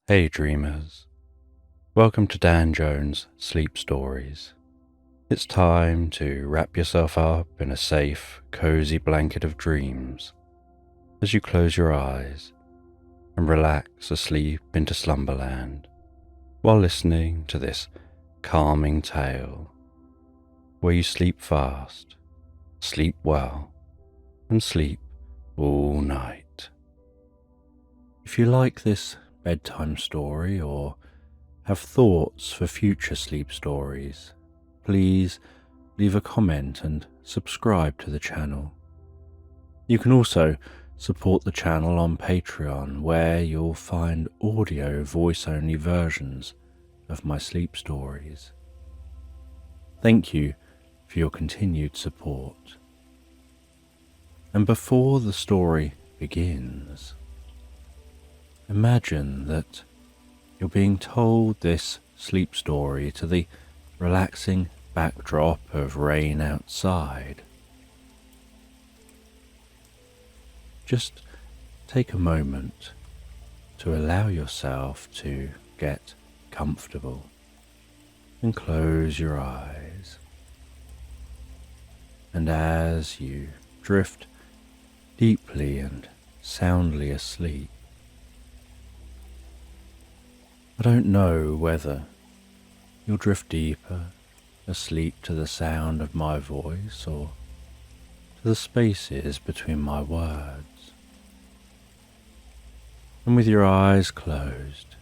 Hey dreamers, welcome to Dan Jones' Sleep Stories. It's time to wrap yourself up in a safe, cozy blanket of dreams as you close your eyes and relax asleep into Slumberland while listening to this calming tale where you sleep fast, sleep well, and sleep all night. If you like this bedtime story or have thoughts for future sleep stories, please leave a comment and subscribe to the channel. You can also support the channel on Patreon, where you'll find audio voice-only versions of my sleep stories. Thank you for your continued support. And before the story begins, imagine that you're being told this sleep story to the relaxing backdrop of rain outside. Just take a moment to allow yourself to get comfortable and close your eyes. And as you drift deeply and soundly asleep, I don't know whether you'll drift deeper asleep to the sound of my voice or to the spaces between my words. And with your eyes closed,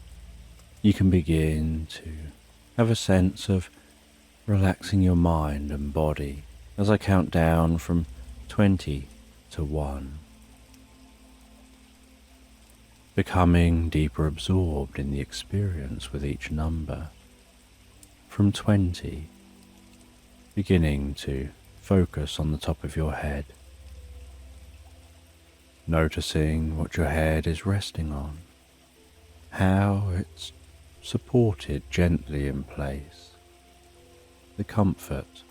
you can begin to have a sense of relaxing your mind and body as I count down from 20 to 1. Becoming deeper absorbed in the experience with each number. From 20, beginning to focus on the top of your head, noticing what your head is resting on, how it's supported gently in place, the comfort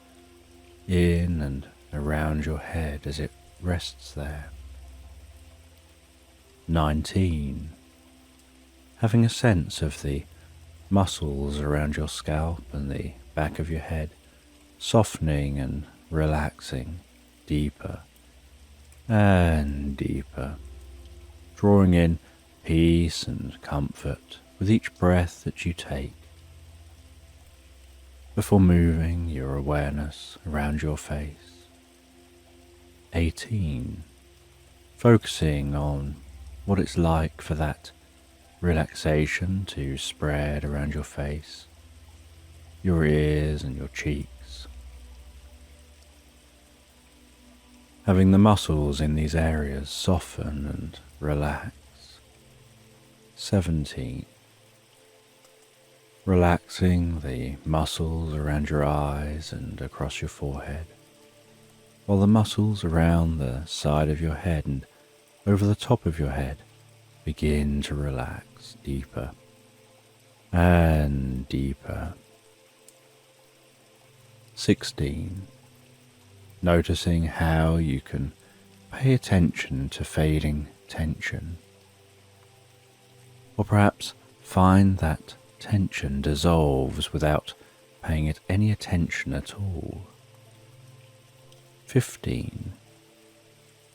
in and around your head as it rests there. 19. Having a sense of the muscles around your scalp and the back of your head softening and relaxing deeper and deeper, drawing in peace and comfort with each breath that you take, before moving your awareness around your face. 18. Focusing on what it's like for that relaxation to spread around your face, your ears and your cheeks. Having the muscles in these areas soften and relax. 17. Relaxing the muscles around your eyes and across your forehead, while the muscles around the side of your head and over the top of your head begin to relax deeper and deeper. 16. Noticing how you can pay attention to fading tension, or perhaps find that tension dissolves without paying it any attention at all. 15.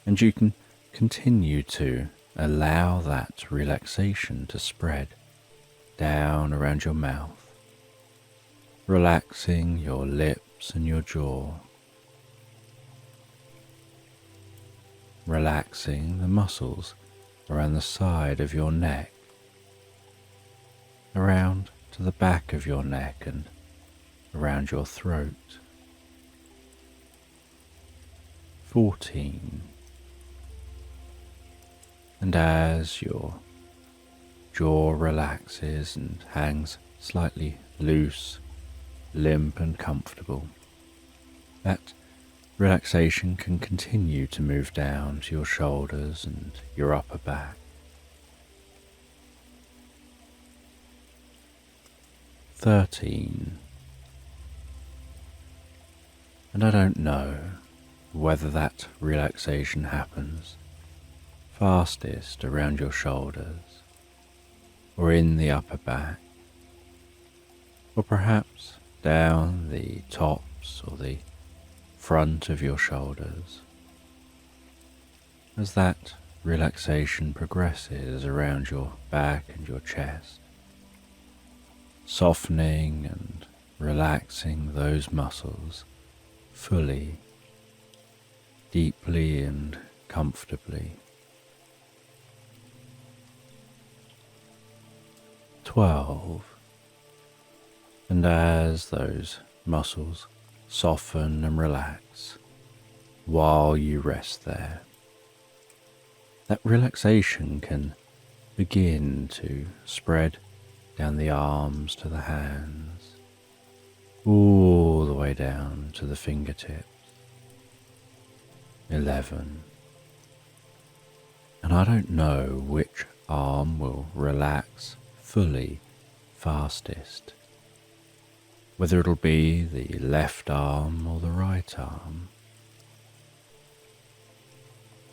And you can continue to allow that relaxation to spread down around your mouth, relaxing your lips and your jaw, relaxing the muscles around the side of your neck, around to the back of your neck and around your throat. 14. And as your jaw relaxes and hangs slightly loose, limp and comfortable, that relaxation can continue to move down to your shoulders and your upper back. 13. And I don't know whether that relaxation happens fastest around your shoulders, or in the upper back, or perhaps down the tops or the front of your shoulders. As that relaxation progresses around your back and your chest, softening and relaxing those muscles fully, deeply and comfortably. 12. And as those muscles soften and relax while you rest there, that relaxation can begin to spread down the arms to the hands, all the way down to the fingertips. 11. And I don't know which arm will relax fully fastest, whether it'll be the left arm or the right arm,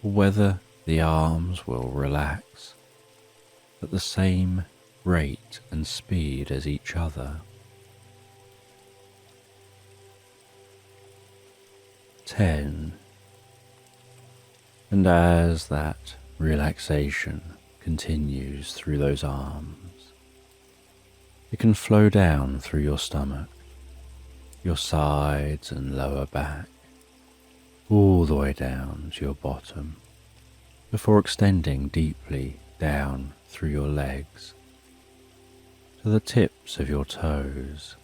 or whether the arms will relax at the same rate and speed as each other. 10. And as that relaxation continues through those arms, it can flow down through your stomach, your sides and lower back, all the way down to your bottom, before extending deeply down through your legs to the tips of your toes.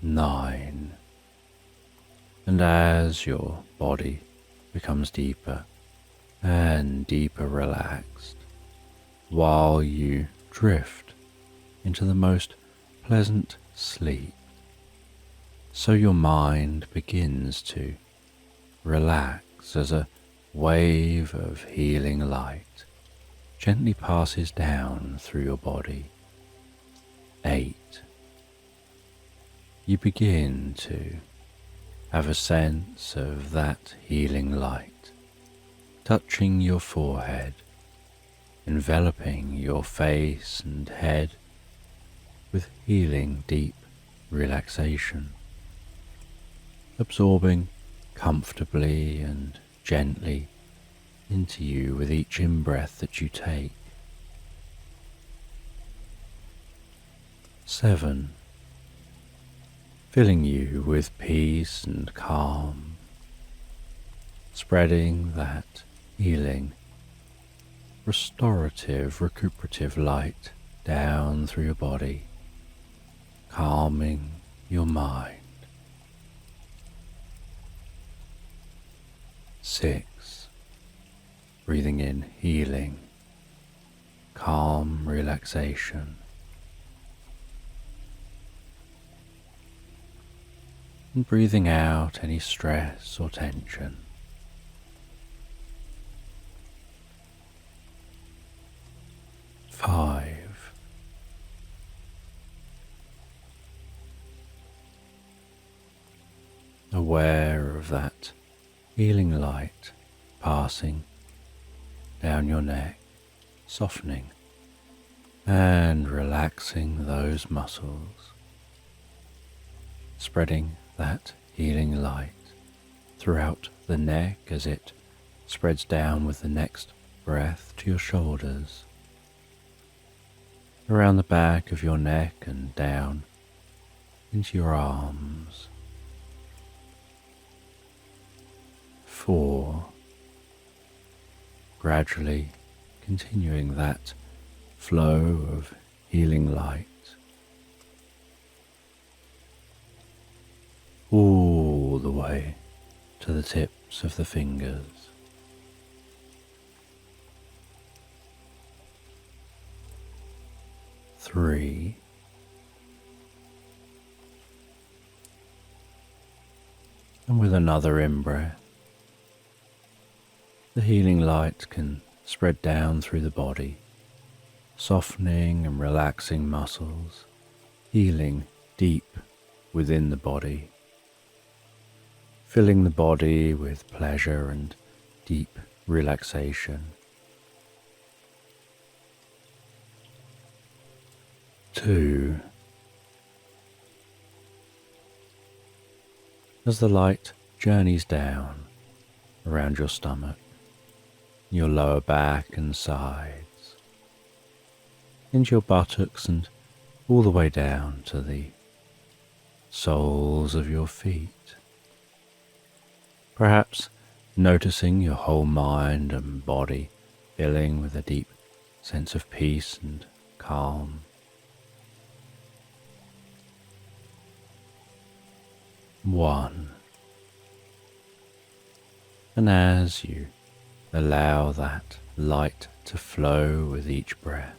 9. And as your body becomes deeper and deeper relaxed, while you drift into the most pleasant sleep, so your mind begins to relax as a wave of healing light gently passes down through your body. 8. You begin to have a sense of that healing light touching your forehead, enveloping your face and head with healing deep relaxation, absorbing comfortably and gently into you with each in-breath that you take. 7. Filling you with peace and calm, spreading that healing, restorative, recuperative light down through your body, calming your mind. 6. Breathing in healing, calm relaxation. And breathing out any stress or tension. 5. Aware of that healing light passing down your neck, softening and relaxing those muscles, spreading that healing light throughout the neck as it spreads down with the next breath to your shoulders, around the back of your neck and down into your arms. 4. Gradually continuing that flow of healing light all the way to the tips of the fingers. 3. And with another in-breath, the healing light can spread down through the body, softening and relaxing muscles, healing deep within the body, filling the body with pleasure and deep relaxation. 2. As the light journeys down around your stomach, your lower back and sides, into your buttocks and all the way down to the soles of your feet, perhaps noticing your whole mind and body filling with a deep sense of peace and calm. 1. And as you allow that light to flow with each breath,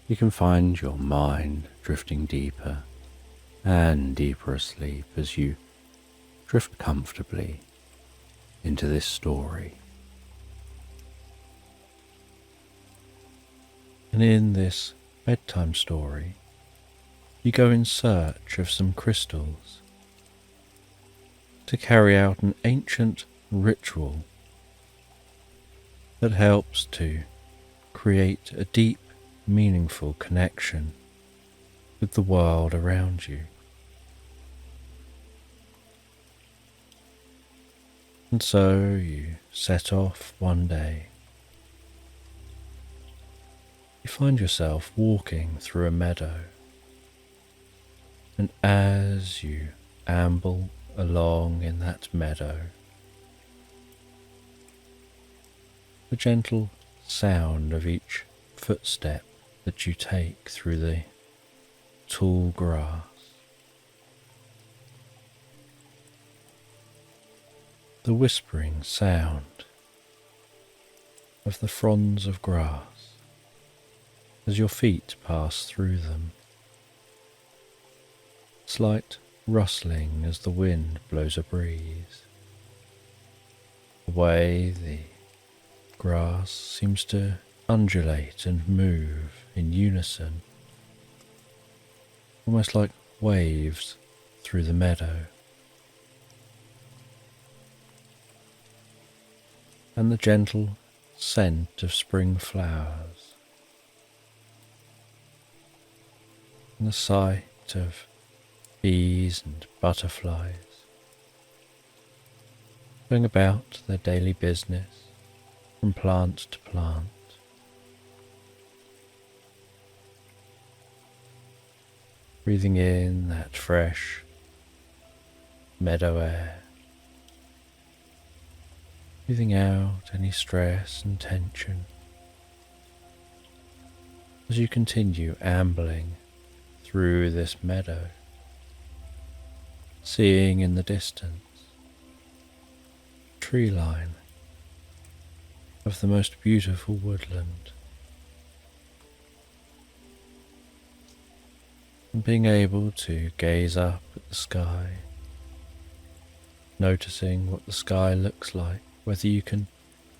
you can find your mind drifting deeper and deeper asleep as you drift comfortably into this story. And in this bedtime story, you go in search of some crystals to carry out an ancient ritual that helps to create a deep, meaningful connection with the world around you. And so you set off one day. You find yourself walking through a meadow, and as you amble along in that meadow, the gentle sound of each footstep that you take through the tall grass, the whispering sound of the fronds of grass as your feet pass through them, slight rustling as the wind blows a breeze, the way the grass seems to undulate and move in unison, almost like waves through the meadow. And the gentle scent of spring flowers, and the sight of bees and butterflies going about their daily business from plant to plant. Breathing in that fresh meadow air, breathing out any stress and tension as you continue ambling through this meadow, seeing in the distance tree line of the most beautiful woodland, and being able to gaze up at the sky, noticing what the sky looks like, whether you can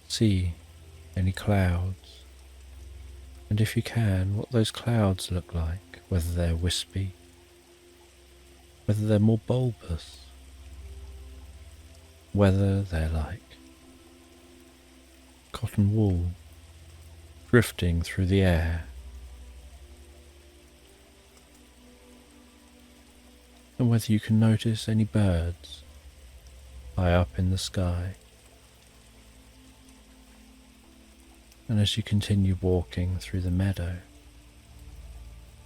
see any clouds, and if you can, what those clouds look like, whether they're wispy, whether they're more bulbous, whether they're like cotton wool drifting through the air, and whether you can notice any birds high up in the sky. And as you continue walking through the meadow,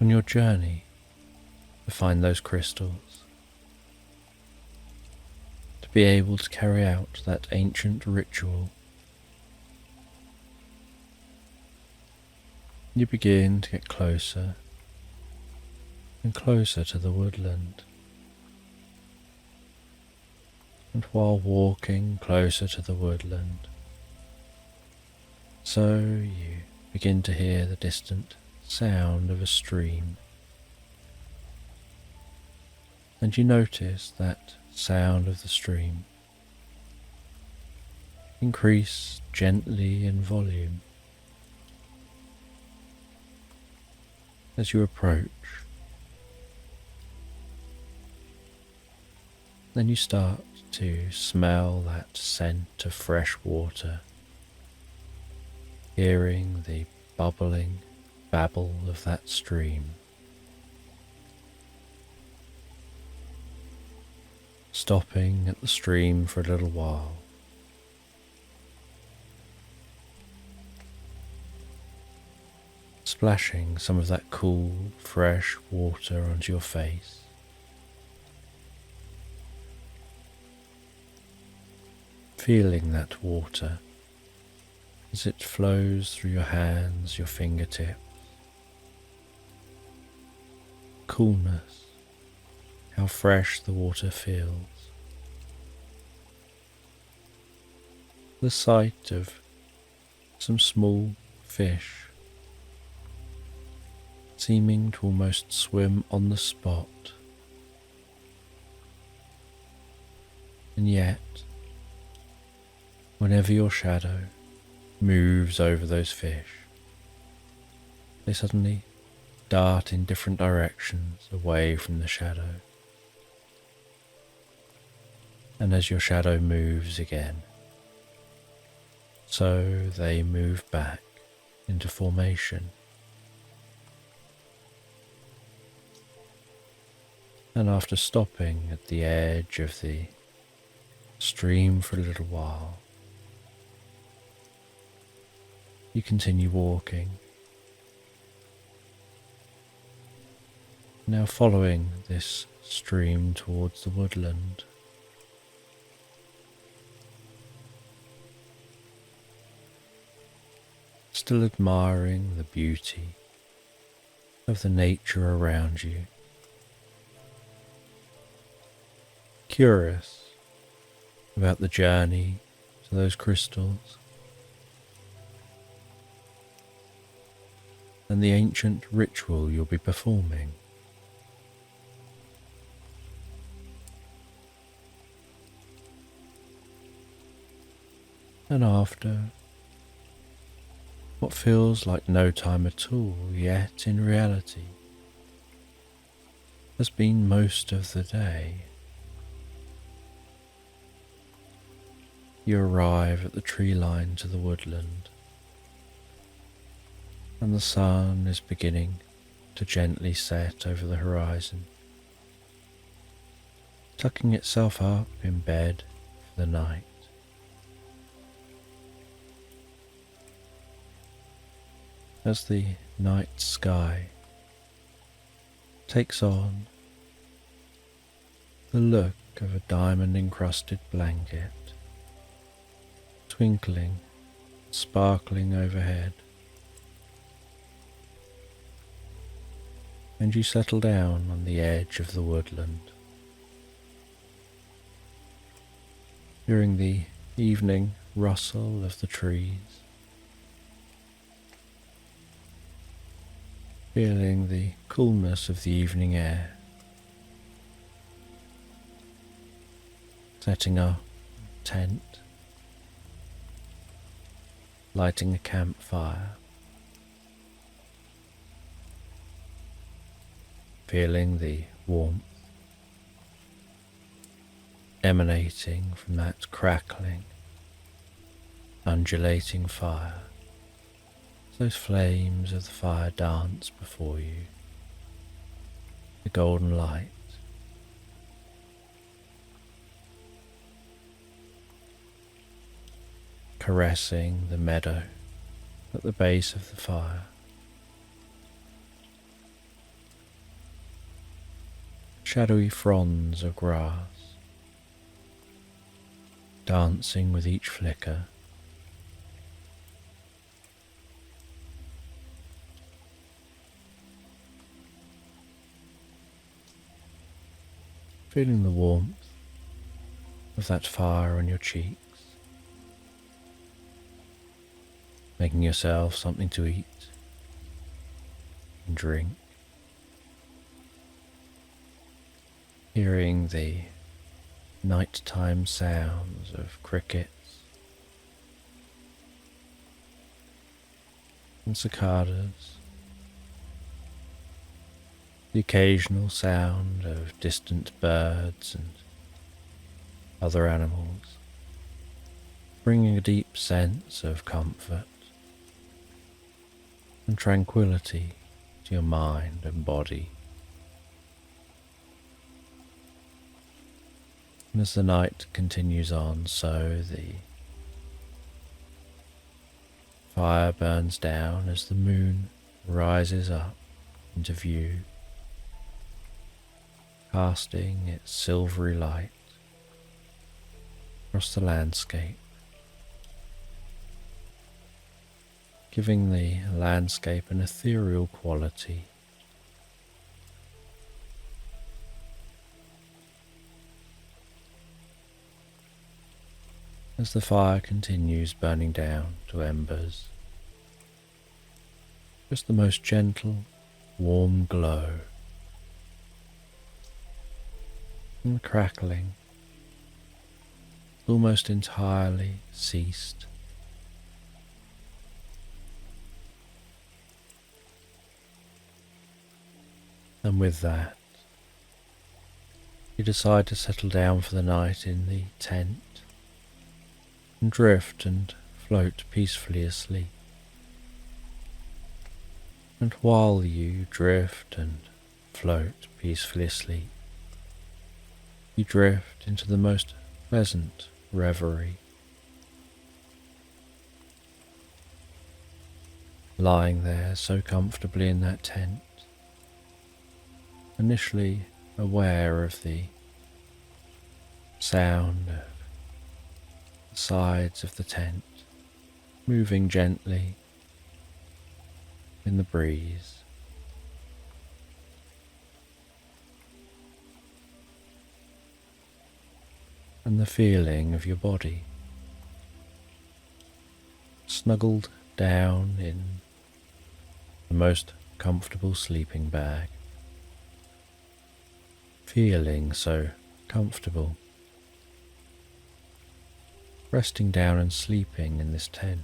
on your journey to find those crystals, to be able to carry out that ancient ritual, you begin to get closer and closer to the woodland. And while walking closer to the woodland, so you begin to hear the distant sound of a stream, and you notice that sound of the stream increase gently in volume as you approach. Then you start to smell that scent of fresh water, hearing the bubbling babble of that stream. Stopping at the stream for a little while. Splashing some of that cool, fresh water onto your face. Feeling that water as it flows through your hands, your fingertips. Coolness, how fresh the water feels. The sight of some small fish seeming to almost swim on the spot, and yet, whenever your shadow moves over those fish, they suddenly dart in different directions away from the shadow. And as your shadow moves again, so they move back into formation. And after stopping at the edge of the stream for a little while, you continue walking, now following this stream towards the woodland. Still admiring the beauty of the nature around you. Curious about the journey to those crystals and the ancient ritual you'll be performing. And after what feels like no time at all, yet in reality has been most of the day, you arrive at the tree line to the woodland, and the sun is beginning to gently set over the horizon, tucking itself up in bed for the night. As the night sky takes on the look of a diamond-encrusted blanket, twinkling, sparkling overhead, and you settle down on the edge of the woodland. Hearing the evening rustle of the trees, feeling the coolness of the evening air, setting up a tent, lighting a campfire, feeling the warmth emanating from that crackling, undulating fire. Those flames of the fire dance before you, the golden light, caressing the meadow at the base of the fire. Shadowy fronds of grass, dancing with each flicker. Feeling the warmth of that fire on your cheeks, making yourself something to eat and drink, hearing the nighttime sounds of crickets and cicadas, the occasional sound of distant birds and other animals, bringing a deep sense of comfort. and tranquility to your mind and body. And as the night continues on, so the fire burns down as the moon rises up into view, casting its silvery light across the landscape, giving the landscape an ethereal quality. As the fire continues burning down to embers, just the most gentle, warm glow, and the crackling almost entirely ceased. And with that, you decide to settle down for the night in the tent and drift and float peacefully asleep. And while you drift and float peacefully asleep, you drift into the most pleasant reverie, lying there so comfortably in that tent, initially aware of the sound of the sides of the tent moving gently in the breeze. And the feeling of your body snuggled down in the most comfortable sleeping bag, feeling so comfortable, resting down and sleeping in this tent,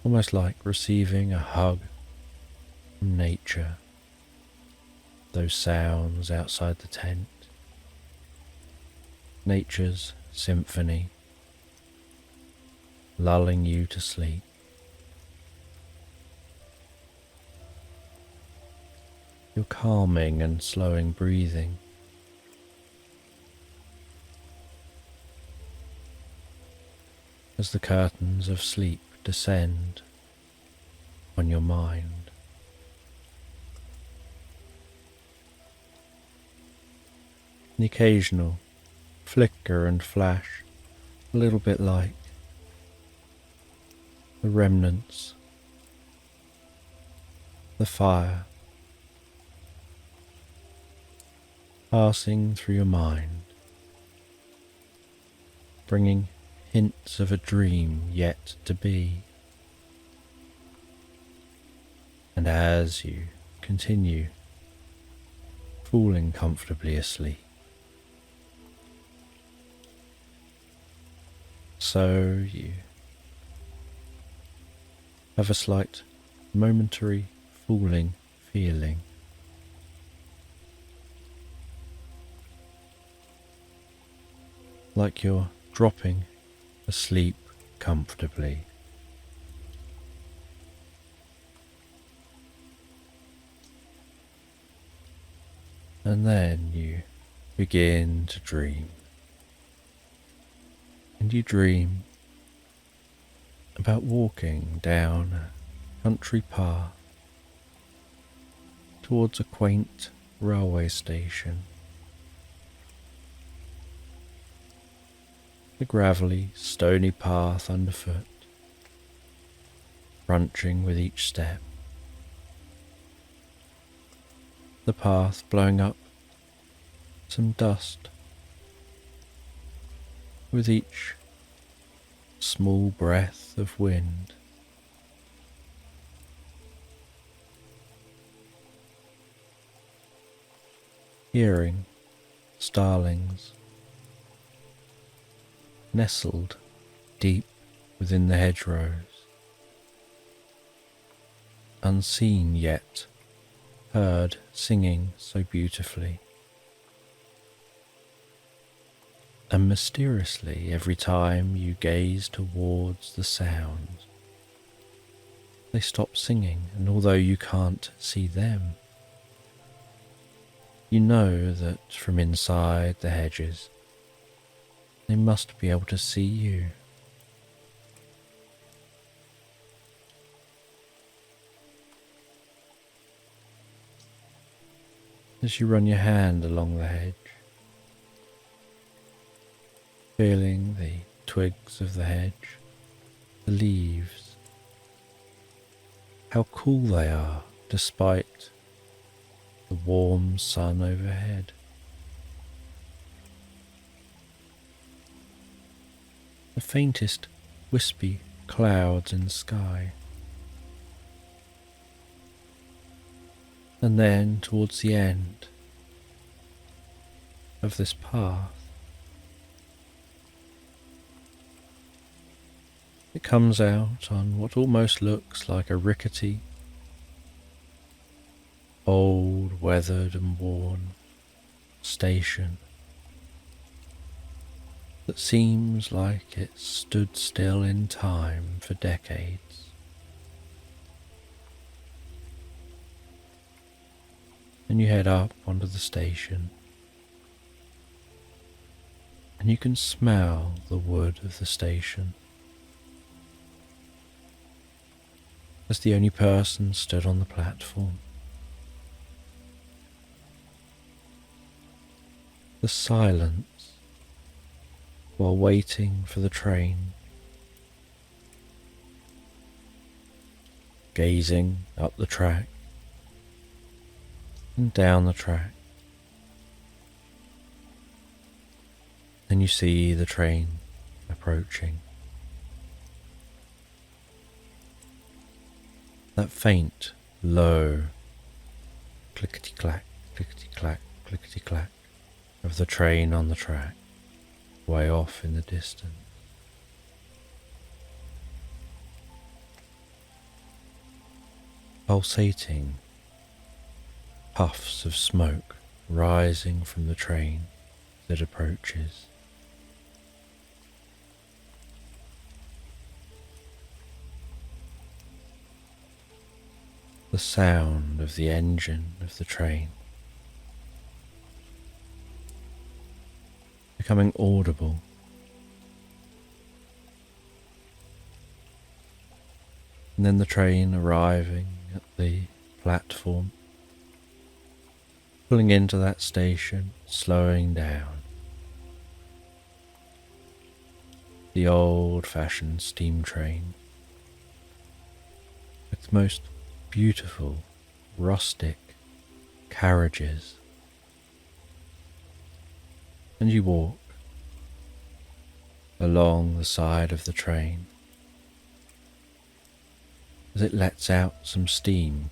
almost like receiving a hug from nature. Those sounds outside the tent, nature's symphony, lulling you to sleep. Your calming and slowing breathing, as the curtains of sleep descend on your mind. The occasional flicker and flash, a little bit like the remnants, the fire passing through your mind, bringing hints of a dream yet to be. And as you continue falling comfortably asleep, so you have a slight momentary falling feeling, like you're dropping asleep comfortably. And then you begin to dream. And you dream about walking down a country path towards a quaint railway station. The gravelly, stony path underfoot, crunching with each step. The path blowing up some dust with each small breath of wind. Hearing starlings nestled deep within the hedgerows, unseen yet heard singing so beautifully. And mysteriously, every time you gaze towards the sounds, they stop singing, and although you can't see them, you know that from inside the hedges, they must be able to see you. As you run your hand along the hedge, feeling the twigs of the hedge, the leaves, how cool they are despite the warm sun overhead. The faintest wispy clouds in the sky. And then towards the end of this path, it comes out on what almost looks like a rickety, old, weathered and worn station that seems like it stood still in time for decades. And you head up onto the station, and you can smell the wood of the station. As the only person stood on the platform, the silence while waiting for the train, gazing up the track and down the track. Then you see the train approaching. That faint, low clickety-clack, clickety-clack, clickety-clack of the train on the track, way off in the distance. Pulsating puffs of smoke rising from the train that approaches. The sound of the engine of the train becoming audible. And then the train arriving at the platform, pulling into that station, slowing down. The old-fashioned steam train with the most beautiful rustic carriages. And you walk along the side of the train as it lets out some steam.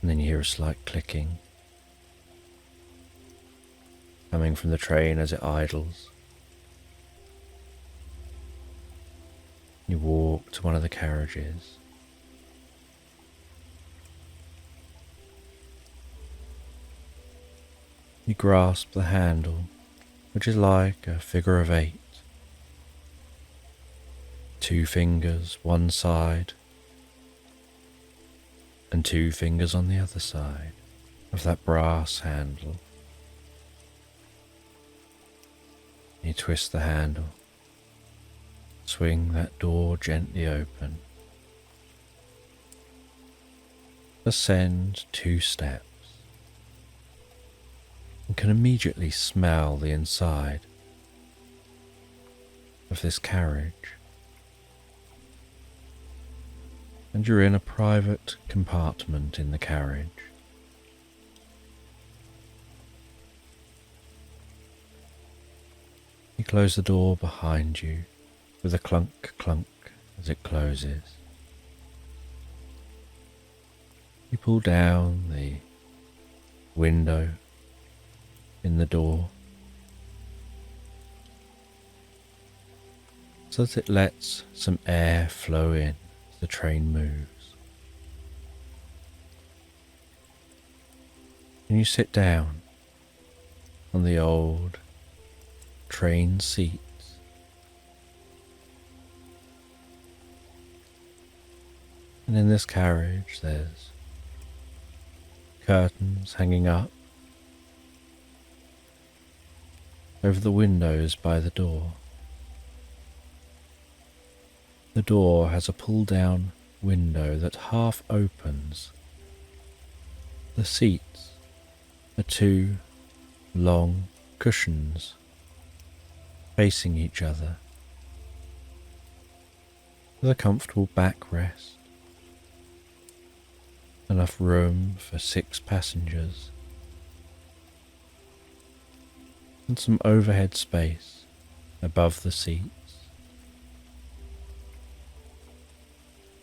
And then you hear a slight clicking coming from the train as it idles. You walk to one of the carriages. You grasp the handle, which is like a figure of 8. 2 fingers one side and 2 fingers on the other side of that brass handle. You twist the handle, swing that door gently open, ascend 2 steps, and can immediately smell the inside of this carriage. And you're in a private compartment in the carriage. You close the door behind you with a clunk clunk as it closes. You pull down the window in the door so that it lets some air flow in as the train moves. and you sit down on the old train seats. And in this carriage there's curtains hanging up over the windows by the door. The door has a pull-down window that half opens. The seats are two long cushions facing each other with a comfortable backrest, enough room for 6 passengers, and some overhead space above the seats.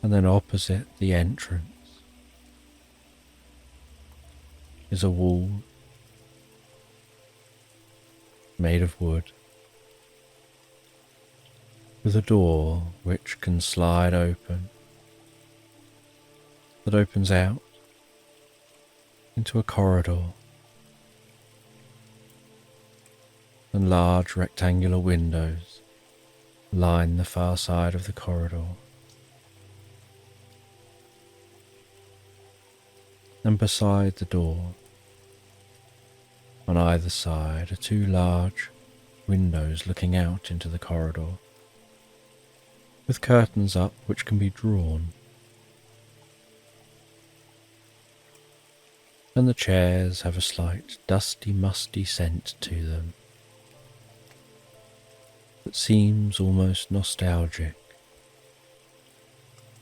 And then opposite the entrance is a wall made of wood with a door which can slide open, that opens out into a corridor, and large rectangular windows line the far side of the corridor. And beside the door, on either side, are 2 large windows looking out into the corridor, with curtains up which can be drawn. And the chairs have a slight dusty, musty scent to them that seems almost nostalgic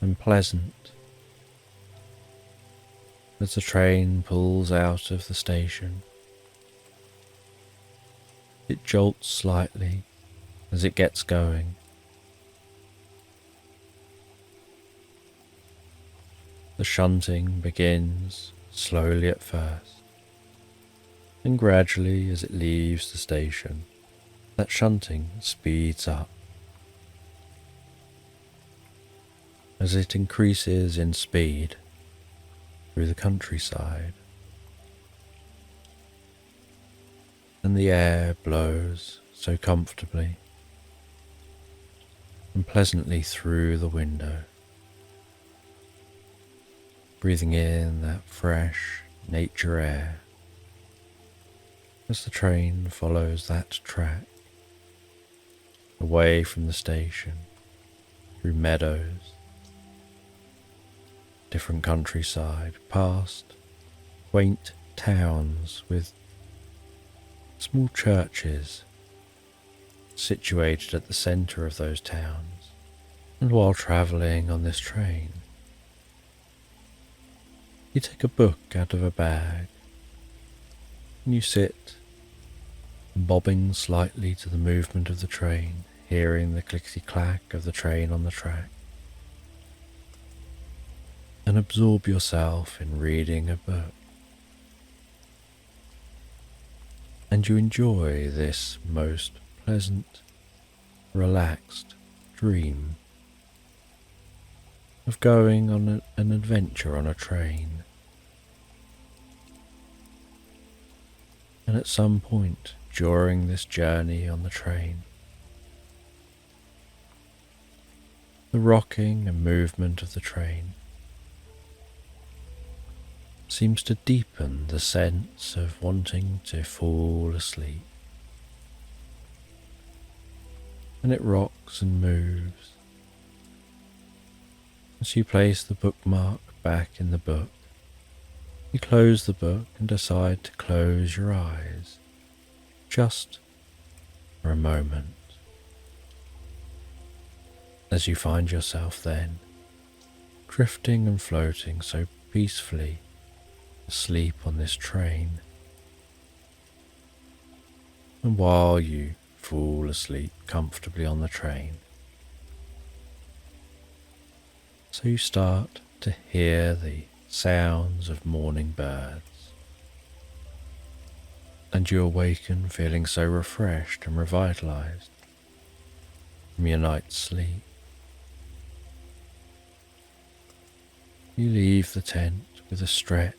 and pleasant. As the train pulls out of the station, it jolts slightly as it gets going. The shunting begins slowly at first, and gradually as it leaves the station, that shunting speeds up. As it increases in speed through the countryside, and the air blows so comfortably and pleasantly through the window, breathing in that fresh nature air as the train follows that track away from the station, through meadows, different countryside, past quaint towns with small churches situated at the centre of those towns. And while travelling on this train, you take a book out of a bag and you sit, bobbing slightly to the movement of the train, hearing the clickety-clack of the train on the track, and absorb yourself in reading a book. And you enjoy this most pleasant, relaxed dream of going on an adventure on a train. And at some point during this journey on the train, the rocking and movement of the train seems to deepen the sense of wanting to fall asleep. And it rocks and moves as you place the bookmark back in the book. You close the book and decide to close your eyes just for a moment, as you find yourself then drifting and floating so peacefully asleep on this train. And while you fall asleep comfortably on the train, so you start to hear the sounds of morning birds, and you awaken feeling so refreshed and revitalized from your night's sleep. You leave the tent with a stretch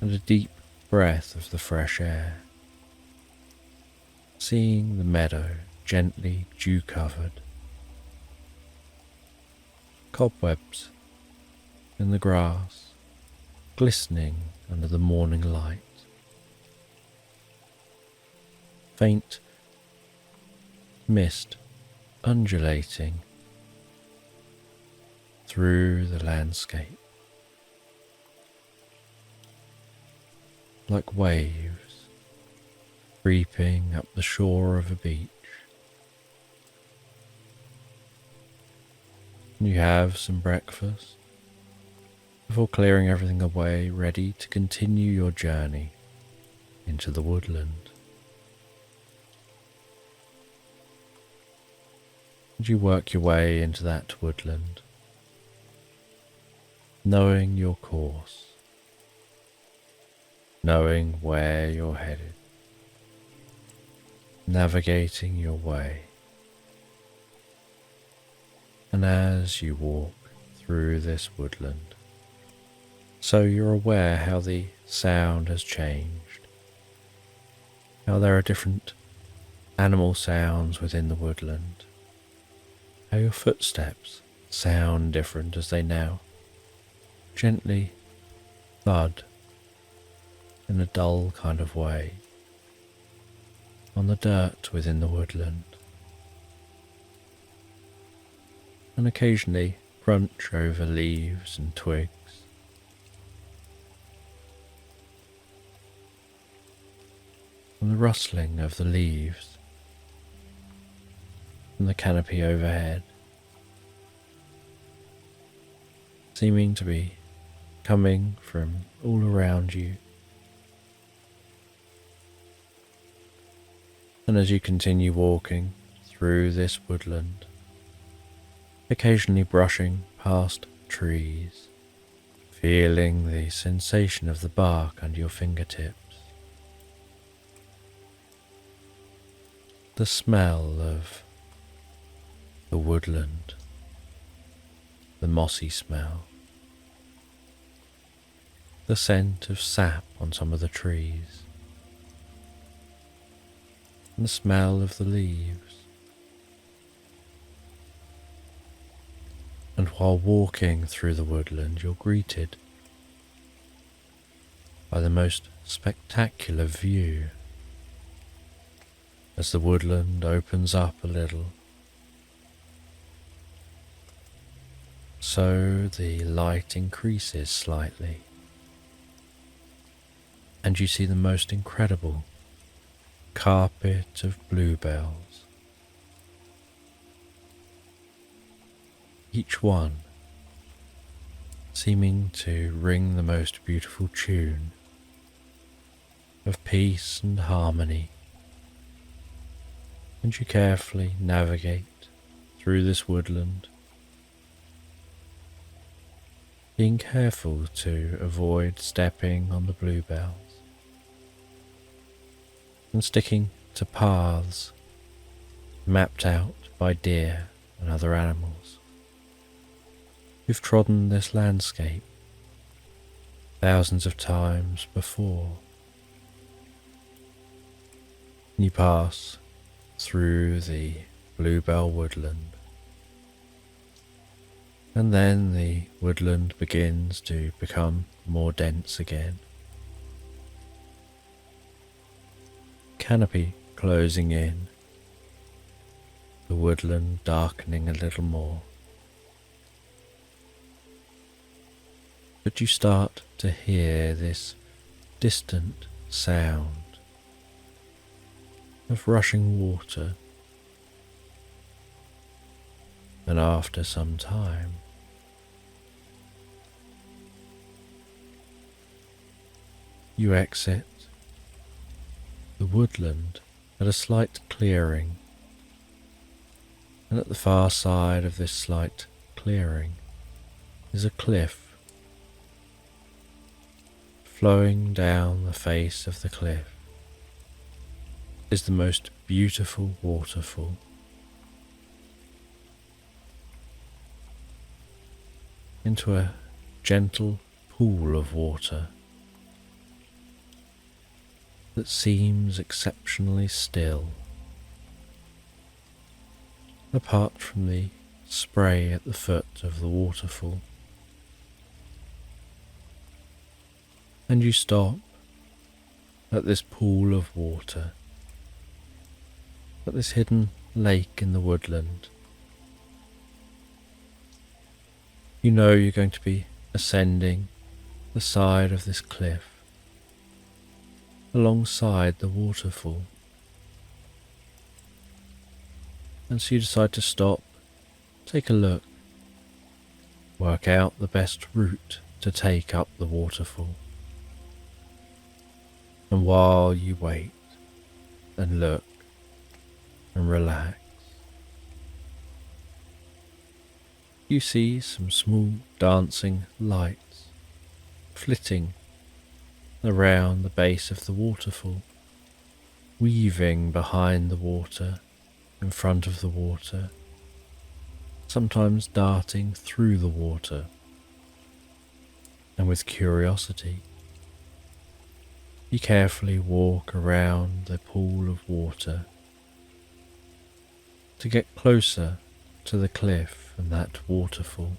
and a deep breath of the fresh air, seeing the meadow gently dew-covered, cobwebs in the grass glistening under the morning light, faint mist undulating through the landscape like waves creeping up the shore of a beach. You have some breakfast before clearing everything away, ready to continue your journey into the woodland. And you work your way into that woodland, knowing your course, knowing where you're headed, navigating your way. And as you walk through this woodland, so you're aware how the sound has changed, how there are different animal sounds within the woodland, how your footsteps sound different as they now gently thud in a dull kind of way on the dirt within the woodland, and occasionally crunch over leaves and twigs. And the rustling of the leaves from the canopy overhead, seeming to be coming from all around you. And as you continue walking through this woodland, occasionally brushing past trees, feeling the sensation of the bark under your fingertips, the smell of the woodland, the mossy smell, the scent of sap on some of the trees, and the smell of the leaves. And while walking through the woodland, you're greeted by the most spectacular view as the woodland opens up a little. So the light increases slightly, and you see the most incredible carpet of bluebells, each one seeming to ring the most beautiful tune of peace and harmony. And you carefully navigate through this woodland, being careful to avoid stepping on the bluebells and sticking to paths mapped out by deer and other animals who've trodden this landscape thousands of times before. You pass through the bluebell woodland, and then the woodland begins to become more dense again. Canopy closing in, the woodland darkening a little more. But you start to hear this distant sound of rushing water, and after some time you exit the woodland at a slight clearing, and at the far side of this slight clearing is a cliff. Flowing down the face of the cliff is the most beautiful waterfall. Into a gentle pool of water that seems exceptionally still, apart from the spray at the foot of the waterfall. And you stop at this pool of water, at this hidden lake in the woodland. You know you're going to be ascending the side of this cliff alongside the waterfall. And so you decide to stop, take a look, work out the best route to take up the waterfall. And while you wait and look and relax, you see some small dancing lights flitting around the base of the waterfall, weaving behind the water, in front of the water, sometimes darting through the water. And with curiosity, you carefully walk around the pool of water to get closer to the cliff and that waterfall.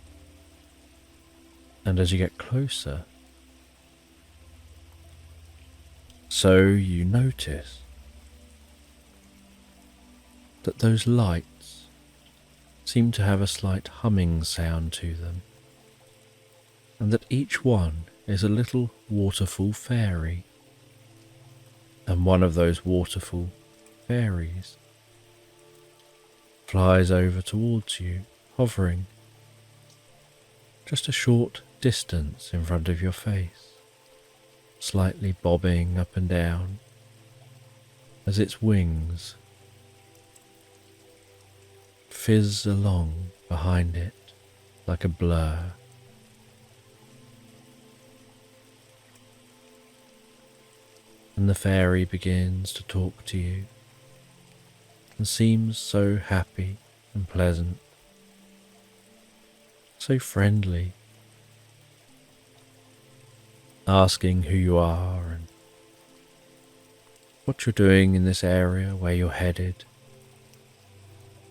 And as you get closer, so you notice that those lights seem to have a slight humming sound to them, and that each one is a little waterfall fairy. And one of those waterfall fairies flies over towards you, hovering just a short distance in front of your face, slightly bobbing up and down as its wings fizz along behind it like a blur. And the fairy begins to talk to you and seems so happy and pleasant, so friendly, asking who you are and what you're doing in this area, where you're headed,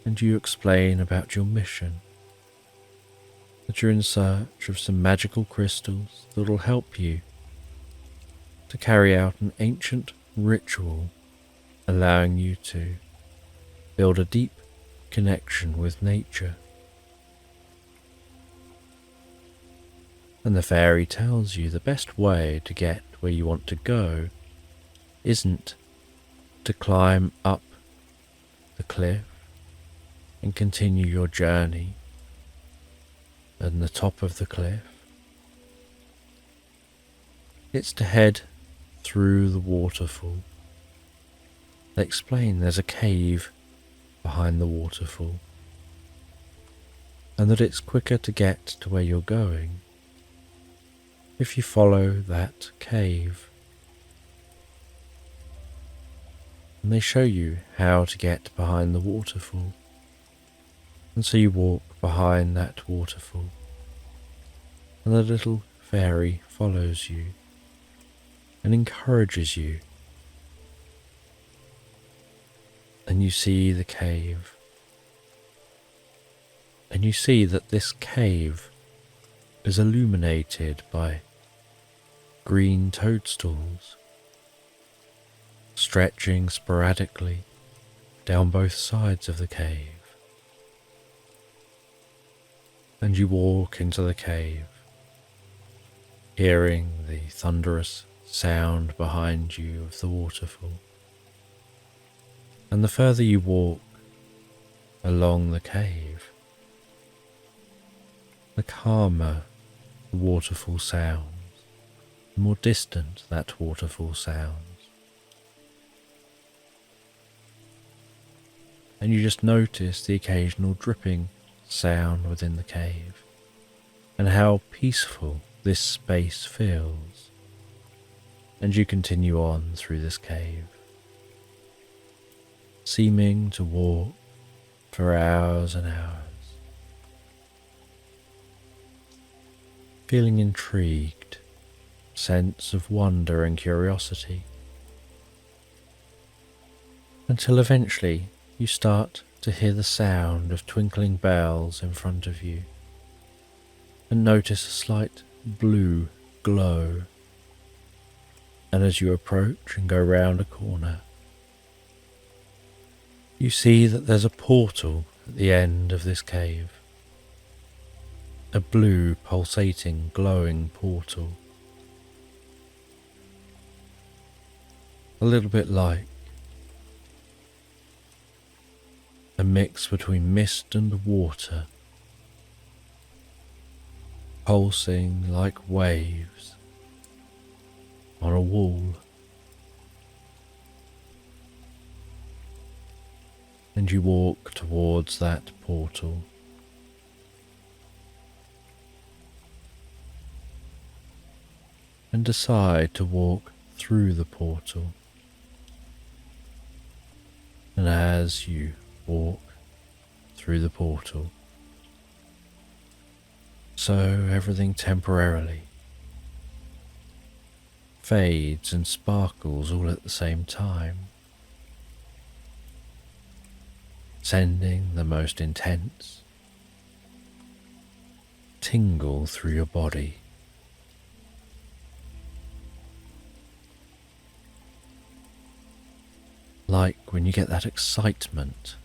and you explain about your mission, that you're in search of some magical crystals that will help you to carry out an ancient ritual, allowing you to build a deep connection with nature. And the fairy tells you the best way to get where you want to go isn't to climb up the cliff and continue your journey at the top of the cliff. It's to head through the waterfall. They explain there's a cave behind the waterfall, and that it's quicker to get to where you're going if you follow that cave. And they show you how to get behind the waterfall, and so you walk behind that waterfall, and the little fairy follows you and encourages you. And you see the cave, and you see that this cave is illuminated by green toadstools stretching sporadically down both sides of the cave. And you walk into the cave, hearing the thunderous sound behind you of the waterfall. And the further you walk along the cave, the calmer the waterfall sounds, the more distant that waterfall sounds. And you just notice the occasional dripping sound within the cave, and how peaceful this space feels. And you continue on through this cave, seeming to walk for hours and hours, feeling intrigued, sense of wonder and curiosity, until eventually you start to hear the sound of twinkling bells in front of you and notice a slight blue glow. And as you approach and go round a corner, you see that there's a portal at the end of this cave. A blue, pulsating, glowing portal. A little bit like a mix between mist and water, pulsing like waves on a wall. And you walk towards that portal. And decide to walk through the portal. And as you walk through the portal, so everything temporarily fades and sparkles all at the same time, sending the most intense tingle through your body. Like when you get that excitement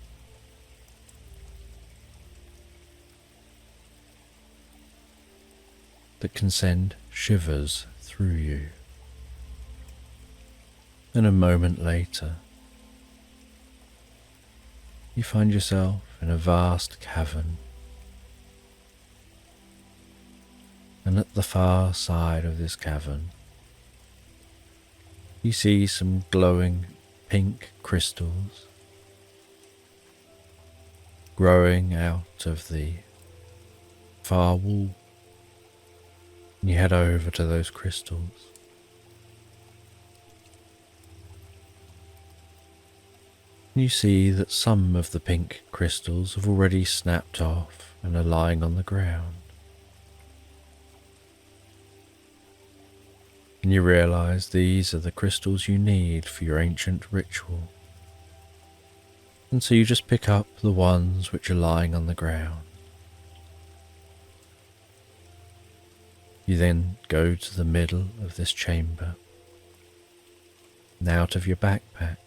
that can send shivers through you. And a moment later, you find yourself in a vast cavern. And at the far side of this cavern, you see some glowing pink crystals growing out of the far wall. And you head over to those crystals. And you see that some of the pink crystals have already snapped off and are lying on the ground. And you realize these are the crystals you need for your ancient ritual. And so you just pick up the ones which are lying on the ground. You then go to the middle of this chamber. And out of your backpack,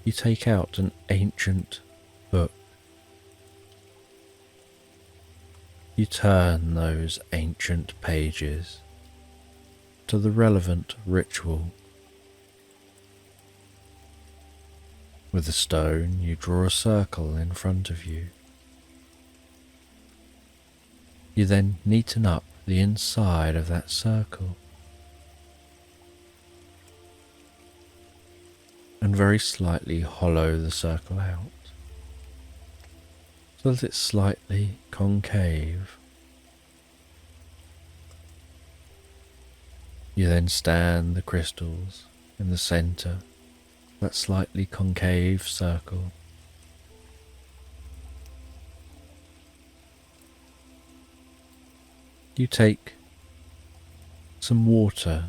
you take out an ancient book. You turn those ancient pages to the relevant ritual. With a stone, you draw a circle in front of you. You then neaten up the inside of that circle and very slightly hollow the circle out so that it's slightly concave. You then stand the crystals in the center of that slightly concave circle. You take some water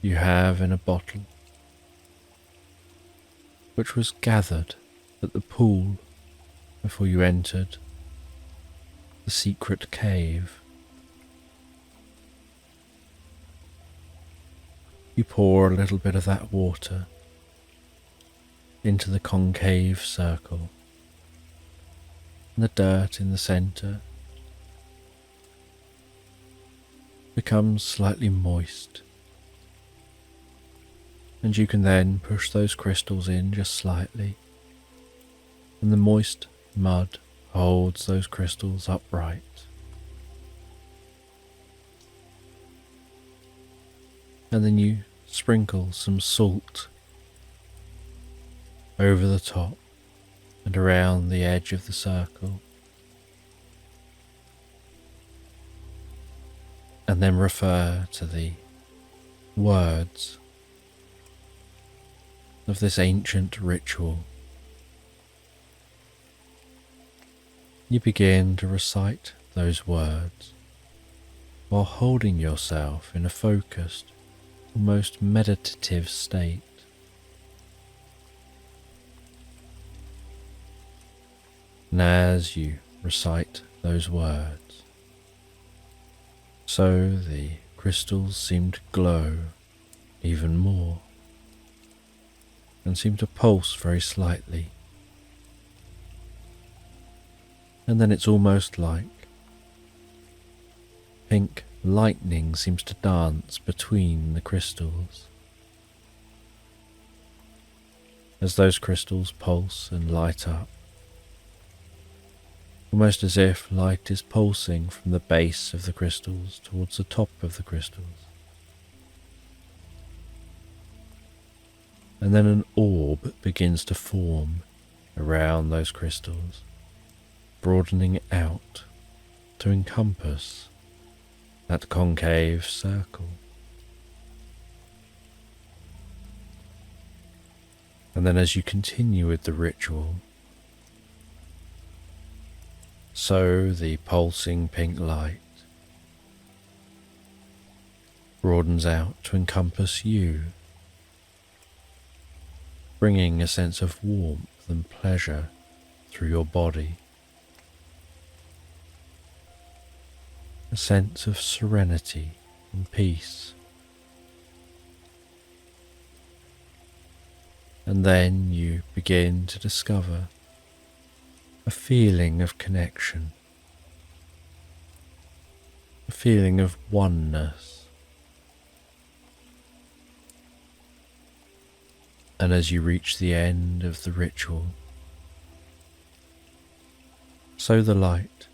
you have in a bottle, which was gathered at the pool before you entered the secret cave. You pour a little bit of that water into the concave circle, and the dirt in the center becomes slightly moist, and you can then push those crystals in just slightly, and the moist mud holds those crystals upright. And then you sprinkle some salt over the top and around the edge of the circle, and then refer to the words of this ancient ritual. You begin to recite those words while holding yourself in a focused, almost meditative state. And as you recite those words, so the crystals seem to glow even more and seem to pulse very slightly. And then it's almost like pink lightning seems to dance between the crystals. As those crystals pulse and light up, almost as if light is pulsing from the base of the crystals towards the top of the crystals. And then an orb begins to form around those crystals, broadening out to encompass that concave circle. And then as you continue with the ritual, so the pulsing pink light broadens out to encompass you, bringing a sense of warmth and pleasure through your body, a sense of serenity and peace. And then you begin to discover a feeling of connection, a feeling of oneness. And as you reach the end of the ritual, so the light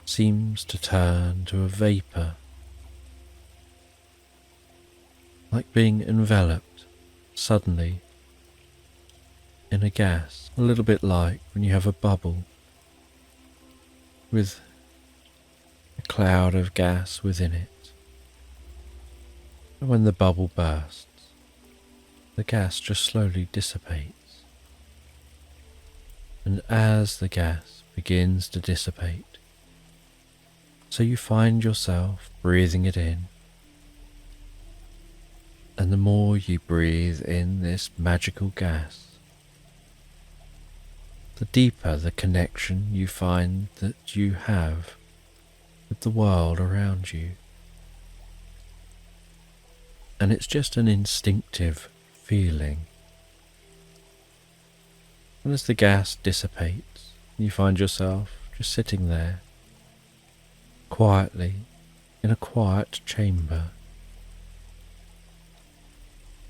seems to turn to a vapor, like being enveloped suddenly in a gas, a little bit like when you have a bubble with a cloud of gas within it. And when the bubble bursts, the gas just slowly dissipates. And as the gas begins to dissipate, so you find yourself breathing it in. And the more you breathe in this magical gas, the deeper the connection you find that you have with the world around you. And it's just an instinctive feeling. And as the gas dissipates, you find yourself just sitting there, quietly, in a quiet chamber.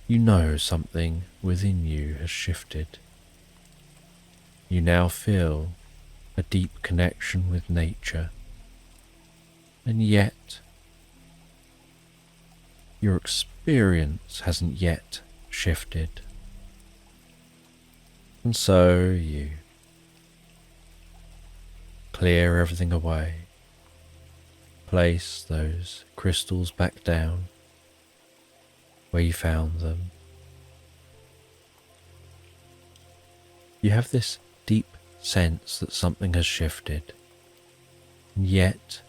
You know something within you has shifted. You now feel a deep connection with nature, and yet your experience hasn't yet shifted. And so you clear everything away, place those crystals back down where you found them. You have this deep sense that something has shifted, and yet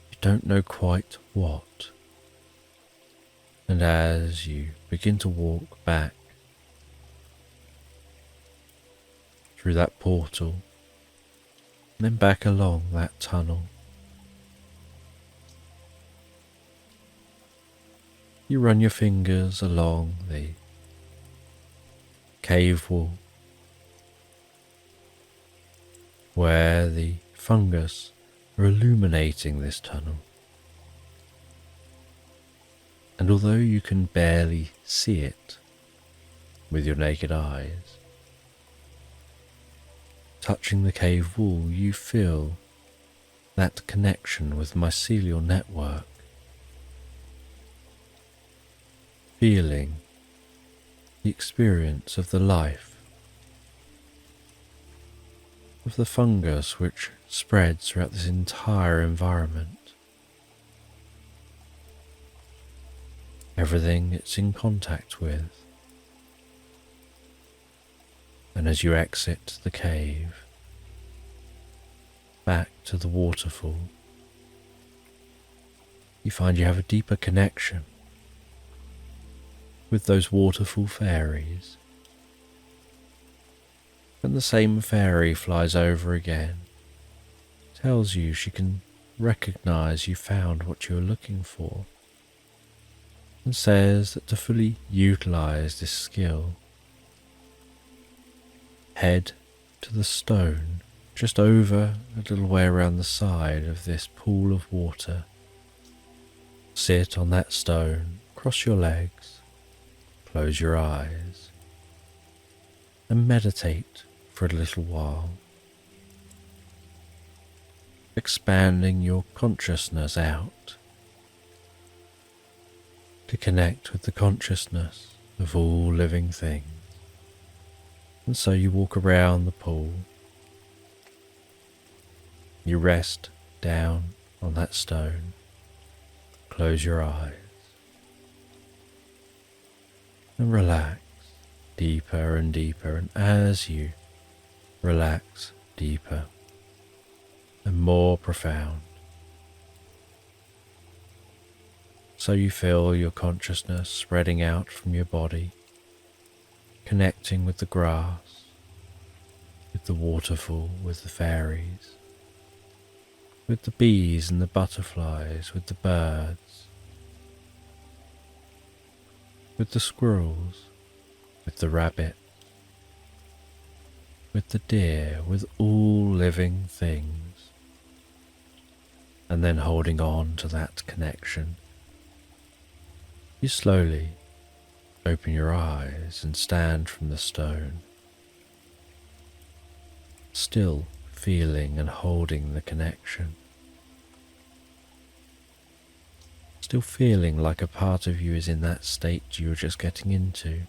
you don't know quite what. And as you begin to walk back through that portal, and then back along that tunnel, you run your fingers along the cave wall where the fungus are illuminating this tunnel. And although you can barely see it with your naked eyes, touching the cave wall, you feel that connection with mycelial network, feeling the experience of the life of the fungus which spreads throughout this entire environment. Everything it's in contact with. And as you exit the cave, back to the waterfall, you find you have a deeper connection with those waterfall fairies. And the same fairy flies over again, tells you she can recognize you found what you were looking for, and says that to fully utilize this skill, head to the stone just over a little way around the side of this pool of water. Sit on that stone, cross your legs, close your eyes, and meditate for a little while, expanding your consciousness out to connect with the consciousness of all living things. And so you walk around the pool, you rest down on that stone, close your eyes, and relax deeper and deeper. And as you relax deeper and more profound, so you feel your consciousness spreading out from your body, connecting with the grass, with the waterfall, with the fairies, with the bees and the butterflies, with the birds, with the squirrels, with the rabbit, with the deer, with all living things, and then holding on to that connection, you slowly open your eyes and stand from the stone, still feeling and holding the connection, still feeling like a part of you is in that state you were just getting into.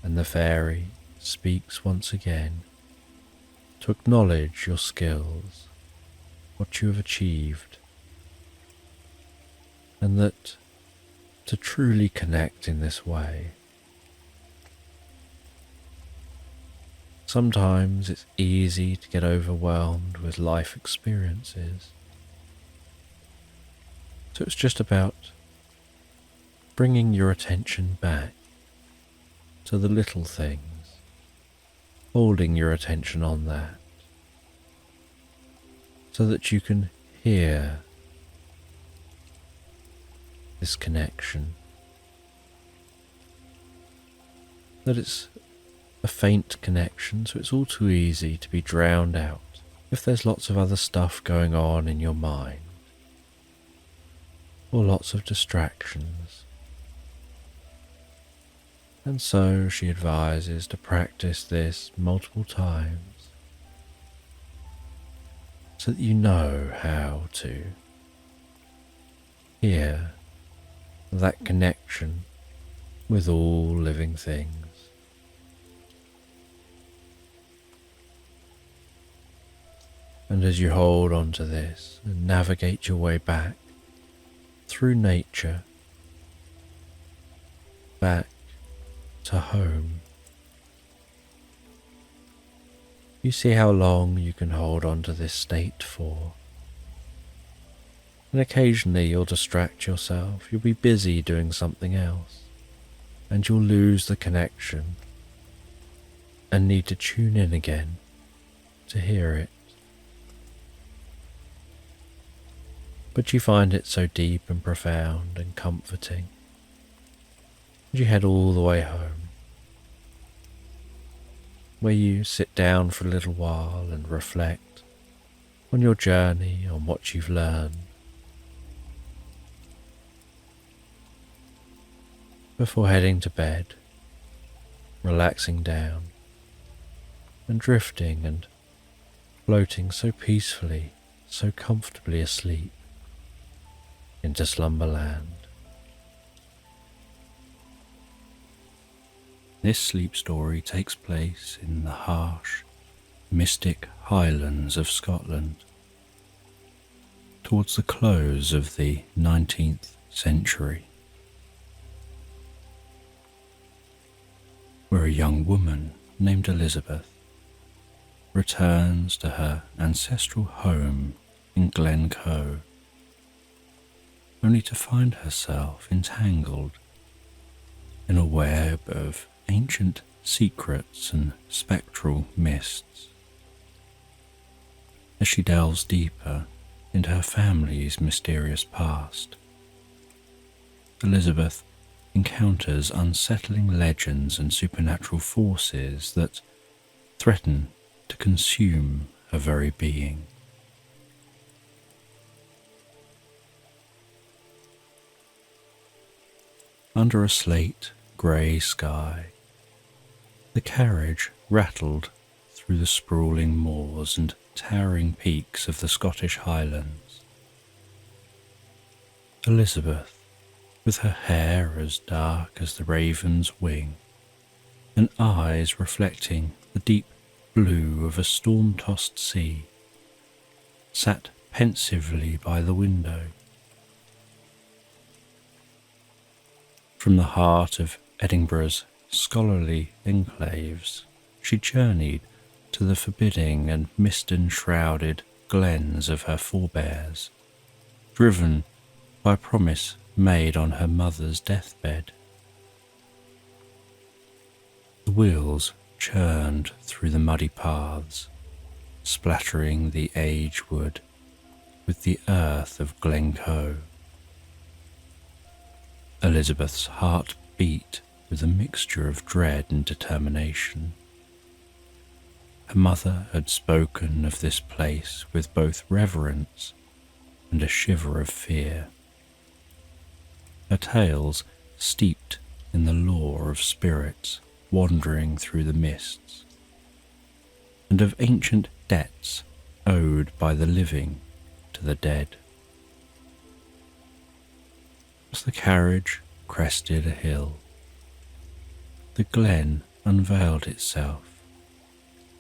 And the fairy speaks once again to acknowledge your skills, what you have achieved, and that to truly connect in this way, sometimes it's easy to get overwhelmed with life experiences. So it's just about bringing your attention back to the little things, holding your attention on that, so that you can hear this connection, that it's a faint connection, so it's all too easy to be drowned out if there's lots of other stuff going on in your mind, or lots of distractions. And so she advises to practice this multiple times so that you know how to hear that connection with all living things. And as you hold on to this and navigate your way back through nature, back to home, you see how long you can hold on to this state for. And occasionally you'll distract yourself, you'll be busy doing something else, and you'll lose the connection and need to tune in again to hear it. But you find it so deep and profound and comforting, and you head all the way home, where you sit down for a little while and reflect on your journey, on what you've learned, before heading to bed, relaxing down and drifting and floating so peacefully, so comfortably asleep into Slumberland. This sleep story takes place in the harsh, mystic highlands of Scotland towards the close of the 19th century, where a young woman named Elizabeth returns to her ancestral home in Glencoe, only to find herself entangled in a web of ancient secrets and spectral mists. As she delves deeper into her family's mysterious past, Elizabeth encounters unsettling legends and supernatural forces that threaten to consume her very being. Under a slate grey sky, the carriage rattled through the sprawling moors and towering peaks of the Scottish Highlands. Elizabeth, with her hair as dark as the raven's wing, and eyes reflecting the deep blue of a storm-tossed sea, sat pensively by the window. From the heart of Edinburgh's scholarly enclaves, she journeyed to the forbidding and mist-enshrouded glens of her forebears, driven by a promise made on her mother's deathbed. The wheels churned through the muddy paths, splattering the age wood with the earth of Glencoe. Elizabeth's heart beat with a mixture of dread and determination. Her mother had spoken of this place with both reverence and a shiver of fear. Her tales steeped in the lore of spirits wandering through the mists, and of ancient debts owed by the living to the dead. As the carriage crested a hill, the glen unveiled itself,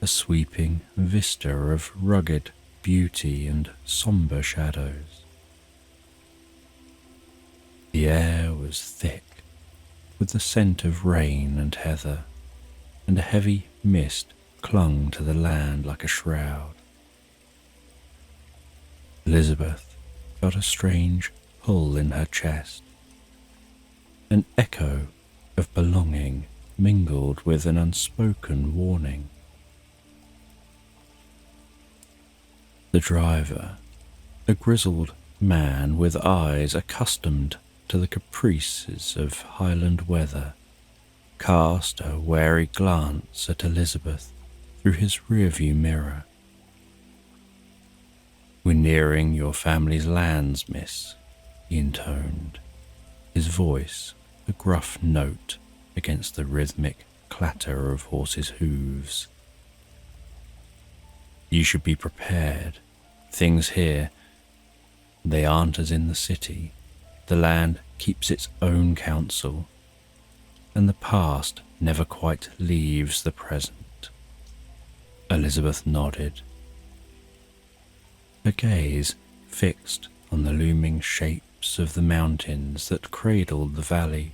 a sweeping vista of rugged beauty and sombre shadows. The air was thick with the scent of rain and heather, and a heavy mist clung to the land like a shroud. Elizabeth felt a strange pull in her chest, an echo of belonging mingled with an unspoken warning. The driver, a grizzled man with eyes accustomed to the caprices of Highland weather, cast a wary glance at Elizabeth through his rearview mirror. "We're nearing your family's lands, miss," he intoned, his voice a gruff note against the rhythmic clatter of horses' hooves. "You should be prepared. Things here, they aren't as in the city. The land keeps its own counsel, and the past never quite leaves the present." Elizabeth nodded, her gaze fixed on the looming shapes of the mountains that cradled the valley.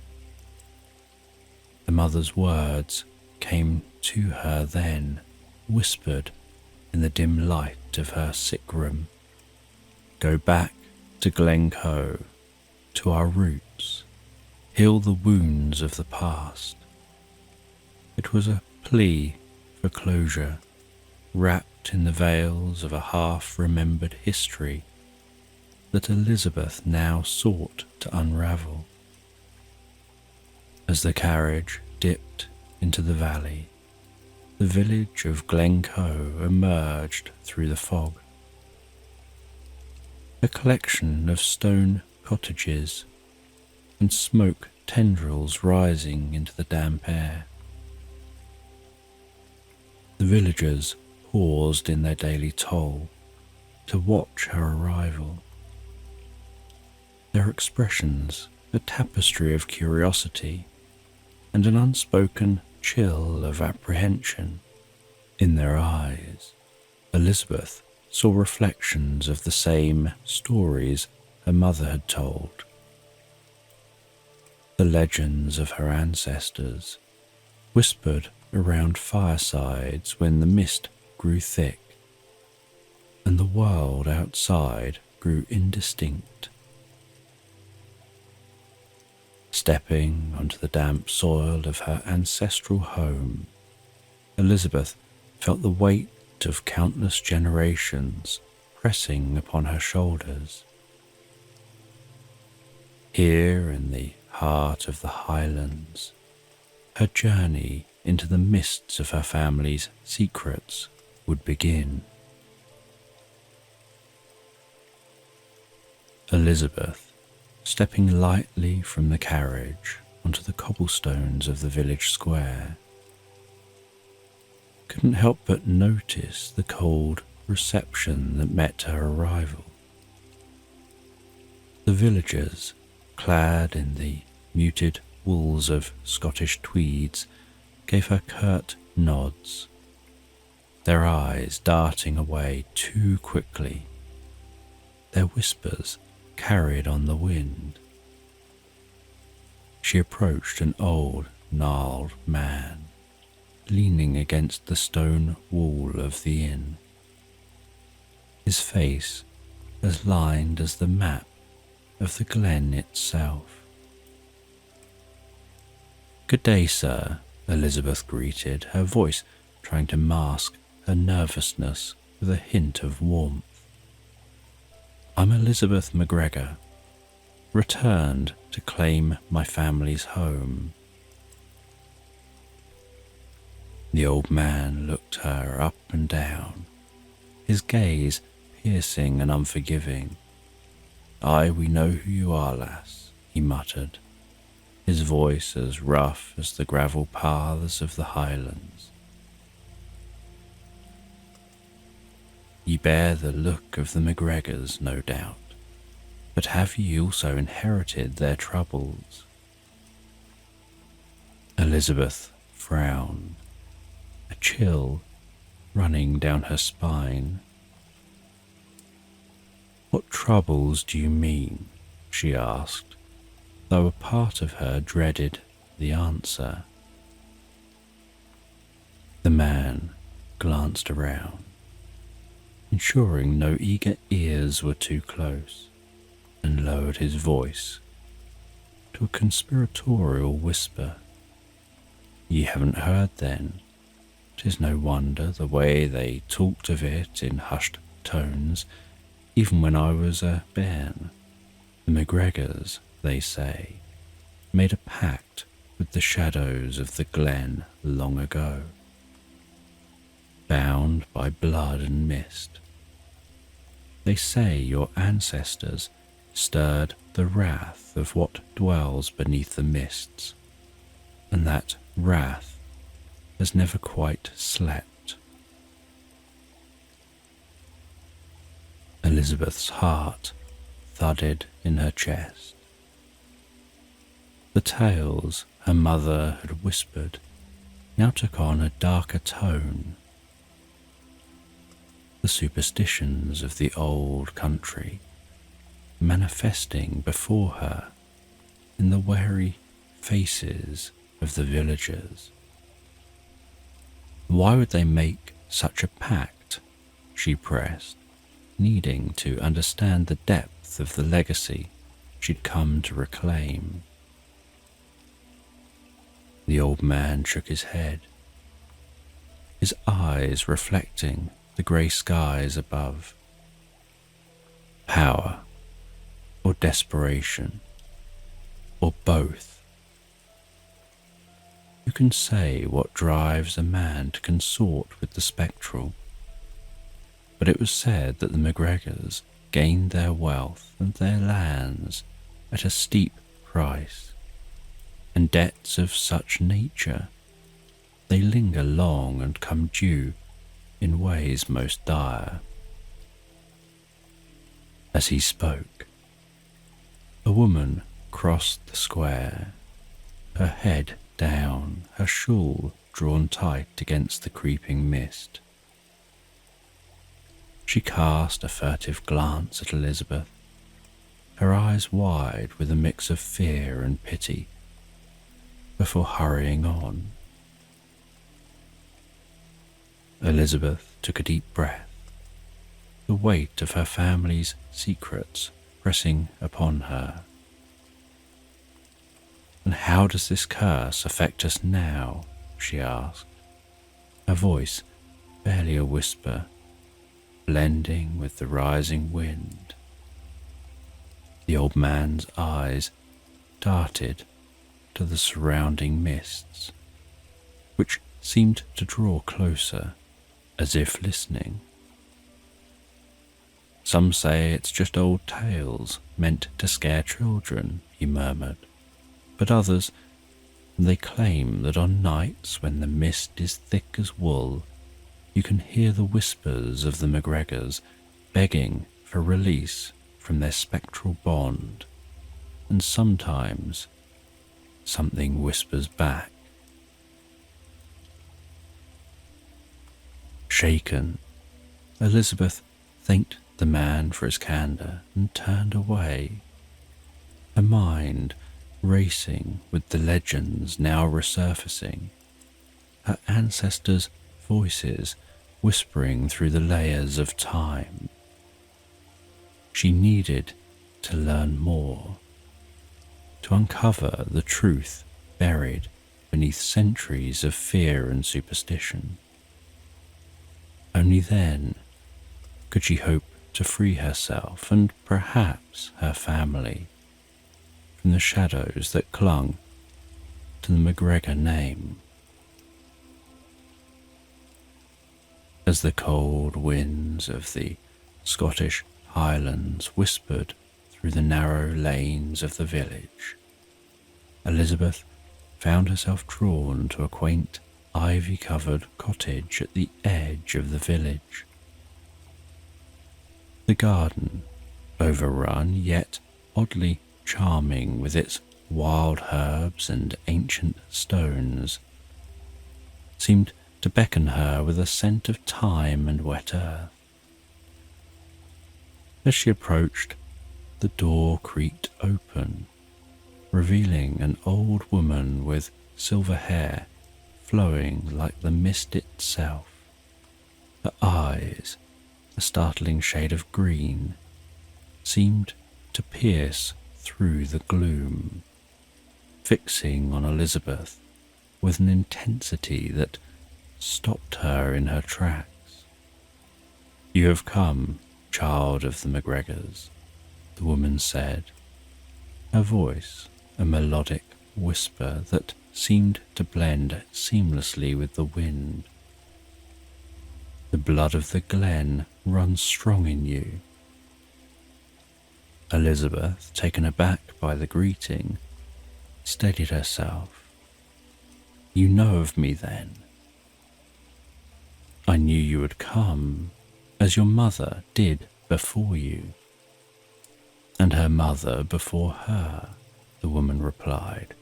The mother's words came to her then, whispered in the dim light of her sick room. "Go back to Glencoe, to our roots, heal the wounds of the past." It was a plea for closure, wrapped in the veils of a half-remembered history that Elizabeth now sought to unravel. As the carriage dipped into the valley, the village of Glencoe emerged through the fog. A collection of stone cottages and smoke tendrils rising into the damp air. The villagers paused in their daily toll to watch her arrival, their expressions a tapestry of curiosity and an unspoken chill of apprehension. In their eyes, Elizabeth saw reflections of the same stories her mother had told. The legends of her ancestors, whispered around firesides when the mist grew thick and the world outside grew indistinct. Stepping onto the damp soil of her ancestral home, Elizabeth felt the weight of countless generations pressing upon her shoulders. Here in the heart of the Highlands, her journey into the mists of her family's secrets would begin. Elizabeth, stepping lightly from the carriage onto the cobblestones of the village square, couldn't help but notice the cold reception that met her arrival. The villagers, clad in the muted wools of Scottish tweeds, gave her curt nods, their eyes darting away too quickly, their whispers carried on the wind. She approached an old, gnarled man, leaning against the stone wall of the inn, his face as lined as the map of the glen itself. "Good day, sir," Elizabeth greeted, her voice trying to mask her nervousness with a hint of warmth. "I'm Elizabeth McGregor, returned to claim my family's home." The old man looked her up and down, his gaze piercing and unforgiving. "Aye, we know who you are, lass," he muttered, his voice as rough as the gravel paths of the Highlands. "Ye bear the look of the McGregors, no doubt, but have ye also inherited their troubles?" Elizabeth frowned, a chill running down her spine. "What troubles do you mean?" she asked, though a part of her dreaded the answer. The man glanced around, ensuring no eager ears were too close, and lowered his voice to a conspiratorial whisper. "Ye haven't heard then? 'Tis no wonder the way they talked of it in hushed tones, even when I was a bairn. The McGregors, they say, made a pact with the shadows of the glen long ago, bound by blood and mist. They say your ancestors stirred the wrath of what dwells beneath the mists, and that wrath has never quite slept." Elizabeth's heart thudded in her chest. The tales her mother had whispered now took on a darker tone. The superstitions of the old country manifesting before her in the wary faces of the villagers. Why would they make such a pact? She pressed, needing to understand the depth of the legacy she'd come to reclaim. The old man shook his head, his eyes reflecting the grey skies above. Power, or desperation, or both. Who can say what drives a man to consort with the spectral? But it was said that the McGregors gained their wealth and their lands at a steep price, and debts of such nature, they linger long and come due in ways most dire. As he spoke, a woman crossed the square, her head down, her shawl drawn tight against the creeping mist. She cast a furtive glance at Elizabeth, her eyes wide with a mix of fear and pity, before hurrying on. Elizabeth took a deep breath, the weight of her family's secrets pressing upon her. "And how does this curse affect us now?" she asked, her voice barely a whisper, blending with the rising wind. The old man's eyes darted to the surrounding mists, which seemed to draw closer, as if listening. "Some say it's just old tales meant to scare children," he murmured, "but others, they claim that on nights when the mist is thick as wool, you can hear the whispers of the McGregors begging for release from their spectral bond, and sometimes something whispers back." Shaken, Elizabeth thanked the man for his candor and turned away, her mind racing with the legends now resurfacing, her ancestors' voices whispering through the layers of time. She needed to learn more, to uncover the truth buried beneath centuries of fear and superstition. Only then could she hope to free herself and perhaps her family from the shadows that clung to the McGregor name. As the cold winds of the Scottish Highlands whispered through the narrow lanes of the village, Elizabeth found herself drawn to a quaint ivy-covered cottage at the edge of the village. The garden, overrun yet oddly charming with its wild herbs and ancient stones, seemed to beckon her with a scent of thyme and wet earth. As she approached, the door creaked open, revealing an old woman with silver hair flowing like the mist itself. Her eyes, a startling shade of green, seemed to pierce through the gloom, fixing on Elizabeth with an intensity that stopped her in her tracks. "You have come, child of the McGregors," the woman said, her voice a melodic whisper that seemed to blend seamlessly with the wind. "The blood of the glen runs strong in you." Elizabeth, taken aback by the greeting, steadied herself. "You know of me, then?" "I knew you would come, as your mother did before you." "And her mother before her," the woman replied,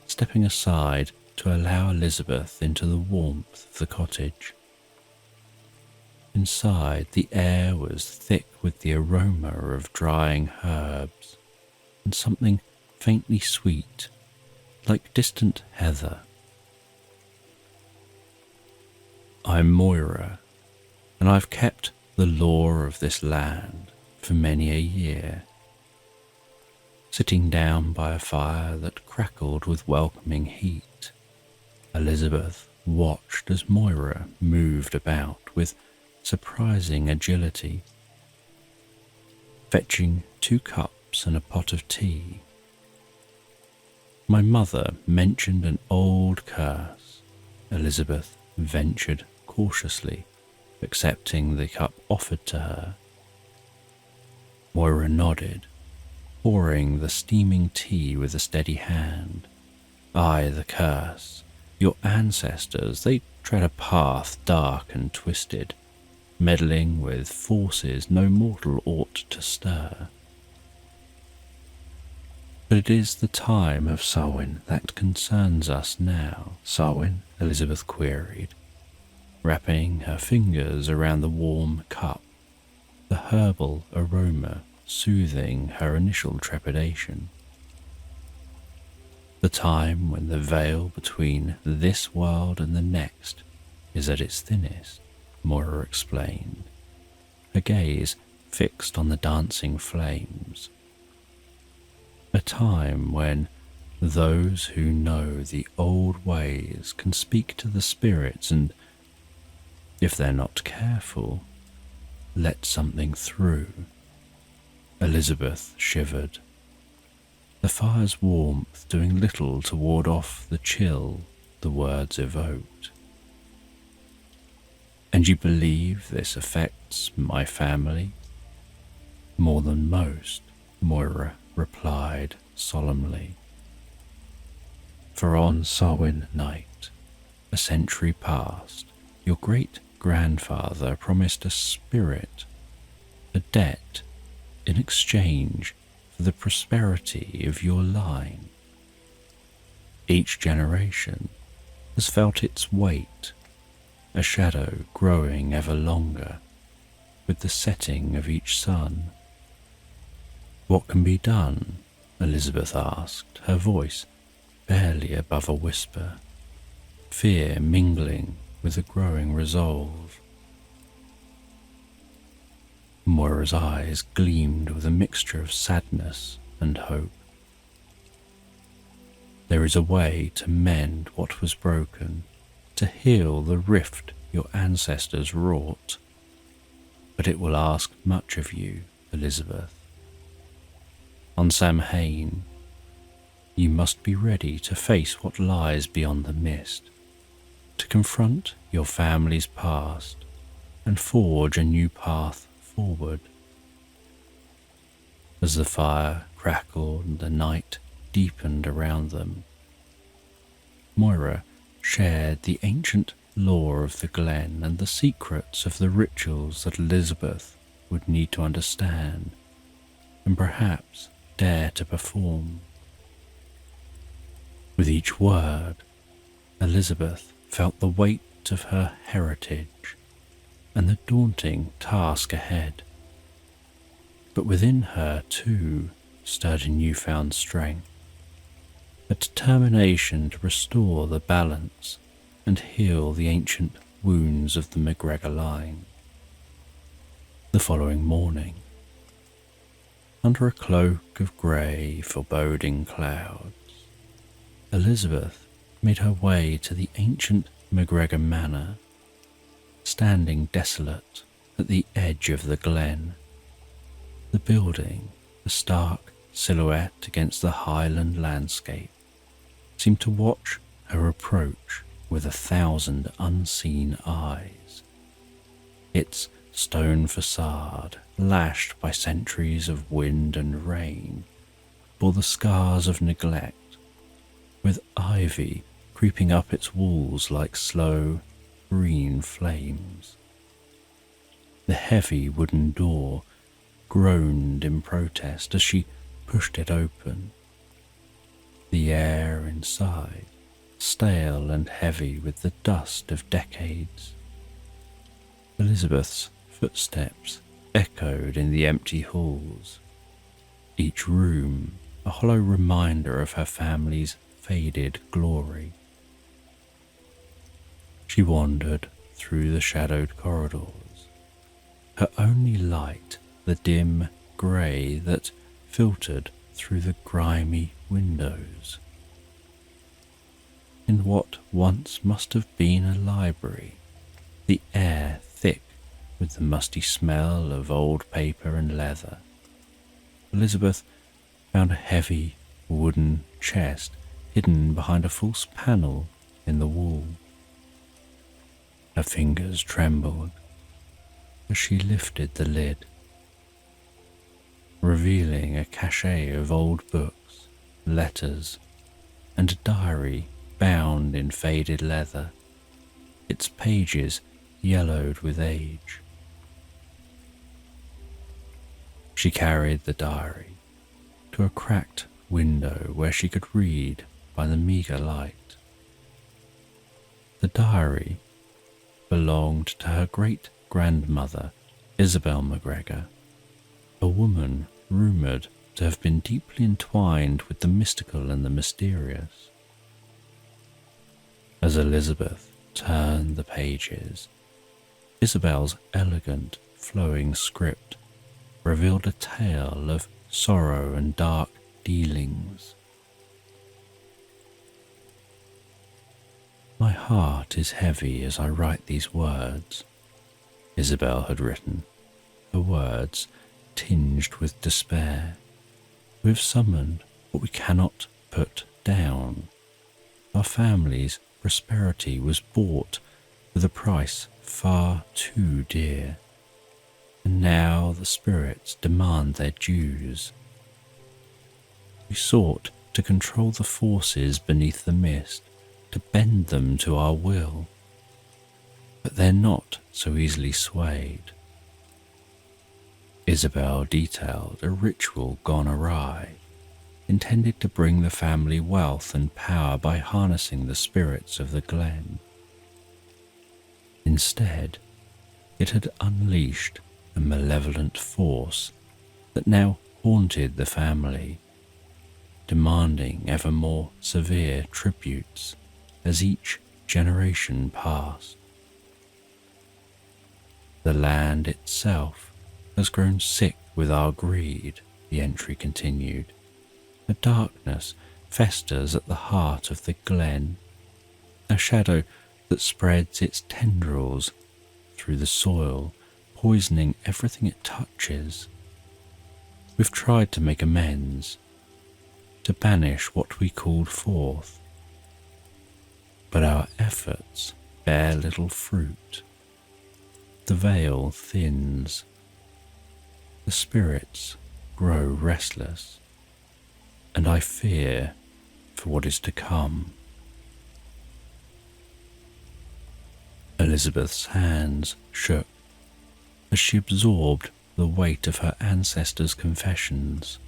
stepping aside to allow Elizabeth into the warmth of the cottage. Inside, the air was thick with the aroma of drying herbs and something faintly sweet, like distant heather. "I'm Moira, and I've kept the lore of this land for many a year." Sitting down by a fire that crackled with welcoming heat, Elizabeth watched as Moira moved about with surprising agility, fetching 2 cups and a pot of tea. "My mother mentioned an old curse," Elizabeth ventured cautiously, accepting the cup offered to her. Moira nodded, pouring the steaming tea with a steady hand. "Aye, the curse. Your ancestors, they tread a path dark and twisted, meddling with forces no mortal ought to stir." "But it is the time of Samhain that concerns us now." "Samhain?" Elizabeth queried, wrapping her fingers around the warm cup, the herbal aroma soothing her initial trepidation. "The time when the veil between this world and the next is at its thinnest," Moira explained, her gaze fixed on the dancing flames. "A time when Those who know the old ways can speak to the spirits and, if they're not careful, let something through. Elizabeth shivered, the fire's warmth doing little to ward off the chill the words evoked. And you believe this affects my family? More than most, Moira replied solemnly. For on Samhain night, a century past, your great-grandfather promised a spirit, a debt in exchange for the prosperity of your line. Each generation has felt its weight, a shadow growing ever longer with the setting of each sun. What can be done? Elizabeth asked, her voice barely above a whisper, fear mingling with a growing resolve. Moira's eyes gleamed with a mixture of sadness and hope. There is a way to mend what was broken, to heal the rift your ancestors wrought, but it will ask much of you, Elizabeth. On Samhain, you must be ready to face what lies beyond the mist, to confront your family's past and forge a new path forward. As the fire crackled and the night deepened around them, Moira shared the ancient lore of the glen and the secrets of the rituals that Elizabeth would need to understand and perhaps dare to perform. With each word, Elizabeth felt the weight of her heritage and the daunting task ahead. But within her, too, stirred a newfound strength, a determination to restore the balance and heal the ancient wounds of the McGregor line. The following morning, under a cloak of grey, foreboding clouds, Elizabeth made her way to the ancient McGregor Manor, standing desolate at the edge of the glen. The building, a stark silhouette against the highland landscape, seemed to watch her approach with 1,000 unseen eyes. Its stone facade, lashed by centuries of wind and rain, bore the scars of neglect, with ivy creeping up its walls like slow, green flames. The heavy wooden door groaned in protest as she pushed it open. The air inside, stale and heavy with the dust of decades. Elizabeth's footsteps echoed in the empty halls, each room a hollow reminder of her family's faded glory. She wandered through the shadowed corridors, her only light the dim grey that filtered through the grimy windows. In what once must have been a library, the air thick with the musty smell of old paper and leather, Elizabeth found a heavy wooden chest hidden behind a false panel in the wall. Her fingers trembled as she lifted the lid, revealing a cachet of old books, letters, and a diary bound in faded leather, its pages yellowed with age. She carried the diary to a cracked window where she could read by the meagre light. The diary belonged to her great-grandmother, Isabel McGregor, a woman rumoured to have been deeply entwined with the mystical and the mysterious. As Elizabeth turned the pages, Isabel's elegant, flowing script revealed a tale of sorrow and dark dealings. My heart is heavy as I write these words, Isabel had written, her words tinged with despair. We have summoned what we cannot put down. Our family's prosperity was bought with a price far too dear, and now the spirits demand their dues. We sought to control the forces beneath the mist, to bend them to our will, but they're not so easily swayed. Isabel detailed a ritual gone awry, intended to bring the family wealth and power by harnessing the spirits of the glen. Instead, it had unleashed a malevolent force that now haunted the family, demanding ever more severe tributes as each generation passed. The land itself has grown sick with our greed, the entry continued. A darkness festers at the heart of the glen, a shadow that spreads its tendrils through the soil, poisoning everything it touches. We've tried to make amends, to banish what we called forth, but our efforts bear little fruit. The veil thins, the spirits grow restless, and I fear for what is to come. Elizabeth's hands shook as she absorbed the weight of her ancestors' confessions.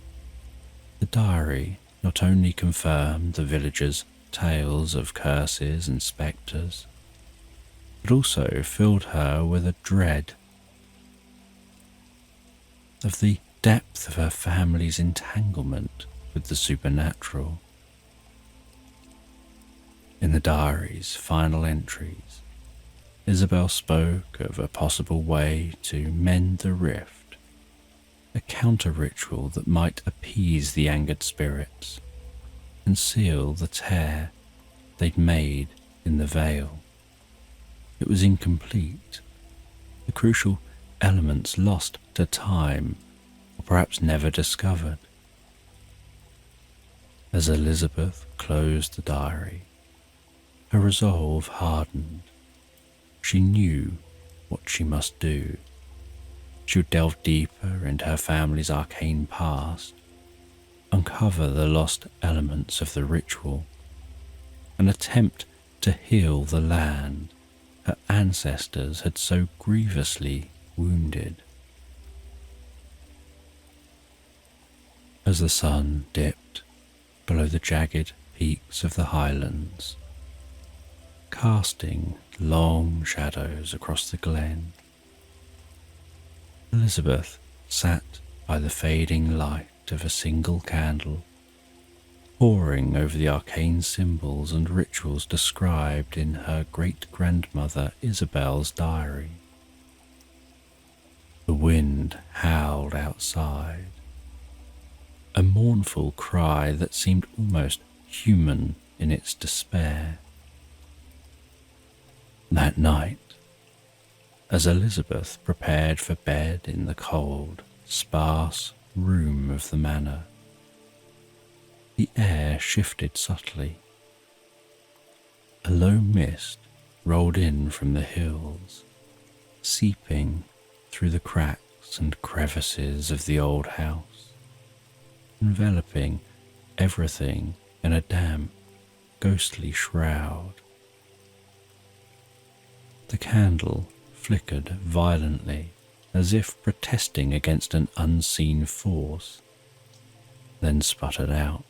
The diary not only confirmed the villagers' tales of curses and spectres, but also filled her with a dread of the depth of her family's entanglement with the supernatural. In the diary's final entries, Isabel spoke of a possible way to mend the rift, a counter-ritual that might appease the angered spirits and seal the tear they'd made in the veil. It was incomplete, the crucial elements lost to time, or perhaps never discovered. As Elizabeth closed the diary, her resolve hardened. She knew what she must do. She would delve deeper into her family's arcane past, uncover the lost elements of the ritual, and attempt to heal the land her ancestors had so grievously wounded. As the sun dipped below the jagged peaks of the highlands, casting long shadows across the glen, Elizabeth sat by the fading light of a single candle, poring over the arcane symbols and rituals described in her great-grandmother Isabel's diary. The wind howled outside, a mournful cry that seemed almost human in its despair. That night, as Elizabeth prepared for bed in the cold, sparse room of the manor, the air shifted subtly. A low mist rolled in from the hills, seeping through the cracks and crevices of the old house, enveloping everything in a damp, ghostly shroud. The candle flickered violently, as if protesting against an unseen force, then sputtered out,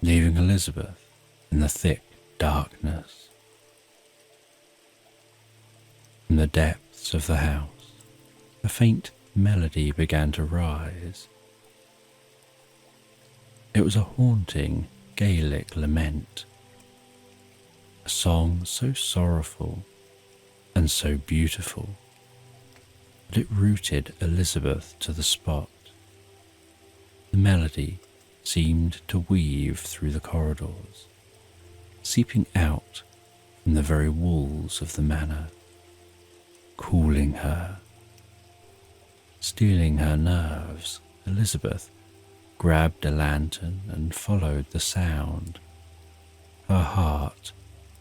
leaving Elizabeth in the thick darkness. From the depths of the house, a faint melody began to rise. It was a haunting Gaelic lament, a song so sorrowful and so beautiful that it rooted Elizabeth to the spot. The melody seemed to weave through the corridors, seeping out from the very walls of the manor, cooling her, steeling her nerves. Elizabeth grabbed a lantern and followed the sound, her heart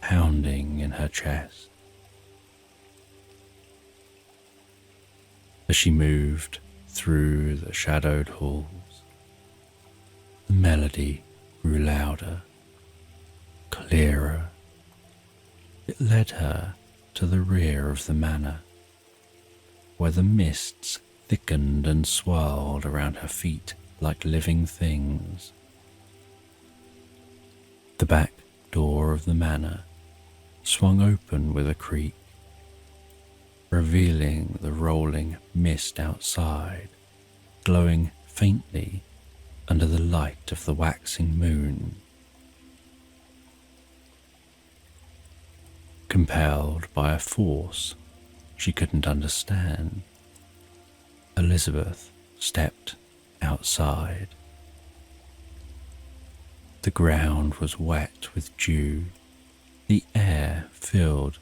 pounding in her chest. As she moved through the shadowed halls, the melody grew louder, clearer. It led her to the rear of the manor, where the mists thickened and swirled around her feet like living things. The back door of the manor swung open with a creak, revealing the rolling mist outside, glowing faintly under the light of the waxing moon. Compelled by a force she couldn't understand, Elizabeth stepped outside. The ground was wet with dew, the air filled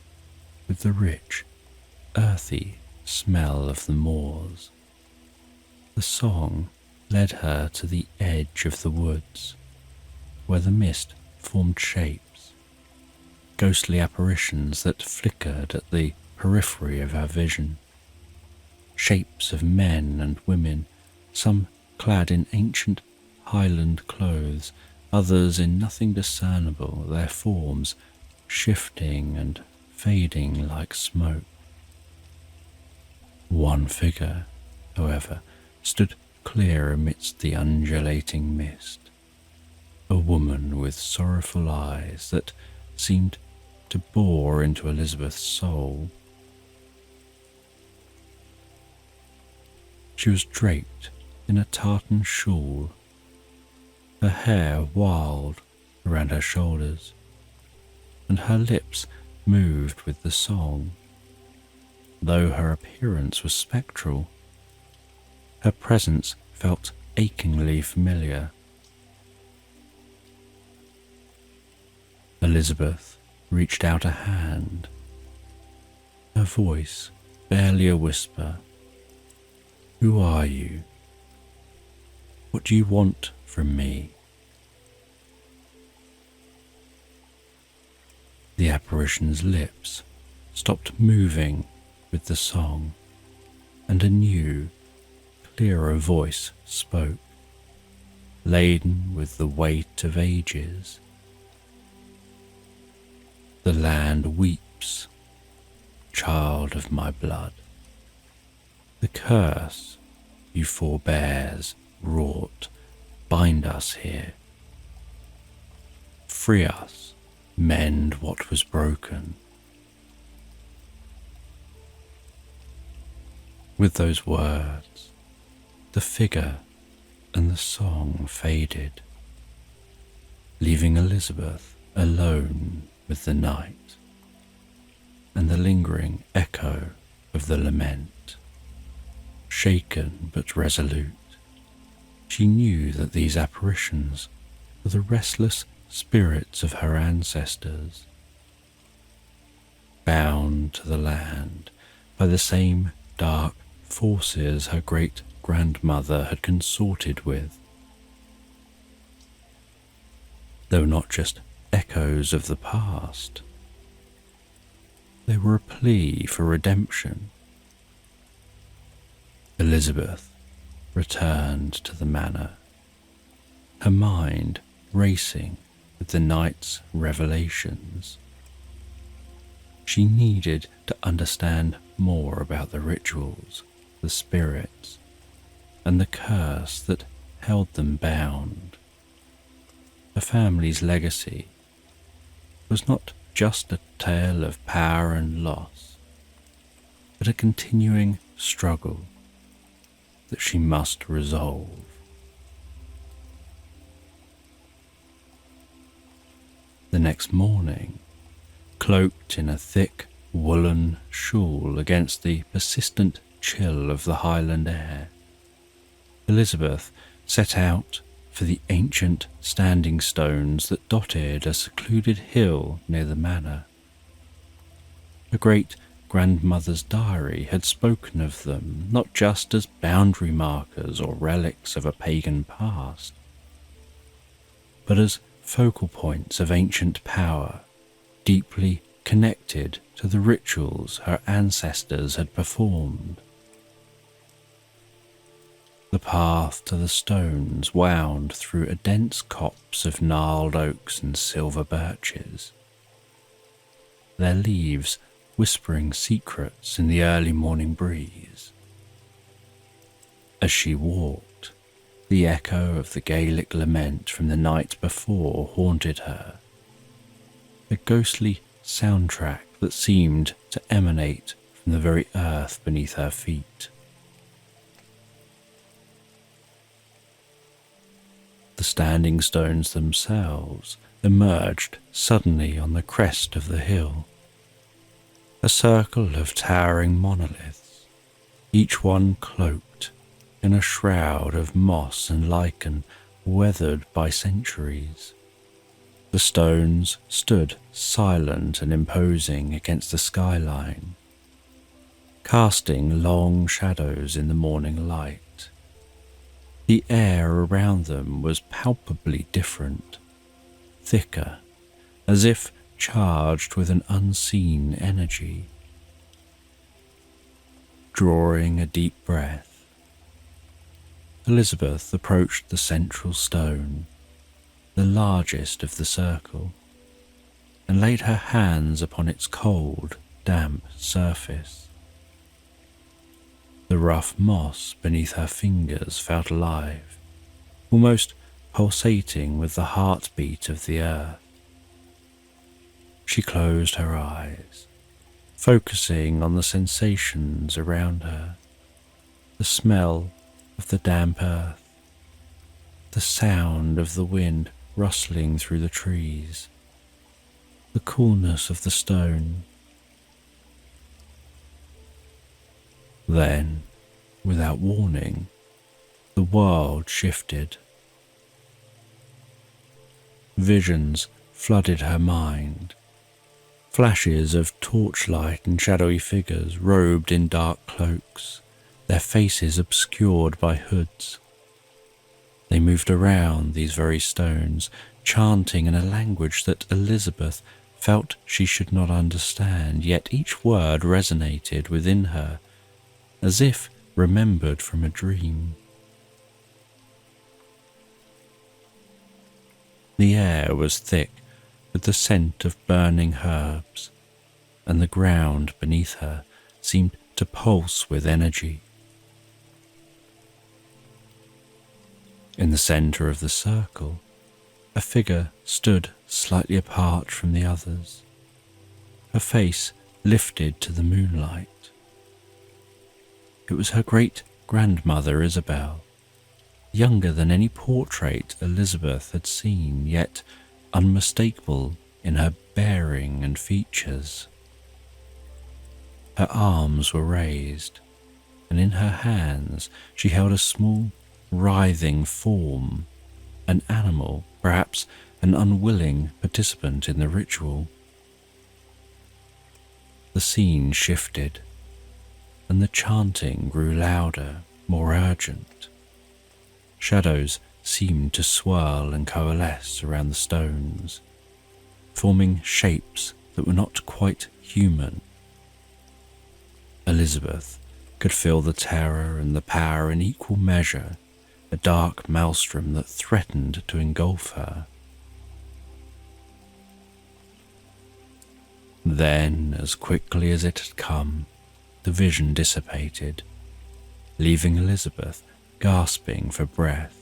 with the rich, earthy smell of the moors. The song led her to the edge of the woods, where the mist formed shapes, ghostly apparitions that flickered at the periphery of her vision. Shapes of men and women, some clad in ancient Highland clothes, others in nothing discernible, their forms shifting and fading like smoke. One figure, however, stood clear amidst the undulating mist, a woman with sorrowful eyes that seemed to bore into Elizabeth's soul. She was draped in a tartan shawl, her hair wild around her shoulders, and her lips moved with the song. Though her appearance was spectral, her presence felt achingly familiar. Elizabeth reached out a hand, her voice barely a whisper. "Who are you? What do you want from me?" The apparition's lips stopped moving with the song, and a new, clearer voice spoke, laden with the weight of ages. "The land weeps, child of my blood. The curse you forebears wrought bind us here. Free us, mend what was broken." With those words, the figure and the song faded, leaving Elizabeth alone with the night and the lingering echo of the lament. Shaken but resolute, she knew that these apparitions were the restless spirits of her ancestors, bound to the land by the same dark forces her great-grandmother had consorted with. Though not just echoes of the past, they were a plea for redemption. Elizabeth returned to the manor, her mind racing with the night's revelations. She needed to understand more about the rituals, the spirits, and the curse that held them bound. Her family's legacy was not just a tale of power and loss, but a continuing struggle that she must resolve. The next morning, cloaked in a thick woolen shawl against the persistent chill of the Highland air, Elizabeth set out for the ancient standing stones that dotted a secluded hill near the manor. Her great-grandmother's diary had spoken of them not just as boundary markers or relics of a pagan past, but as focal points of ancient power, deeply connected to the rituals her ancestors had performed. The path to the stones wound through a dense copse of gnarled oaks and silver birches, their leaves whispering secrets in the early morning breeze. As she walked, the echo of the Gaelic lament from the night before haunted her, a ghostly soundtrack that seemed to emanate from the very earth beneath her feet. The standing stones themselves emerged suddenly on the crest of the hill, a circle of towering monoliths, each one cloaked in a shroud of moss and lichen weathered by centuries. The stones stood silent and imposing against the skyline, casting long shadows in the morning light. The air around them was palpably different, thicker, as if charged with an unseen energy. Drawing a deep breath, Elizabeth approached the central stone, the largest of the circle, and laid her hands upon its cold, damp surface. The rough moss beneath her fingers felt alive, almost pulsating with the heartbeat of the earth. She closed her eyes, focusing on the sensations around her, the smell of the damp earth, the sound of the wind rustling through the trees, the coolness of the stone. Then, without warning, the world shifted. Visions flooded her mind, flashes of torchlight and shadowy figures robed in dark cloaks, their faces obscured by hoods. They moved around these very stones, chanting in a language that Elizabeth felt she should not understand, yet each word resonated within her, as if remembered from a dream. The air was thick with the scent of burning herbs, and the ground beneath her seemed to pulse with energy. In the centre of the circle, a figure stood slightly apart from the others, her face lifted to the moonlight. It was her great-grandmother Isabel, younger than any portrait Elizabeth had seen, yet unmistakable in her bearing and features. Her arms were raised, and in her hands she held a small, writhing form, an animal, perhaps an unwilling participant in the ritual. The scene shifted, and the chanting grew louder, more urgent. Shadows seemed to swirl and coalesce around the stones, forming shapes that were not quite human. Elizabeth could feel the terror and the power in equal measure, a dark maelstrom that threatened to engulf her. Then, as quickly as it had come, the vision dissipated, leaving Elizabeth gasping for breath,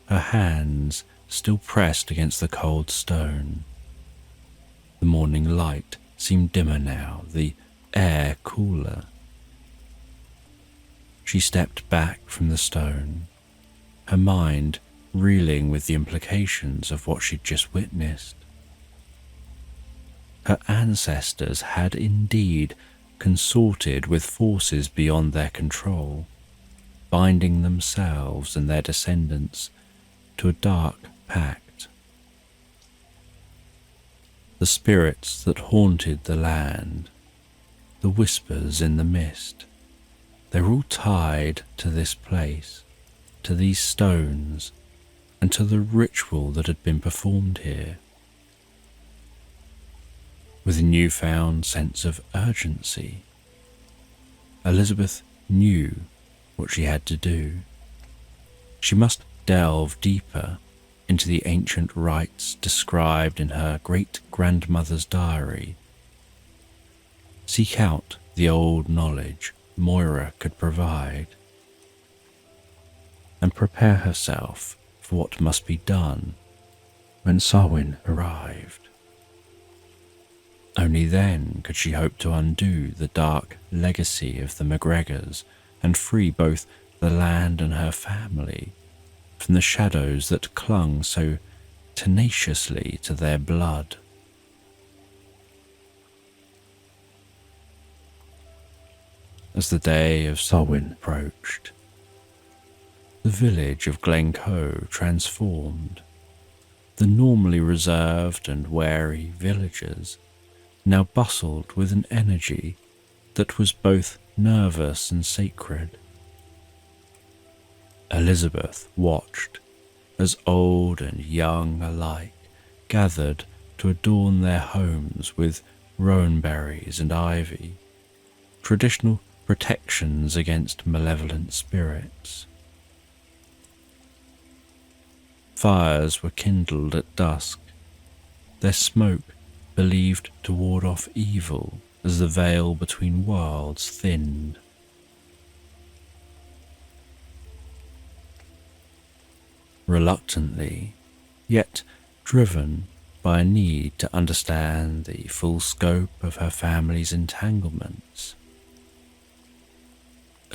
her hands still pressed against the cold stone. The morning light seemed dimmer now, the air cooler. She stepped back from the stone, her mind reeling with the implications of what she'd just witnessed. Her ancestors had indeed consorted with forces beyond their control, binding themselves and their descendants to a dark pact. The spirits that haunted the land the whispers in the mist. They were all tied to this place, to these stones, and to the ritual that had been performed here. With a newfound sense of urgency, Elizabeth knew what she had to do. She must delve deeper into the ancient rites described in her great-grandmother's diary, seek out the old knowledge Moira could provide, and prepare herself for what must be done when Samhain arrived. Only then could she hope to undo the dark legacy of the McGregors and free both the land and her family from the shadows that clung so tenaciously to their blood. As the day of Samhain approached, the village of Glencoe transformed. The normally reserved and wary villagers now bustled with an energy that was both nervous and sacred. Elizabeth watched as old and young alike gathered to adorn their homes with rowan berries and ivy, traditional protections against malevolent spirits. Fires were kindled at dusk, their smoke believed to ward off evil as the veil between worlds thinned. Reluctantly, yet driven by a need to understand the full scope of her family's entanglements,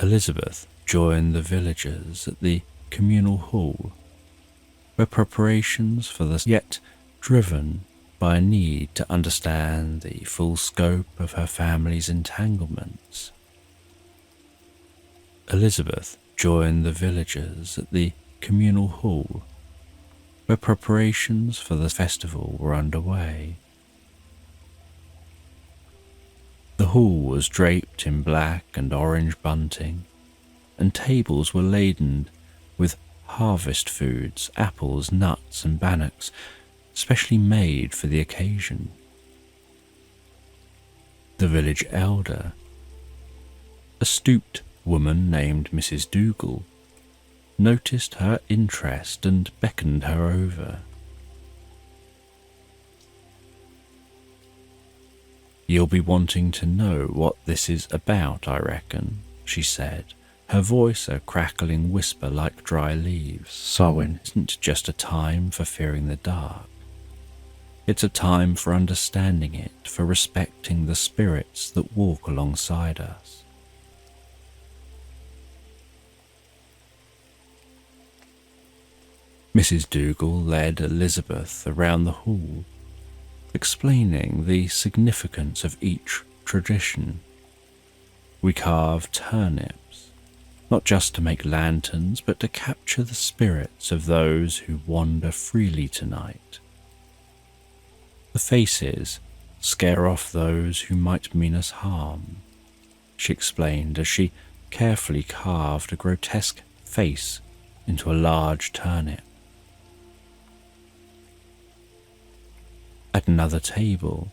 Elizabeth joined the villagers at the communal hall, where preparations for the yet driven by a need to understand the full scope of her family's entanglements. Elizabeth joined the villagers at the communal hall, where preparations for the festival were underway. The hall was draped in black and orange bunting, and tables were laden with harvest foods, apples, nuts, and bannocks, specially made for the occasion. The village elder, a stooped woman named Mrs. Dougal, noticed her interest and beckoned her over. "You'll be wanting to know what this is about, I reckon," she said, her voice a crackling whisper like dry leaves. "Samhain isn't just a time for fearing the dark. It's a time for understanding it, for respecting the spirits that walk alongside us." Mrs. Dougal led Elizabeth around the hall, explaining the significance of each tradition. "We carve turnips, not just to make lanterns, but to capture the spirits of those who wander freely tonight. The faces scare off those who might mean us harm," she explained as she carefully carved a grotesque face into a large turnip. At another table,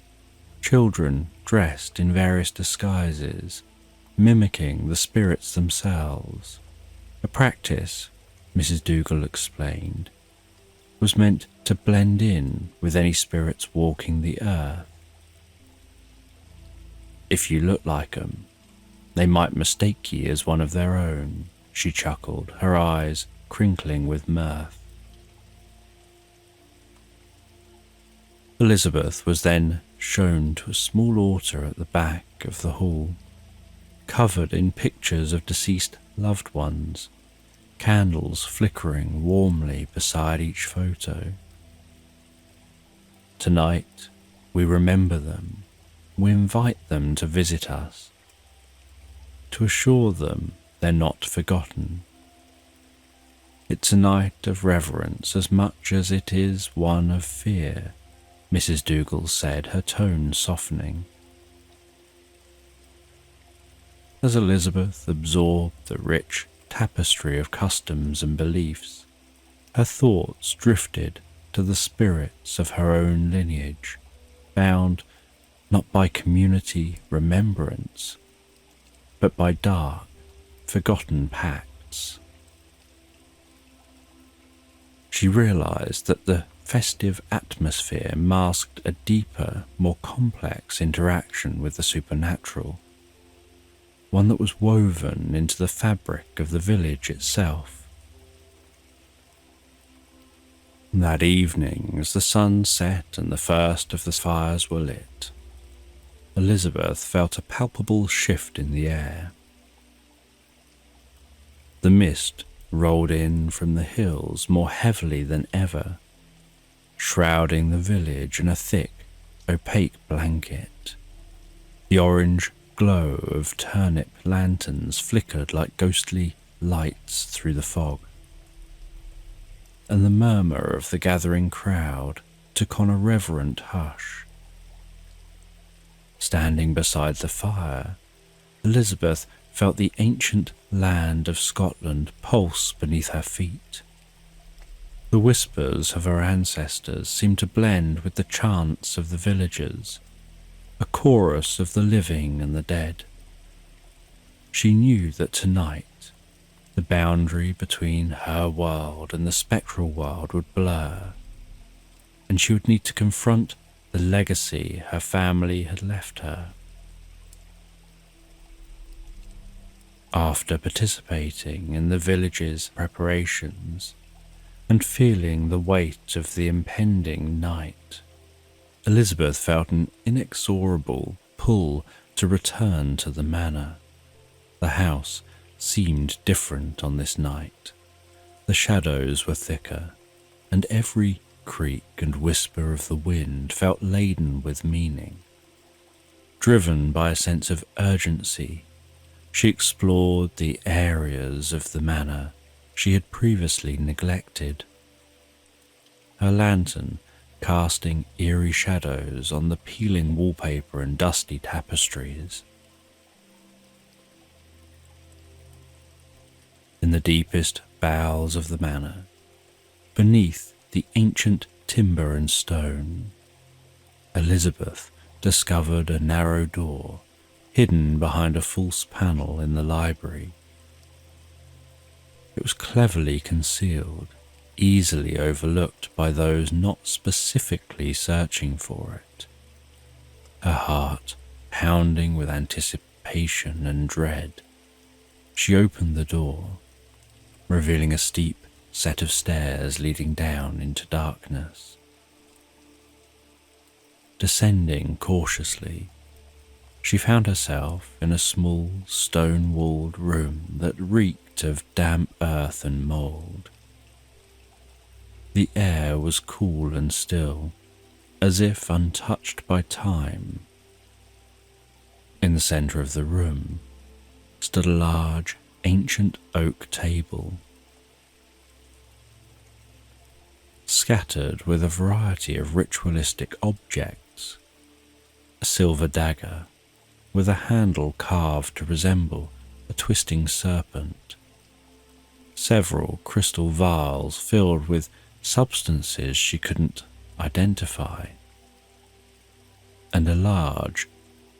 children dressed in various disguises, mimicking the spirits themselves. A practice, Mrs. Dougal explained, was meant to blend in with any spirits walking the earth. "If you look like 'em, they might mistake ye as one of their own," she chuckled, her eyes crinkling with mirth. Elizabeth was then shown to a small altar at the back of the hall, covered in pictures of deceased loved ones, candles flickering warmly beside each photo. "Tonight, we remember them. We invite them to visit us, to assure them they're not forgotten. It's a night of reverence as much as it is one of fear," Mrs. Dougal said, her tone softening. As Elizabeth absorbed the rich tapestry of customs and beliefs, her thoughts drifted to the spirits of her own lineage, bound not by community remembrance, but by dark, forgotten pacts. She realized that the festive atmosphere masked a deeper, more complex interaction with the supernatural, one that was woven into the fabric of the village itself. That evening, as the sun set and the first of the fires were lit, Elizabeth felt a palpable shift in the air. The mist rolled in from the hills more heavily than ever, shrouding the village in a thick, opaque blanket. The orange glow of turnip lanterns flickered like ghostly lights through the fog, and the murmur of the gathering crowd took on a reverent hush. Standing beside the fire, Elizabeth felt the ancient land of Scotland pulse beneath her feet. The whispers of her ancestors seemed to blend with the chants of the villagers, a chorus of the living and the dead. She knew that tonight, the boundary between her world and the spectral world would blur, and she would need to confront the legacy her family had left her. After participating in the village's preparations and feeling the weight of the impending night, Elizabeth felt an inexorable pull to return to the manor. The house seemed different on this night. The shadows were thicker, and every creak and whisper of the wind felt laden with meaning. Driven by a sense of urgency, she explored the areas of the manor she had previously neglected. Her lantern casting eerie shadows on the peeling wallpaper and dusty tapestries. In the deepest bowels of the manor, beneath the ancient timber and stone, Elizabeth discovered a narrow door hidden behind a false panel in the library. It was cleverly concealed, easily overlooked by those not specifically searching for it. Her heart pounding with anticipation and dread, she opened the door, revealing a steep set of stairs leading down into darkness. Descending cautiously, she found herself in a small stone-walled room that reeked of damp earth and mould. The air was cool and still, as if untouched by time. In the centre of the room stood a large, ancient oak table, scattered with a variety of ritualistic objects. A silver dagger with a handle carved to resemble a twisting serpent, several crystal vials filled with substances she couldn't identify, and a large,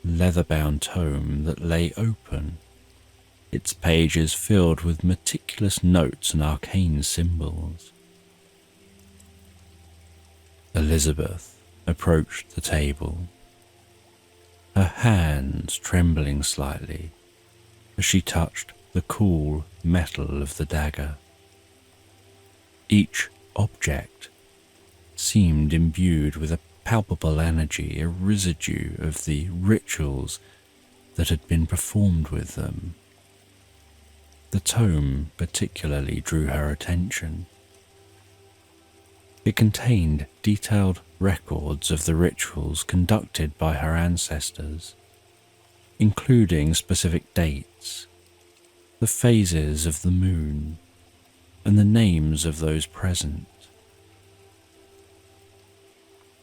leather-bound tome that lay open, its pages filled with meticulous notes and arcane symbols. Elizabeth approached the table, her hands trembling slightly as she touched the cool metal of the dagger. Each object seemed imbued with a palpable energy, a residue of the rituals that had been performed with them. The tome particularly drew her attention. It contained detailed records of the rituals conducted by her ancestors, including specific dates, the phases of the moon, and the names of those present.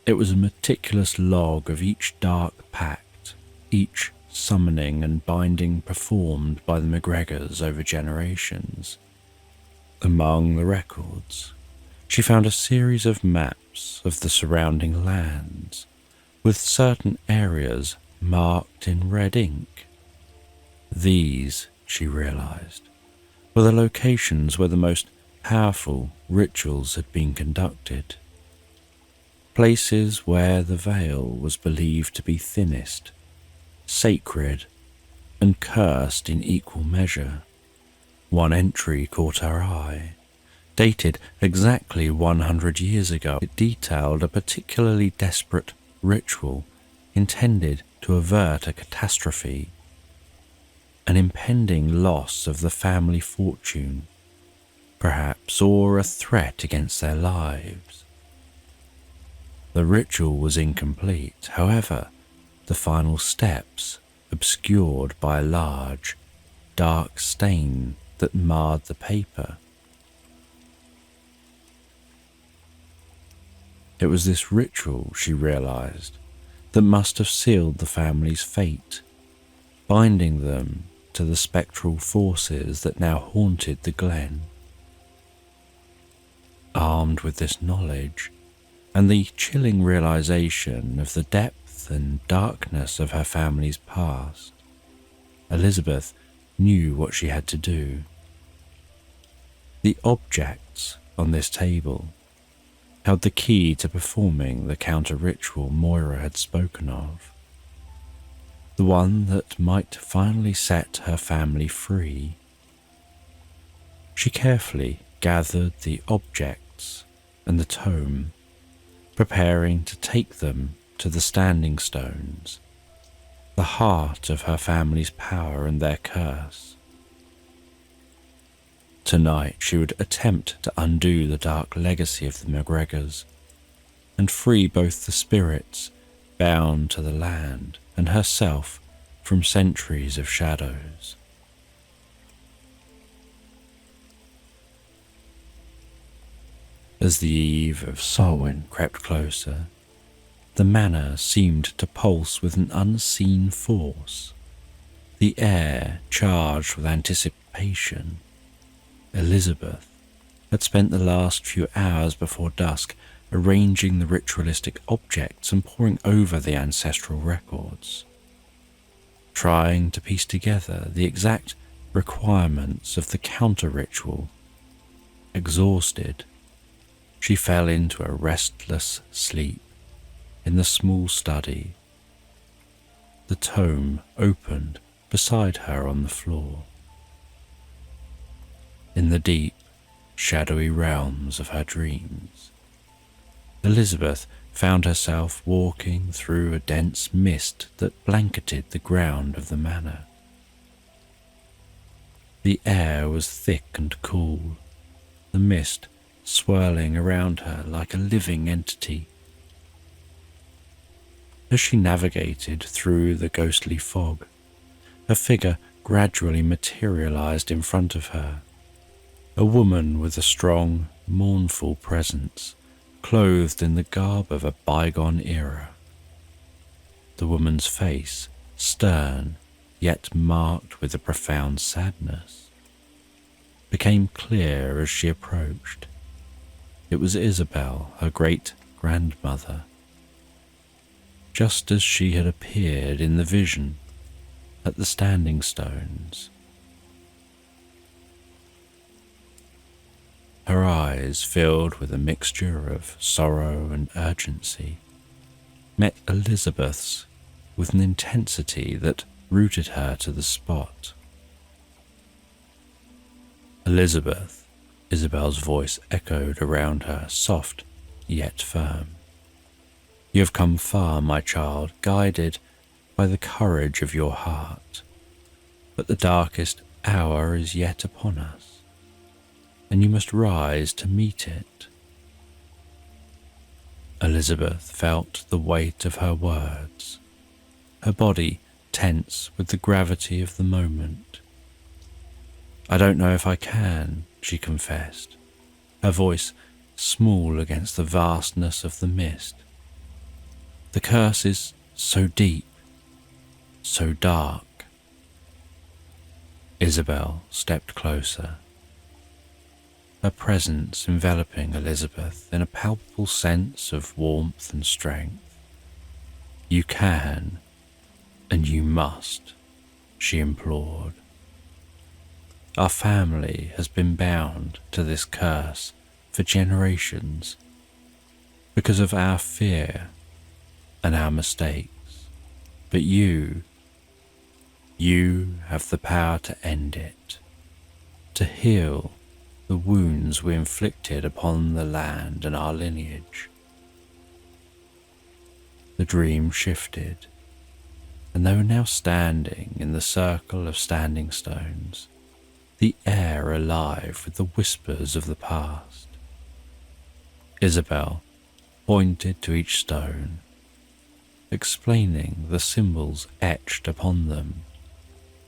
It was a meticulous log of each dark pact, each summoning and binding performed by the McGregors over generations. Among the records, she found a series of maps of the surrounding lands, with certain areas marked in red ink. These, she realized, were the locations where the most powerful rituals had been conducted, places where the veil was believed to be thinnest, sacred, and cursed in equal measure. One entry caught her eye. Dated exactly 100 years ago, it detailed a particularly desperate ritual intended to avert a catastrophe, an impending loss of the family fortune, perhaps, or a threat against their lives. The ritual was incomplete, however, the final steps obscured by a large, dark stain that marred the paper. It was this ritual, she realized, that must have sealed the family's fate, binding them to the spectral forces that now haunted the glen. Armed with this knowledge, and the chilling realization of the depth and darkness of her family's past, Elizabeth knew what she had to do. The objects on this table held the key to performing the counter-ritual Moira had spoken of, the one that might finally set her family free. She carefully gathered the objects and the tome, preparing to take them to the standing stones, the heart of her family's power and their curse. Tonight she would attempt to undo the dark legacy of the McGregors and free both the spirits bound to the land and herself from centuries of shadows. As the eve of Samhain crept closer, the manor seemed to pulse with an unseen force, the air charged with anticipation. Elizabeth had spent the last few hours before dusk arranging the ritualistic objects and poring over the ancestral records, trying to piece together the exact requirements of the counter-ritual. Exhausted, she fell into a restless sleep in the small study, the tome opened beside her on the floor. In the deep, shadowy realms of her dreams, Elizabeth found herself walking through a dense mist that blanketed the ground of the manor. The air was thick and cool, the mist swirling around her like a living entity. As she navigated through the ghostly fog, a figure gradually materialized in front of her, a woman with a strong, mournful presence, clothed in the garb of a bygone era. The woman's face, stern yet marked with a profound sadness, became clear as she approached. It was Isabel, her great-grandmother, just as she had appeared in the vision at the standing stones. Her eyes, filled with a mixture of sorrow and urgency, met Elizabeth's with an intensity that rooted her to the spot. Elizabeth, Isabel's voice echoed around her, soft yet firm. You have come far, my child, guided by the courage of your heart. But the darkest hour is yet upon us, and you must rise to meet it. Elizabeth felt the weight of her words, her body tense with the gravity of the moment. I don't know if I can, she confessed, her voice small against the vastness of the mist. The curse is so deep. so dark. Isabel stepped closer, her presence enveloping Elizabeth in a palpable sense of warmth and strength. "You can, and you must," she implored. "Our family has been bound to this curse for generations because of our fear and our mistakes. But you have the power to end it, to heal the wounds we inflicted upon the land and our lineage." The dream shifted, and they were now standing in the circle of standing stones, the air alive with the whispers of the past. Isabel pointed to each stone, explaining the symbols etched upon them,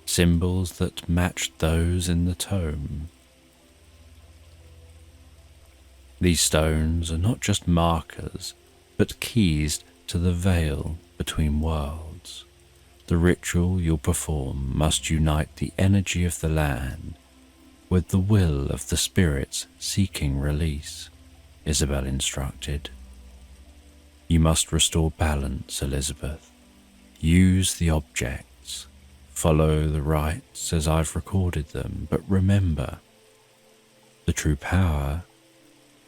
symbols that matched those in the tome. "These stones are not just markers, but keys to the veil between worlds. The ritual you'll perform must unite the energy of the land with the will of the spirits seeking release," Isabel instructed. "You must restore balance, Elizabeth. Use the objects. Follow the rites as I've recorded them, but remember, the true power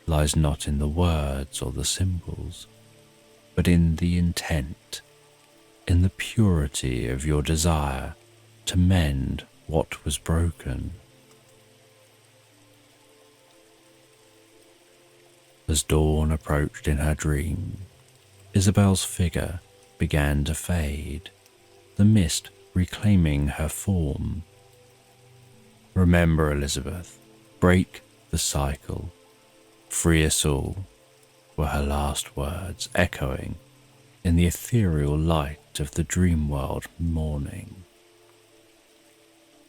lies not in the words or the symbols, but in the intent, in the purity of your desire to mend what was broken." As dawn approached in her dream, Isabel's figure began to fade, the mist reclaiming her form. "Remember, Elizabeth, break the cycle, free us all," were her last words, echoing in the ethereal light of the dream world morning.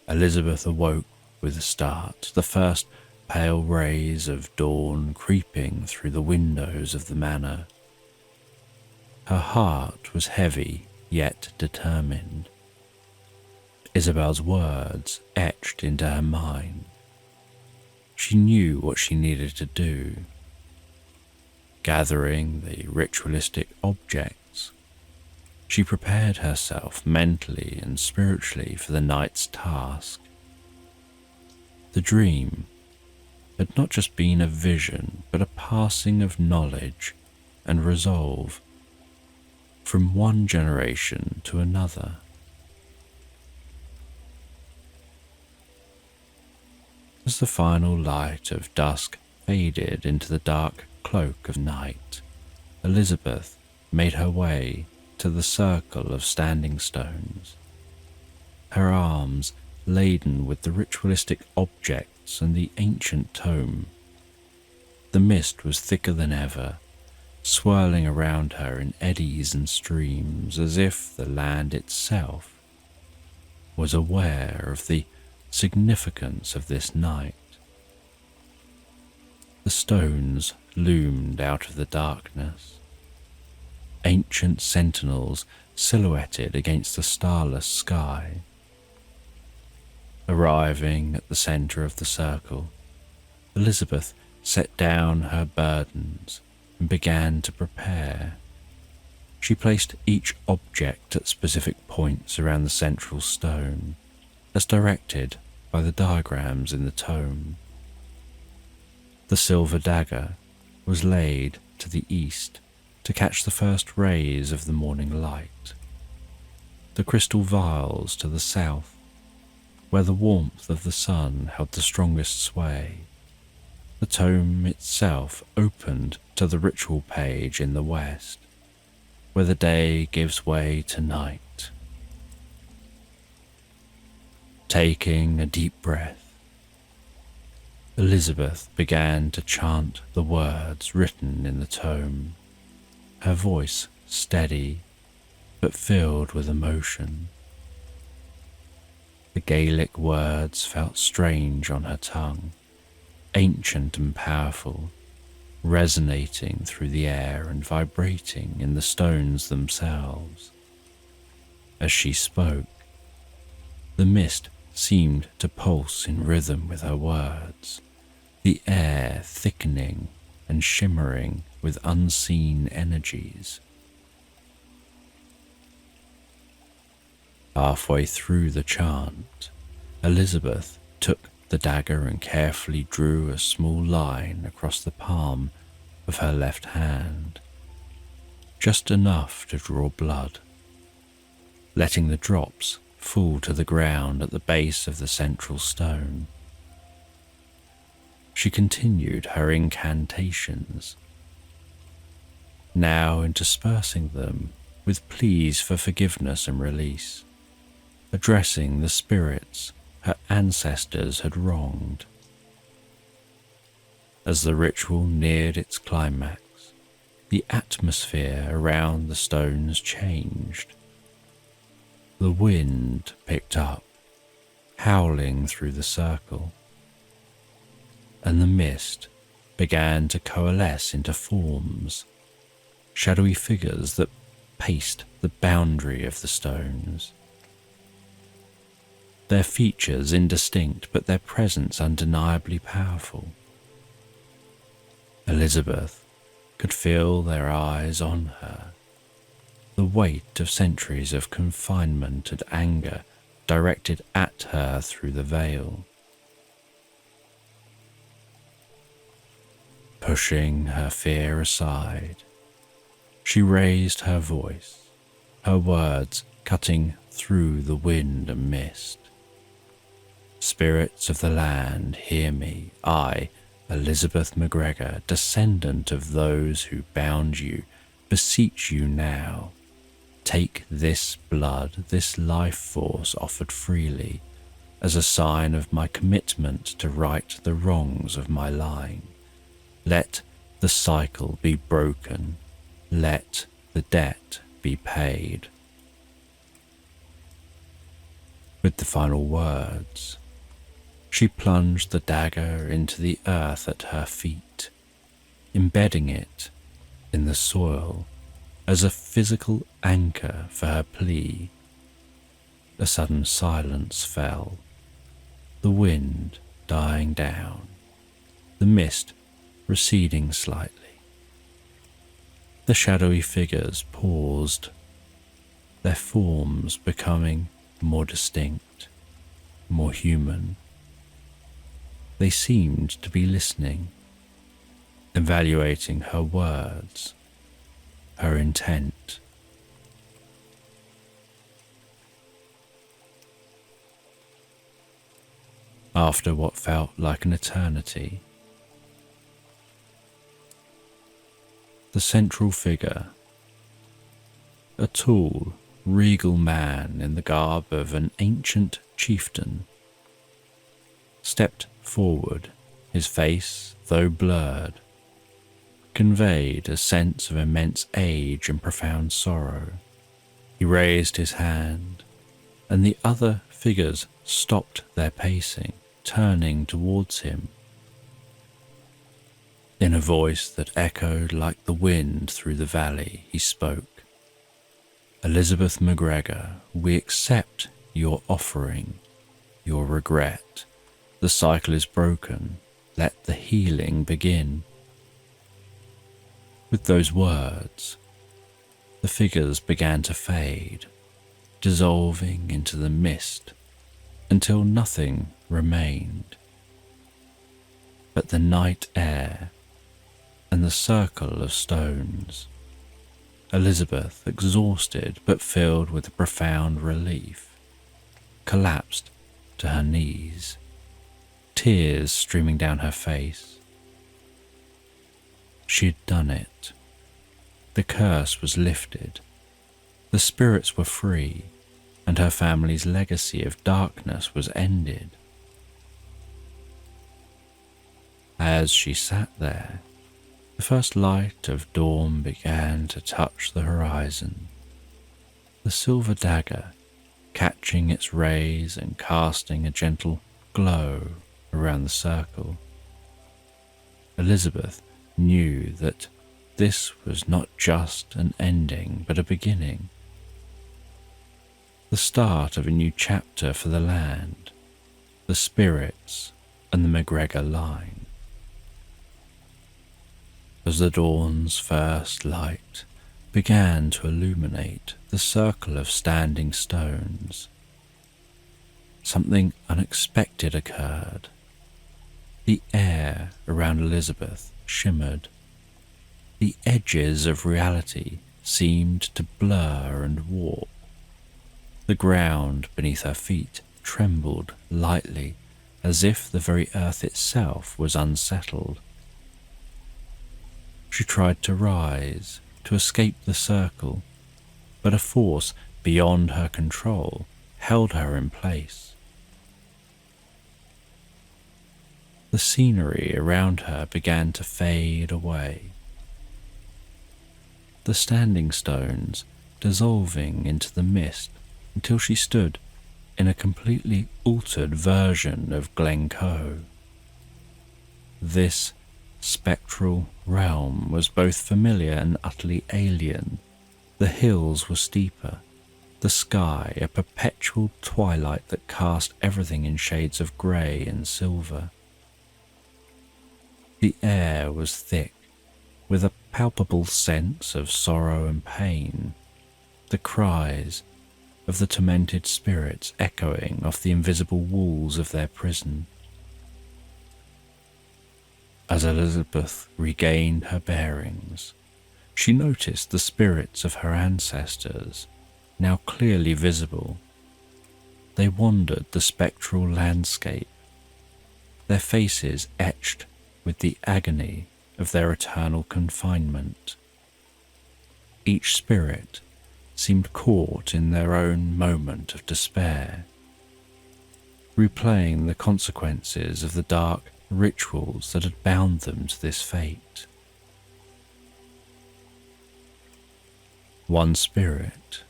Elizabeth awoke with a start, the first pale rays of dawn creeping through the windows of the manor. Her heart was heavy yet determined. Isabel's words etched into her mind. She knew what she needed to do. Gathering the ritualistic objects, she prepared herself mentally and spiritually for the night's task. The dream had not just been a vision, but a passing of knowledge and resolve from one generation to another. As the final light of dusk faded into the dark cloak of night, Elizabeth made her way to the circle of standing stones, her arms laden with the ritualistic objects and the ancient tome. The mist was thicker than ever, swirling around her in eddies and streams, as if the land itself was aware of the significance of this night. The stones loomed out of the darkness, ancient sentinels silhouetted against the starless sky. Arriving at the centre of the circle, Elizabeth set down her burdens and began to prepare. She placed each object at specific points around the central stone, as directed by the diagrams in the tome. The silver dagger was laid to the east to catch the first rays of the morning light. The crystal vials to the south, where the warmth of the sun held the strongest sway. The tome itself opened to the ritual page in the west, where the day gives way to night. Taking a deep breath, Elizabeth began to chant the words written in the tome, her voice steady but filled with emotion. The Gaelic words felt strange on her tongue, ancient and powerful, resonating through the air and vibrating in the stones themselves. As she spoke, the mist seemed to pulse in rhythm with her words, the air thickening and shimmering with unseen energies. Halfway through the chant, Elizabeth took the dagger and carefully drew a small line across the palm of her left hand, just enough to draw blood, letting the drops fall to the ground at the base of the central stone. She continued her incantations, now interspersing them with pleas for forgiveness and release, addressing the spirits her ancestors had wronged. As the ritual neared its climax, the atmosphere around the stones changed. The wind picked up, howling through the circle, and the mist began to coalesce into forms, shadowy figures that paced the boundary of the stones. Their features indistinct, but their presence undeniably powerful. Elizabeth could feel their eyes on her, the weight of centuries of confinement and anger directed at her through the veil. Pushing her fear aside, she raised her voice, her words cutting through the wind and mist. Spirits of the land, hear me. I, Elizabeth McGregor, descendant of those who bound you, beseech you now. Take this blood, this life force offered freely, as a sign of my commitment to right the wrongs of my line. Let the cycle be broken. Let the debt be paid. With the final words, she plunged the dagger into the earth at her feet, embedding it in the soil as a physical anchor for her plea. A sudden silence fell, the wind dying down, the mist receding slightly. The shadowy figures paused, their forms becoming more distinct, more human. They seemed to be listening, evaluating her words, her intent. After what felt like an eternity, the central figure, a tall, regal man in the garb of an ancient chieftain, stepped forward. His face, though blurred, conveyed a sense of immense age and profound sorrow. He raised his hand, and the other figures stopped their pacing, turning towards him. In a voice that echoed like the wind through the valley, he spoke. Elizabeth McGregor, we accept your offering, your regret. The cycle is broken. Let the healing begin. With those words, the figures began to fade, dissolving into the mist until nothing remained but the night air and the circle of stones. Elizabeth, exhausted but filled with profound relief, collapsed to her knees, tears streaming down her face. She had done it. The curse was lifted. The spirits were free, and her family's legacy of darkness was ended. As she sat there, the first light of dawn began to touch the horizon. The silver dagger catching its rays and casting a gentle glow around the circle. Elizabeth knew that this was not just an ending, but a beginning. the start of a new chapter for the land, the spirits, and the McGregor line. As the dawn's first light began to illuminate the circle of standing stones, something unexpected occurred. The air around Elizabeth shimmered. The edges of reality seemed to blur and warp. The ground beneath her feet trembled lightly, as if the very earth itself was unsettled. She tried to rise, to escape the circle, but a force beyond her control held her in place. The scenery around her began to fade away, the standing stones dissolving into the mist until she stood in a completely altered version of Glencoe. This spectral realm was both familiar and utterly alien. The hills were steeper, the sky a perpetual twilight that cast everything in shades of grey and silver. The air was thick, with a palpable sense of sorrow and pain, the cries of the tormented spirits echoing off the invisible walls of their prison. As Elizabeth regained her bearings, she noticed the spirits of her ancestors, now clearly visible. They wandered the spectral landscape, their faces etched with the agony of their eternal confinement. Each spirit seemed caught in their own moment of despair, replaying the consequences of the dark rituals that had bound them to this fate. One spirit,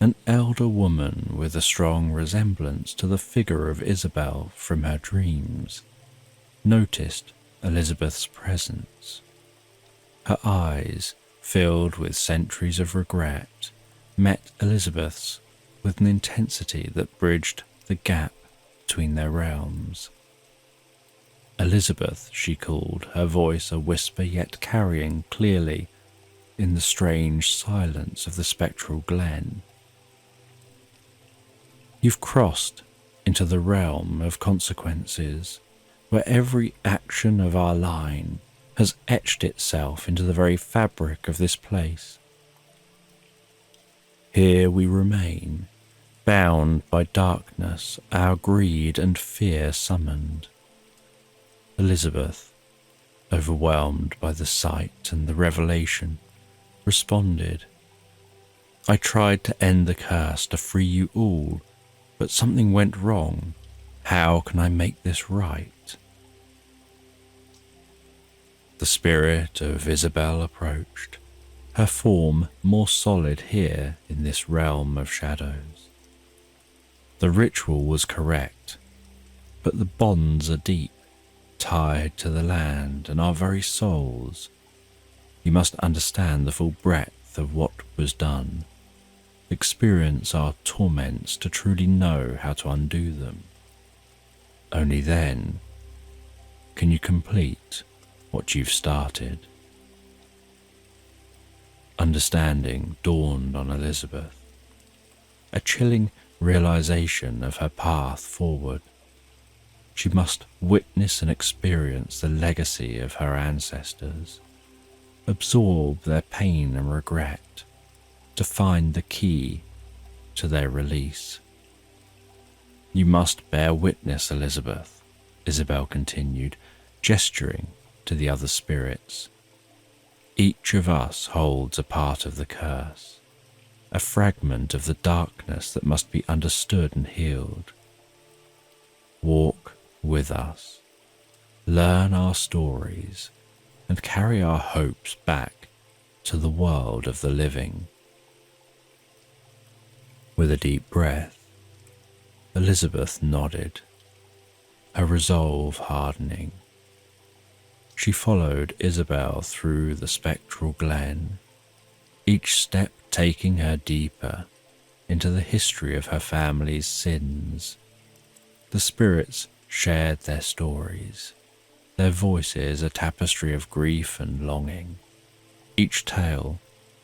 an elder woman with a strong resemblance to the figure of Isabel from her dreams, noticed Elizabeth's presence. Her eyes, filled with centuries of regret, met Elizabeth's with an intensity that bridged the gap between their realms. Elizabeth, she called, her voice a whisper yet carrying clearly in the strange silence of the spectral glen. You've crossed into the realm of consequences, where every action of our line has etched itself into the very fabric of this place. Here we remain, bound by darkness our greed and fear summoned. Elizabeth, overwhelmed by the sight and the revelation, responded, I tried to end the curse to free you all, but something went wrong. How can I make this right? The spirit of Isabel approached, her form more solid here in this realm of shadows. The ritual was correct, but the bonds are deep, tied to the land and our very souls. You must understand the full breadth of what was done, experience our torments to truly know how to undo them. Only then can you complete what you've started. Understanding dawned on Elizabeth, a chilling realization of her path forward. She must witness and experience the legacy of her ancestors, absorb their pain and regret, to find the key to their release. You must bear witness, Elizabeth, Isabel continued, gesturing to the other spirits. Each of us holds a part of the curse, a fragment of the darkness that must be understood and healed. Walk with us, learn our stories, and carry our hopes back to the world of the living. With a deep breath, Elizabeth nodded, her resolve hardening. She followed Isabel through the spectral glen, each step taking her deeper, into the history of her family's sins. The spirits shared their stories, their voices a tapestry of grief and longing. Each tale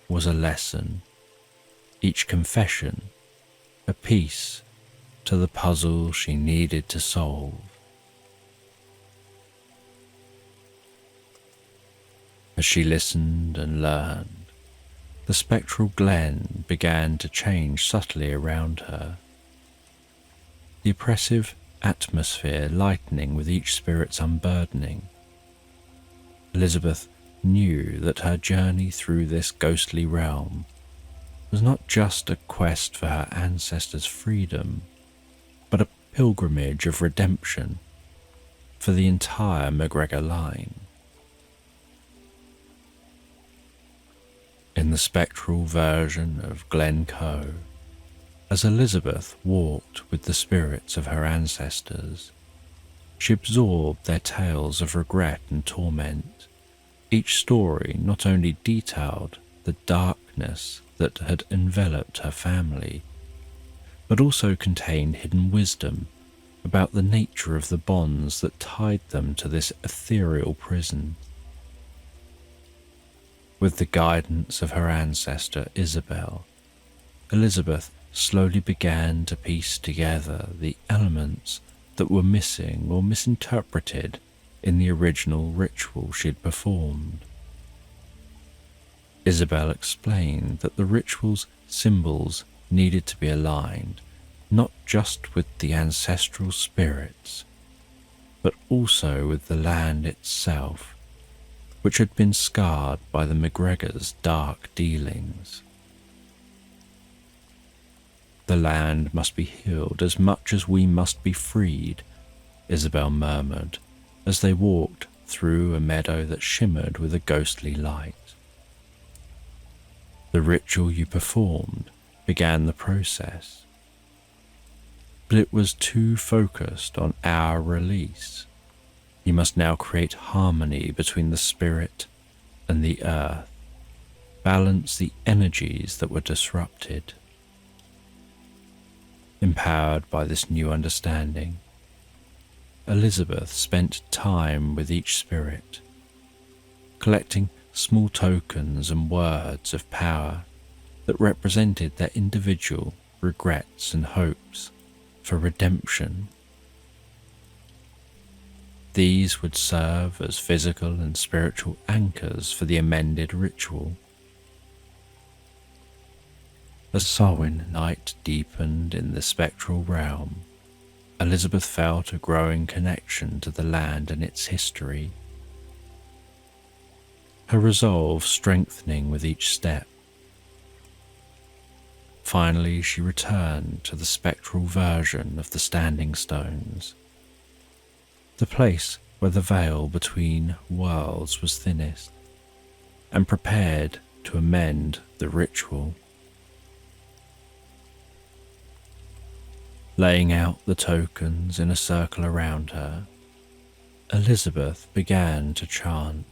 was a lesson, each confession a piece to the puzzle she needed to solve. As she listened and learned, the spectral glen began to change subtly around her, the oppressive atmosphere lightening with each spirit's unburdening. Elizabeth knew that her journey through this ghostly realm was not just a quest for her ancestors' freedom, but a pilgrimage of redemption for the entire MacGregor line. In the spectral version of Glencoe, as Elizabeth walked with the spirits of her ancestors, she absorbed their tales of regret and torment. Each story not only detailed the darkness that had enveloped her family, but also contained hidden wisdom about the nature of the bonds that tied them to this ethereal prison. With the guidance of her ancestor Isabel, Elizabeth slowly began to piece together the elements that were missing or misinterpreted in the original ritual she'd performed. Isabel explained that the ritual's symbols needed to be aligned not just with the ancestral spirits, but also with the land itself, which had been scarred by the MacGregors' dark dealings. The land must be healed as much as we must be freed, Isabel murmured as they walked through a meadow that shimmered with a ghostly light. The ritual you performed began the process, but it was too focused on our release. You must now create harmony between the spirit and the earth, balance the energies that were disrupted. Empowered by this new understanding, Elizabeth spent time with each spirit, collecting small tokens and words of power that represented their individual regrets and hopes for redemption. These would serve as physical and spiritual anchors for the amended ritual. As Samhain night deepened in the spectral realm, Elizabeth felt a growing connection to the land and its history, her resolve strengthening with each step. Finally, she returned to the spectral version of the Standing Stones, the place where the veil between worlds was thinnest, and prepared to amend the ritual. Laying out the tokens in a circle around her, Elizabeth began to chant,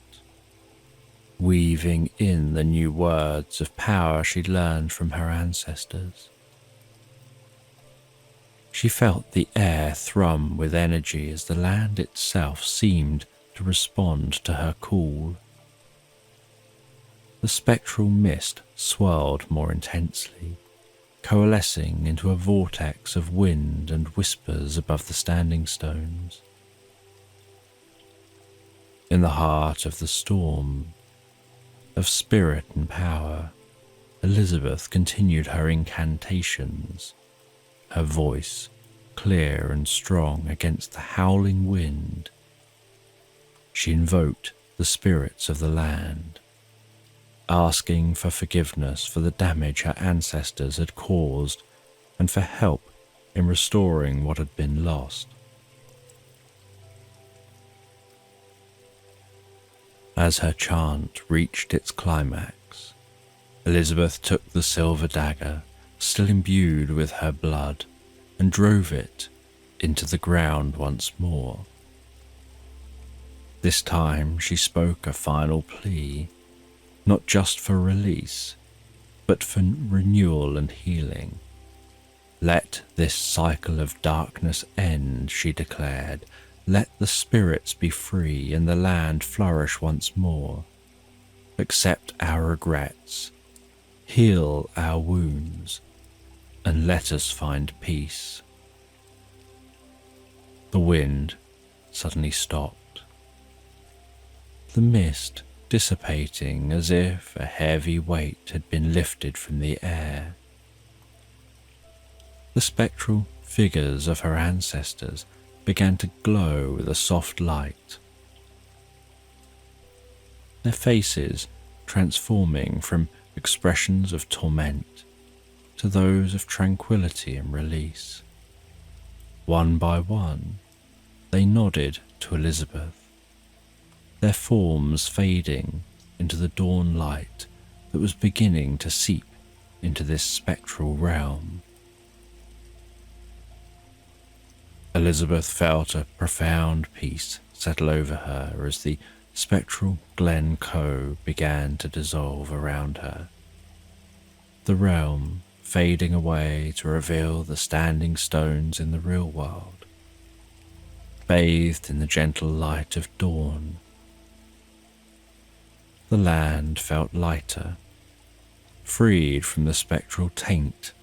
weaving in the new words of power she'd learned from her ancestors. She felt the air thrum with energy as the land itself seemed to respond to her call. The spectral mist swirled more intensely, coalescing into a vortex of wind and whispers above the Standing Stones. In the heart of the storm of spirit and power, Elizabeth continued her incantations, her voice clear and strong against the howling wind. She invoked the spirits of the land, asking for forgiveness for the damage her ancestors had caused and for help in restoring what had been lost. As her chant reached its climax, Elizabeth took the silver dagger, still imbued with her blood, and drove it into the ground once more. This time she spoke a final plea, not just for release, but for renewal and healing. "Let this cycle of darkness end," she declared. "Let the spirits be free and the land flourish once more. Accept our regrets, heal our wounds, and let us find peace." The wind suddenly stopped, the mist dissipating as if a heavy weight had been lifted from the air. The spectral figures of her ancestors began to glow with a soft light, their faces transforming from expressions of torment to those of tranquility and release. One by one, they nodded to Elizabeth, their forms fading into the dawn light that was beginning to seep into this spectral realm. Elizabeth felt a profound peace settle over her as the spectral Glen Coe began to dissolve around her, the realm fading away to reveal the standing stones in the real world, bathed in the gentle light of dawn. The land felt lighter, freed from the spectral taint,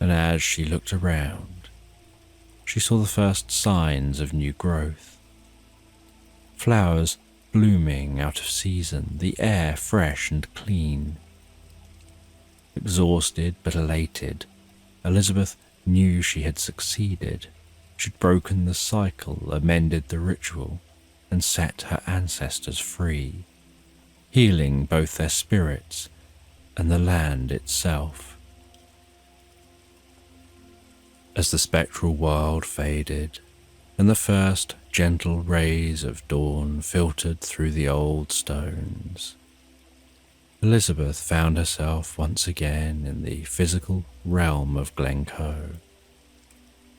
and as she looked around, she saw the first signs of new growth. Flowers blooming out of season, the air fresh and clean. Exhausted but elated, Elizabeth knew she had succeeded. She'd broken the cycle, amended the ritual, and set her ancestors free, healing both their spirits and the land itself. As the spectral world faded, and the first gentle rays of dawn filtered through the old stones, Elizabeth found herself once again in the physical realm of Glencoe.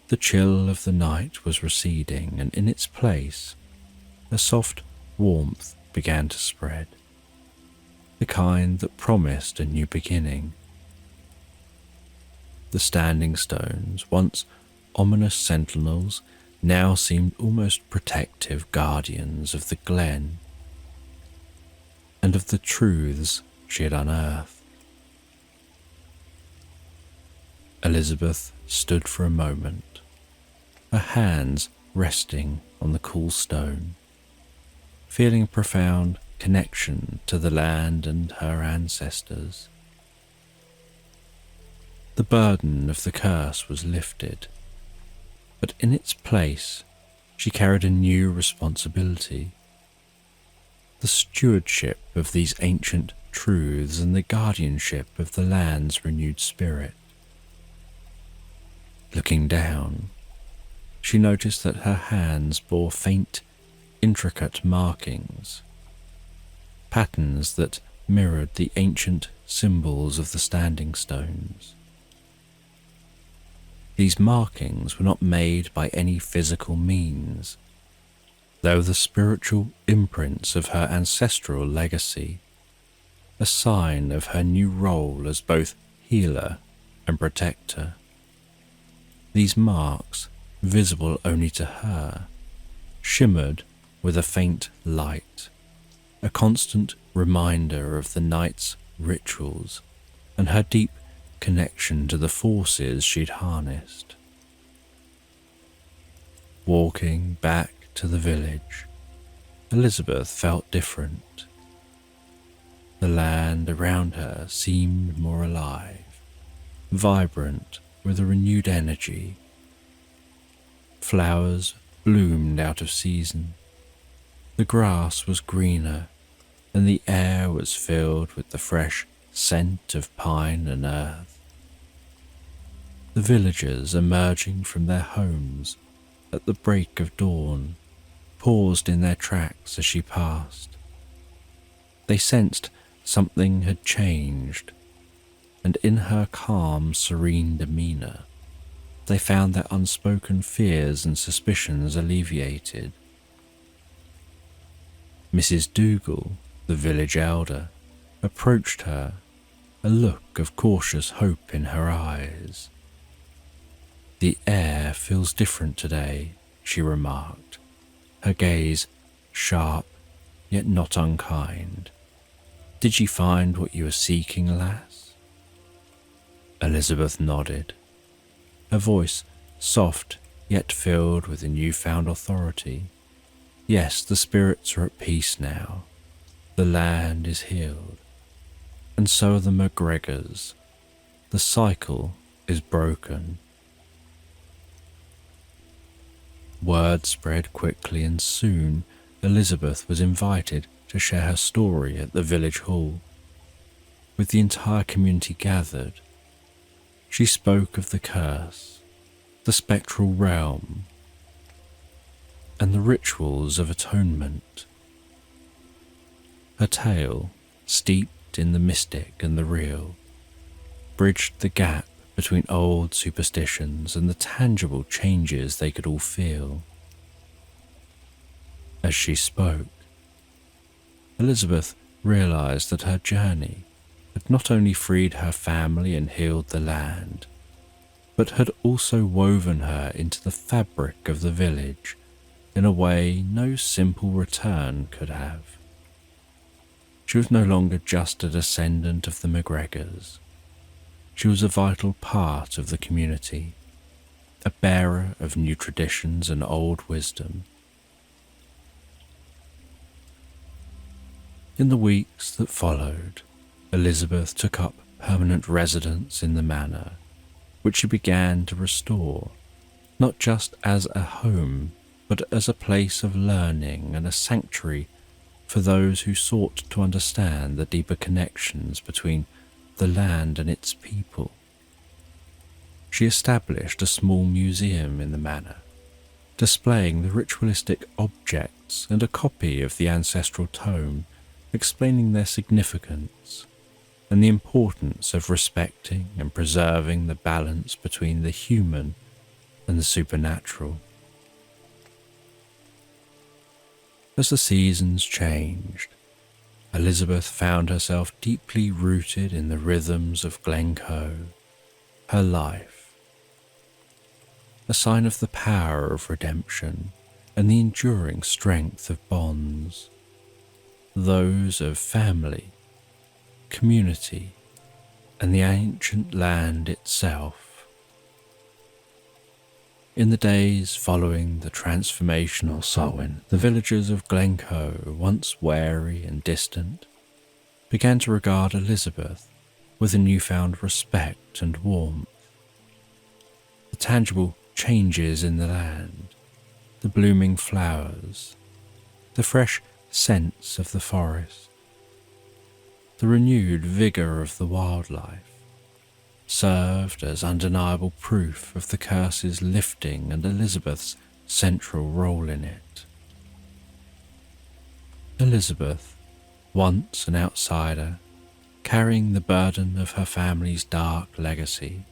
The chill of the night was receding, and in its place, a soft warmth began to spread, the kind that promised a new beginning. The standing stones, once ominous sentinels, now seemed almost protective guardians of the glen and of the truths she had unearthed. Elizabeth stood for a moment, her hands resting on the cool stone, feeling a profound connection to the land and her ancestors. The burden of the curse was lifted, but in its place she carried a new responsibility: the stewardship of these ancient truths and the guardianship of the land's renewed spirit. Looking down, she noticed that her hands bore faint, intricate markings, patterns that mirrored the ancient symbols of the standing stones. These markings were not made by any physical means, though the spiritual imprints of her ancestral legacy, a sign of her new role as both healer and protector. These marks, visible only to her, shimmered with a faint light, a constant reminder of the night's rituals and her deep connection to the forces she'd harnessed. Walking back to the village, Elizabeth felt different. The land around her seemed more alive, vibrant with a renewed energy. Flowers bloomed out of season, the grass was greener, and the air was filled with the fresh scent of pine and earth. The villagers emerging from their homes at the break of dawn paused in their tracks as she passed. They sensed something had changed, and in her calm, serene demeanour, they found their unspoken fears and suspicions alleviated. Mrs. Dougal, the village elder, approached her, a look of cautious hope in her eyes. "The air feels different today," she remarked, her gaze sharp yet not unkind. "Did you find what you were seeking, lass?" Elizabeth nodded, her voice soft yet filled with a newfound authority. "Yes, the spirits are at peace now. The land is healed, and so are the McGregors. The cycle is broken." Word spread quickly, and soon Elizabeth was invited to share her story at the village hall. With the entire community gathered, she spoke of the curse, the spectral realm, and the rituals of atonement. Her tale, steeped in the mystic and the real, bridged the gap between old superstitions and the tangible changes they could all feel. As she spoke, Elizabeth realized that her journey had not only freed her family and healed the land, but had also woven her into the fabric of the village in a way no simple return could have. She was no longer just a descendant of the McGregors. She was a vital part of the community, a bearer of new traditions and old wisdom. In the weeks that followed, Elizabeth took up permanent residence in the manor, which she began to restore, not just as a home, but as a place of learning and a sanctuary for those who sought to understand the deeper connections between the land and its people. She established a small museum in the manor, displaying the ritualistic objects and a copy of the ancestral tome explaining their significance and the importance of respecting and preserving the balance between the human and the supernatural. As the seasons changed, Elizabeth found herself deeply rooted in the rhythms of Glencoe, her life, a sign of the power of redemption and the enduring strength of bonds, those of family, community, and the ancient land itself. In the days following the transformational Samhain, the villagers of Glencoe, once wary and distant, began to regard Elizabeth with a newfound respect and warmth. The tangible changes in the land, the blooming flowers, the fresh scents of the forest, the renewed vigour of the wildlife, served as undeniable proof of the curse's lifting and Elizabeth's central role in it. Elizabeth, once an outsider, carrying the burden of her family's dark legacy,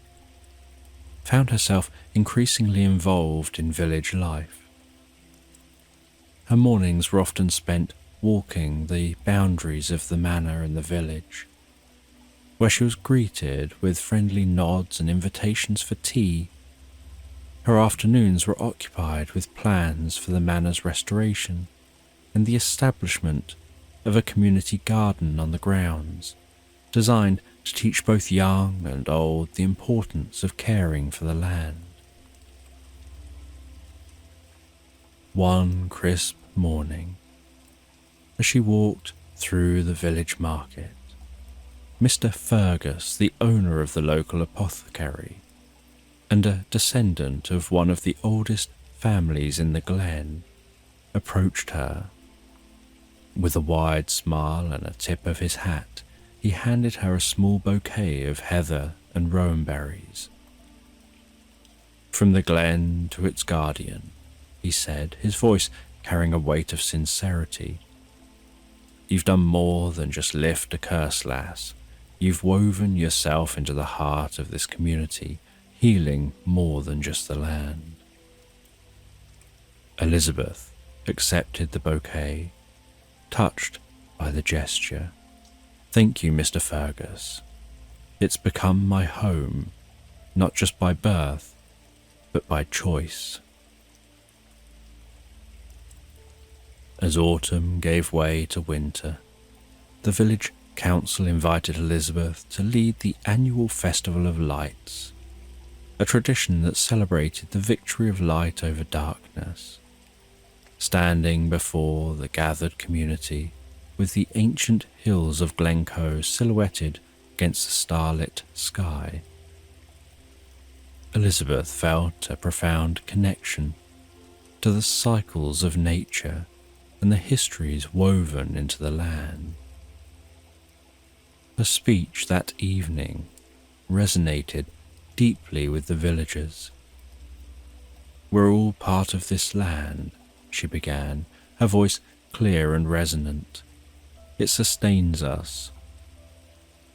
found herself increasingly involved in village life. Her mornings were often spent walking the boundaries of the manor and the village, where she was greeted with friendly nods and invitations for tea. Her afternoons were occupied with plans for the manor's restoration and the establishment of a community garden on the grounds, designed to teach both young and old the importance of caring for the land. One crisp morning, as she walked through the village market, Mr. Fergus, the owner of the local apothecary, and a descendant of one of the oldest families in the glen, approached her. With a wide smile and a tip of his hat, he handed her a small bouquet of heather and rowan berries. "From the glen to its guardian," he said, his voice carrying a weight of sincerity. "You've done more than just lift a curse, lass. You've woven yourself into the heart of this community, healing more than just the land." Elizabeth accepted the bouquet, touched by the gesture. "Thank you, Mr. Fergus. It's become my home, not just by birth, but by choice. As autumn gave way to winter, the village council invited Elizabeth to lead the annual Festival of Lights, a tradition that celebrated the victory of light over darkness. Standing before the gathered community, with the ancient hills of Glencoe silhouetted against the starlit sky, Elizabeth felt a profound connection to the cycles of nature and the histories woven into the land. Her speech that evening resonated deeply with the villagers. "We're all part of this land," she began, her voice clear and resonant. "It sustains us,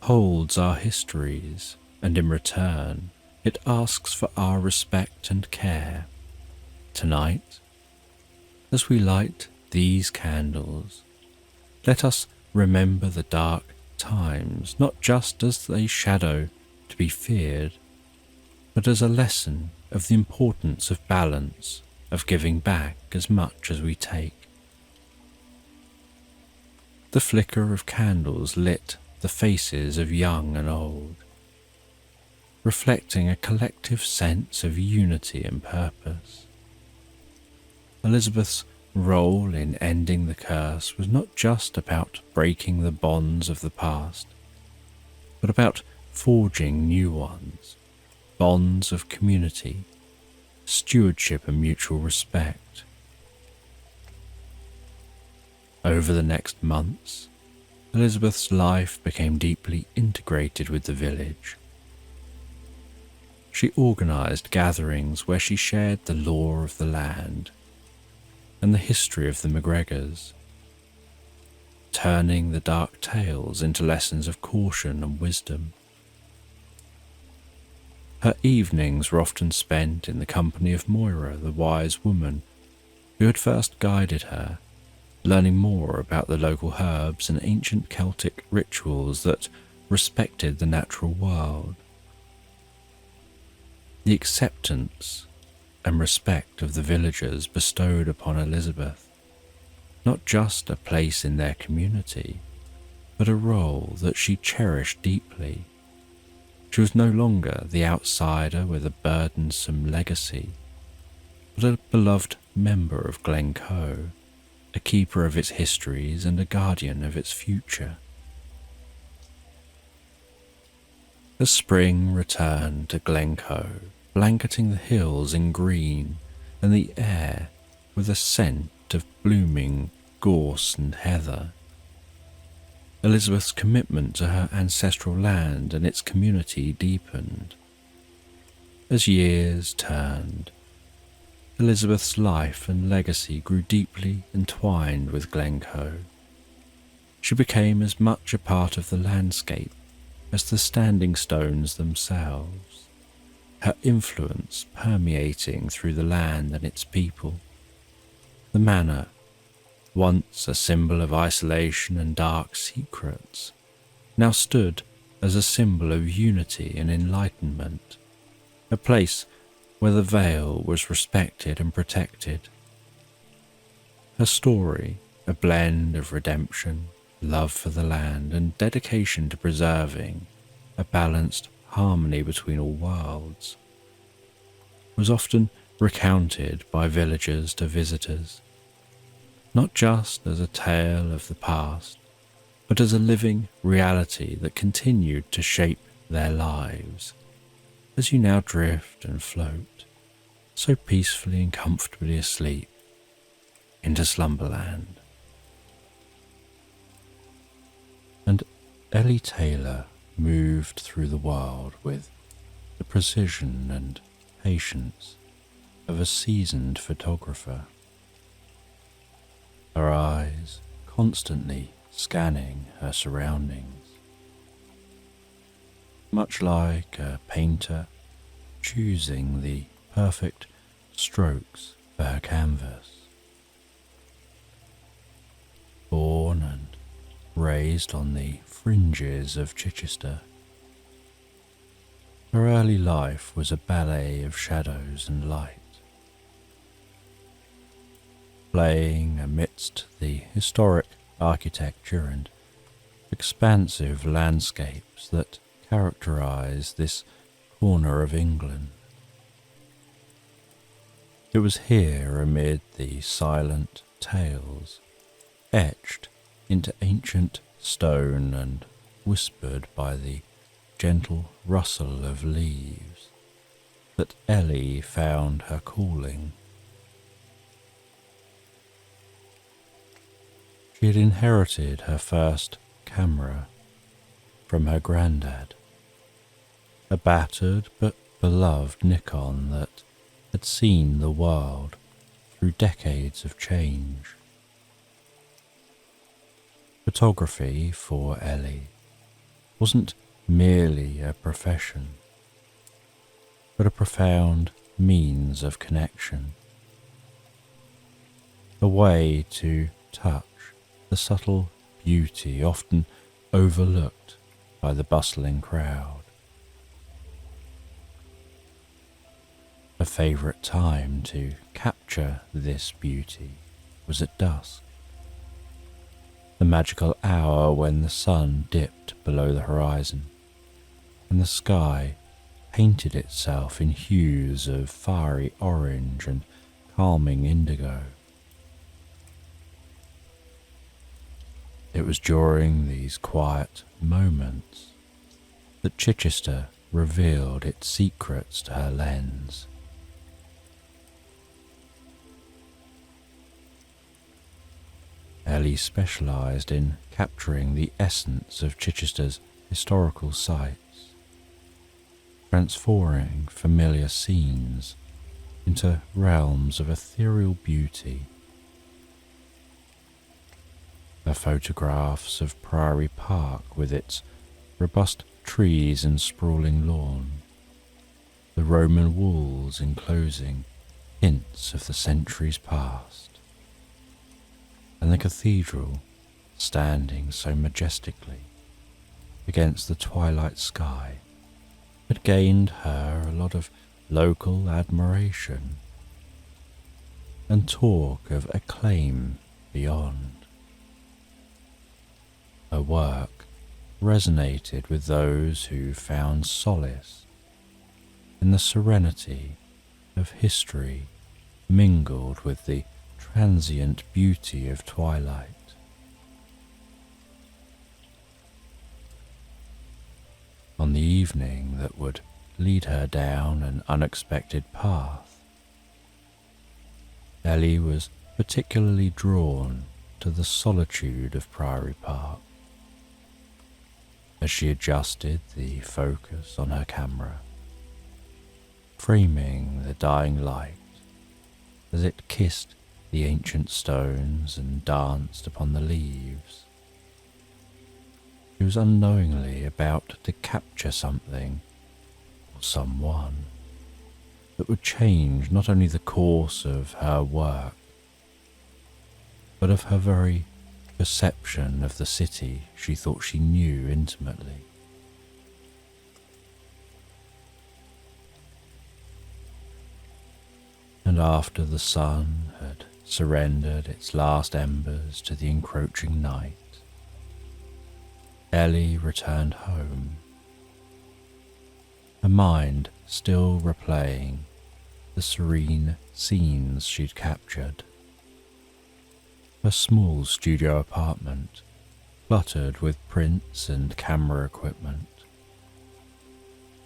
holds our histories, and in return, it asks for our respect and care. Tonight, as we light these candles, let us remember the dark times, not just as a shadow to be feared, but as a lesson of the importance of balance, of giving back as much as we take." The flicker of candles lit the faces of young and old, reflecting a collective sense of unity and purpose. Elizabeth's role in ending the curse was not just about breaking the bonds of the past, but about forging new ones, bonds of community, stewardship and mutual respect. Over the next months, Elizabeth's life became deeply integrated with the village. She organised gatherings where she shared the lore of the land and the history of the McGregors, turning the dark tales into lessons of caution and wisdom. Her evenings were often spent in the company of Moira, the wise woman who had first guided her, learning more about the local herbs and ancient Celtic rituals that respected the natural world. The acceptance and respect of the villagers bestowed upon Elizabeth not just a place in their community, but a role that she cherished deeply. She was no longer the outsider with a burdensome legacy, but a beloved member of Glencoe, a keeper of its histories and a guardian of its future. The spring returned to Glencoe, blanketing the hills in green and the air with a scent of blooming gorse and heather. Elizabeth's commitment to her ancestral land and its community deepened. As years turned, Elizabeth's life and legacy grew deeply entwined with Glencoe. She became as much a part of the landscape as the standing stones themselves, her influence permeating through the land and its people. The manor, once a symbol of isolation and dark secrets, now stood as a symbol of unity and enlightenment, a place where the veil was respected and protected. Her story, a blend of redemption, love for the land, and dedication to preserving a balanced harmony between all worlds, was often recounted by villagers to visitors, not just as a tale of the past, but as a living reality that continued to shape their lives. As you now drift and float, so peacefully and comfortably asleep, into Slumberland. And Ellie Taylor moved through the world with the precision and patience of a seasoned photographer, her eyes constantly scanning her surroundings, much like a painter choosing the perfect strokes for her canvas. Born and raised on the fringes of Chichester, Her early life was a ballet of shadows and light, playing amidst the historic architecture and expansive landscapes that characterize this corner of England. It was here, amid the silent tales, etched into ancient stone and whispered by the gentle rustle of leaves, that Ellie found her calling. She had inherited her first camera from her granddad, a battered but beloved Nikon that had seen the world through decades of change. Photography for Ellie wasn't merely a profession, but a profound means of connection, a way to touch the subtle beauty often overlooked by the bustling crowd. Her favourite time to capture this beauty was at dusk, the magical hour when the sun dipped below the horizon and the sky painted itself in hues of fiery orange and calming indigo. It was during these quiet moments that Chichester revealed its secrets to her lens. Ellie specialised in capturing the essence of Chichester's historical sites, transforming familiar scenes into realms of ethereal beauty. Her photographs of Priory Park with its robust trees and sprawling lawn, the Roman walls enclosing hints of the centuries past, and the cathedral standing so majestically against the twilight sky, had gained her a lot of local admiration and talk of acclaim beyond. Her work resonated with those who found solace in the serenity of history mingled with the transient beauty of twilight. On the evening that would lead her down an unexpected path, Ellie was particularly drawn to the solitude of Priory Park. As she adjusted the focus on her camera, framing the dying light as it kissed the ancient stones and danced upon the leaves, she was unknowingly about to capture something or someone that would change not only the course of her work, but of her very perception of the city she thought she knew intimately. And after the sun had surrendered its last embers to the encroaching night, Ellie returned home, her mind still replaying the serene scenes she'd captured. Her small studio apartment, cluttered with prints and camera equipment,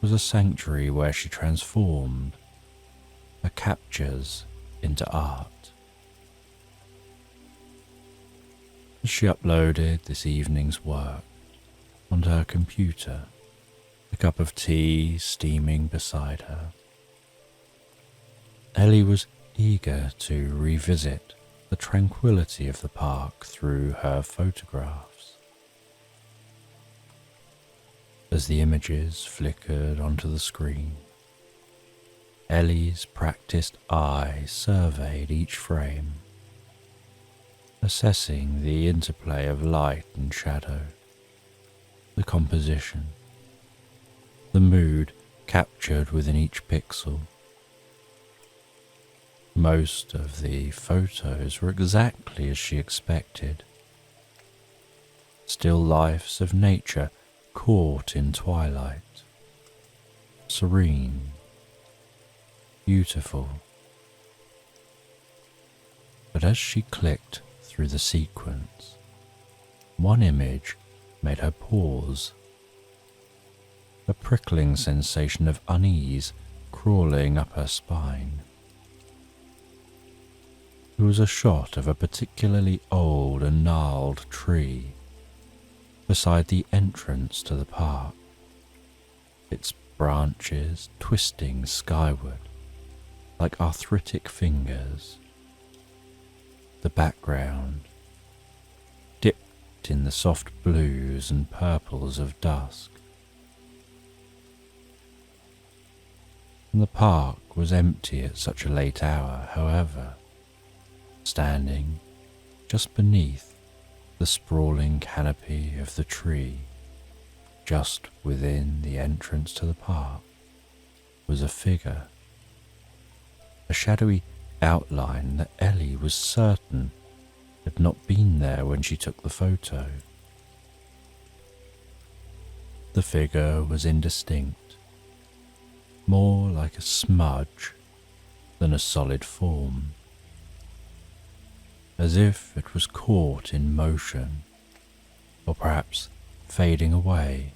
was a sanctuary where she transformed her captures into art. As she uploaded this evening's work onto her computer, a cup of tea steaming beside her, Ellie was eager to revisit the tranquility of the park through her photographs. As the images flickered onto the screen, Ellie's practiced eye surveyed each frame, assessing the interplay of light and shadow, the composition, the mood captured within each pixel. Most of the photos were exactly as she expected. Still lifes of nature caught in twilight. Serene, beautiful. But as she clicked through the sequence, one image made her pause. A prickling sensation of unease crawling up her spine. It was a shot of a particularly old and gnarled tree beside the entrance to the park, its branches twisting skyward like arthritic fingers. The background, dipped in the soft blues and purples of dusk. And the park was empty at such a late hour, however. Standing just beneath the sprawling canopy of the tree, just within the entrance to the park, was a figure, a shadowy outline that Ellie was certain had not been there when she took the photo. The figure was indistinct, more like a smudge than a solid form, as if it was caught in motion, or perhaps fading away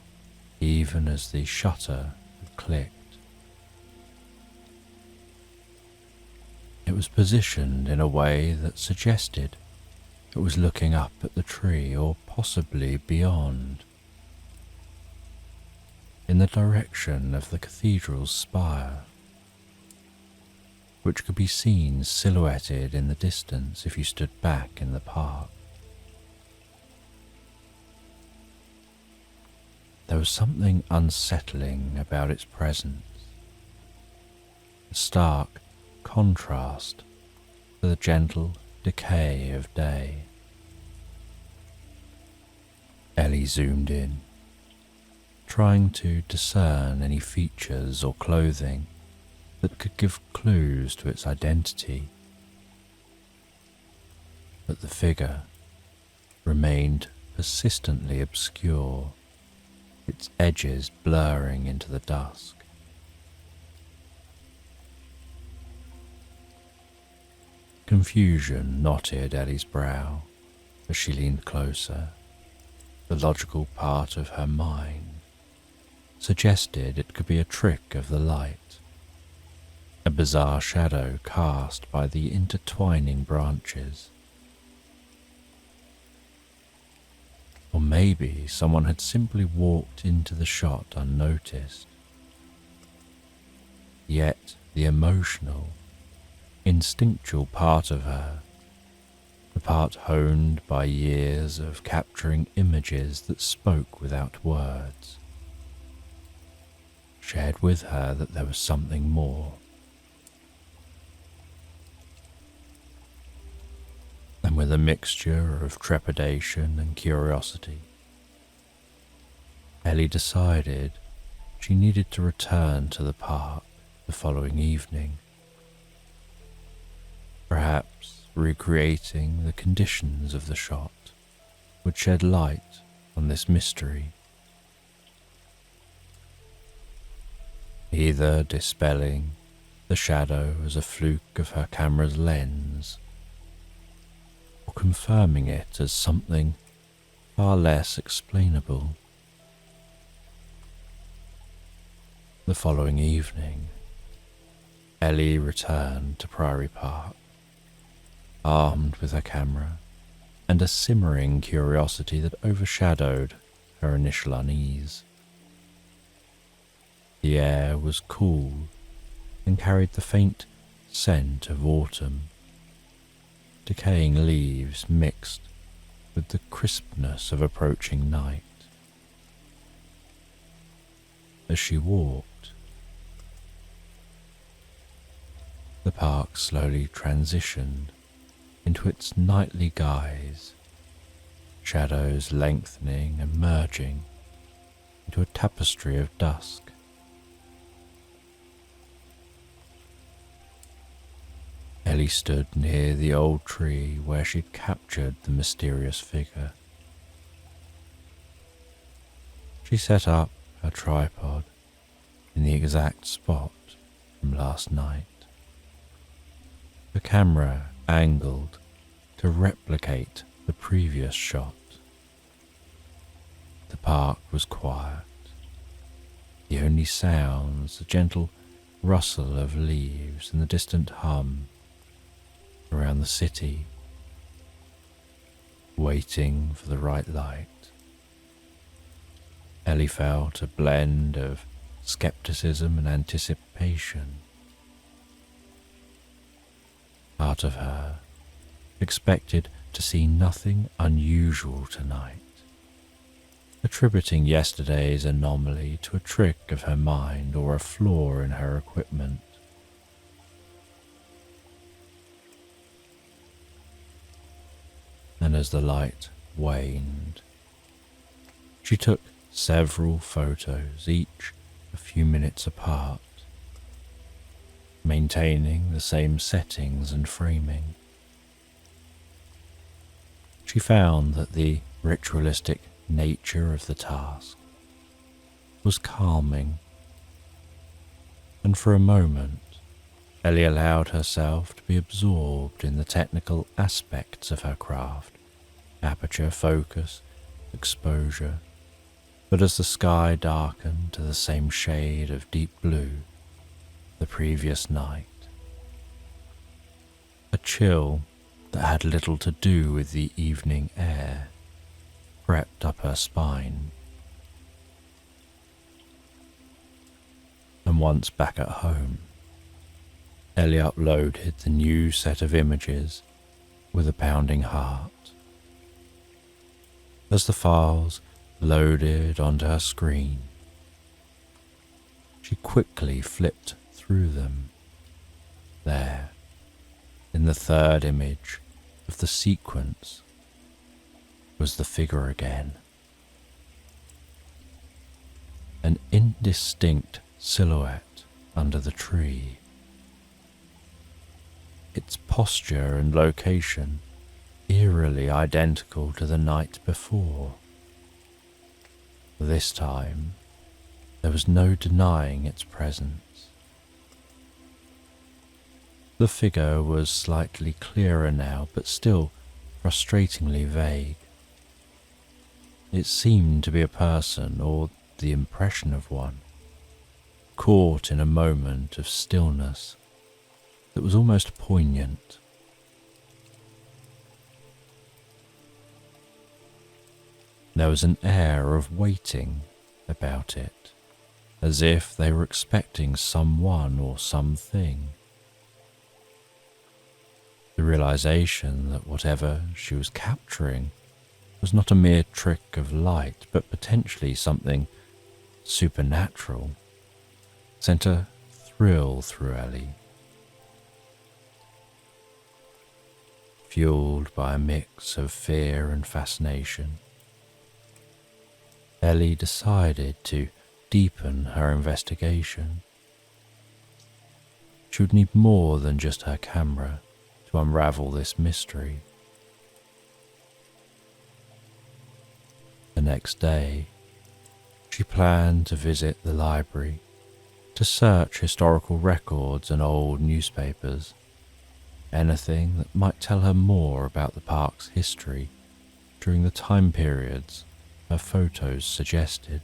even as the shutter had clicked. It was positioned in a way that suggested it was looking up at the tree, or possibly beyond, in the direction of the cathedral's spire, which could be seen silhouetted in the distance if you stood back in the park. There was something unsettling about its presence, a stark contrast to the gentle decay of day. Ellie zoomed in, trying to discern any features or clothing that could give clues to its identity. But the figure remained persistently obscure, its edges blurring into the dusk. Confusion knotted Ellie's brow as she leaned closer. The logical part of her mind suggested it could be a trick of the light, a bizarre shadow cast by the intertwining branches. Or maybe someone had simply walked into the shot unnoticed. Yet the emotional, instinctual part of her, the part honed by years of capturing images that spoke without words, shared with her that there was something more. And with a mixture of trepidation and curiosity, Ellie decided she needed to return to the park the following evening, perhaps recreating the conditions of the shot would shed light on this mystery, either dispelling the shadow as a fluke of her camera's lens, or confirming it as something far less explainable. The following evening, Ellie returned to Priory Park, armed with her camera and a simmering curiosity that overshadowed her initial unease. The air was cool and carried the faint scent of autumn. Decaying leaves mixed with the crispness of approaching night. As she walked, the park slowly transitioned into its nightly guise, shadows lengthening and merging into a tapestry of dusk. Ellie stood near the old tree where she'd captured the mysterious figure. She set up her tripod in the exact spot from last night. The camera angled to replicate the previous shot. The park was quiet. The only sounds, the gentle rustle of leaves and the distant hum around the city, waiting for the right light. Ellie felt a blend of skepticism and anticipation. Part of her expected to see nothing unusual tonight, attributing yesterday's anomaly to a trick of her mind or a flaw in her equipment. And as the light waned, she took several photos, each a few minutes apart, maintaining the same settings and framing. She found that the ritualistic nature of the task was calming, and for a moment Ellie allowed herself to be absorbed in the technical aspects of her craft, aperture, focus, exposure. But as the sky darkened to the same shade of deep blue the previous night, a chill that had little to do with the evening air crept up her spine. And once back at home, Ellie uploaded the new set of images with a pounding heart. As the files loaded onto her screen, she quickly flipped through them. There, in the third image of the sequence, was the figure again. An indistinct silhouette under the tree. Its posture and location eerily identical to the night before. This time, there was no denying its presence. The figure was slightly clearer now, but still frustratingly vague. It seemed to be a person, or the impression of one, caught in a moment of stillness that was almost poignant. There was an air of waiting about it, as if they were expecting someone or something. The realization that whatever she was capturing was not a mere trick of light, but potentially something supernatural, sent a thrill through Ellie. Fueled by a mix of fear and fascination, Ellie decided to deepen her investigation. She would need more than just her camera to unravel this mystery. The next day, she planned to visit the library to search historical records and old newspapers, anything that might tell her more about the park's history during the time periods her photos suggested.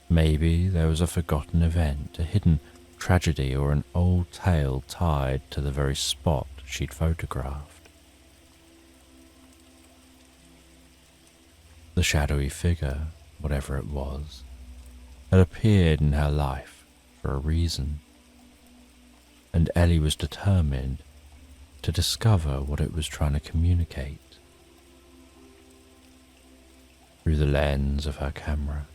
Maybe there was a forgotten event, a hidden tragedy, or an old tale tied to the very spot she'd photographed. The shadowy figure, whatever it was, had appeared in her life for a reason, and Ellie was determined to discover what it was trying to communicate. Through the lens of her camera,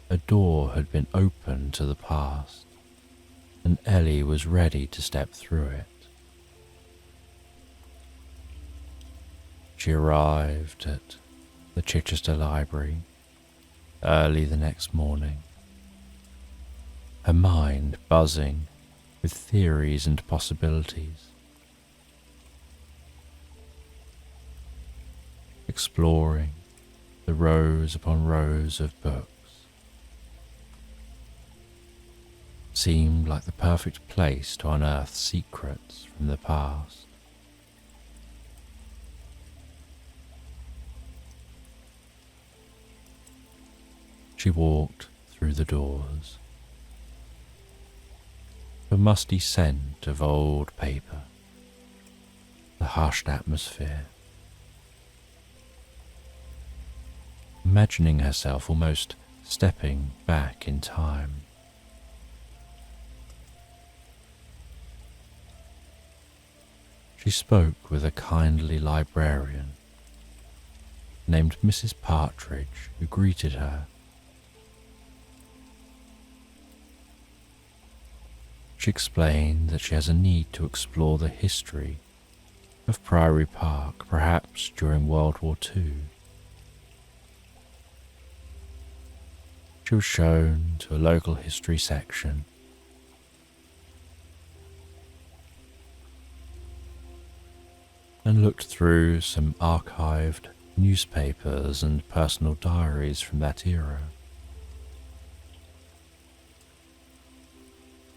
a door had been opened to the past, and Ellie was ready to step through it. She arrived at the Chichester Library early the next morning, her mind buzzing with theories and possibilities, exploring the rows upon rows of books. Seemed like the perfect place to unearth secrets from the past. She walked through the doors. The musty scent of old paper, the hushed atmosphere. Imagining herself almost stepping back in time. She spoke with a kindly librarian named Mrs. Partridge, who greeted her. She explained that she has a need to explore the history of Priory Park, perhaps during World War II. She was shown to a local history section. And looked through some archived newspapers and personal diaries from that era.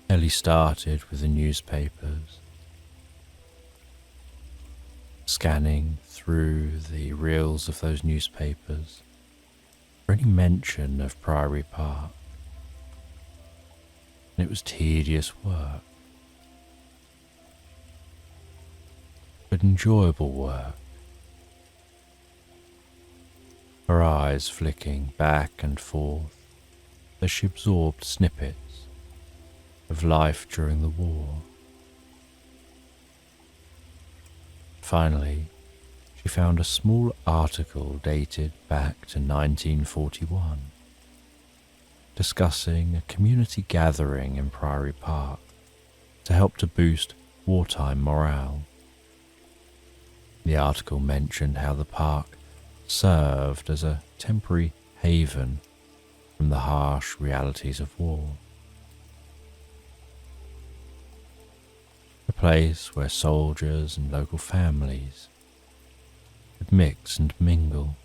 Ellie started with the newspapers, scanning through the reels of those newspapers for any mention of Priory Park. And it was tedious work, but enjoyable work. Her eyes flicking back and forth as she absorbed snippets of life during the war. Finally, she found a small article dated back to 1941, discussing a community gathering in Priory Park to help to boost wartime morale. The article mentioned how the park served as a temporary haven from the harsh realities of war. A place where soldiers and local families could mix and mingle.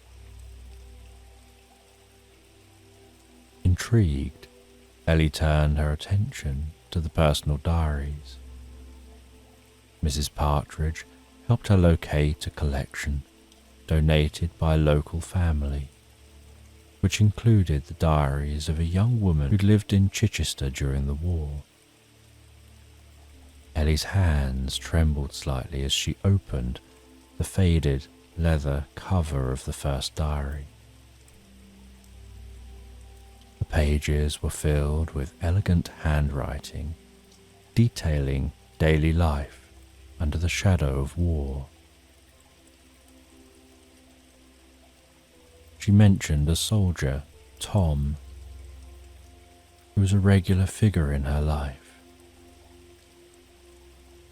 Intrigued, Ellie turned her attention to the personal diaries. Mrs. Partridge helped her locate a collection donated by a local family, which included the diaries of a young woman who'd lived in Chichester during the war. Ellie's hands trembled slightly as she opened the faded leather cover of the first diary. The pages were filled with elegant handwriting, detailing daily life under the shadow of war. She mentioned a soldier, Tom, who was a regular figure in her life,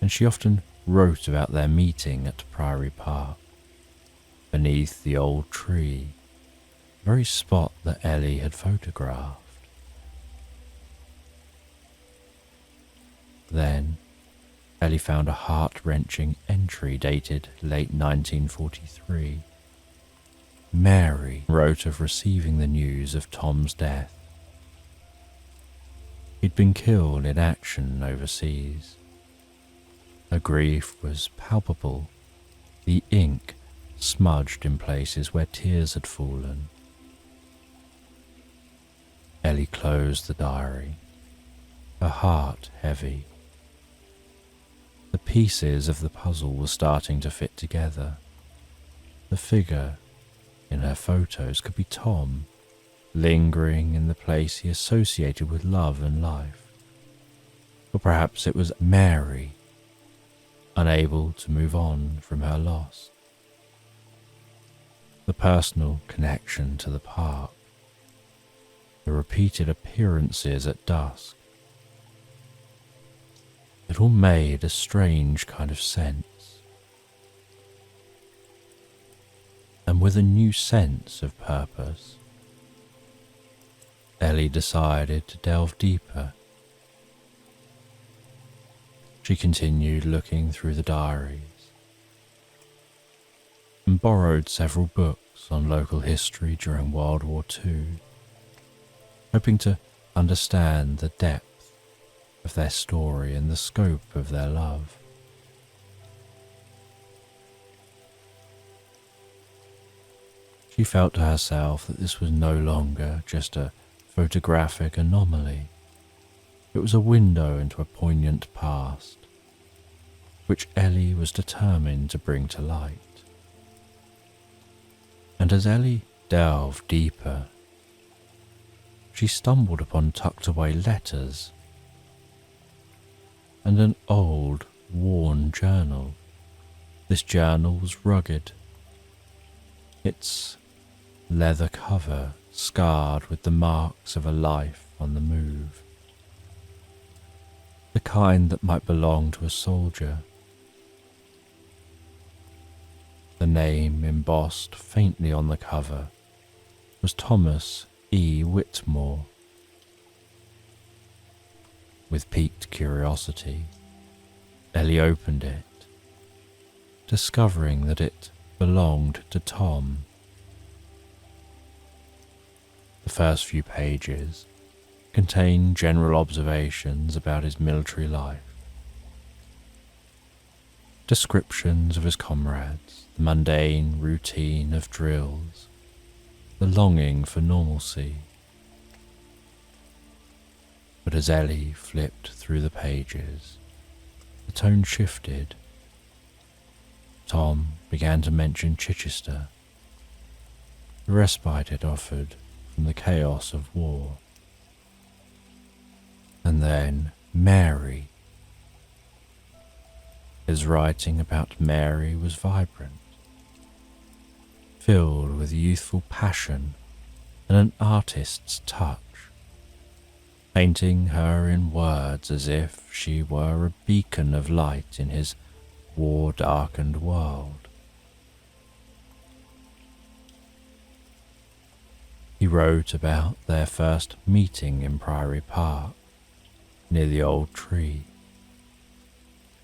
and she often wrote about their meeting at Priory Park, beneath the old tree, the very spot that Ellie had photographed. Then Ellie found a heart-wrenching entry dated late 1943. Mary wrote of receiving the news of Tom's death. He'd been killed in action overseas. Her grief was palpable, the ink smudged in places where tears had fallen. Ellie closed the diary, her heart heavy. The pieces of the puzzle were starting to fit together. The figure in her photos could be Tom, lingering in the place he associated with love and life. Or perhaps it was Mary, unable to move on from her loss. The personal connection to the park, the repeated appearances at dusk, it all made a strange kind of sense. And with a new sense of purpose, Ellie decided to delve deeper. She continued looking through the diaries and borrowed several books on local history during World War II, hoping to understand the depth of their story and the scope of their love. She felt to herself that this was no longer just a photographic anomaly. It was a window into a poignant past, which Ellie was determined to bring to light. And as Ellie delved deeper, she stumbled upon tucked away letters and an old, worn journal. This journal was rugged, its leather cover scarred with the marks of a life on the move, the kind that might belong to a soldier. The name embossed faintly on the cover was Thomas E. Whitmore. With piqued curiosity, Ellie opened it, discovering that it belonged to Tom. The first few pages contain general observations about his military life, descriptions of his comrades, the mundane routine of drills, the longing for normalcy. But as Ellie flipped through the pages, the tone shifted. Tom began to mention Chichester, the respite it offered from the chaos of war. And then Mary. His writing about Mary was vibrant, filled with youthful passion and an artist's touch, painting her in words as if she were a beacon of light in his war-darkened world. He wrote about their first meeting in Priory Park, near the old tree,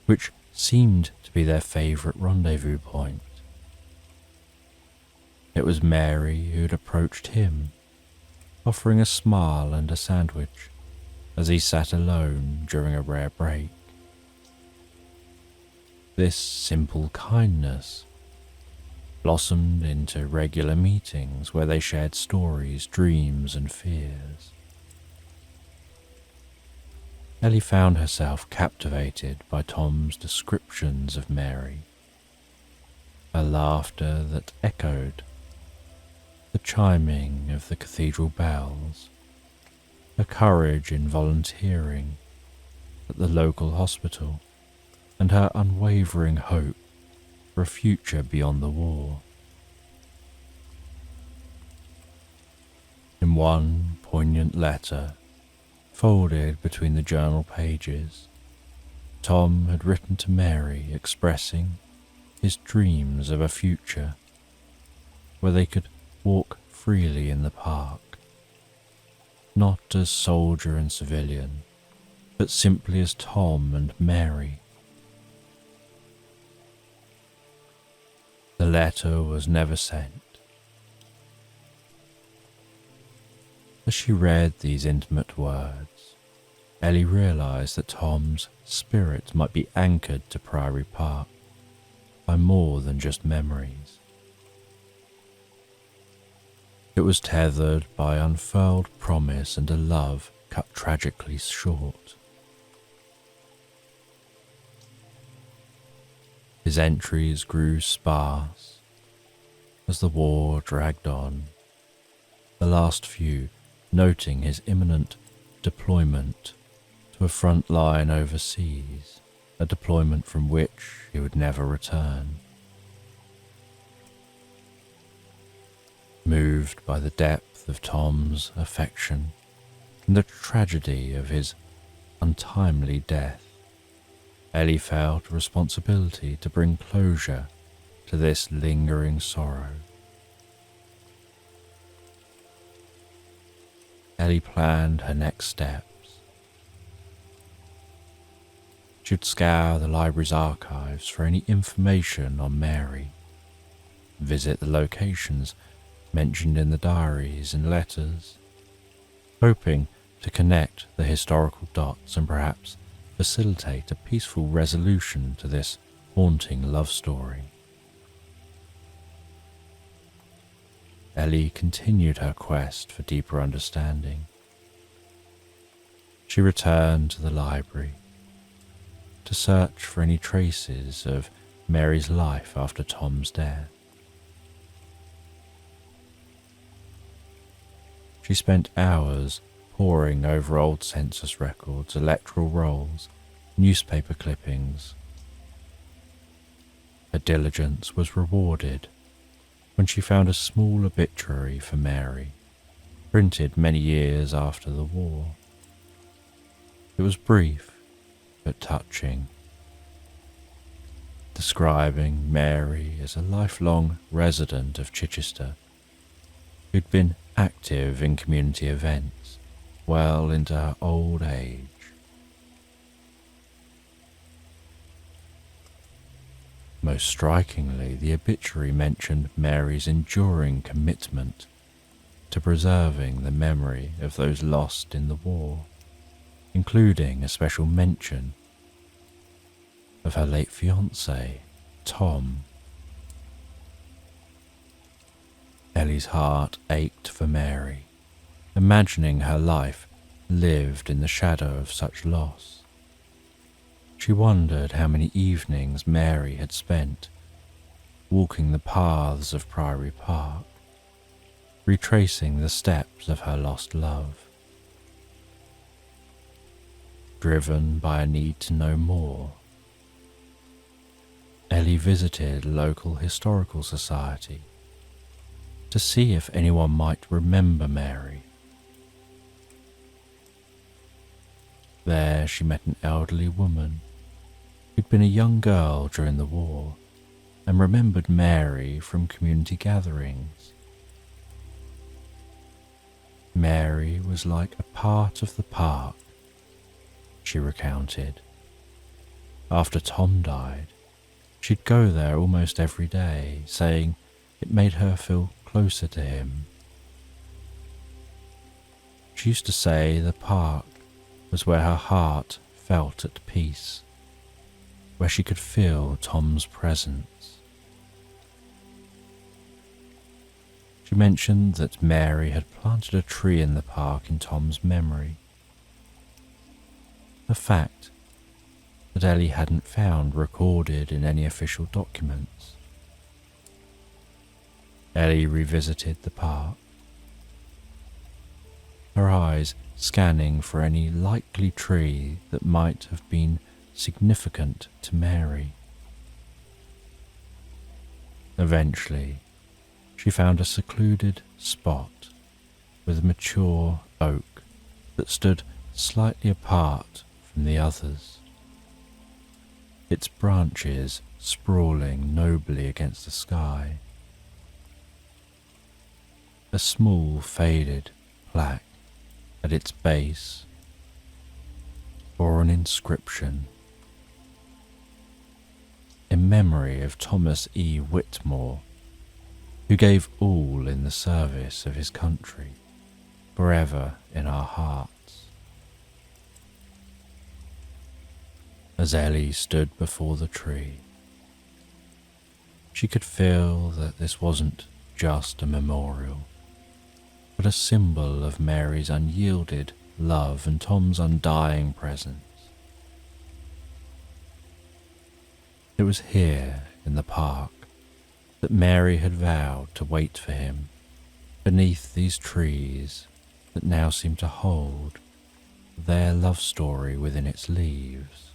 which seemed to be their favourite rendezvous point. It was Mary who'd approached him, offering a smile and a sandwich as he sat alone during a rare break. This simple kindness blossomed into regular meetings where they shared stories, dreams, and fears. Ellie found herself captivated by Tom's descriptions of Mary, her laughter that echoed, the chiming of the cathedral bells, her courage in volunteering at the local hospital, and her unwavering hope for a future beyond the war. In one poignant letter, folded between the journal pages, Tom had written to Mary expressing his dreams of a future where they could walk freely in the park, not as soldier and civilian, but simply as Tom and Mary. The letter was never sent. As she read these intimate words, Ellie realised that Tom's spirit might be anchored to Priory Park by more than just memories. It was tethered by unfurled promise and a love cut tragically short. His entries grew sparse as the war dragged on, the last few noting his imminent deployment to a front line overseas, a deployment from which he would never return. Moved by the depth of Tom's affection and the tragedy of his untimely death, Ellie felt a responsibility to bring closure to this lingering sorrow. Ellie planned her next steps. She'd scour the library's archives for any information on Mary, visit the locations mentioned in the diaries and letters, hoping to connect the historical dots and perhaps facilitate a peaceful resolution to this haunting love story. Ellie continued her quest for deeper understanding. She returned to the library to search for any traces of Mary's life after Tom's death. She spent hours poring over old census records, electoral rolls, newspaper clippings. Her diligence was rewarded when she found a small obituary for Mary, printed many years after the war. It was brief but touching, describing Mary as a lifelong resident of Chichester who'd been active in community events well into her old age. Most strikingly, the obituary mentioned Mary's enduring commitment to preserving the memory of those lost in the war, including a special mention of her late fiancé, Tom. Ellie's heart ached for Mary, imagining her life lived in the shadow of such loss. She wondered how many evenings Mary had spent walking the paths of Priory Park, retracing the steps of her lost love. Driven by a need to know more, Ellie visited a local historical society to see if anyone might remember Mary. There she met an elderly woman who'd been a young girl during the war and remembered Mary from community gatherings. Mary was like a part of the park, she recounted. After Tom died, she'd go there almost every day, saying it made her feel closer to him. She used to say the park was where her heart felt at peace, where she could feel Tom's presence. She mentioned that Mary had planted a tree in the park in Tom's memory, a fact that Ellie hadn't found recorded in any official documents. Ellie revisited the park, her eyes scanning for any likely tree that might have been significant to Mary. Eventually, she found a secluded spot with a mature oak that stood slightly apart from the others, its branches sprawling nobly against the sky. A small faded plaque at its base bore an inscription in memory of Thomas E. Whitmore, who gave all in the service of his country, forever in our hearts. As Ellie stood before the tree, she could feel that this wasn't just a memorial, but a symbol of Mary's unyielded love and Tom's undying presence. It was here, in the park, that Mary had vowed to wait for him, beneath these trees that now seemed to hold their love story within its leaves.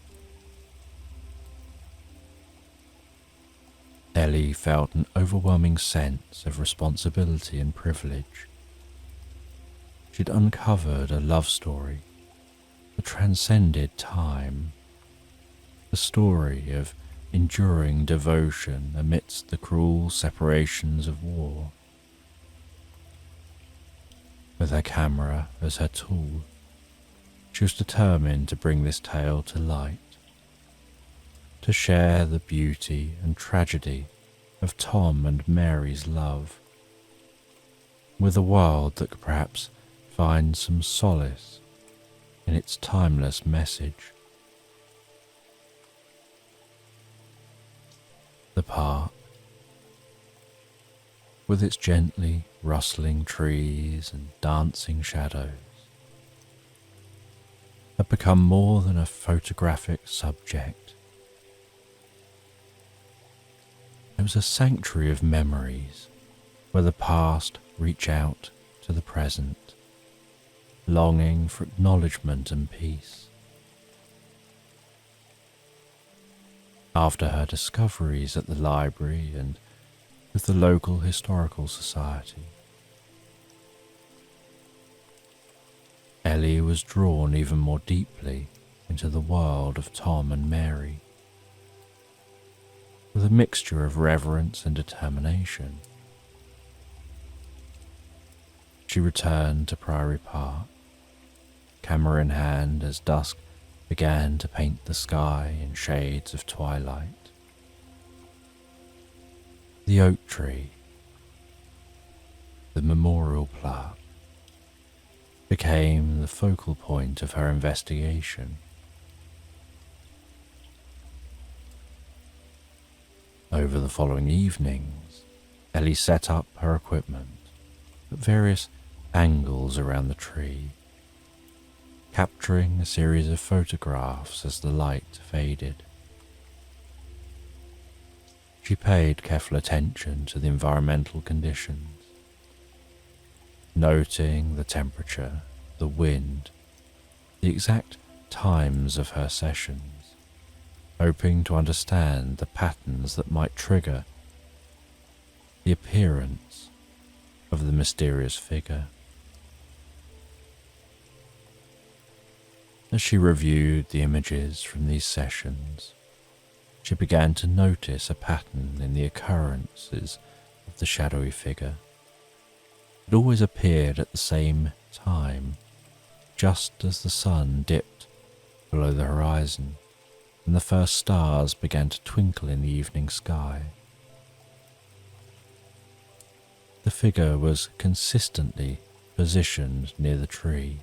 Ellie felt an overwhelming sense of responsibility and privilege. She'd uncovered a love story that transcended time, a story of enduring devotion amidst the cruel separations of war. With her camera as her tool, she was determined to bring this tale to light, to share the beauty and tragedy of Tom and Mary's love with a world that could perhaps find some solace in its timeless message. The park, with its gently rustling trees and dancing shadows, had become more than a photographic subject. It was a sanctuary of memories where the past reached out to the present, longing for acknowledgement and peace. After her discoveries at the library and with the local historical society, Ellie was drawn even more deeply into the world of Tom and Mary. With a mixture of reverence and determination, she returned to Priory Park, camera in hand, as dusk began to paint the sky in shades of twilight. The oak tree, the memorial plaque, became the focal point of her investigation. Over the following evenings, Ellie set up her equipment at various angles around the tree, capturing a series of photographs as the light faded. She paid careful attention to the environmental conditions, noting the temperature, the wind, the exact times of her sessions, hoping to understand the patterns that might trigger the appearance of the mysterious figure. As she reviewed the images from these sessions, she began to notice a pattern in the occurrences of the shadowy figure. It always appeared at the same time, just as the sun dipped below the horizon and the first stars began to twinkle in the evening sky. The figure was consistently positioned near the tree,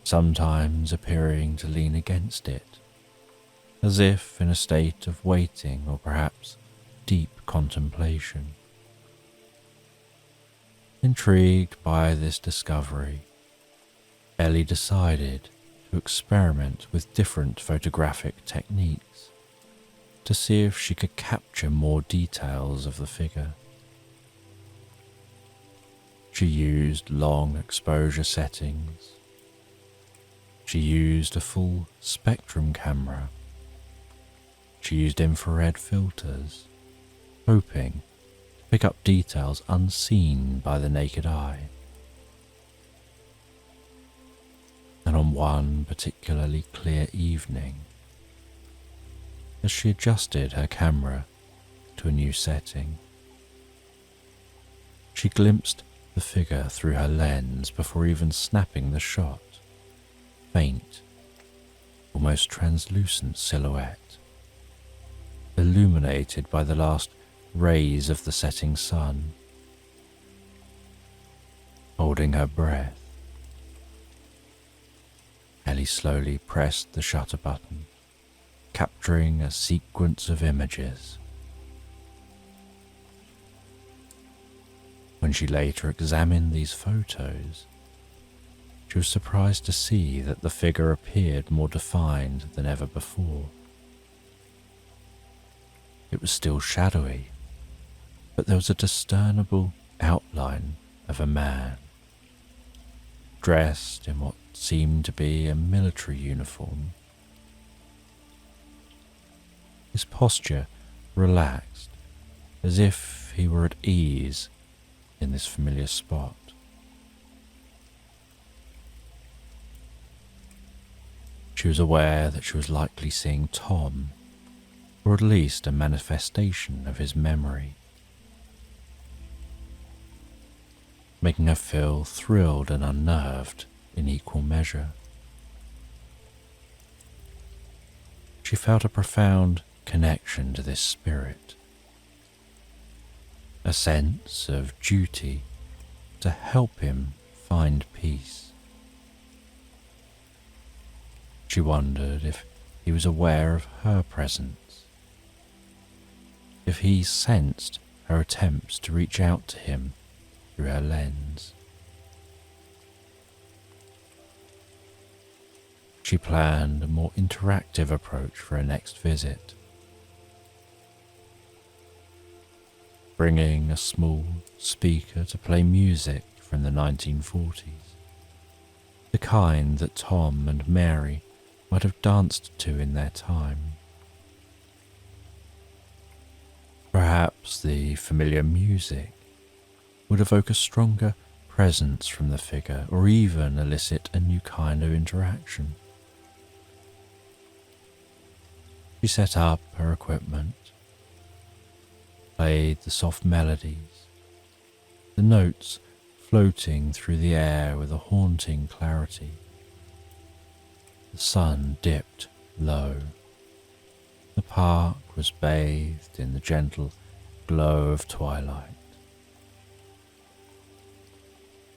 sometimes appearing to lean against it, as if in a state of waiting or perhaps deep contemplation. Intrigued by this discovery, Ellie decided to experiment with different photographic techniques to see if she could capture more details of the figure. She used long exposure settings. She used a full spectrum camera. She used infrared filters, hoping to pick up details unseen by the naked eye. And on one particularly clear evening, as she adjusted her camera to a new setting, she glimpsed the figure through her lens before even snapping the shot. Faint, almost translucent silhouette, illuminated by the last rays of the setting sun. Holding her breath, Ellie slowly pressed the shutter button, capturing a sequence of images. When she later examined these photos, she was surprised to see that the figure appeared more defined than ever before. It was still shadowy, but there was a discernible outline of a man, dressed in what seemed to be a military uniform. His posture relaxed, as if he were at ease in this familiar spot. She was aware that she was likely seeing Tom, or at least a manifestation of his memory, making her feel thrilled and unnerved in equal measure. She felt a profound connection to this spirit, a sense of duty to help him find peace. She wondered if he was aware of her presence, if he sensed her attempts to reach out to him through her lens. She planned a more interactive approach for her next visit, bringing a small speaker to play music from the 1940s, the kind that Tom and Mary might have danced to in their time. Perhaps the familiar music would evoke a stronger presence from the figure, or even elicit a new kind of interaction. She set up her equipment, played the soft melodies, the notes floating through the air with a haunting clarity. The sun dipped low. The park was bathed in the gentle glow of twilight.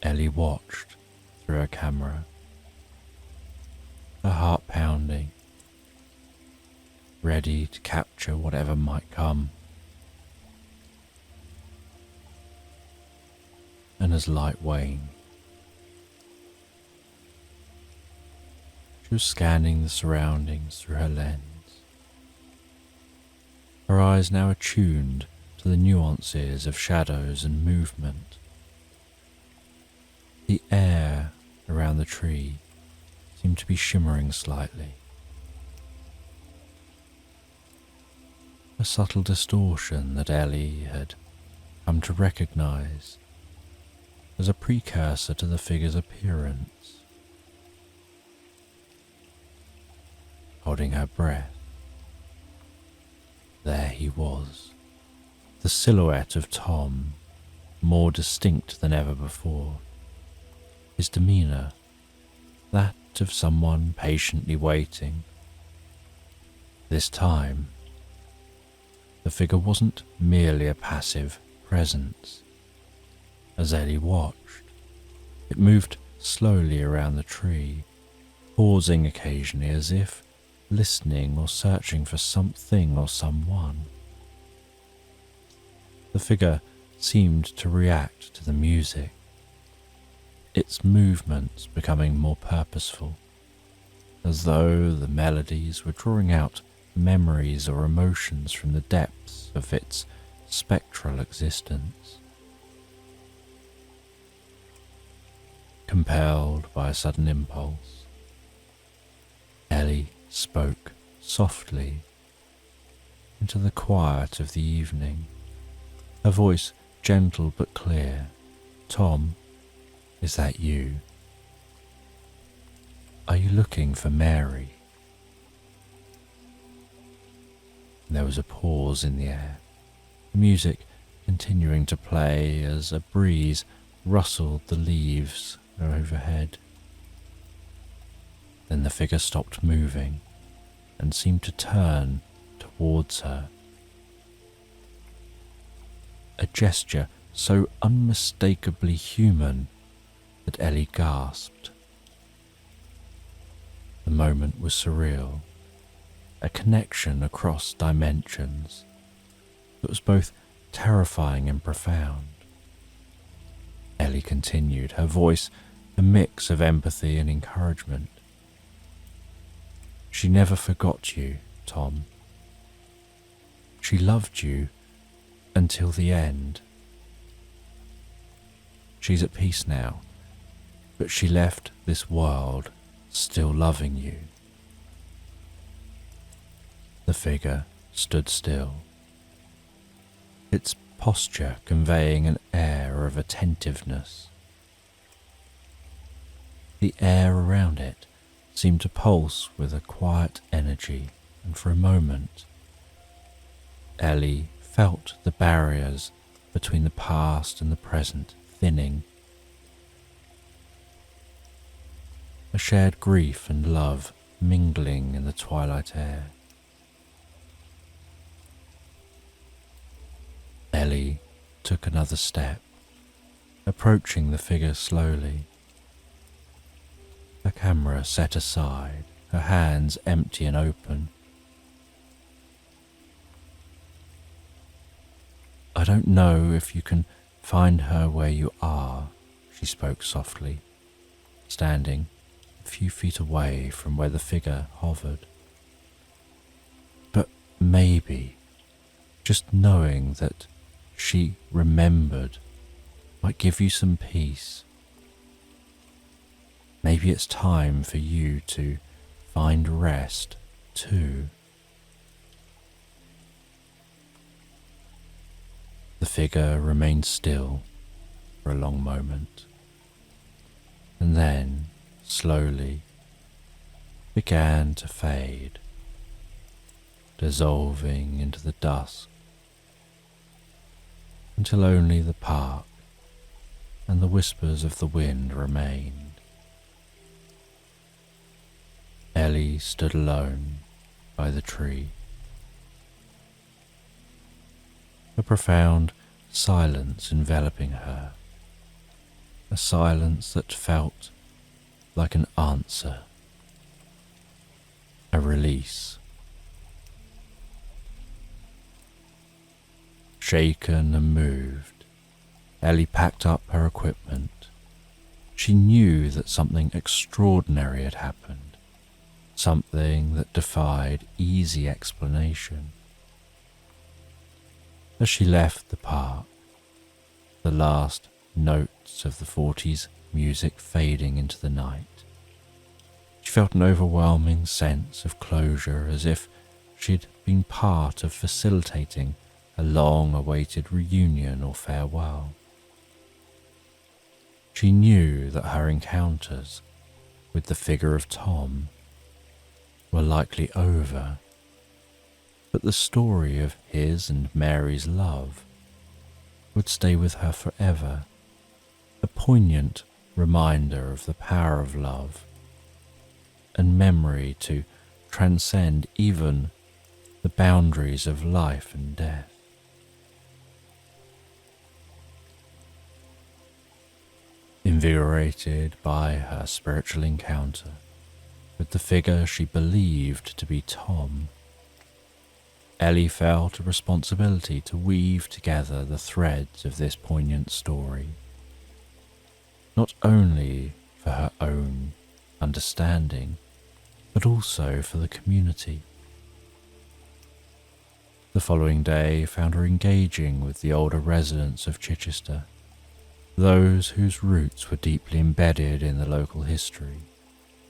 Ellie watched through her camera, her heart pounding, ready to capture whatever might come. And as light waned, she was scanning the surroundings through her lens, her eyes now attuned to the nuances of shadows and movement. The air around the tree seemed to be shimmering slightly, a subtle distortion that Ellie had come to recognize as a precursor to the figure's appearance. Holding her breath, there he was, the silhouette of Tom, more distinct than ever before. His demeanor, that of someone patiently waiting. This time, the figure wasn't merely a passive presence. As Ellie watched, it moved slowly around the tree, pausing occasionally as if listening or searching for something or someone. The figure seemed to react to the music, its movements becoming more purposeful, as though the melodies were drawing out memories or emotions from the depths of its spectral existence. Compelled by a sudden impulse, Ellie spoke softly into the quiet of the evening, her voice gentle but clear. "Tom, is that you? Are you looking for Mary?" There was a pause in the air, the music continuing to play as a breeze rustled the leaves overhead. Then the figure stopped moving and seemed to turn towards her. A gesture so unmistakably human that Ellie gasped. The moment was surreal, a connection across dimensions that was both terrifying and profound. Ellie continued, her voice a mix of empathy and encouragement. "She never forgot you, Tom. She loved you until the end. She's at peace now, but she left this world still loving you." The figure stood still, its posture conveying an air of attentiveness. The air around it seemed to pulse with a quiet energy, and for a moment, Ellie felt the barriers between the past and the present thinning. A shared grief and love mingling in the twilight air. took another step, approaching the figure slowly. Her camera set aside, her hands empty and open. "I don't know if you can find her where you are," she spoke softly, standing a few feet away from where the figure hovered. "But maybe, just knowing that she remembered might give you some peace. Maybe it's time for you to find rest too." The figure remained still for a long moment, and then slowly began to fade, dissolving into the dusk, until only the park and the whispers of the wind remained. Ellie stood alone by the tree. A profound silence enveloping her, a silence that felt like an answer, a release. Shaken and moved, Ellie packed up her equipment. She knew that something extraordinary had happened, something that defied easy explanation. As she left the park, the last notes of the 40s music fading into the night, she felt an overwhelming sense of closure, as if she'd been part of facilitating a long-awaited reunion or farewell. She knew that her encounters with the figure of Tom were likely over, but the story of his and Mary's love would stay with her forever, a poignant reminder of the power of love and memory to transcend even the boundaries of life and death. Invigorated by her spiritual encounter with the figure she believed to be Tom, Ellie felt a responsibility to weave together the threads of this poignant story, not only for her own understanding, but also for the community. The following day found her engaging with the older residents of Chichester, those whose roots were deeply embedded in the local history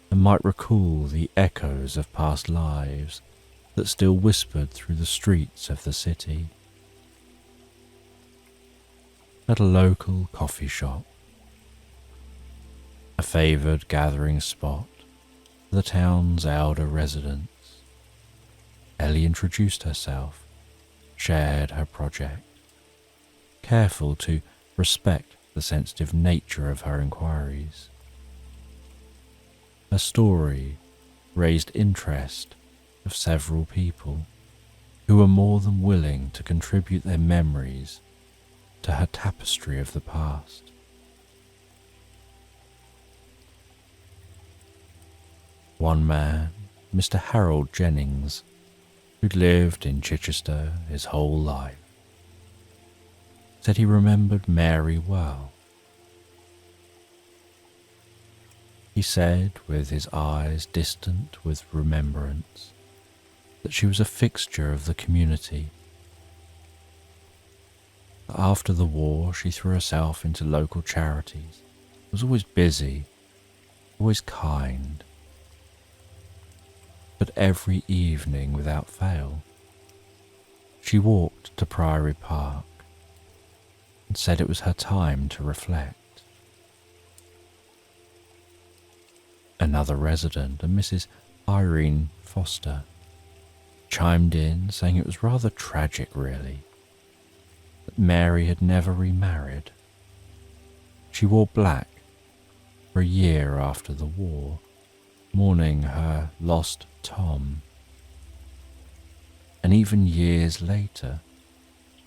and might recall the echoes of past lives that still whispered through the streets of the city. At a local coffee shop, a favoured gathering spot for the town's elder residents, Ellie introduced herself, shared her project, careful to respect the sensitive nature of her inquiries. Her story raised interest of several people who were more than willing to contribute their memories to her tapestry of the past. One man, Mr. Harold Jennings, who'd lived in Chichester his whole life, said he remembered Mary well. He said, with his eyes distant with remembrance, that she was a fixture of the community. After the war, she threw herself into local charities, was always busy, always kind. But every evening, without fail, she walked to Priory Park and said it was her time to reflect. Another resident, a Mrs. Irene Foster, chimed in saying it was rather tragic, really, that Mary had never remarried. She wore black for a year after the war, mourning her lost Tom. And even years later,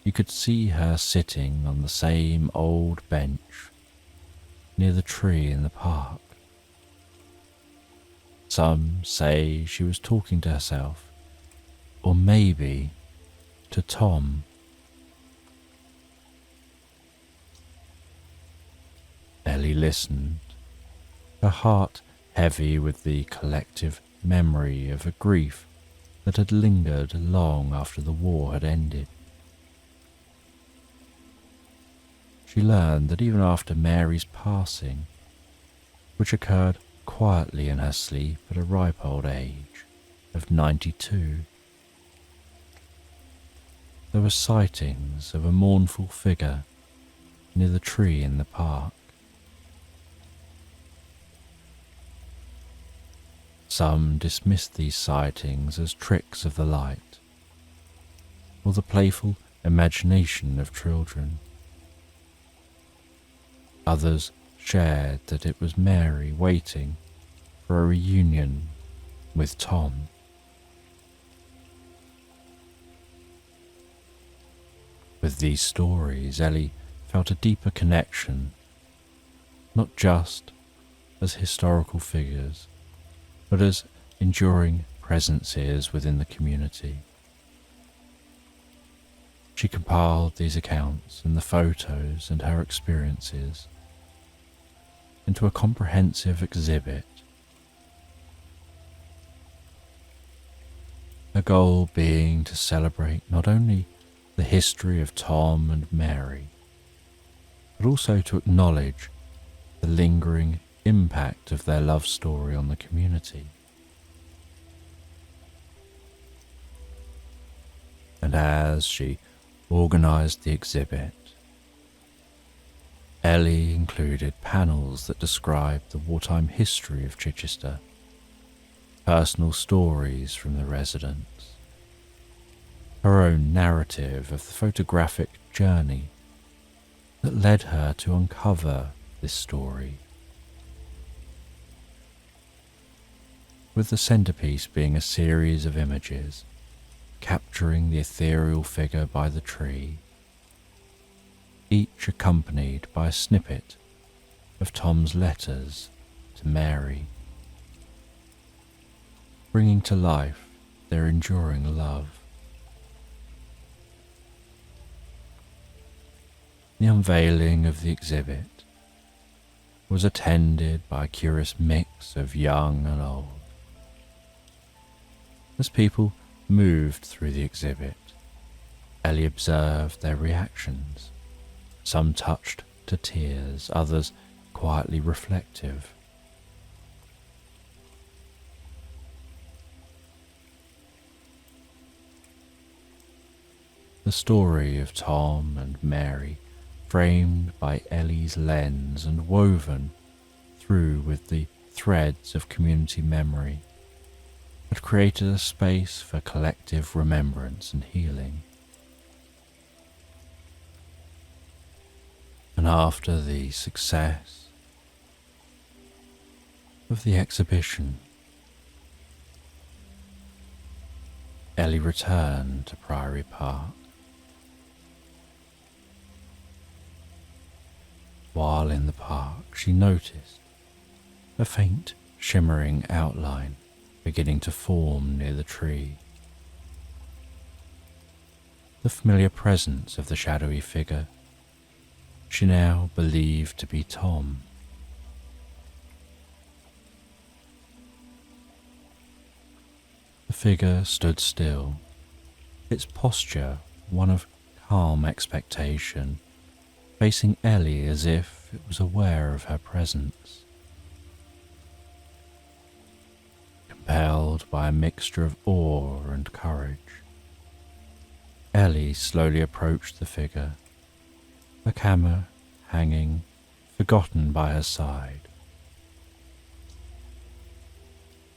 she you could see her sitting on the same old bench near the tree in the park. Some say she was talking to herself, or maybe to Tom. Ellie listened, her heart heavy with the collective memory of a grief that had lingered long after the war had ended. She learned that even after Mary's passing, which occurred quietly in her sleep at a ripe old age of 92, there were sightings of a mournful figure near the tree in the park. Some dismissed these sightings as tricks of the light, or the playful imagination of children. Others shared that it was Mary waiting for a reunion with Tom. With these stories, Ellie felt a deeper connection, not just as historical figures, but as enduring presences within the community. She compiled these accounts and the photos and her experiences into a comprehensive exhibit. Her goal being to celebrate not only the history of Tom and Mary, but also to acknowledge the lingering impact of their love story on the community. And as she organised the exhibit, Ellie included panels that described the wartime history of Chichester, personal stories from the residents, her own narrative of the photographic journey that led her to uncover this story, with the centerpiece being a series of images capturing the ethereal figure by the tree, each accompanied by a snippet of Tom's letters to Mary, bringing to life their enduring love. The unveiling of the exhibit was attended by a curious mix of young and old. As people moved through the exhibit, Ellie observed their reactions, some touched to tears, others quietly reflective. The story of Tom and Mary, framed by Ellie's lens and woven through with the threads of community memory, had created a space for collective remembrance and healing. And after the success of the exhibition, Ellie returned to Priory Park. While in the park, she noticed a faint shimmering outline beginning to form near the tree. The familiar presence of the shadowy figure she now believed to be Tom. The figure stood still, its posture one of calm expectation, facing Ellie as if it was aware of her presence. Compelled by a mixture of awe and courage, Ellie slowly approached the figure, a camera hanging forgotten by her side.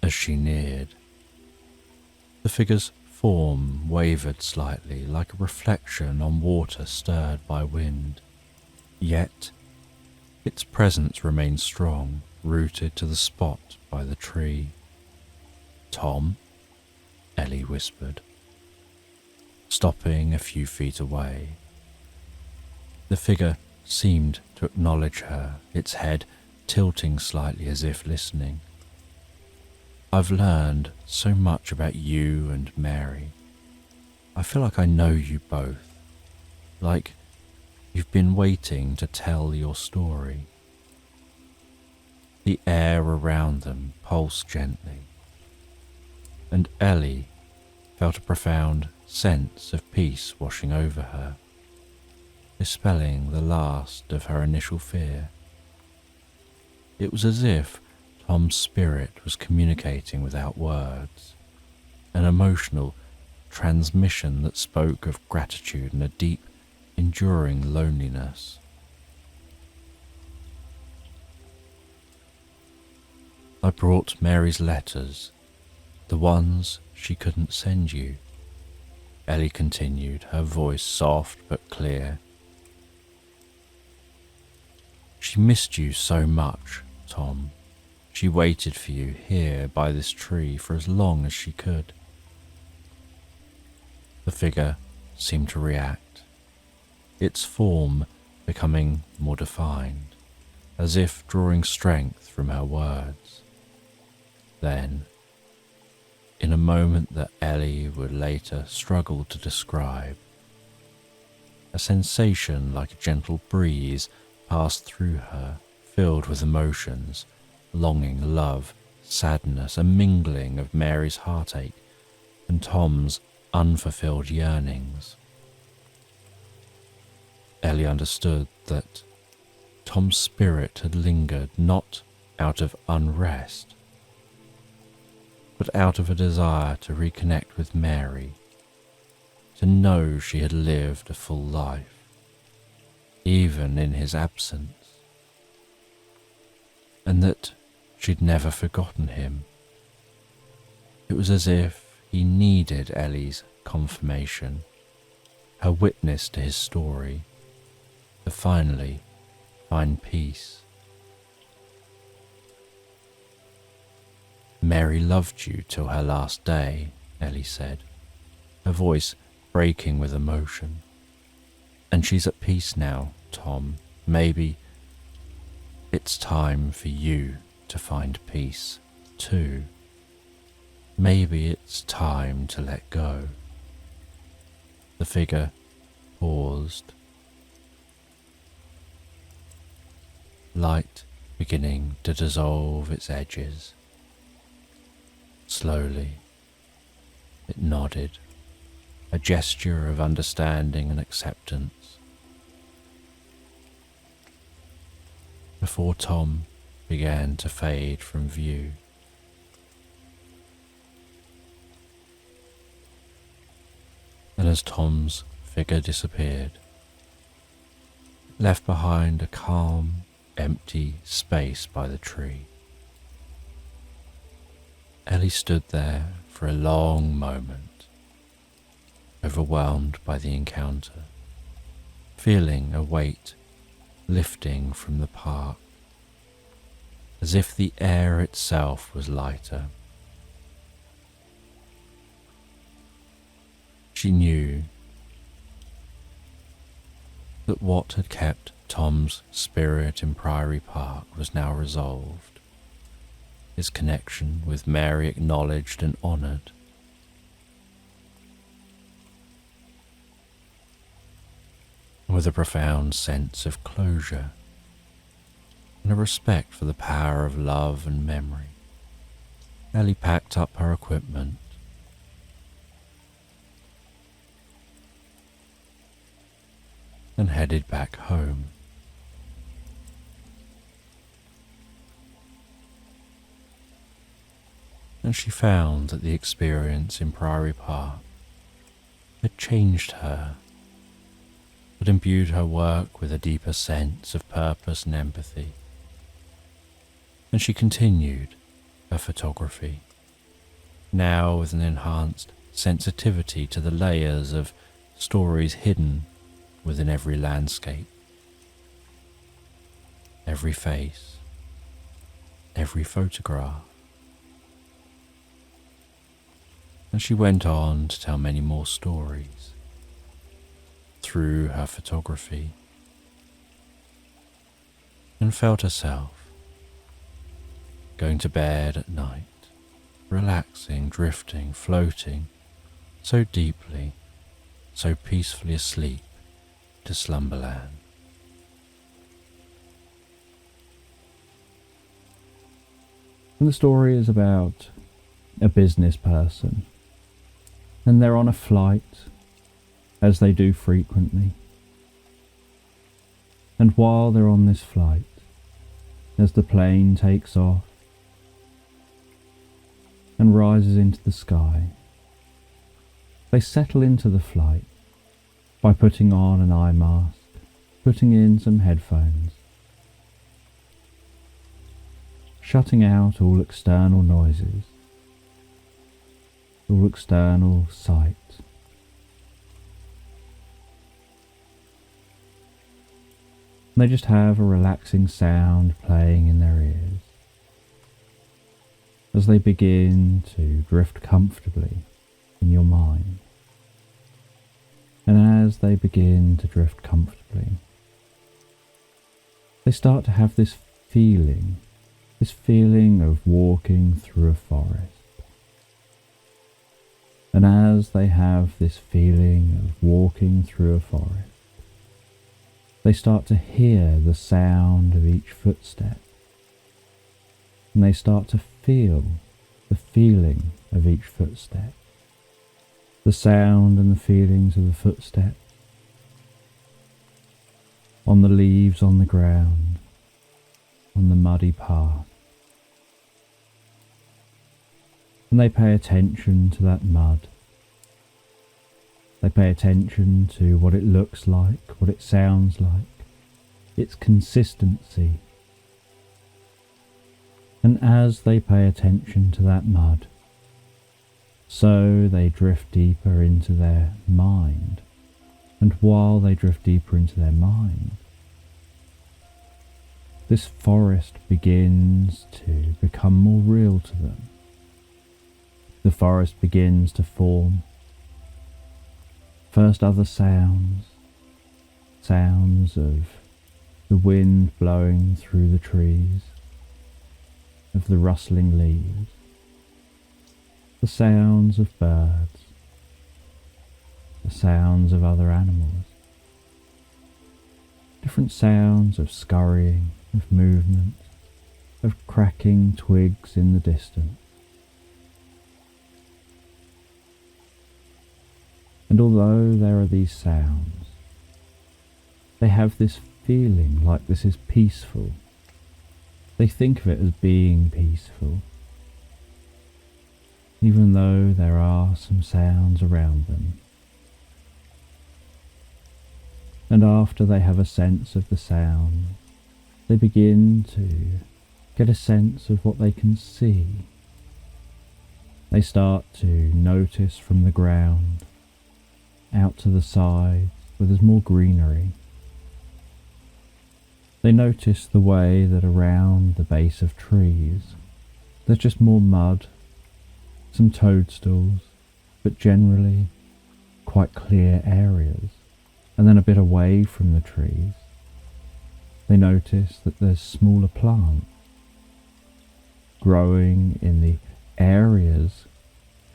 As she neared, the figure's form wavered slightly like a reflection on water stirred by wind, yet its presence remained strong, rooted to the spot by the tree. "Tom," Ellie whispered, stopping a few feet away The figure seemed to acknowledge her, its head tilting slightly as if listening. I've learned so much about you and Mary. I feel like I know you both, like you've been waiting to tell your story. The air around them pulsed gently, and Ellie felt a profound sense of peace washing over her, dispelling the last of her initial fear. It was as if Tom's spirit was communicating without words, an emotional transmission that spoke of gratitude and a deep, enduring loneliness. I brought Mary's letters, the ones she couldn't send you, Ellie continued, her voice soft but clear. She missed you so much, Tom. She waited for you here by this tree for as long as she could. The figure seemed to react, its form becoming more defined, as if drawing strength from her words. Then, in a moment that Ellie would later struggle to describe, a sensation like a gentle breeze passed through her, filled with emotions, longing, love, sadness, a mingling of Mary's heartache and Tom's unfulfilled yearnings. Ellie understood that Tom's spirit had lingered not out of unrest, but out of a desire to reconnect with Mary, to know she had lived a full life, even in his absence, and that she'd never forgotten him. It was as if he needed Ellie's confirmation, her witness to his story, to finally find peace. Mary loved you till her last day, Ellie said, her voice breaking with emotion. And she's at peace now, Tom. Maybe it's time for you to find peace, too. Maybe it's time to let go. The figure paused, light beginning to dissolve its edges. Slowly, it nodded, a gesture of understanding and acceptance, before Tom began to fade from view. And as Tom's figure disappeared, it left behind a calm, empty space by the tree. Ellie stood there for a long moment, overwhelmed by the encounter, feeling a weight lifting from the park, as if the air itself was lighter. She knew that what had kept Tom's spirit in Priory Park was now resolved, his connection with Mary acknowledged and honoured. With a profound sense of closure and a respect for the power of love and memory, Ellie packed up her equipment and headed back home. And she found that the experience in Priory Park had changed her, had imbued her work with a deeper sense of purpose and empathy. And she continued her photography, now with an enhanced sensitivity to the layers of stories hidden within every landscape, every face, every photograph. And she went on to tell many more stories through her photography, and felt herself going to bed at night, relaxing, drifting, floating so deeply, so peacefully asleep to Slumberland. And the story is about a business person, and they're on a flight, as they do frequently. And while they're on this flight, as the plane takes off and rises into the sky, they settle into the flight by putting on an eye mask, putting in some headphones, shutting out all external noises, all external sight. They just have a relaxing sound playing in their ears as they begin to drift comfortably in your mind. And as they begin to drift comfortably, they start to have this feeling of walking through a forest. And as they have this feeling of walking through a forest, they start to hear the sound of each footstep. And they start to feel the feeling of each footstep. The sound and the feelings of the footstep on the leaves on the ground, on the muddy path. And they pay attention to that mud. They pay attention to what it looks like, what it sounds like, its consistency. And as they pay attention to that mud, so they drift deeper into their mind. And while they drift deeper into their mind, this forest begins to become more real to them. The forest begins to form. First other sounds of the wind blowing through the trees, of the rustling leaves, the sounds of birds, the sounds of other animals, different sounds of scurrying, of movement, of cracking twigs in the distance. And although there are these sounds, they have this feeling like this is peaceful. They think of it as being peaceful, even though there are some sounds around them. And after they have a sense of the sound, they begin to get a sense of what they can see. They start to notice from the ground out to the sides where there's more greenery. They notice the way that around the base of trees there's just more mud, some toadstools, but generally quite clear areas. And then a bit away from the trees, they notice that there's smaller plants growing in the areas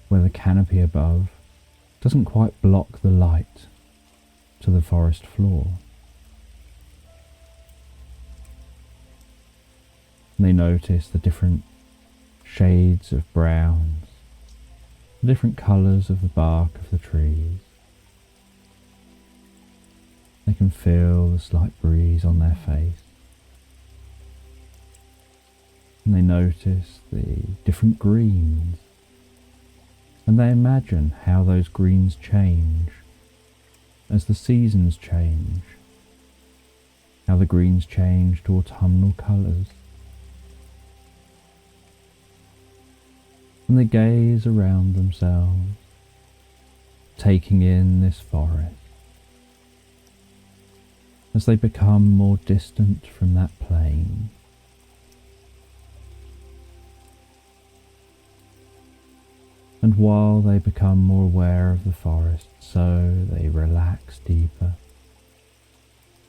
where the canopy above doesn't quite block the light to the forest floor. And they notice the different shades of browns, the different colours of the bark of the trees. They can feel the slight breeze on their face. And they notice the different greens. And they imagine how those greens change as the seasons change, how the greens change to autumnal colours. And they gaze around themselves, taking in this forest. As they become more distant from that plain, and while they become more aware of the forest, so they relax deeper,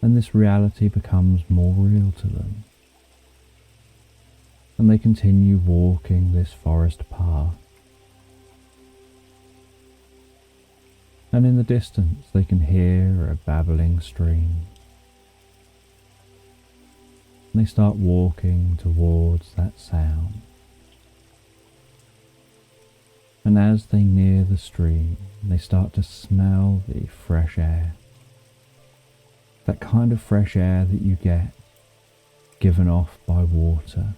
and this reality becomes more real to them. and they continue walking this forest path. And in the distance they can hear a babbling stream. And they start walking towards that sound. And as they near the stream, they start to smell the fresh air. That kind of fresh air that you get given off by water.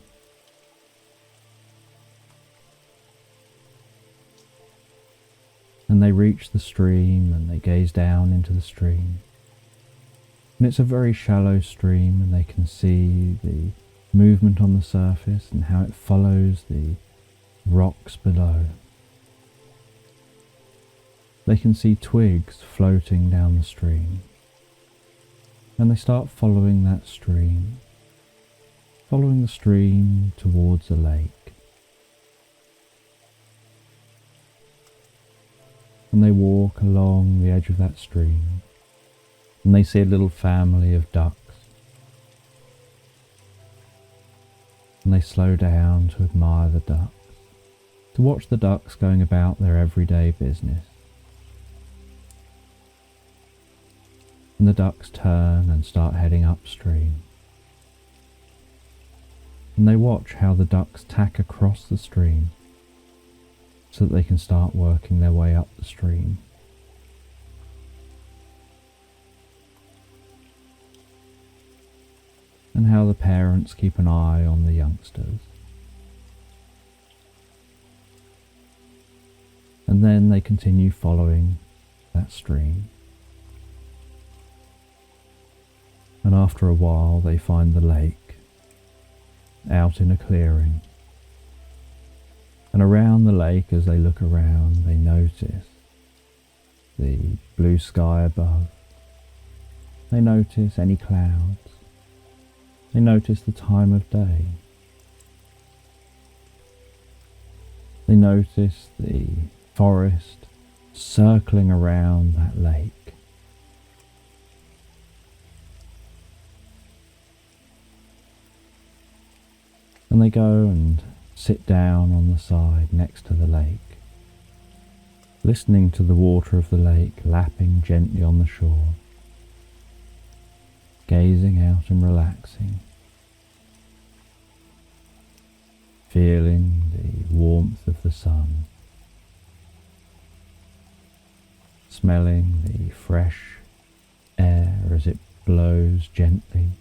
And they reach the stream and they gaze down into the stream. And it's a very shallow stream, and they can see the movement on the surface and how it follows the rocks below. They can see twigs floating down the stream. And they start following that stream, following the stream towards a lake. And they walk along the edge of that stream, and they see a little family of ducks. And they slow down to admire the ducks, to watch the ducks going about their everyday business. And the ducks turn and start heading upstream. And they watch how the ducks tack across the stream so that they can start working their way up the stream. And how the parents keep an eye on the youngsters. And then they continue following that stream. And after a while they find the lake out in a clearing. And around the lake, as they look around, they notice the blue sky above. They notice any clouds. They notice the time of day. They notice the forest circling around that lake. And they go and sit down on the side next to the lake, listening to the water of the lake lapping gently on the shore, gazing out and relaxing, feeling the warmth of the sun, smelling the fresh air as it blows gently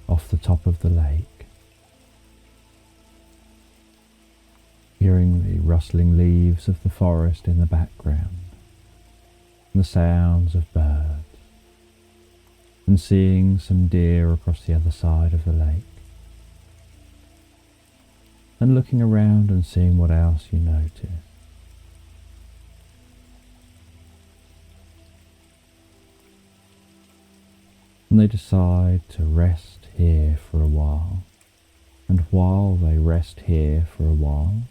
off the top of the lake, hearing the rustling leaves of the forest in the background, and the sounds of birds, and seeing some deer across the other side of the lake, and looking around and seeing what else you notice. And they decide to rest here for a while, and while they rest here for a while,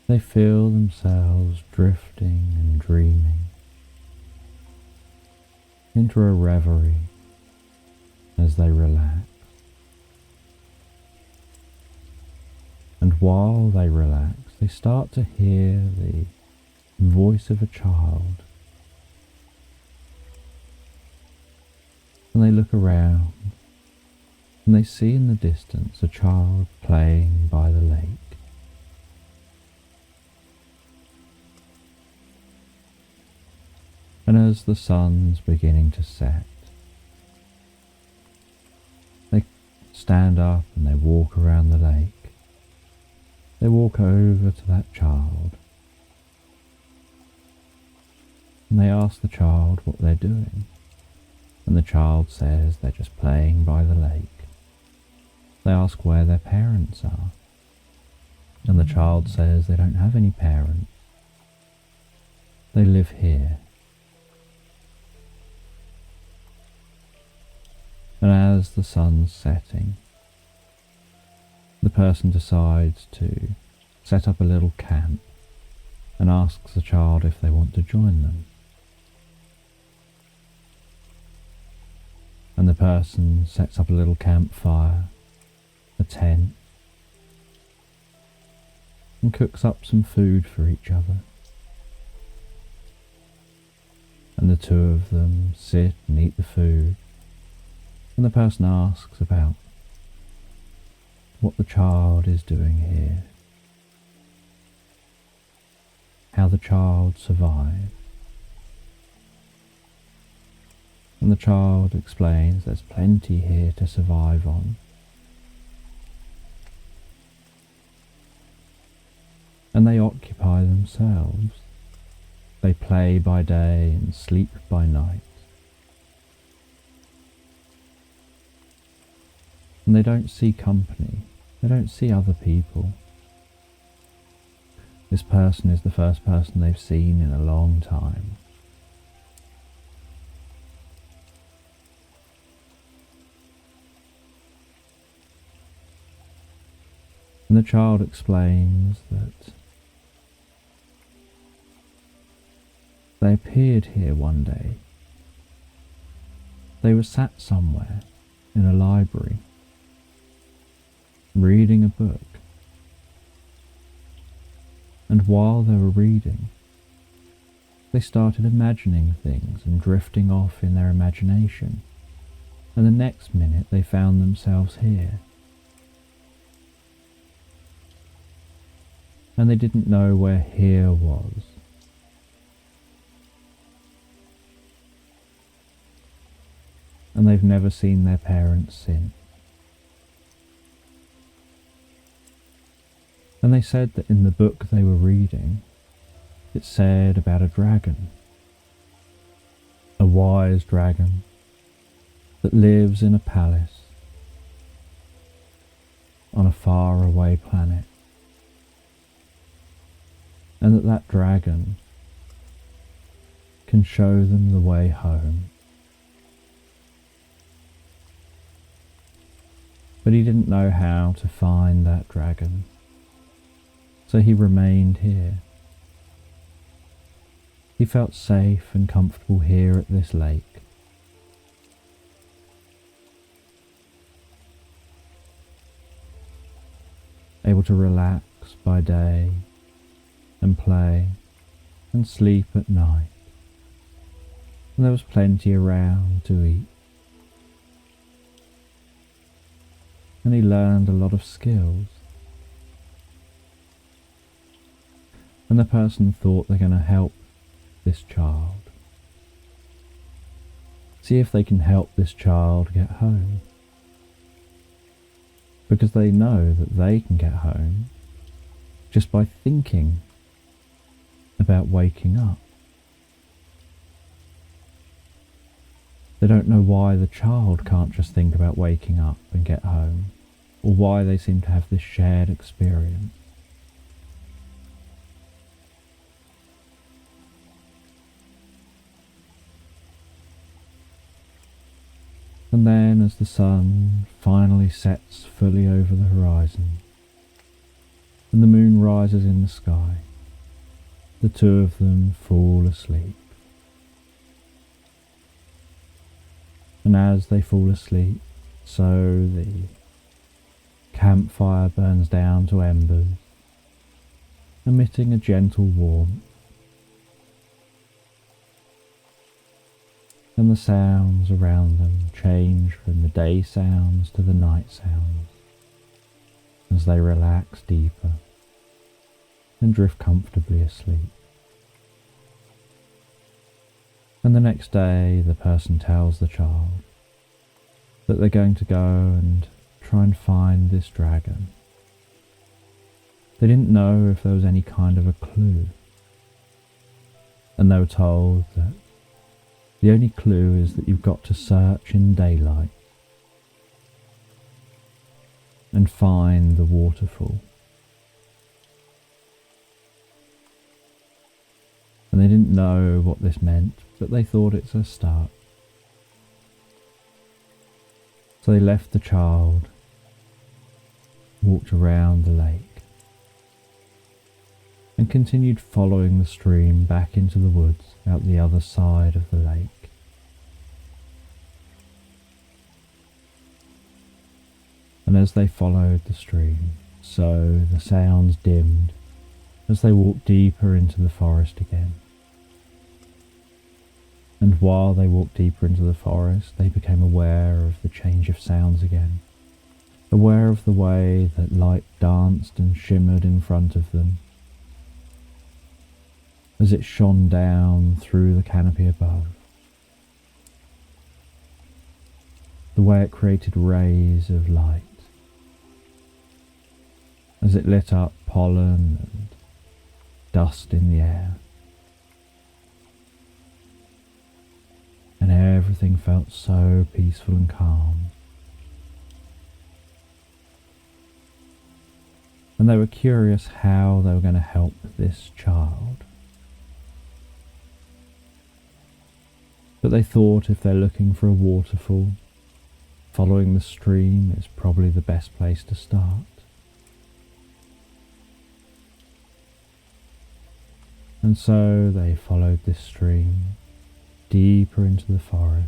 they feel themselves drifting and dreaming into a reverie as they relax. And while they relax, they start to hear the voice of a child. And they look around and they see in the distance a child playing by the lake. And as the sun's beginning to set, they stand up and they walk around the lake. They walk over to that child and they ask the child what they're doing. And the child says they're just playing by the lake. They ask where their parents are. And the child says they don't have any parents. They live here. And as the sun's setting, the person decides to set up a little camp and asks the child if they want to join them. And the person sets up a little campfire a tent, and cooks up some food for each other. And the two of them sit and eat the food, and the person asks about what the child is doing here, how the child survived. And the child explains there's plenty here to survive on. And they occupy themselves. They play by day and sleep by night. And they don't see company. They don't see other people. This person is the first person they've seen in a long time. And the child explains that they appeared here one day. They were sat somewhere in a library, reading a book. And while they were reading, they started imagining things and drifting off in their imagination. And the next minute they found themselves here. And they didn't know where here was. And they've never seen their parents since. And they said that in the book they were reading, it said about a dragon, a wise dragon that lives in a palace on a faraway planet. And that dragon can show them the way home. But he didn't know how to find that dragon, so he remained here. He felt safe and comfortable here at this lake. Able to relax by day and play and sleep at night. And there was plenty around to eat. And he learned a lot of skills. And the person thought they're going to help this child. See if they can help this child get home. Because they know that they can get home just by thinking about waking up. They don't know why the child can't just think about waking up and get home, or why they seem to have this shared experience. And then as the sun finally sets fully over the horizon, and the moon rises in the sky, the two of them fall asleep. And as they fall asleep, so the campfire burns down to embers, emitting a gentle warmth. And the sounds around them change from the day sounds to the night sounds, as they relax deeper and drift comfortably asleep. And the next day the person tells the child that they're going to go and try and find this dragon. They didn't know if there was any kind of a clue, and they were told that the only clue is that you've got to search in daylight and find the waterfall. And they didn't know what this meant, but they thought it's a start. So they left the child, walked around the lake, and continued following the stream back into the woods out the other side of the lake. And as they followed the stream, so the sounds dimmed as they walked deeper into the forest again. And while they walked deeper into the forest, they became aware of the change of sounds again, aware of the way that light danced and shimmered in front of them, as it shone down through the canopy above, the way it created rays of light, as it lit up pollen and dust in the air. And everything felt so peaceful and calm. And they were curious how they were going to help this child. But they thought if they're looking for a waterfall, following the stream is probably the best place to start. And so they followed this stream deeper into the forest,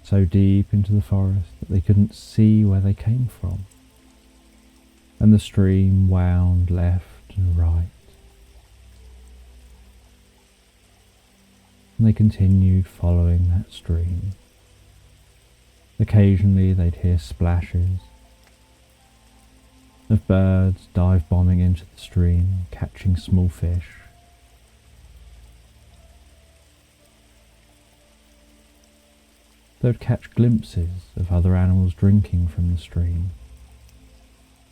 so deep into the forest that they couldn't see where they came from, and the stream wound left and right. And they continued following that stream. Occasionally they'd hear splashes of birds dive bombing into the stream, catching small fish. They would catch glimpses of other animals drinking from the stream,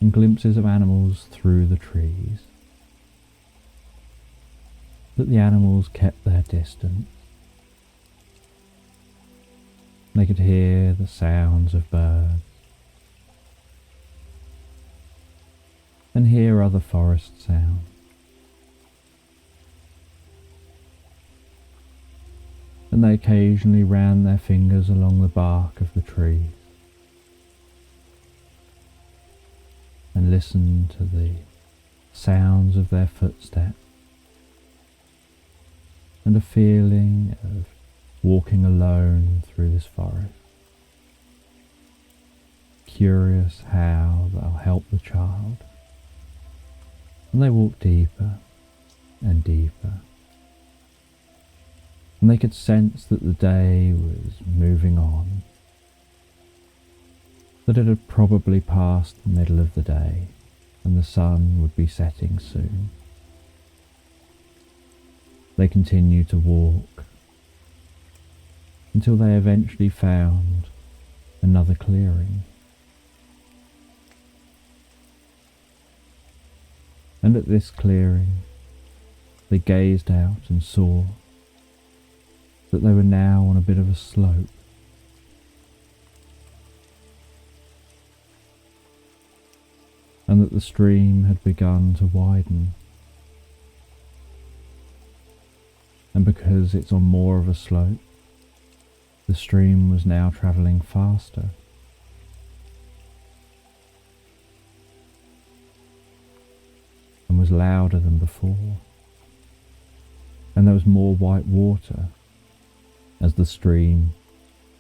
and glimpses of animals through the trees. But the animals kept their distance. They could hear the sounds of birds, and hear other forest sounds. And they occasionally ran their fingers along the bark of the trees and listened to the sounds of their footsteps, and a feeling of walking alone through this forest, curious how they'll help the child. And they walked deeper and deeper, and they could sense that the day was moving on, that it had probably passed the middle of the day and the sun would be setting soon. They continued to walk until they eventually found another clearing. And at this clearing, they gazed out and saw that they were now on a bit of a slope. And that the stream had begun to widen. And because it's on more of a slope, the stream was now travelling faster. And was louder than before. And there was more white water as the stream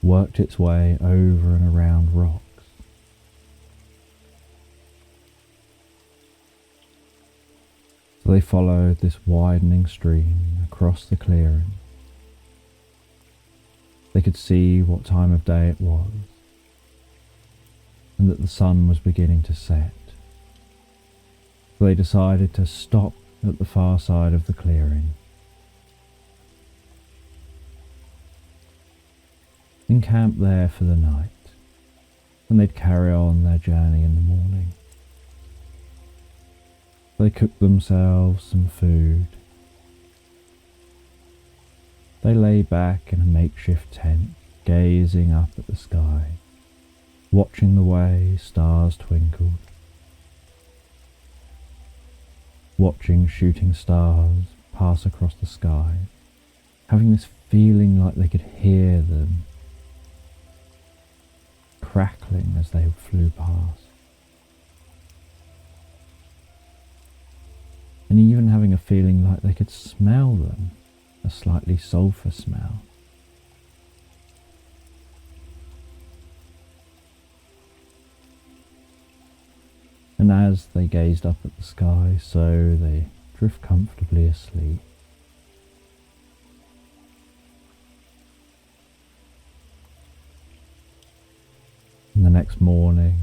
worked its way over and around rocks. So they followed this widening stream across the clearing. They could see what time of day it was, and that the sun was beginning to set. So they decided to stop at the far side of the clearing, and camp there for the night, and they'd carry on their journey in the morning. They cooked themselves some food. They lay back in a makeshift tent, gazing up at the sky, watching the way stars twinkled, watching shooting stars pass across the sky, having this feeling like they could hear them crackling as they flew past. And even having a feeling like they could smell them, a slightly sulphur smell. And as they gazed up at the sky, so they drift comfortably asleep. And the next morning,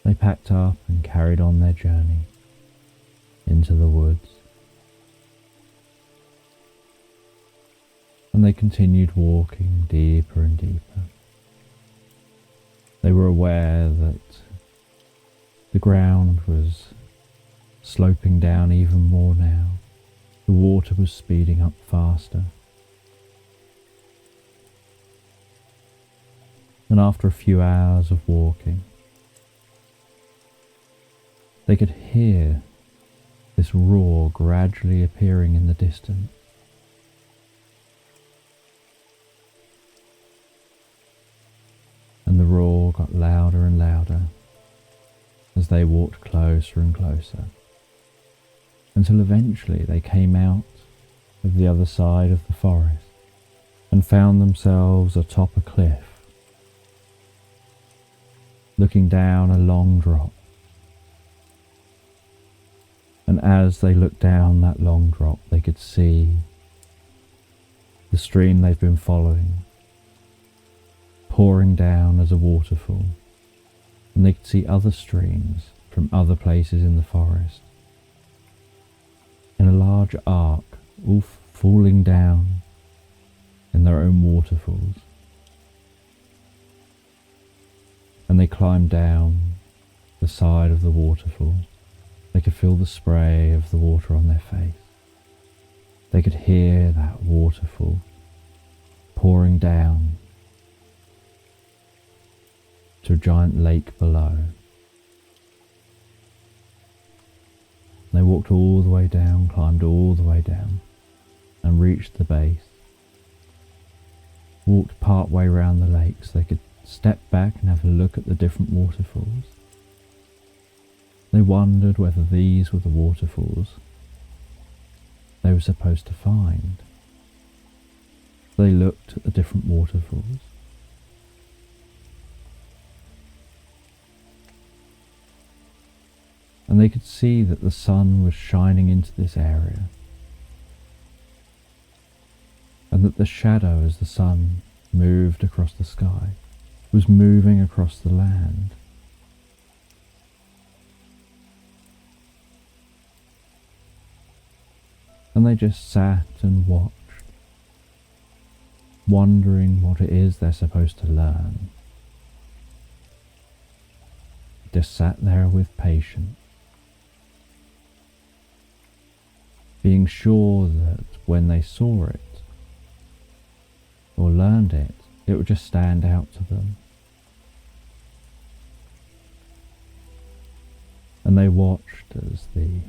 they packed up and carried on their journey into the woods. And they continued walking deeper and deeper. They were aware that the ground was sloping down even more now. The water was speeding up faster. And after a few hours of walking, they could hear this roar gradually appearing in the distance. And the roar got louder and louder as they walked closer and closer, until eventually they came out of the other side of the forest and found themselves atop a cliff, looking down a long drop. And as they looked down that long drop, they could see the stream they've been following pouring down as a waterfall, and they could see other streams from other places in the forest in a large arc, all falling down in their own waterfalls. And they climbed down the side of the waterfall. They could feel the spray of the water on their face. They could hear that waterfall pouring down to a giant lake below. They walked all the way down, climbed all the way down, and reached the base. Walked part way round the lake so they could step back and have a look at the different waterfalls. They wondered whether these were the waterfalls they were supposed to find. They looked at the different waterfalls. And they could see that the sun was shining into this area, and that the shadow as the sun moved across the sky was moving across the land. And they just sat and watched, wondering what it is they're supposed to learn. Just sat there with patience, being sure that when they saw it or learned it, it would just stand out to them. And they watched as the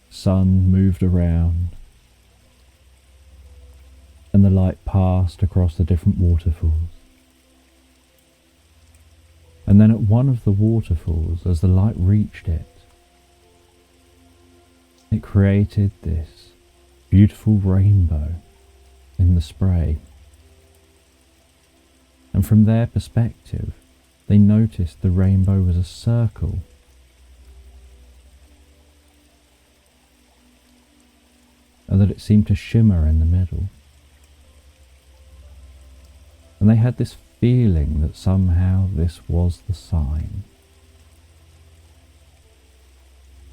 sun moved around and the light passed across the different waterfalls. And then at one of the waterfalls, as the light reached it, it created this beautiful rainbow in the spray. And from their perspective, they noticed the rainbow was a circle. And that it seemed to shimmer in the middle. And they had this feeling that somehow this was the sign.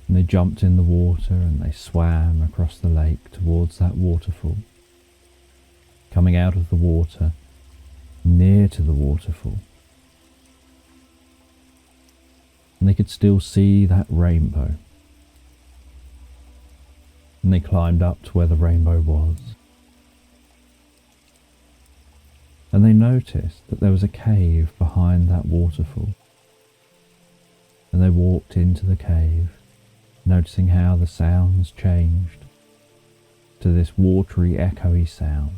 And they jumped in the water and they swam across the lake towards that waterfall. Coming out of the water, near to the waterfall. And they could still see that rainbow. And they climbed up to where the rainbow was. And they noticed that there was a cave behind that waterfall. And they walked into the cave, noticing how the sounds changed to this watery, echoey sound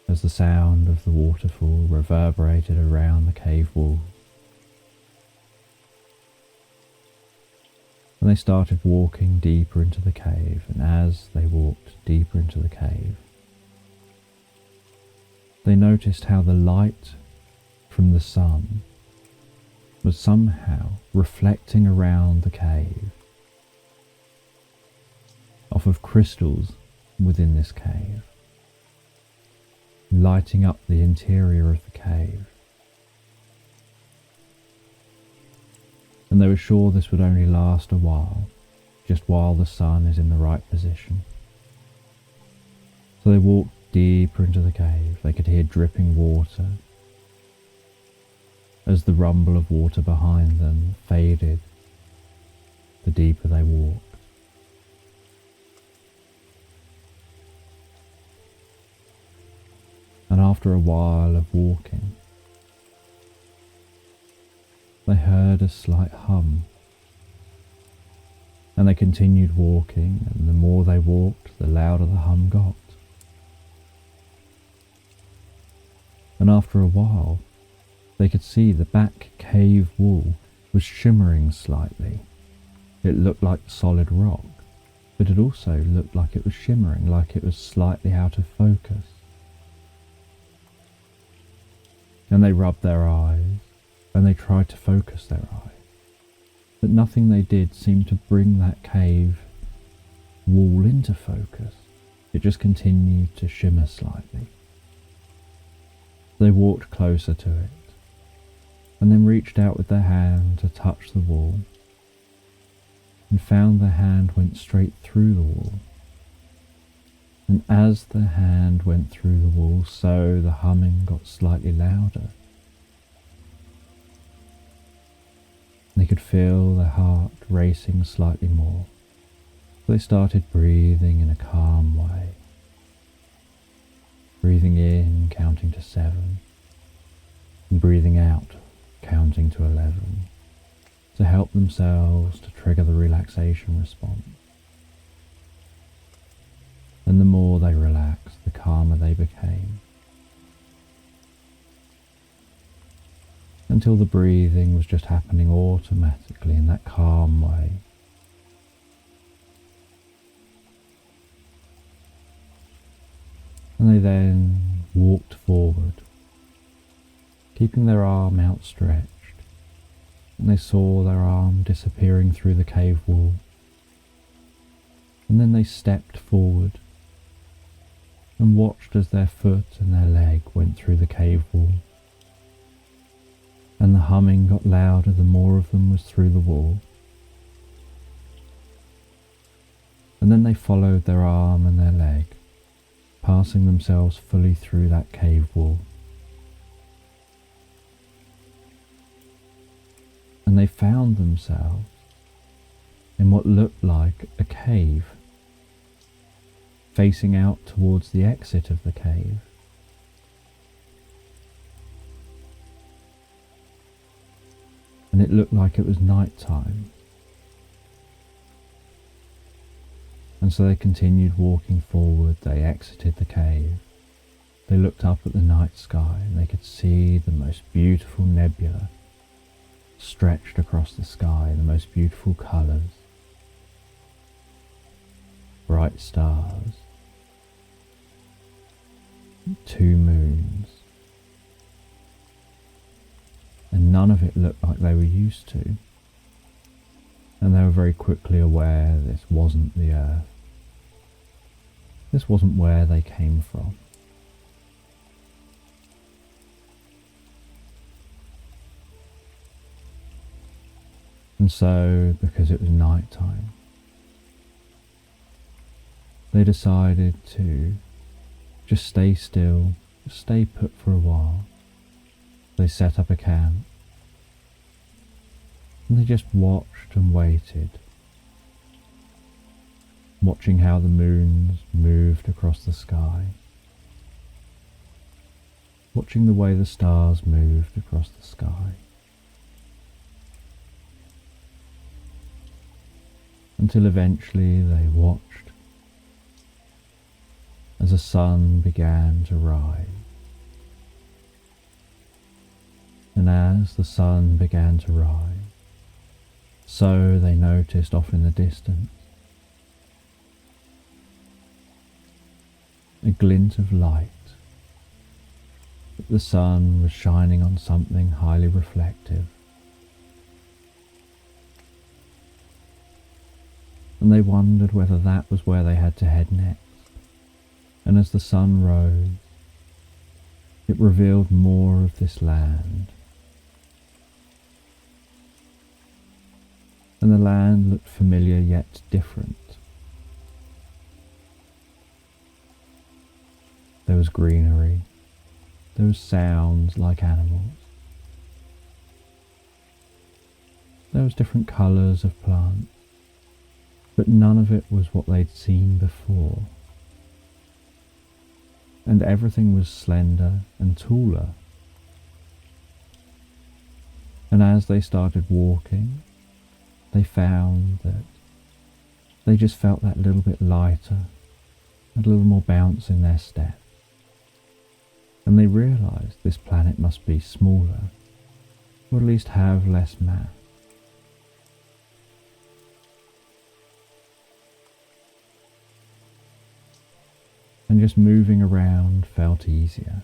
as the sound of the waterfall reverberated around the cave wall. And they started walking deeper into the cave, and as they walked deeper into the cave, they noticed how the light from the sun was somehow reflecting around the cave off of crystals within this cave, lighting up the interior of the cave. And they were sure this would only last a while, just while the sun is in the right position. So they walked deeper into the cave. They could hear dripping water as the rumble of water behind them faded the deeper they walked. And after a while of walking, they heard a slight hum. And they continued walking, and the more they walked, the louder the hum got. And after a while, they could see the back cave wall was shimmering slightly. It looked like solid rock, but it also looked like it was shimmering, like it was slightly out of focus. And they rubbed their eyes, and they tried to focus their eyes. But nothing they did seemed to bring that cave wall into focus. It just continued to shimmer slightly. They walked closer to it, and then reached out with their hand to touch the wall, and found their hand went straight through the wall. And as the hand went through the wall, so the humming got slightly louder. They could feel their heart racing slightly more. They started breathing in a calm way. Breathing in, counting to 7, and breathing out, counting to 11, to help themselves to trigger the relaxation response. And the more they relaxed, the calmer they became, until the breathing was just happening automatically in that calm way. And they then walked forward, keeping their arm outstretched, and they saw their arm disappearing through the cave wall. And then they stepped forward and watched as their foot and their leg went through the cave wall. And the humming got louder the more of them was through the wall. And then they followed their arm and their leg, passing themselves fully through that cave wall. And they found themselves in what looked like a cave, facing out towards the exit of the cave. And it looked like it was night time. And so they continued walking forward. They exited the cave. They looked up at the night sky, and they could see the most beautiful nebula stretched across the sky, the most beautiful colours, bright stars, 2 moons, and none of it looked like they were used to. And they were very quickly aware this wasn't the Earth. This wasn't where they came from. And so, because it was night time, they decided to just stay still, just stay put for a while. They set up a camp, and they just watched and waited, watching how the moons moved across the sky, watching the way the stars moved across the sky, until eventually they watched as the sun began to rise. And as the sun began to rise, so they noticed off in the distance a glint of light, that the sun was shining on something highly reflective, and they wondered whether that was where they had to head next. And as the sun rose, it revealed more of this land. And the land looked familiar yet different. There was greenery, there was sounds like animals, there was different colours of plants, but none of it was what they'd seen before. And everything was slender and taller. And as they started walking, they found that they just felt that little bit lighter, a little more bounce in their step. And they realised this planet must be smaller, or at least have less mass. And just moving around felt easier.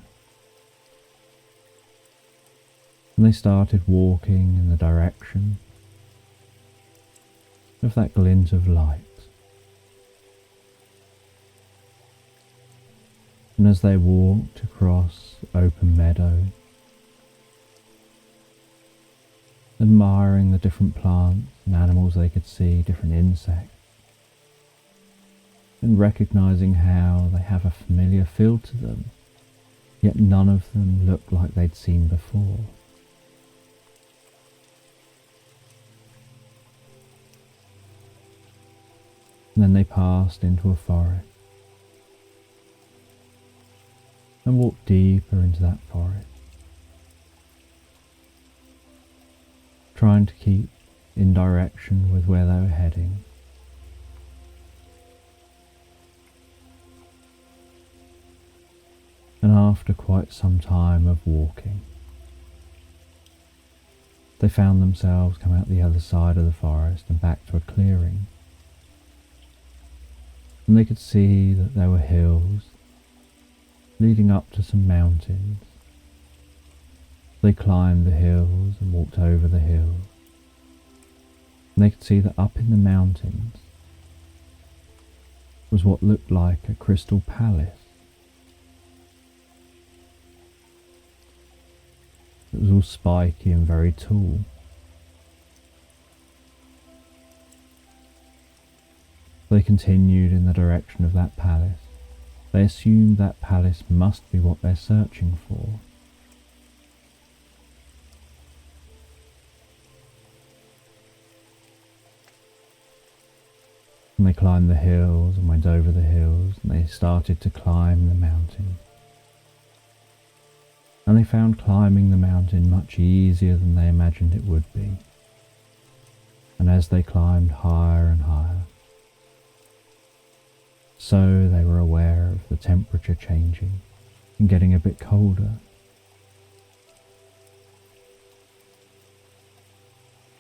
And they started walking in the direction of that glint of light. And as they walked across open meadow, admiring the different plants and animals they could see, different insects, and recognizing how they have a familiar feel to them, yet none of them looked like they'd seen before. And then they passed into a forest and walked deeper into that forest, trying to keep in direction with where they were heading. And after quite some time of walking, they found themselves coming out the other side of the forest and back to a clearing. And they could see that there were hills leading up to some mountains. They climbed the hills and walked over the hills. And they could see that up in the mountains was what looked like a crystal palace. It was all spiky and very tall. They continued in the direction of that palace. They assumed that palace must be what they're searching for. And they climbed the hills and went over the hills, and they started to climb the mountain. And they found climbing the mountain much easier than they imagined it would be. And as they climbed higher and higher, so they were aware of the temperature changing and getting a bit colder.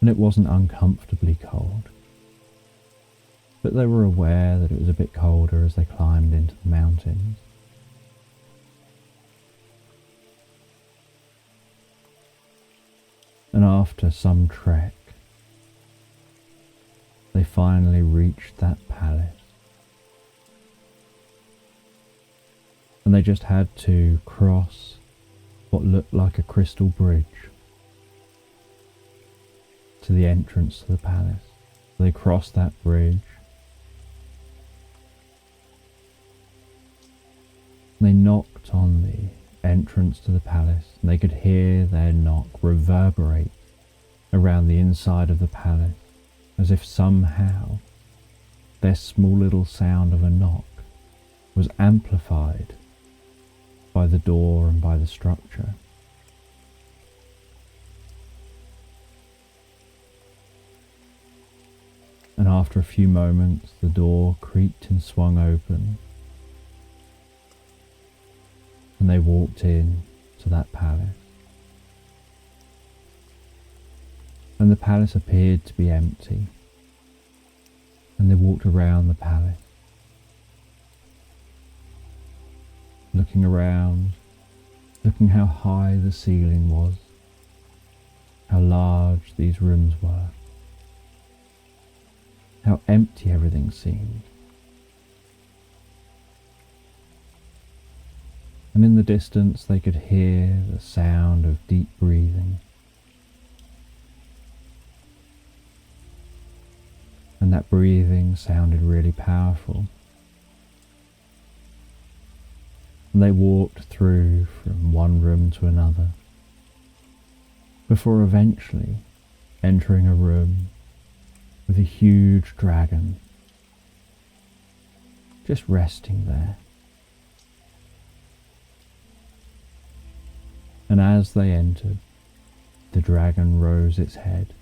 And it wasn't uncomfortably cold, but they were aware that it was a bit colder as they climbed into the mountains. And after some trek, they finally reached that palace. And they just had to cross what looked like a crystal bridge to the entrance to the palace. They crossed that bridge. They knocked on the entrance to the palace, and they could hear their knock reverberate around the inside of the palace, as if somehow their small little sound of a knock was amplified by the door and by the structure. And after a few moments, the door creaked and swung open, and they walked in to that palace. And the palace appeared to be empty, and they walked around the palace, looking around, looking how high the ceiling was, how large these rooms were, how empty everything seemed. And in the distance they could hear the sound of deep breathing. And that breathing sounded really powerful. And they walked through from one room to another, before eventually entering a room with a huge dragon just resting there. And as they entered, the dragon rose its head.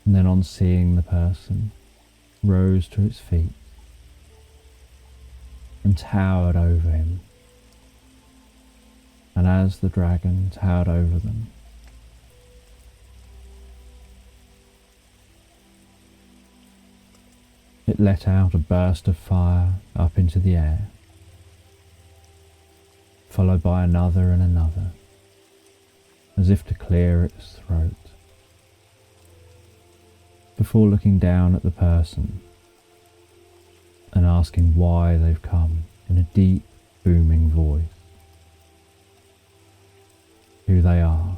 And then, on seeing the person, rose to its feet and towered over him. And as the dragon towered over them, it let out a burst of fire up into the air, followed by another and another, as if to clear its throat, before looking down at the person and asking why they've come in a deep, booming voice, who they are,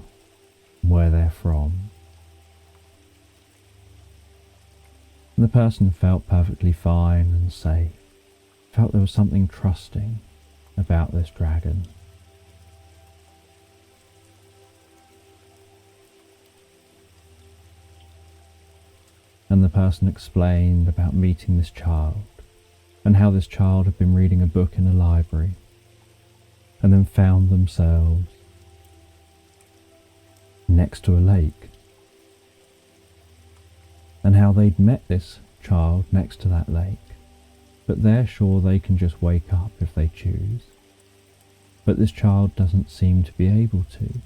where they're from. And the person felt perfectly fine and safe, felt there was something trusting about this dragon. And the person explained about meeting this child, and how this child had been reading a book in a library, and then found themselves next to a lake, and how they'd met this child next to that lake, but they're sure they can just wake up if they choose, but this child doesn't seem to be able to,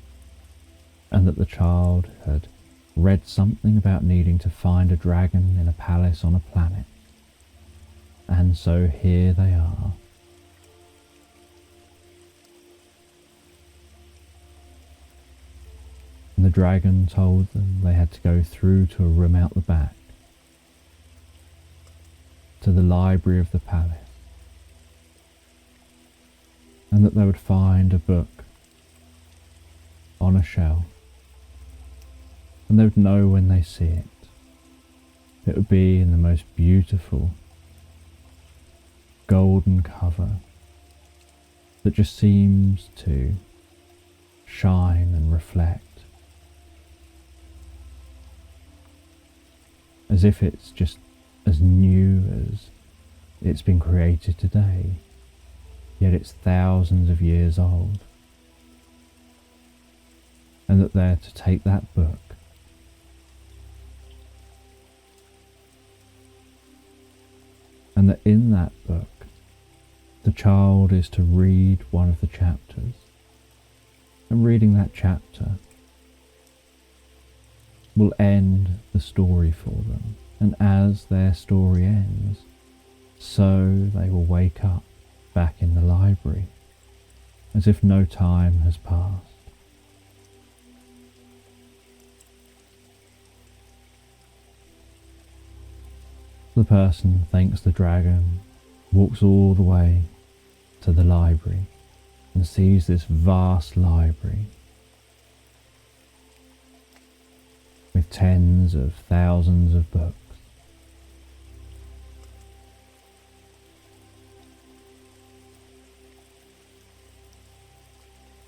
and that the child had read something about needing to find a dragon in a palace on a planet, and so here they are. And the dragon told them they had to go through to a room out the back, to the library of the palace, and that they would find a book on a shelf, and they would know when they see it. It would be in the most beautiful golden cover that just seems to shine and reflect, as if it's just as new as it's been created today, yet it's thousands of years old. And that they're to take that book and that in that book the child is to read one of the chapters, and reading that chapter will end the story for them, and as their story ends, so they will wake up back in the library as if no time has passed. The person thanks the dragon, walks all the way to the library, and sees this vast library with tens of thousands of books.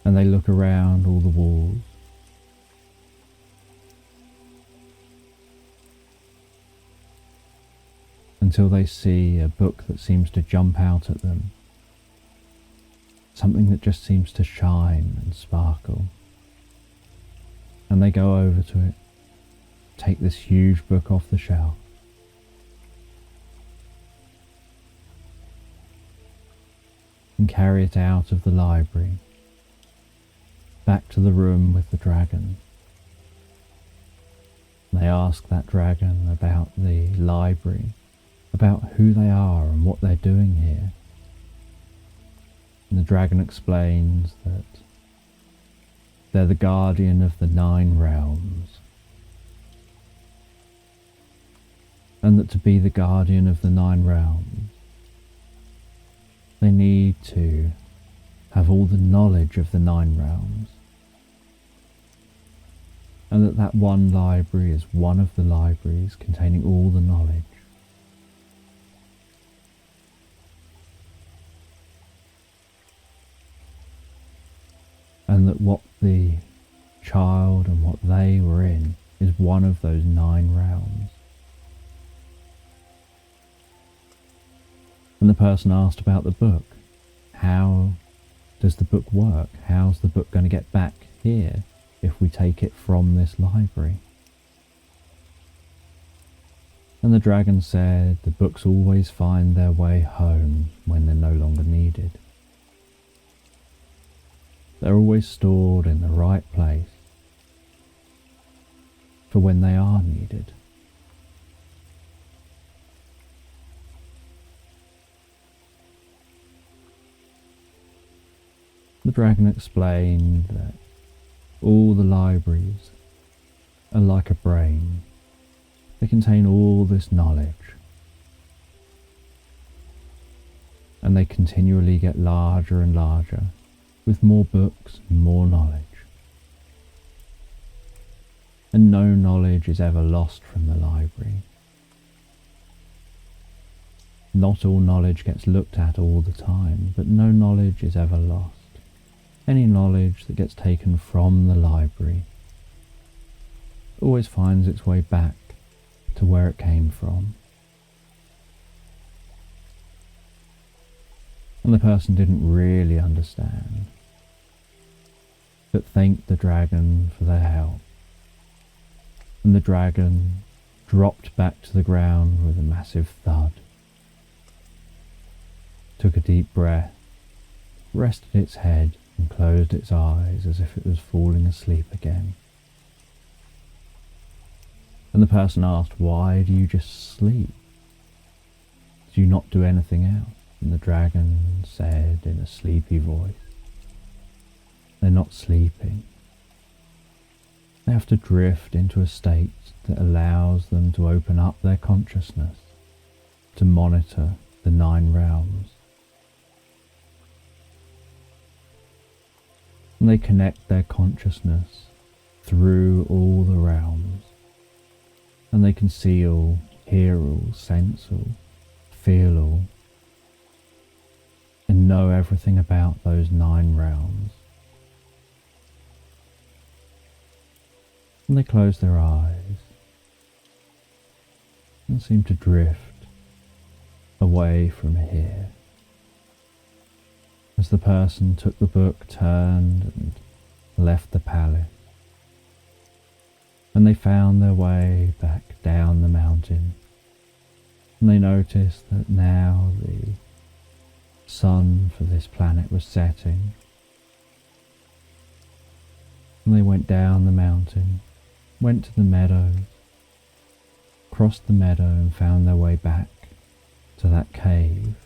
And they look around all the walls, until they see a book that seems to jump out at them, something that just seems to shine and sparkle. And they go over to it, take this huge book off the shelf, and carry it out of the library, back to the room with the dragon. They ask that dragon about the library, about who they are and what they're doing here. And the dragon explains that They're the guardian of the 9 realms. And that to be the guardian of the 9 realms, they need to have all the knowledge of the 9 realms. And that one library is one of the libraries containing all the knowledge. And that what the child and what they were in is one of those 9 realms. And the person asked about the book. How does the book work? How's the book going to get back here if we take it from this library? And the dragon said the books always find their way home when they're no longer needed. They're always stored in the right place for when they are needed. The dragon explained that all the libraries are like a brain. They contain all this knowledge, and they continually get larger and larger with more books and more knowledge. And no knowledge is ever lost from the library. Not all knowledge gets looked at all the time, but no knowledge is ever lost. Any knowledge that gets taken from the library always finds its way back to where it came from. And the person didn't really understand, but thanked the dragon for their help. And the dragon dropped back to the ground with a massive thud, took a deep breath, rested its head and closed its eyes as if it was falling asleep again. And the person asked, "Why do you just sleep? Do you not do anything else?" And the dragon said in a sleepy voice, "They're not sleeping. They have to drift into a state that allows them to open up their consciousness to monitor the 9 realms. And they connect their consciousness through all the realms, and they can see all, hear all, sense all, feel all, and know everything about those 9 realms. And they close their eyes and seem to drift away from here. As the person took the book, turned and left the palace, and they found their way back down the mountain, and they noticed that now the sun for this planet was setting, and they went down the mountain, went to the meadows, crossed the meadow and found their way back to that cave.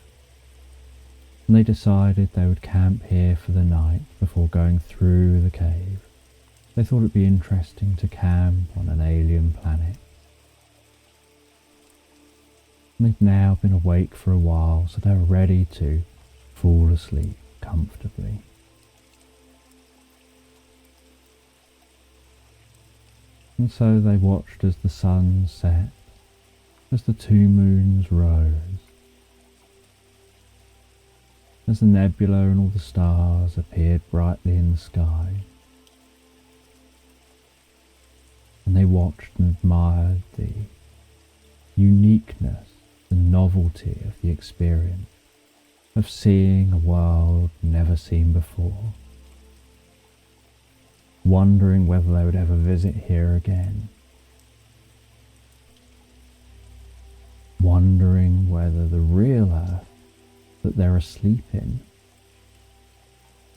And they decided they would camp here for the night before going through the cave. They thought it'd be interesting to camp on an alien planet. And they'd now been awake for a while, so they were ready to fall asleep comfortably. And so they watched as the sun set, as the 2 moons rose, as the nebula and all the stars appeared brightly in the sky. And they watched and admired the uniqueness, the novelty of the experience, of seeing a world never seen before, wondering whether they would ever visit here again, wondering whether the real Earth that they're asleep in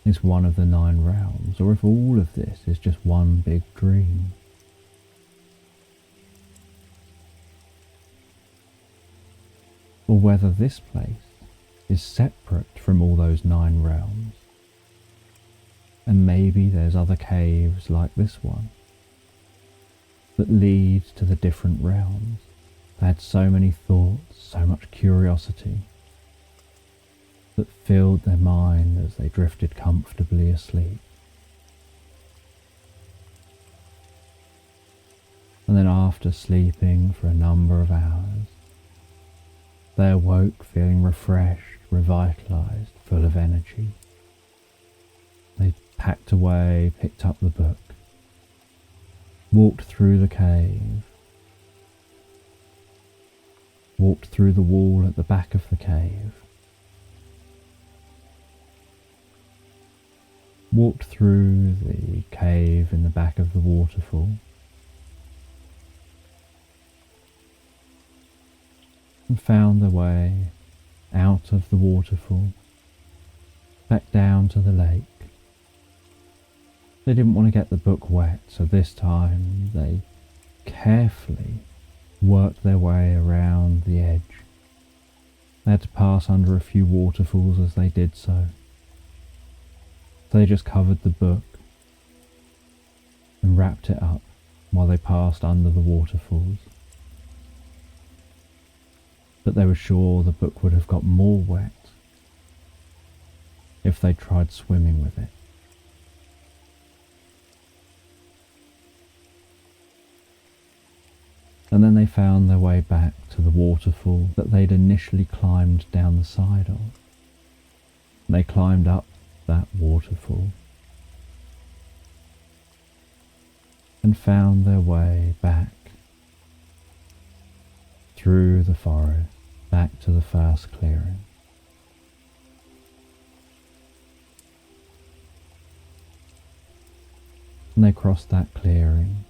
is one of the 9 realms, or if all of this is just one big dream. Or whether this place is separate from all those 9 realms, And maybe there's other caves like this one that lead to the different realms. They had so many thoughts, so much curiosity that filled their mind as they drifted comfortably asleep. And then after sleeping for a number of hours, they awoke feeling refreshed, revitalized, full of energy. They packed away, picked up the book, walked through the cave, walked through the wall at the back of the cave, walked through the cave in the back of the waterfall, and found their way out of the waterfall, back down to the lake. They didn't want to get the book wet, so this time they carefully worked their way around the edge. They had to pass under a few waterfalls as they did so. They just covered the book and wrapped it up while they passed under the waterfalls. But they were sure the book would have got more wet if they tried swimming with it. And then they found their way back to the waterfall that they'd initially climbed down the side of. And they climbed up that waterfall and found their way back through the forest, back to the first clearing. And they crossed that clearing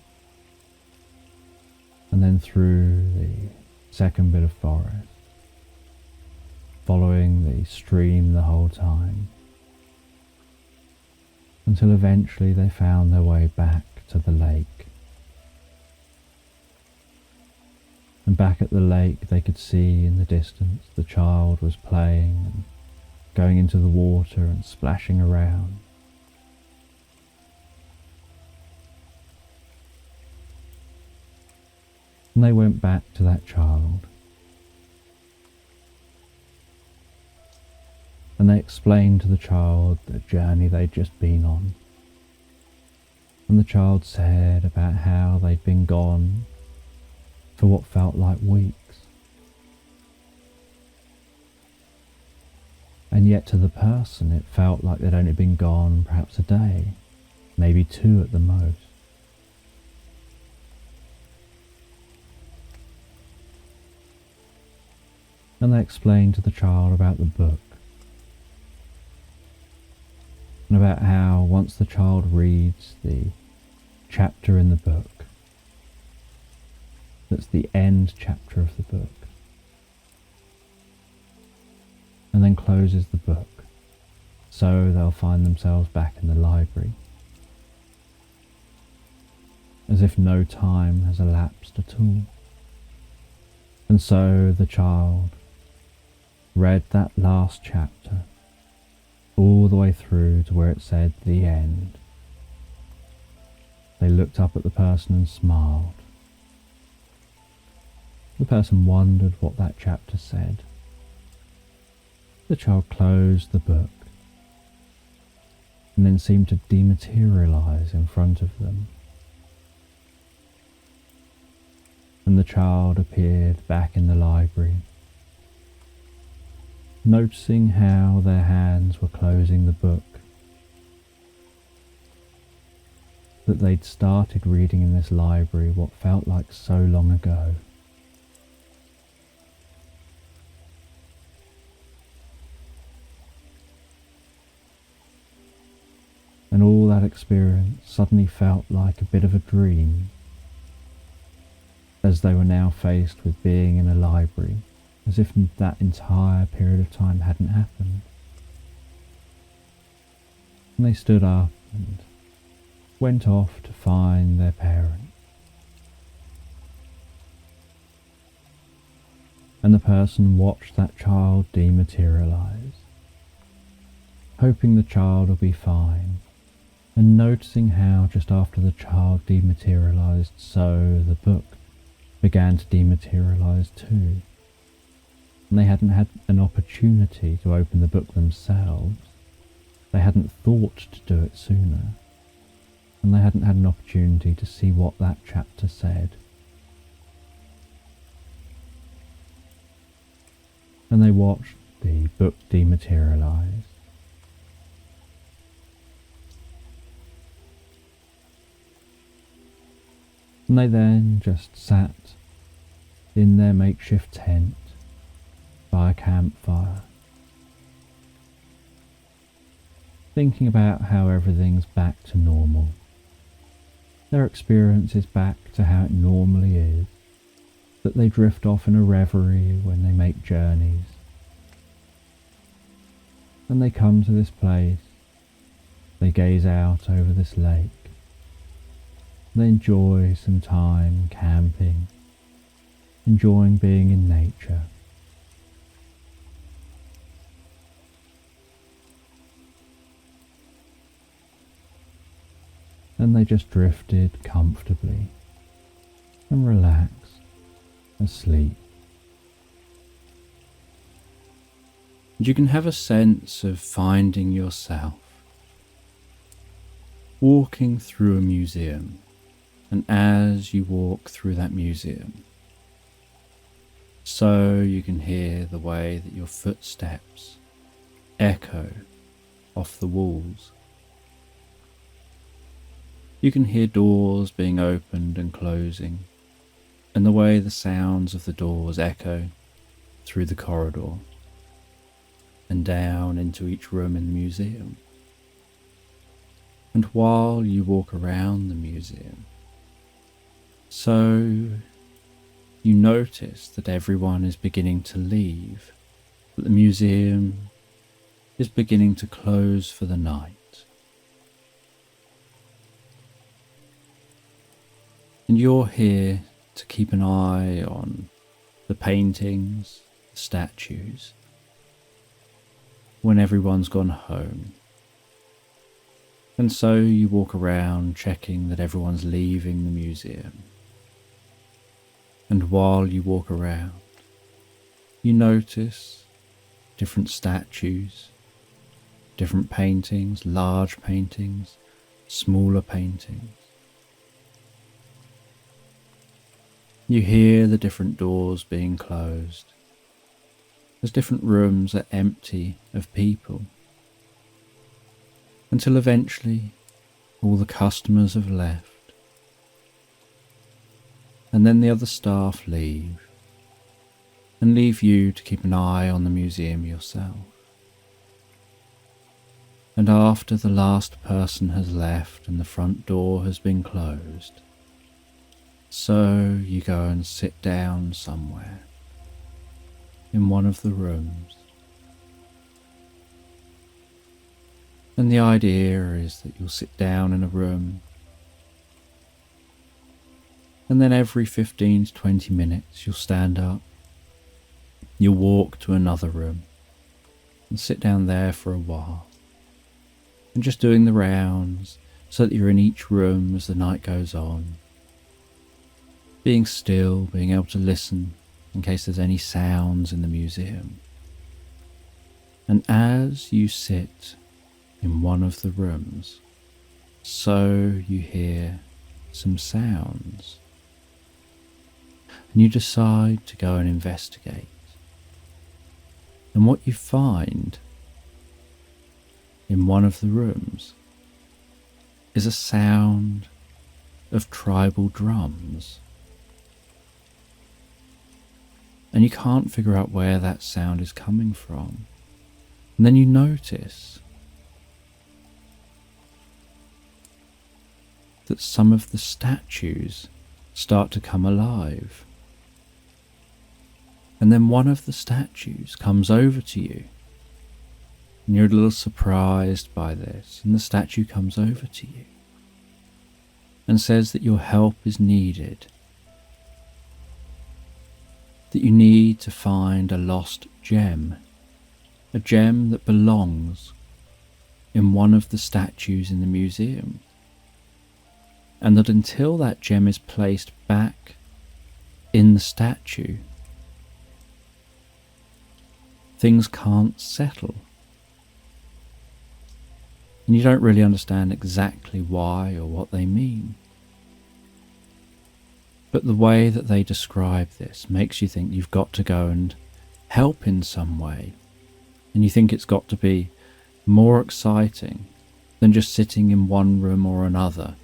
and then through the second bit of forest, following the stream the whole time, until eventually they found their way back to the lake. And back at the lake they could see in the distance the child was playing and going into the water and splashing around. And they went back to that child. And they explained to the child the journey they'd just been on. And the child said about how they'd been gone for what felt like weeks. And yet to the person it felt like they'd only been gone perhaps a day, maybe 2 at the most. And they explained to the child about the book, and about how once the child reads the chapter in the book, that's the end chapter of the book, and then closes the book, so they'll find themselves back in the library, as if no time has elapsed at all. And so the child read that last chapter all the way through to where it said the end. They looked up at the person and smiled. The person wondered what that chapter said. The child closed the book and then seemed to dematerialize in front of them. And the child appeared back in the library, noticing how their hands were closing the book that they'd started reading in this library what felt like so long ago. And all that experience suddenly felt like a bit of a dream, as they were now faced with being in a library, as if that entire period of time hadn't happened. And they stood up and went off to find their parents. And the person watched that child dematerialize, hoping the child will be fine, and noticing how just after the child dematerialized, so the book began to dematerialize too. And they hadn't had an opportunity to open the book themselves. They hadn't thought to do it sooner. And they hadn't had an opportunity to see what that chapter said. And they watched the book dematerialize. And they then just sat in their makeshift tent by a campfire, thinking about how everything's back to normal. Their experience is back to how it normally is, that they drift off in a reverie when they make journeys. And they come to this place, they gaze out over this lake, they enjoy some time camping, enjoying being in nature. And they just drifted comfortably and relaxed, asleep. You can have a sense of finding yourself walking through a museum, and as you walk through that museum, so you can hear the way that your footsteps echo off the walls. You can hear doors being opened and closing, and the way the sounds of the doors echo through the corridor and down into each room in the museum. And while you walk around the museum, so you notice that everyone is beginning to leave, that the museum is beginning to close for the night. And you're here to keep an eye on the paintings, the statues, when everyone's gone home. And so you walk around checking that everyone's leaving the museum. And while you walk around, you notice different statues, different paintings, large paintings, smaller paintings. You hear the different doors being closed, as different rooms are empty of people, until eventually all the customers have left, and then the other staff leave, and leave you to keep an eye on the museum yourself. And after the last person has left and the front door has been closed, so you go and sit down somewhere in one of the rooms. And the idea is that you'll sit down in a room, and then every 15 to 20 minutes you'll stand up, you'll walk to another room and sit down there for a while, and just doing the rounds so that you're in each room as the night goes on, being still, being able to listen in case there's any sounds in the museum. And as you sit in one of the rooms, so you hear some sounds, and you decide to go and investigate. And what you find in one of the rooms is a sound of tribal drums. And you can't figure out where that sound is coming from. And then you notice that some of the statues start to come alive. And then one of the statues comes over to you, and you're a little surprised by this, and the statue comes over to you and says that your help is needed, that you need to find a lost gem, a gem that belongs in one of the statues in the museum, and that until that gem is placed back in the statue, things can't settle. And you don't really understand exactly why or what they mean. But the way that they describe this makes you think you've got to go and help in some way. And you think it's got to be more exciting than just sitting in one room or another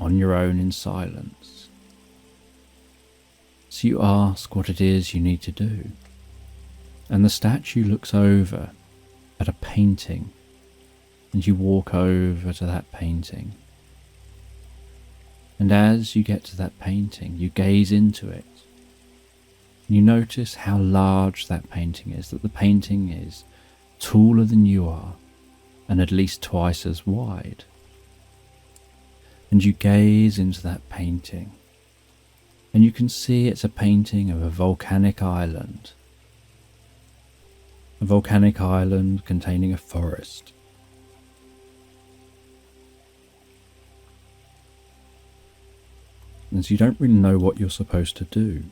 on your own in silence. So you ask what it is you need to do. And the statue looks over at a painting, and you walk over to that painting. And as you get to that painting, you gaze into it. And you notice how large that painting is, that the painting is taller than you are and at least twice as wide. And you gaze into that painting, and you can see it's a painting of a volcanic island. A volcanic island containing a forest. And so you don't really know what you're supposed to do.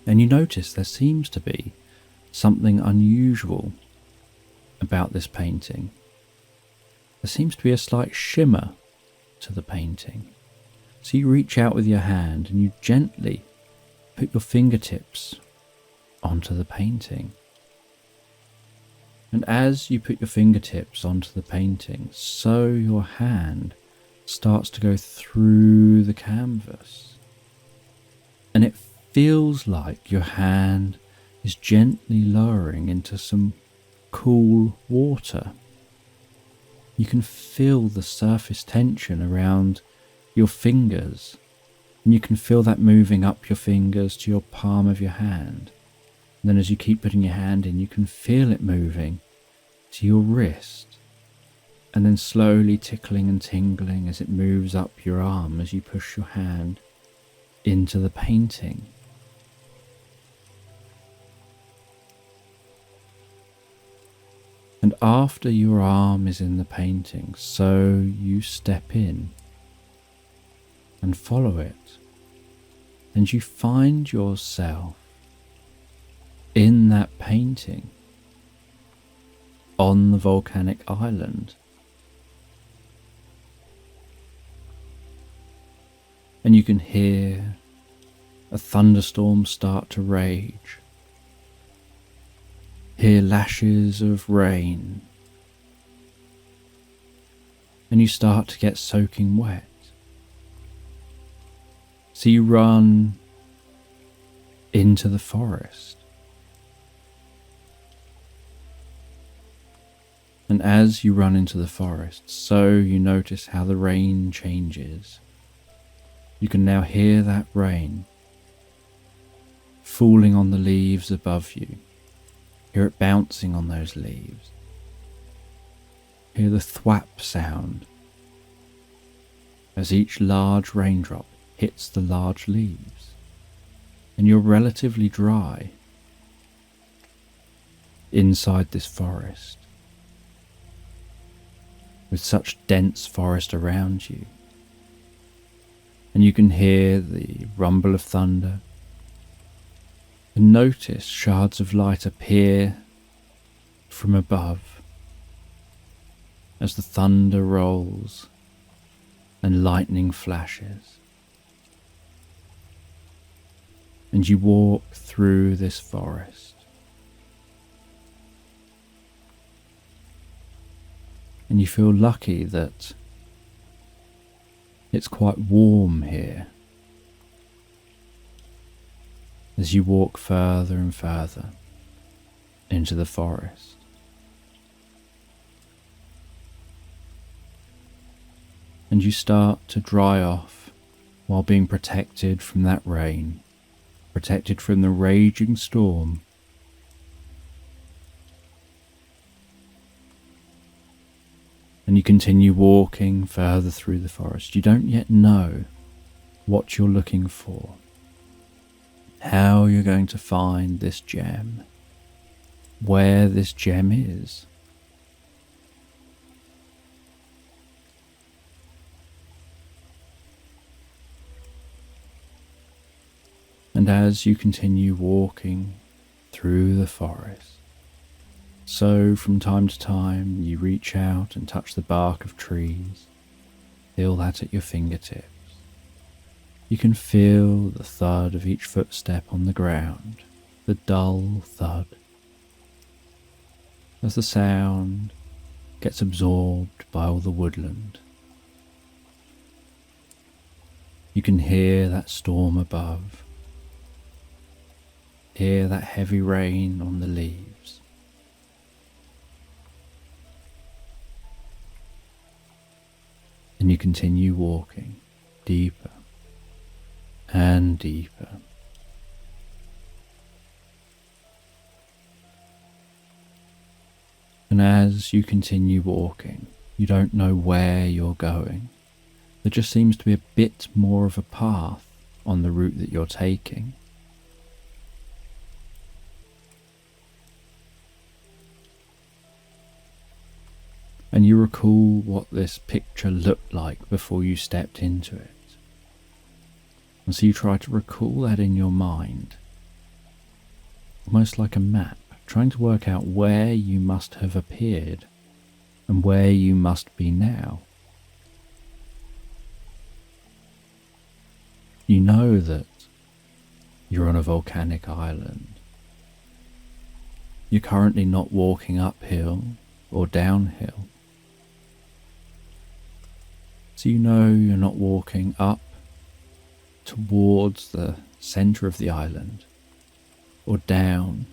And you notice there seems to be something unusual about this painting. There seems to be a slight shimmer to the painting. So you reach out with your hand and you gently put your fingertips onto the painting. And as you put your fingertips onto the painting, so your hand starts to go through the canvas. And it feels like your hand is gently lowering into some cool water. You can feel the surface tension around your fingers, and you can feel that moving up your fingers to your palm of your hand. And then as you keep putting your hand in, you can feel it moving to your wrist, and then slowly tickling and tingling as it moves up your arm as you push your hand into the painting. And after your arm is in the painting, so you step in and follow it, and you find yourself in that painting on the volcanic island. And you can hear a thunderstorm start to rage, hear lashes of rain, and you start to get soaking wet. So you run into the forest. And as you run into the forest, so you notice how the rain changes. You can now hear that rain falling on the leaves above you. Hear it bouncing on those leaves. Hear the thwap sound as each large raindrop hits the large leaves. And you're relatively dry inside this forest, with such dense forest around you. And you can hear the rumble of thunder, and notice shards of light appear from above as the thunder rolls and lightning flashes. And you walk through this forest. And you feel lucky that it's quite warm here. As you walk further and further into the forest. And you start to dry off while being protected from that rain, protected from the raging storm. And you continue walking further through the forest. You don't yet know what you're looking for, how you're going to find this gem, where this gem is. And as you continue walking through the forest, so from time to time you reach out and touch the bark of trees, feel that at your fingertips. You can feel the thud of each footstep on the ground, the dull thud, as the sound gets absorbed by all the woodland. You can hear that storm above, hear that heavy rain on the leaves. And you continue walking deeper and deeper. And as you continue walking, you don't know where you're going. There just seems to be a bit more of a path on the route that you're taking. And you recall what this picture looked like before you stepped into it. And so you try to recall that in your mind, almost like a map, trying to work out where you must have appeared and where you must be now. You know that you're on a volcanic island. You're currently not walking uphill or downhill. So you know you're not walking up towards the center of the island or down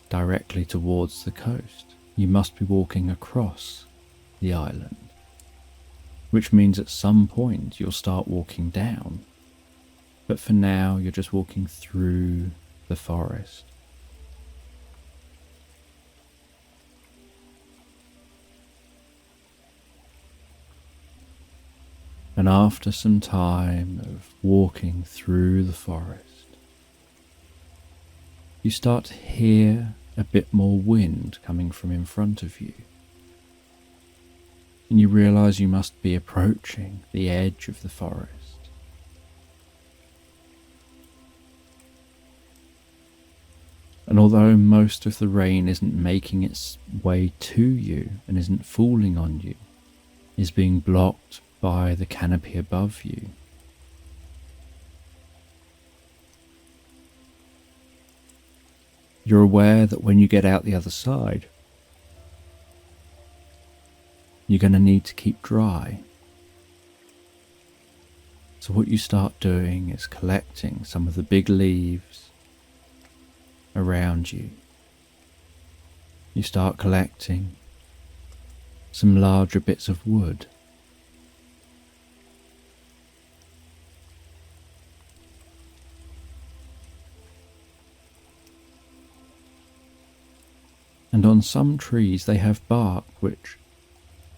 directly towards the coast. You must be walking across the island, which means at some point you'll start walking down. But for now, you're just walking through the forest. And after some time of walking through the forest, you start to hear a bit more wind coming from in front of you. And you realize you must be approaching the edge of the forest. And although most of the rain isn't making its way to you and isn't falling on you, is being blocked by the canopy above you, you're aware that when you get out the other side, you're going to need to keep dry. So what you start doing is collecting some of the big leaves around you. You start collecting some larger bits of wood. And on some trees they have bark which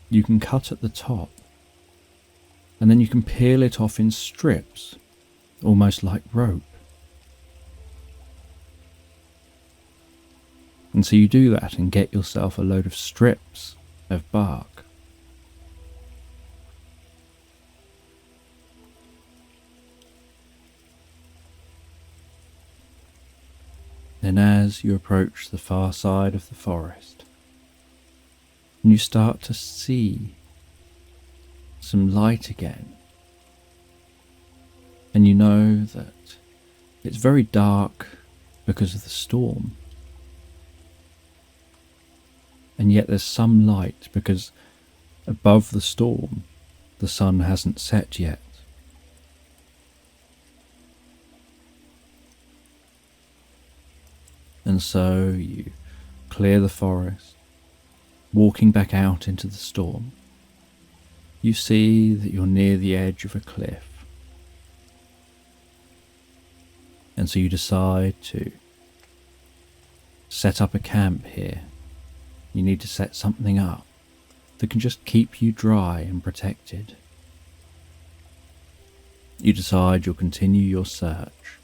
you can cut at the top, and then you can peel it off in strips, almost like rope. And so you do that and get yourself a load of strips of bark. Then as you approach the far side of the forest, and you start to see some light again, and you know that it's very dark because of the storm, and yet there's some light because above the storm the sun hasn't set yet. And so you clear the forest, walking back out into the storm. You see that you're near the edge of a cliff. And so you decide to set up a camp here. You need to set something up that can just keep you dry and protected. You decide you'll continue your search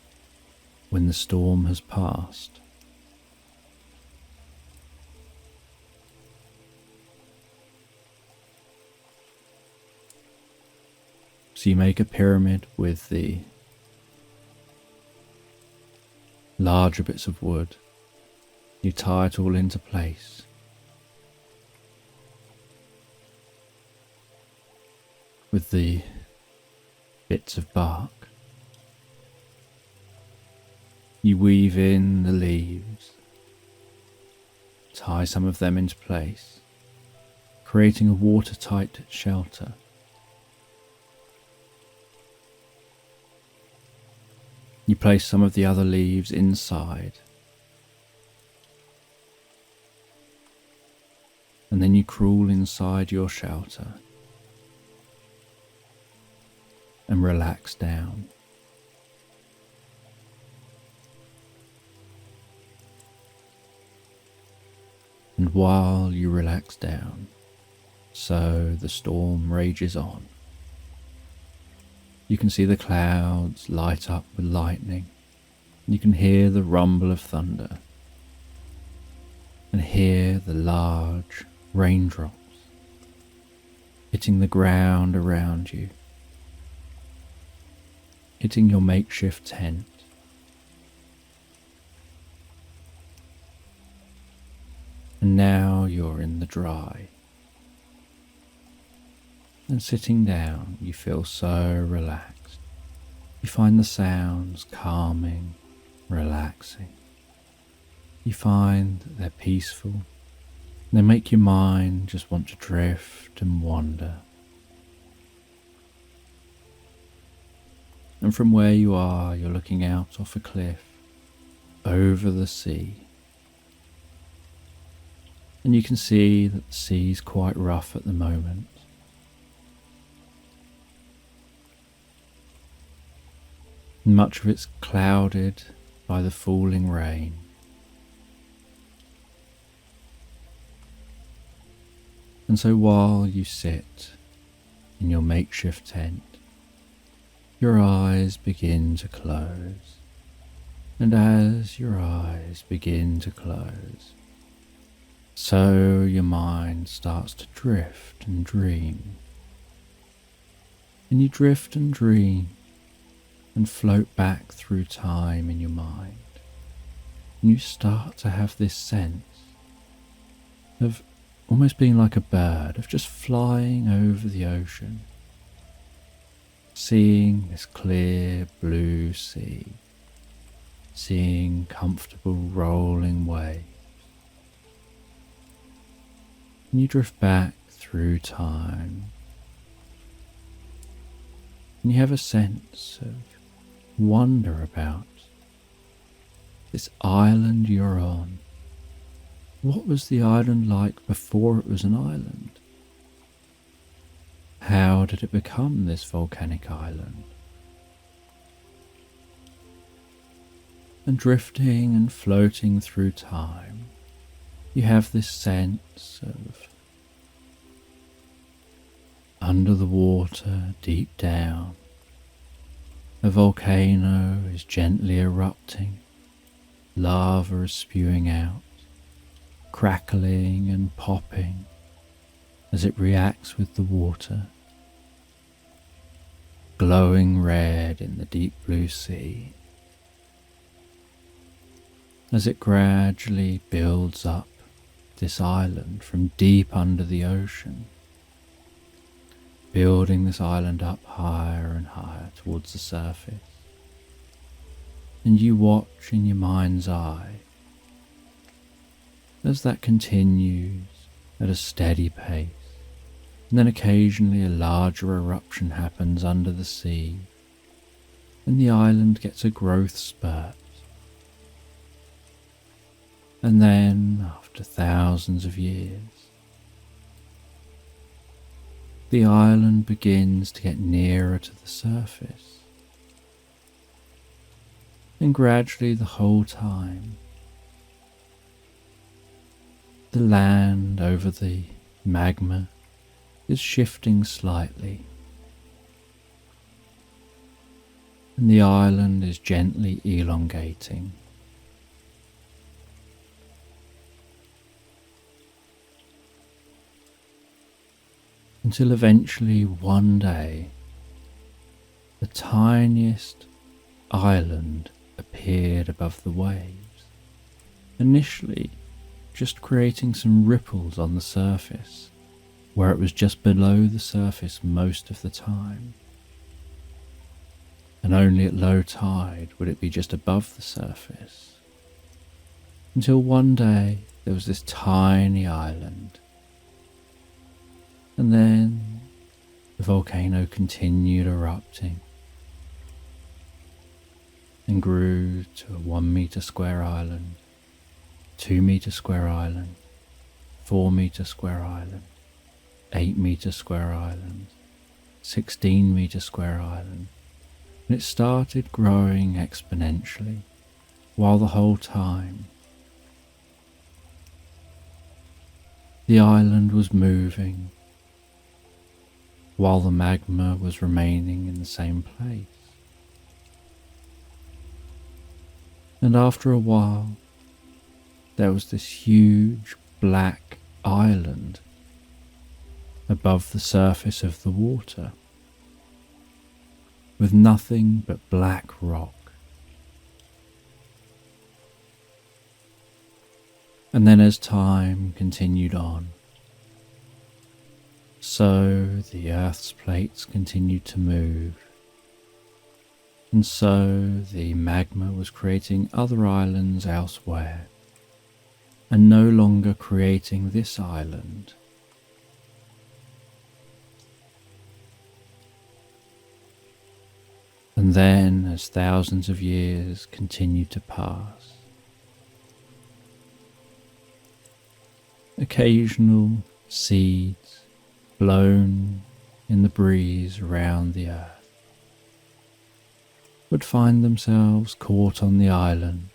when the storm has passed. So you make a pyramid with the larger bits of wood. You tie it all into place. With the bits of bark, you weave in the leaves, tie some of them into place, creating a watertight shelter. You place some of the other leaves inside, and then you crawl inside your shelter and relax down. And while you relax down, so the storm rages on. You can see the clouds light up with lightning. You can hear the rumble of thunder and hear the large raindrops hitting the ground around you, hitting your makeshift tent. And now you're in the dry. And sitting down, you feel so relaxed. You find the sounds calming, relaxing. You find that they're peaceful. They make your mind just want to drift and wander. And from where you are, you're looking out off a cliff, over the sea. And you can see that the sea's quite rough at the moment. And much of it's clouded by the falling rain. And so while you sit in your makeshift tent, your eyes begin to close. And as your eyes begin to close, so your mind starts to drift and dream. And you drift and dream and float back through time in your mind. And you start to have this sense of almost being like a bird, of just flying over the ocean, seeing this clear blue sea, seeing comfortable rolling waves. And you drift back through time, and you have a sense of wonder about this island you're on. What was the island like before it was an island? How did it become this volcanic island? And drifting and floating through time, you have this sense of under the water, deep down, a volcano is gently erupting, lava is spewing out, crackling and popping as it reacts with the water, glowing red in the deep blue sea, as it gradually builds up this island from deep under the ocean, building this island up higher and higher towards the surface. And you watch in your mind's eye as that continues at a steady pace, and then occasionally a larger eruption happens under the sea, and the island gets a growth spurt. And then, after thousands of years, the island begins to get nearer to the surface. And gradually the whole time, the land over the magma is shifting slightly, and the island is gently elongating. Until eventually one day the tiniest island appeared above the waves, initially just creating some ripples on the surface, where it was just below the surface most of the time. And only at low tide would it be just above the surface. Until one day there was this tiny island. And then the volcano continued erupting and grew to a 1 meter square island, 2 meter square island, 4 meter square island, 8 meter square island, 16 meter square island. And it started growing exponentially, while the whole time the island was moving, while the magma was remaining in the same place. And after a while, there was this huge black island above the surface of the water, with nothing but black rock. And then as time continued on, so the Earth's plates continued to move, and so the magma was creating other islands elsewhere, and no longer creating this island. And then, as thousands of years continued to pass, occasional seeds blown in the breeze around the earth would find themselves caught on the island.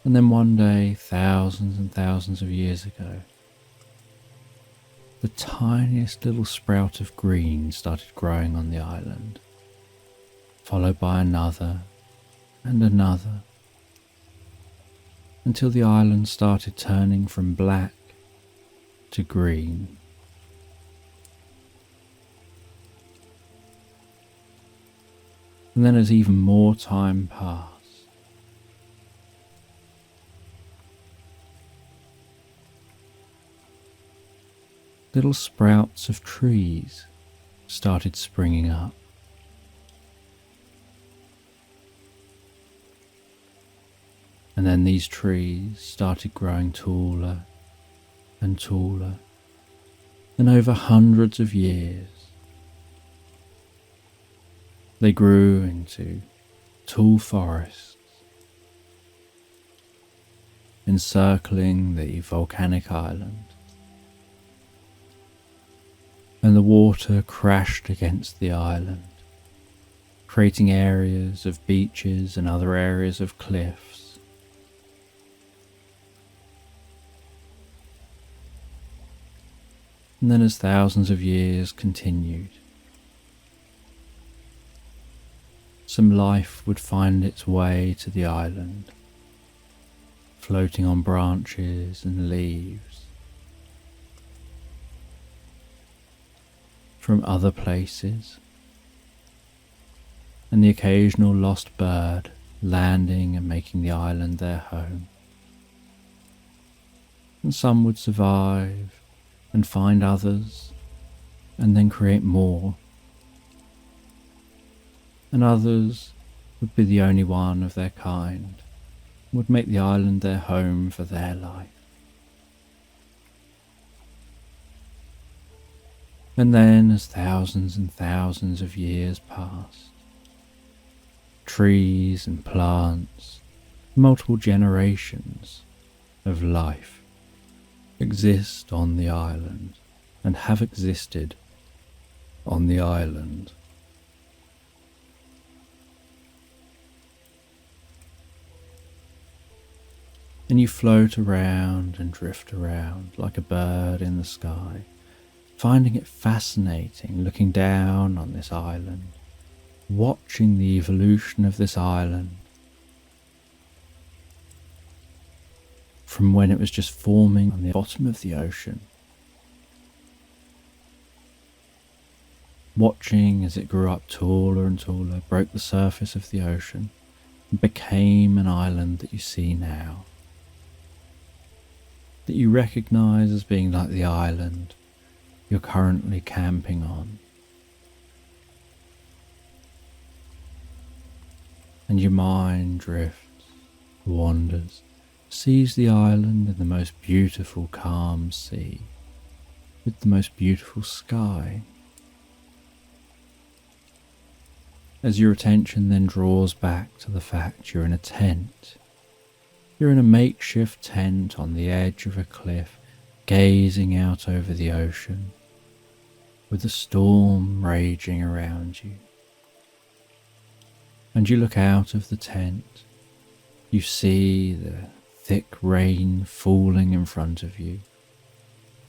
And then one day, thousands and thousands of years ago, the tiniest little sprout of green started growing on the island, followed by another and another, until the island started turning from black to green. And then as even more time passed, little sprouts of trees started springing up. And then these trees started growing taller and taller, and over hundreds of years they grew into tall forests, encircling the volcanic island. And the water crashed against the island, creating areas of beaches and other areas of cliffs. And then as thousands of years continued, some life would find its way to the island, floating on branches and leaves from other places, and the occasional lost bird landing and making the island their home. And some would survive and find others and then create more, and others would be the only one of their kind, would make the island their home for their life. And then, as thousands and thousands of years passed, trees and plants, multiple generations of life exist on the island and have existed on the island. And you float around and drift around like a bird in the sky, finding it fascinating looking down on this island, watching the evolution of this island from when it was just forming on the bottom of the ocean watching as it grew up taller and taller, broke the surface of the ocean, and became an island that you see now, that you recognize as being like the island you're currently camping on. And your mind drifts, wanders, sees the island in the most beautiful calm sea, with the most beautiful sky. As your attention then draws back to the fact you're in a tent. You're in a makeshift tent on the edge of a cliff, gazing out over the ocean, with a storm raging around you. And you look out of the tent, you see the thick rain falling in front of you.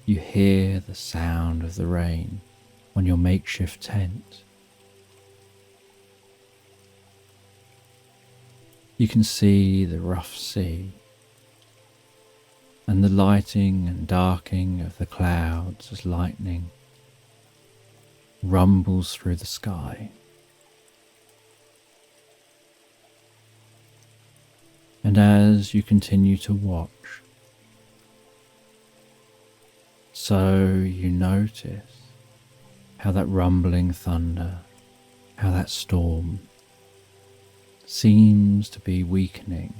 You hear the sound of the rain on your makeshift tent. You can see the rough sea and the lighting and darkening of the clouds as lightning rumbles through the sky. And as you continue to watch, so you notice how that rumbling thunder, how that storm seems to be weakening.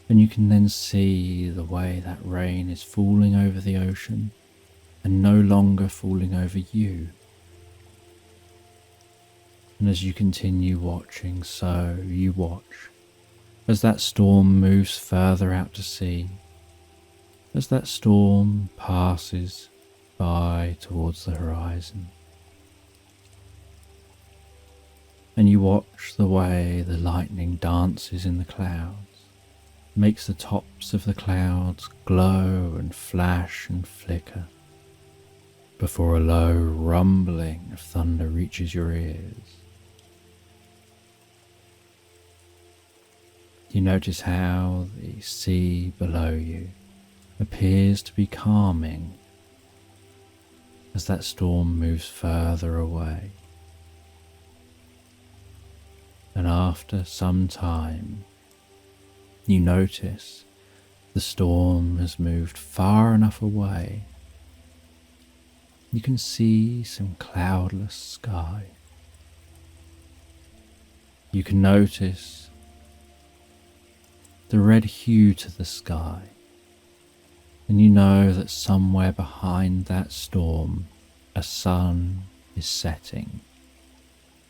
And you can then see the way that rain is falling over the ocean and no longer falling over you. And as you continue watching, so you watch as that storm moves further out to sea, as that storm passes by towards the horizon. And you watch the way the lightning dances in the clouds, makes the tops of the clouds glow and flash and flicker, before a low rumbling of thunder reaches your ears. You notice how the sea below you appears to be calming as that storm moves further away. And after some time, you notice the storm has moved far enough away. You can see some cloudless sky. You can notice the red hue to the sky, and you know that somewhere behind that storm a sun is setting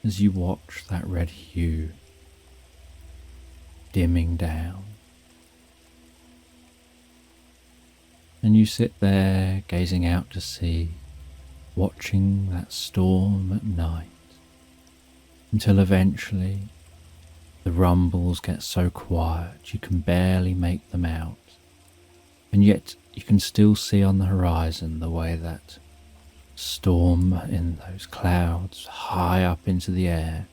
as you watch that red hue dimming down. And you sit there gazing out to sea, watching that storm at night, until eventually the rumbles get so quiet you can barely make them out, and yet you can still see on the horizon the way that storm in those clouds high up into the air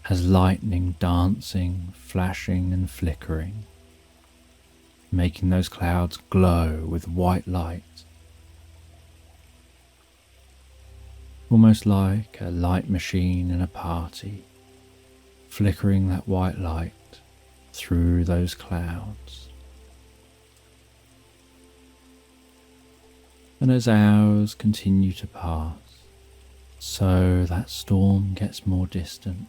has lightning dancing, flashing and flickering, making those clouds glow with white light, almost like a light machine in a party, flickering that white light through those clouds. And as hours continue to pass, so that storm gets more distant,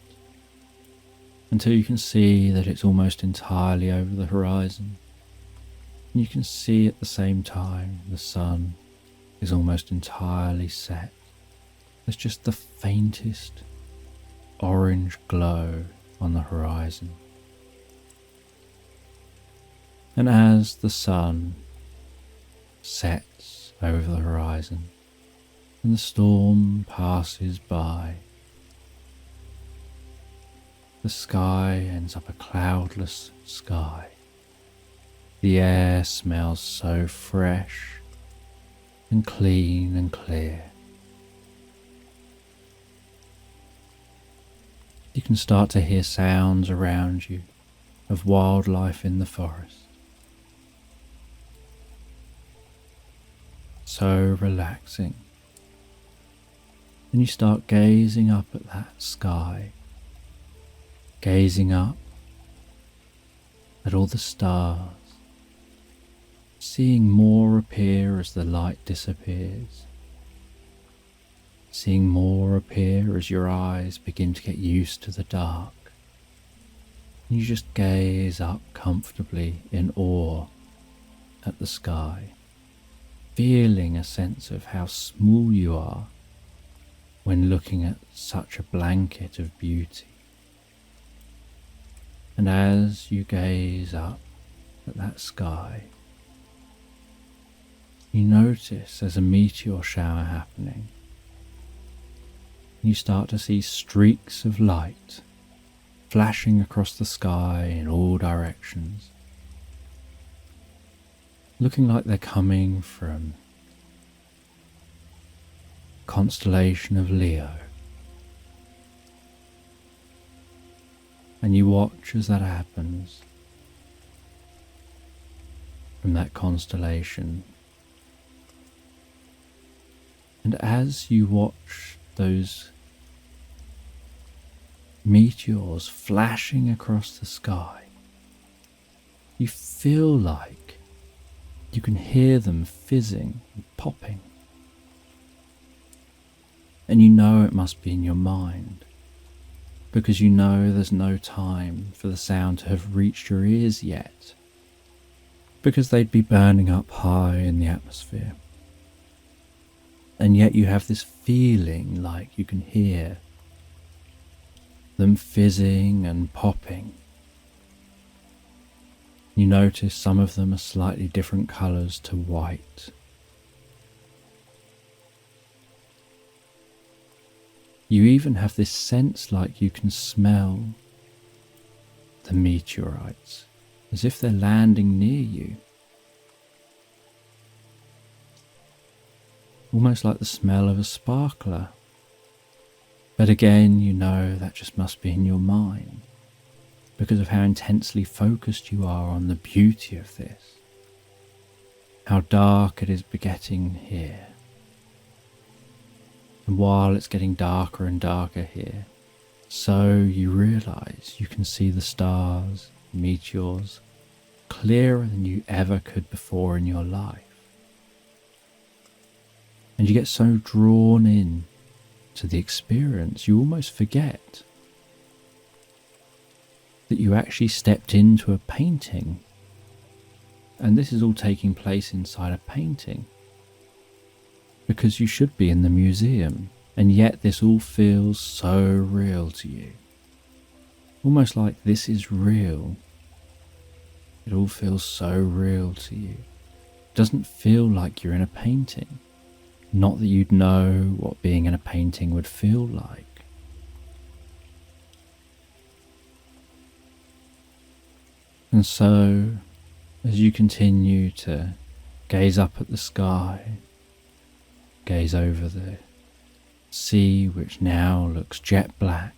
until you can see that it's almost entirely over the horizon. And you can see at the same time the sun is almost entirely set. There's just the faintest orange glow on the horizon. And as the sun sets over the horizon and the storm passes by, the sky ends up a cloudless sky. The air smells so fresh and clean and clear. You can start to hear sounds around you of wildlife in the forest. so relaxing. And you start gazing up at that sky, gazing up at all the stars, seeing more appear as the light disappears, seeing more appear as your eyes begin to get used to the dark. And you just gaze up comfortably in awe at the sky, feeling a sense of how small you are when looking at such a blanket of beauty. And as you gaze up at that sky, you notice there's a meteor shower happening. You start to see streaks of light flashing across the sky in all directions, looking like they're coming from the constellation of Leo. And you watch as that happens from that constellation. And as you watch those meteors flashing across the sky, you feel like you can hear them fizzing and popping. And you know it must be in your mind, because you know there's no time for the sound to have reached your ears yet, because they'd be burning up high in the atmosphere. And yet you have this feeling like you can hear them fizzing and popping. You notice some of them are slightly different colours to white. You even have this sense like you can smell the meteorites, as if they're landing near you. Almost like the smell of a sparkler. But again, you know that just must be in your mind, because of how intensely focused you are on the beauty of this, how dark it is getting here. And while it's getting darker and darker here, so you realise you can see the stars, meteors, clearer than you ever could before in your life. And you get so drawn in to the experience, you almost forget that you actually stepped into a painting. And this is all taking place inside a painting, because you should be in the museum, and yet this all feels so real to you. Almost like this is real. It all feels so real to you. It doesn't feel like you're in a painting. Not that you'd know what being in a painting would feel like. And so, as you continue to gaze up at the sky, gaze over the sea, which now looks jet black,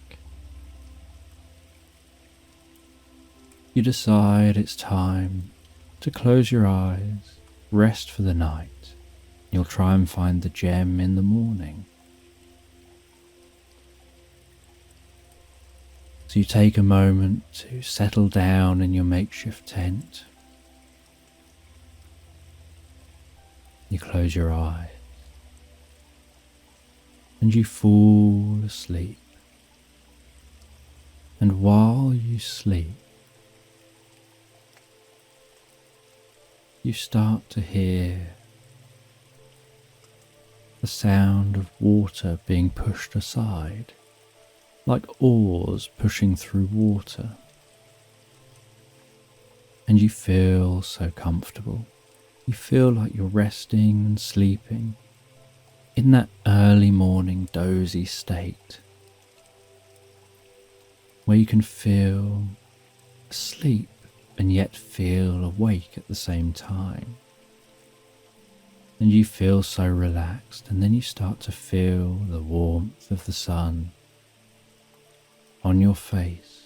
you decide it's time to close your eyes, rest for the night. You'll try and find the gem in the morning. So you take a moment to settle down in your makeshift tent. You close your eyes and you fall asleep. And while you sleep, you start to hear the sound of water being pushed aside, like oars pushing through water. And you feel so comfortable. You feel like you're resting and sleeping in that early morning dozy state, where you can feel asleep and yet feel awake at the same time. And you feel so relaxed, and then you start to feel the warmth of the sun on your face.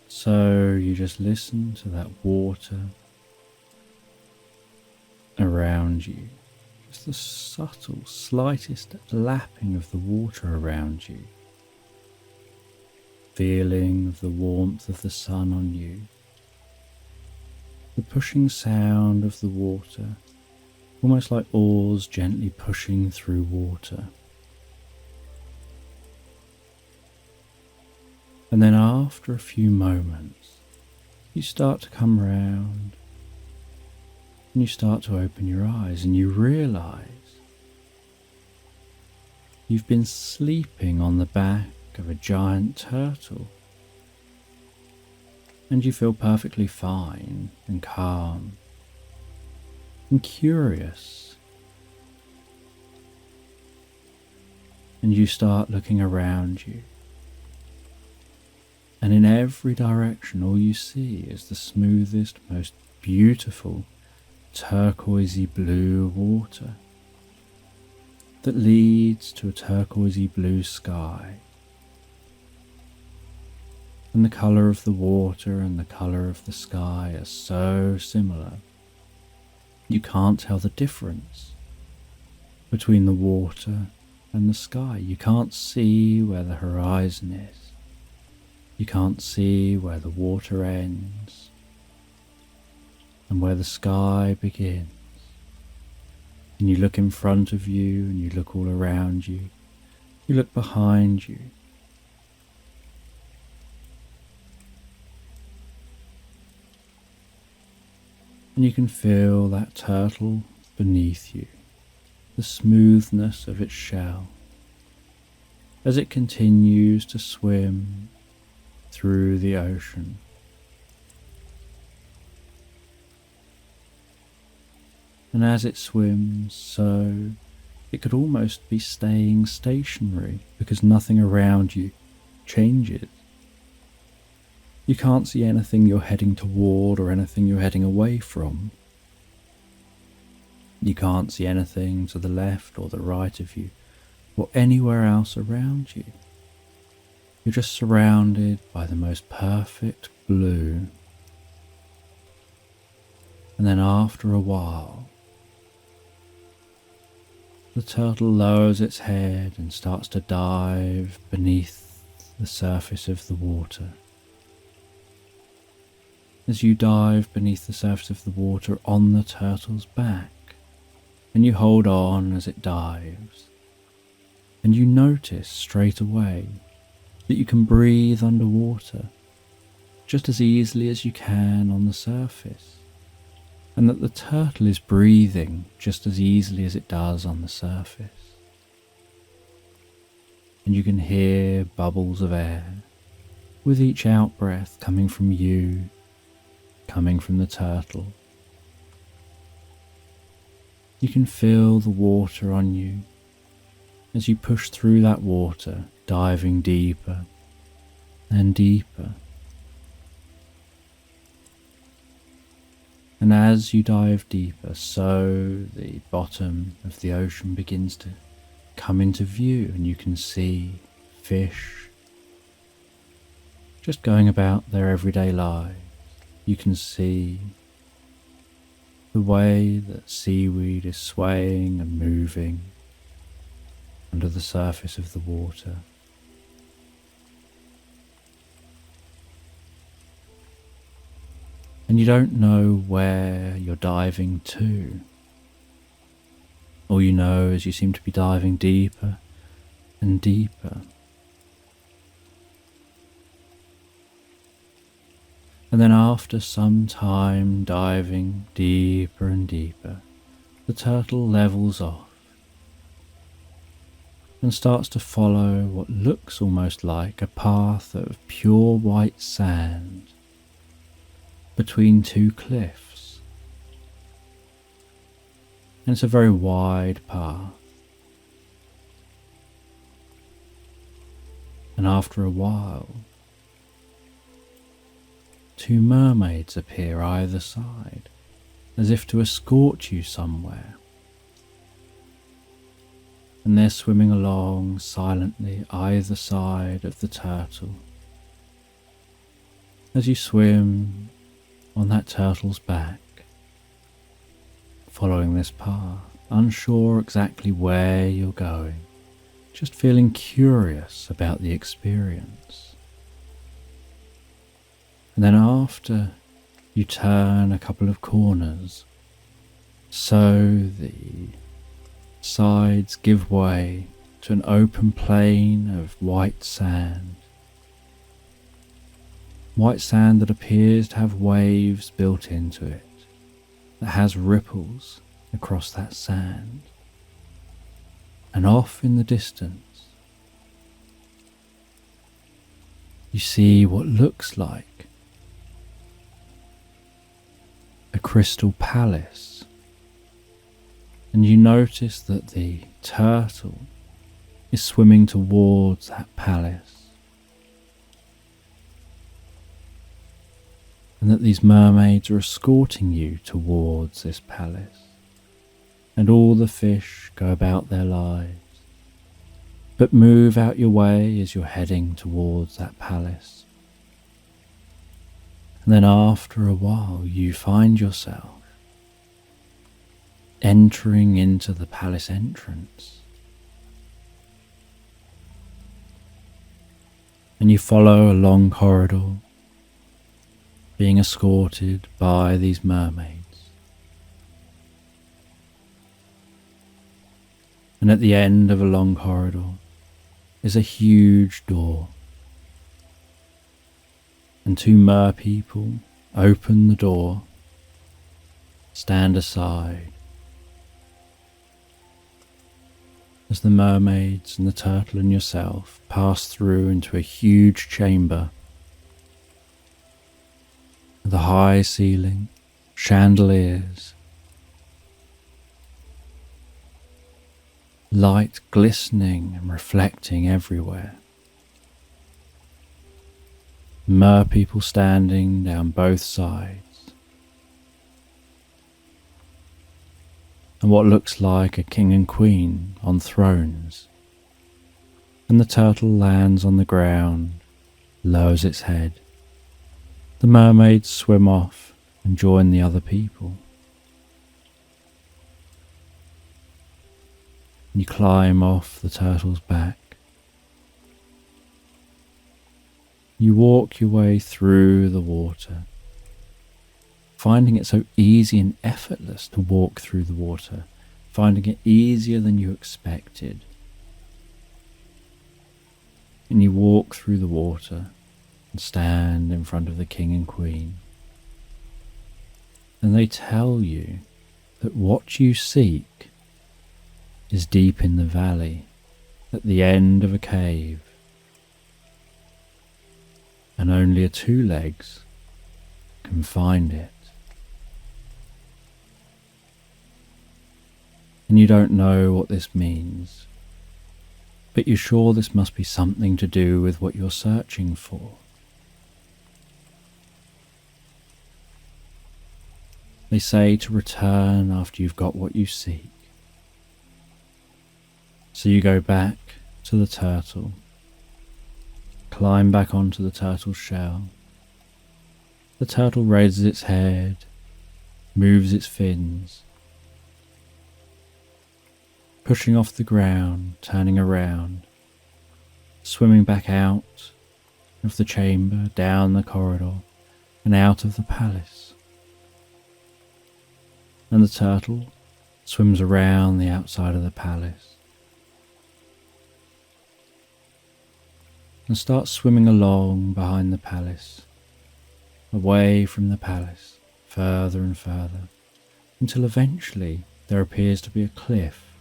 So you just listen to that water around you. Just the subtle, slightest lapping of the water around you. Feeling of the warmth of the sun on you. The pushing sound of the water, almost like oars gently pushing through water. And then after a few moments, you start to come round and you start to open your eyes and you realize you've been sleeping on the back of a giant turtle. And you feel perfectly fine and calm and curious. And you start looking around you. And in every direction, all you see is the smoothest, most beautiful, turquoisey blue water that leads to a turquoisey blue sky. And the colour of the water and the colour of the sky are so similar. You can't tell the difference between the water and the sky. You can't see where the horizon is. You can't see where the water ends and where the sky begins. And you look in front of you and you look all around you. You look behind you. And you can feel that turtle beneath you, the smoothness of its shell, as it continues to swim through the ocean. And as it swims, so it could almost be staying stationary because nothing around you changes. You can't see anything you're heading toward or anything you're heading away from. You can't see anything to the left or the right of you or anywhere else around you. You're just surrounded by the most perfect blue. And then after a while, the turtle lowers its head and starts to dive beneath the surface of the water. As you dive beneath the surface of the water on the turtle's back, and you hold on as it dives, and you notice straight away that you can breathe underwater just as easily as you can on the surface, and that the turtle is breathing just as easily as it does on the surface. And you can hear bubbles of air with each out-breath coming from you, coming from the turtle. You can feel the water on you as you push through that water, diving deeper and deeper. And as you dive deeper, so the bottom of the ocean begins to come into view, and you can see fish just going about their everyday lives. You can see the way that seaweed is swaying and moving under the surface of the water. And you don't know where you're diving to. All you know is you seem to be diving deeper and deeper. And then after some time diving deeper and deeper, the turtle levels off and starts to follow what looks almost like a path of pure white sand between two cliffs. And it's a very wide path. And after a while, two mermaids appear either side, as if to escort you somewhere. And they're swimming along silently either side of the turtle. As you swim on that turtle's back, following this path, unsure exactly where you're going, just feeling curious about the experience. And then after you turn a couple of corners, so the sides give way to an open plain of white sand. White sand that appears to have waves built into it, that has ripples across that sand. And off in the distance, you see what looks like a crystal palace. And you notice that the turtle is swimming towards that palace. And that these mermaids are escorting you towards this palace. And all the fish go about their lives, but move out your way as you're heading towards that palace. And then after a while you find yourself entering into the palace entrance. And you follow a long corridor, being escorted by these mermaids. And at the end of a long corridor is a huge door. And two mer people open the door, stand aside, as the mermaids and the turtle and yourself pass through into a huge chamber. The high ceiling, chandeliers, light glistening and reflecting everywhere. Mer people standing down both sides. And what looks like a king and queen on thrones. And the turtle lands on the ground, lowers its head. The mermaids swim off and join the other people. You climb off the turtle's back. You walk your way through the water, finding it so easy and effortless to walk through the water, finding it easier than you expected. And you walk through the water and stand in front of the king and queen. And they tell you that what you seek is deep in the valley, at the end of a cave, and only a two legs can find it. And you don't know what this means, but you're sure this must be something to do with what you're searching for. They say to return after you've got what you seek. So you go back to the turtle, climb back onto the turtle's shell. The turtle raises its head, moves its fins, pushing off the ground, turning around, swimming back out of the chamber, down the corridor, and out of the palace. And the turtle swims around the outside of the palace and starts swimming along behind the palace, away from the palace, further and further, until eventually there appears to be a cliff,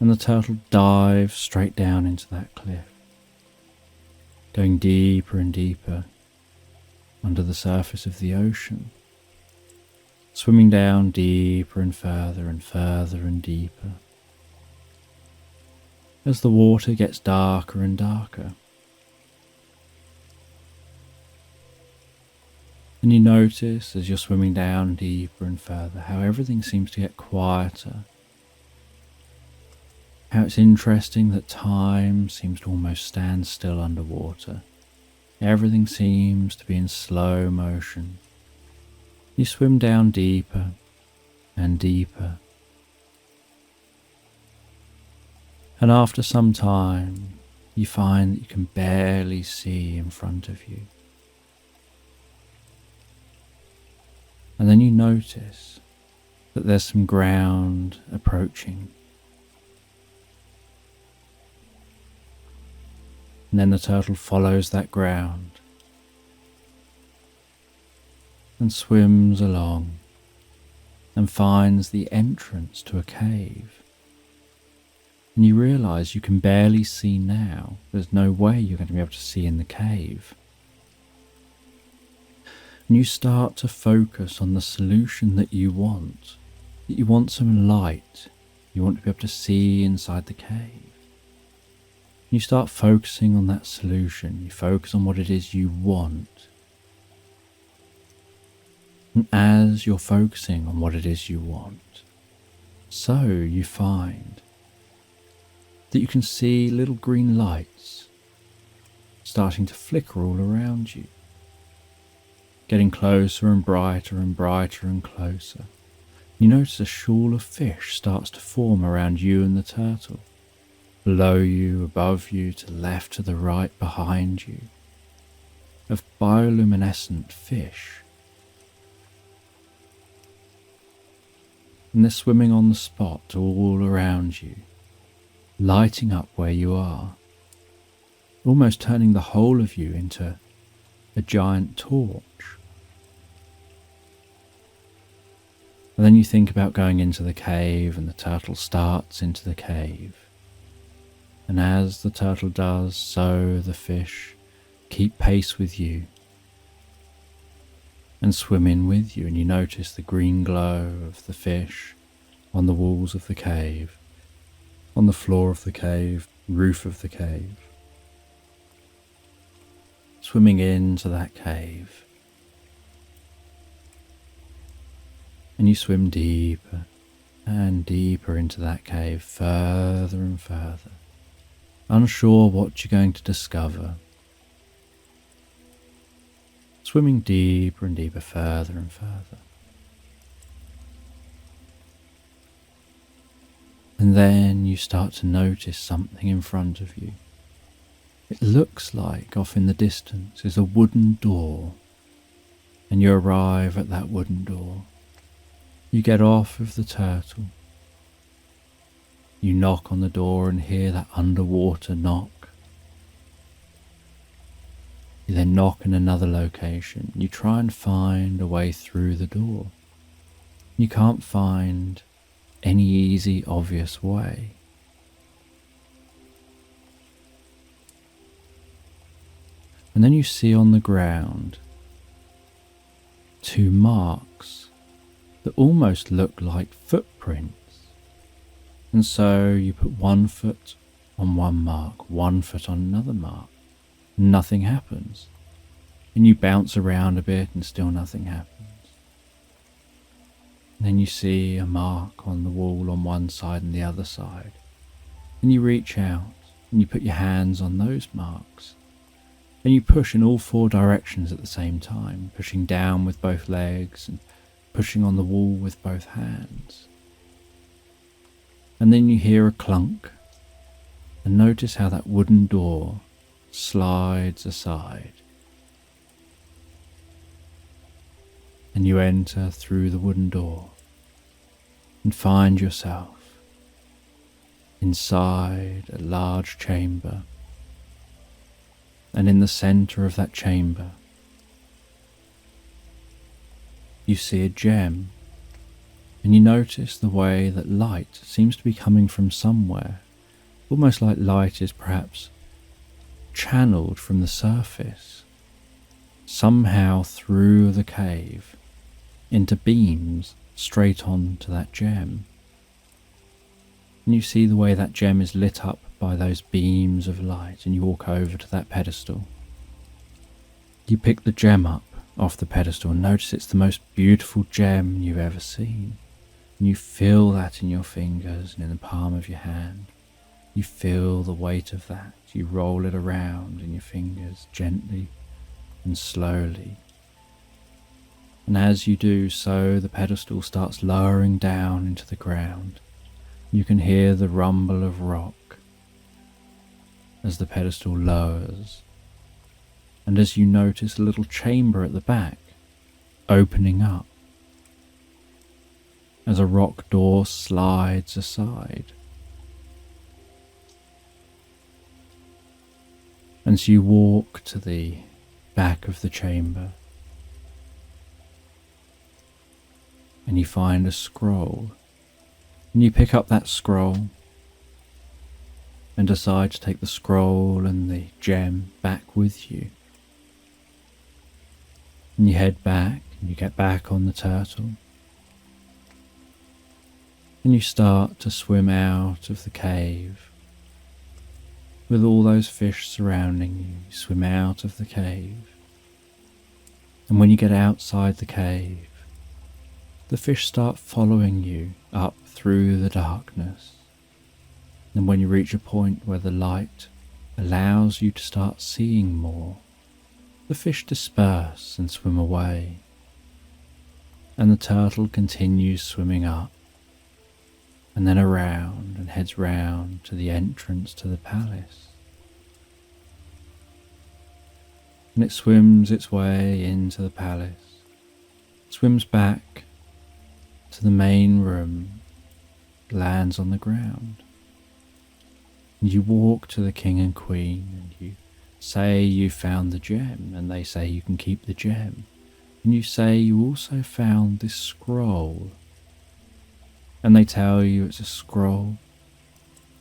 and the turtle dives straight down into that cliff, going deeper and deeper under the surface of the ocean, swimming down deeper and further and deeper. As the water gets darker and darker, and you notice as you're swimming down deeper and further how everything seems to get quieter, how it's interesting that time seems to almost stand still underwater. Everything seems to be in slow motion. You swim down deeper and deeper. And after some time, you find that you can barely see in front of you. And then you notice that there's some ground approaching. And then the turtle follows that ground and swims along and finds the entrance to a cave. And you realize you can barely see now. There's no way you're going to be able to see in the cave. And you start to focus on the solution that you want. That you want some light. You want to be able to see inside the cave. You start focusing on that solution. You focus on what it is you want. And as you're focusing on what it is you want, so you find that you can see little green lights starting to flicker all around you, getting closer and brighter and brighter and closer. You notice a shoal of fish starts to form around you and the turtle, below you, above you, to the left, to the right, behind you, of bioluminescent fish. And they're swimming on the spot all around you, lighting up where you are, almost turning the whole of you into a giant torch. And then you think about going into the cave, and the turtle starts into the cave. And as the turtle does, so the fish keep pace with you and swim in with you, and you notice the green glow of the fish on the walls of the cave, on the floor of the cave, roof of the cave, swimming into that cave. And you swim deeper and deeper into that cave, further and further, unsure what you're going to discover. Swimming deeper and deeper, further and further. And then you start to notice something in front of you. It looks like off in the distance is a wooden door, and you arrive at that wooden door. You get off of the turtle. You knock on the door and hear that underwater knock. You then knock in another location. You try and find a way through the door. You can't find any easy, obvious way. And then you see on the ground 2 marks that almost look like footprints. And so you put 1 foot on one mark, 1 foot on another mark. Nothing happens. And you bounce around a bit and still nothing happens. And then you see a mark on the wall on one side and the other side. And you reach out and you put your hands on those marks. And you push in all 4 directions at the same time, pushing down with both legs and pushing on the wall with both hands. And then you hear a clunk, and notice how that wooden door slides aside. And you enter through the wooden door and find yourself inside a large chamber. And in the center of that chamber, you see a gem, and you notice the way that light seems to be coming from somewhere, almost like light is perhaps channeled from the surface, somehow through the cave, into beams straight on to that gem. And you see the way that gem is lit up by those beams of light, and you walk over to that pedestal. You pick the gem up off the pedestal and notice it's the most beautiful gem you've ever seen. And you feel that in your fingers and in the palm of your hand. You feel the weight of that. You roll it around in your fingers gently and slowly. And as you do so, the pedestal starts lowering down into the ground. You can hear the rumble of rock as the pedestal lowers, and as you notice a little chamber at the back opening up as a rock door slides aside. And so you walk to the back of the chamber and you find a scroll, and you pick up that scroll and decide to take the scroll and the gem back with you. And you head back and you get back on the turtle and you start to swim out of the cave with all those fish surrounding you. You swim out of the cave, and when you get outside the cave, the fish start following you up through the darkness. And when you reach a point where the light allows you to start seeing more, the fish disperse and swim away, and the turtle continues swimming up and then around and heads round to the entrance to the palace. And it swims its way into the palace, swims back to the main room, lands on the ground. And you walk to the king and queen and you say you found the gem, and they say you can keep the gem. And you say you also found this scroll, and they tell you it's a scroll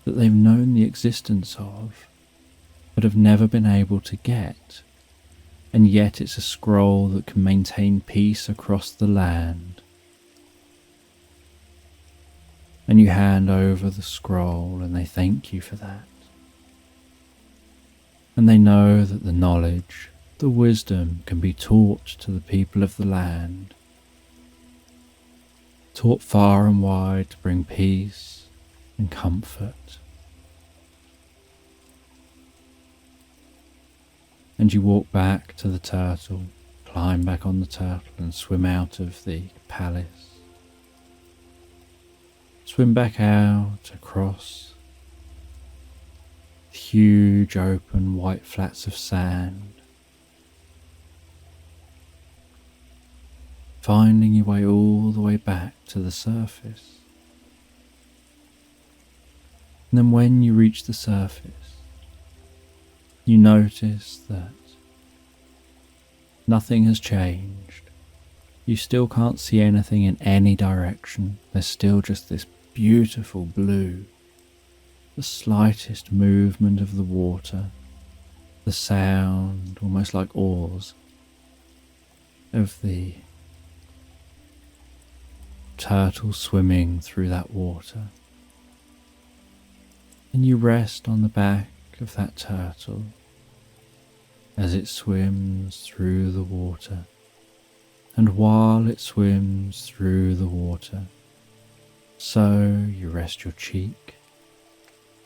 that they've known the existence of but have never been able to get, and yet it's a scroll that can maintain peace across the land. And you hand over the scroll and they thank you for that. And they know that the knowledge, the wisdom can be taught to the people of the land, taught far and wide to bring peace and comfort. And you walk back to the turtle, climb back on the turtle and swim out of the palace. Swim back out across huge open white flats of sand, finding your way all the way back to the surface. And then when you reach the surface, you notice that nothing has changed. You still can't see anything in any direction. There's still just this beautiful blue, the slightest movement of the water, the sound, almost like oars, of the turtle swimming through that water. And you rest on the back of that turtle as it swims through the water. And while it swims through the water, so you rest your cheek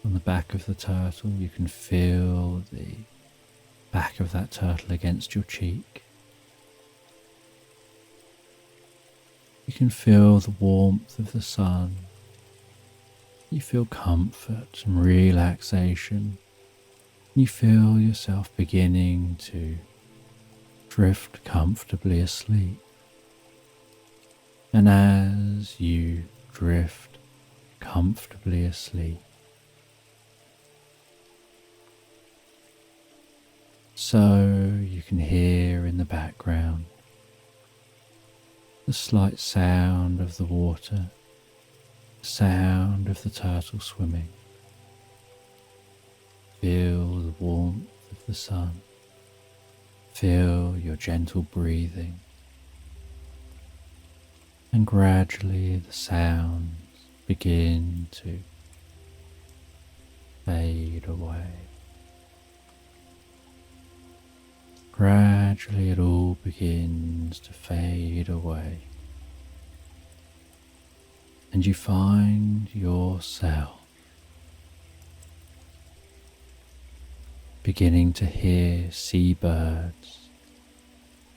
on the back of the turtle. You can feel the back of that turtle against your cheek. You can feel the warmth of the sun. You feel comfort and relaxation. You feel yourself beginning to drift comfortably asleep. And as you drift comfortably asleep, so you can hear in the background the slight sound of the water, the sound of the turtle swimming. Feel the warmth of the sun. Feel your gentle breathing. And gradually the sounds begin to fade away. Gradually it all begins to fade away. And you find yourself beginning to hear seabirds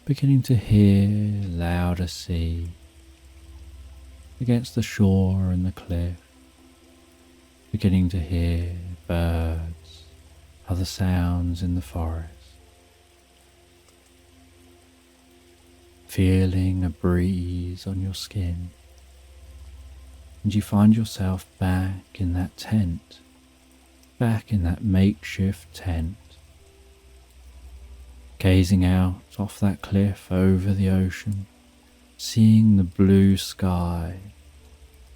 beginning to hear louder sea against the shore and the cliff, beginning to hear birds, other sounds in the forest, feeling a breeze on your skin, and you find yourself back in that tent, back in that makeshift tent, gazing out off that cliff over the ocean, seeing the blue sky,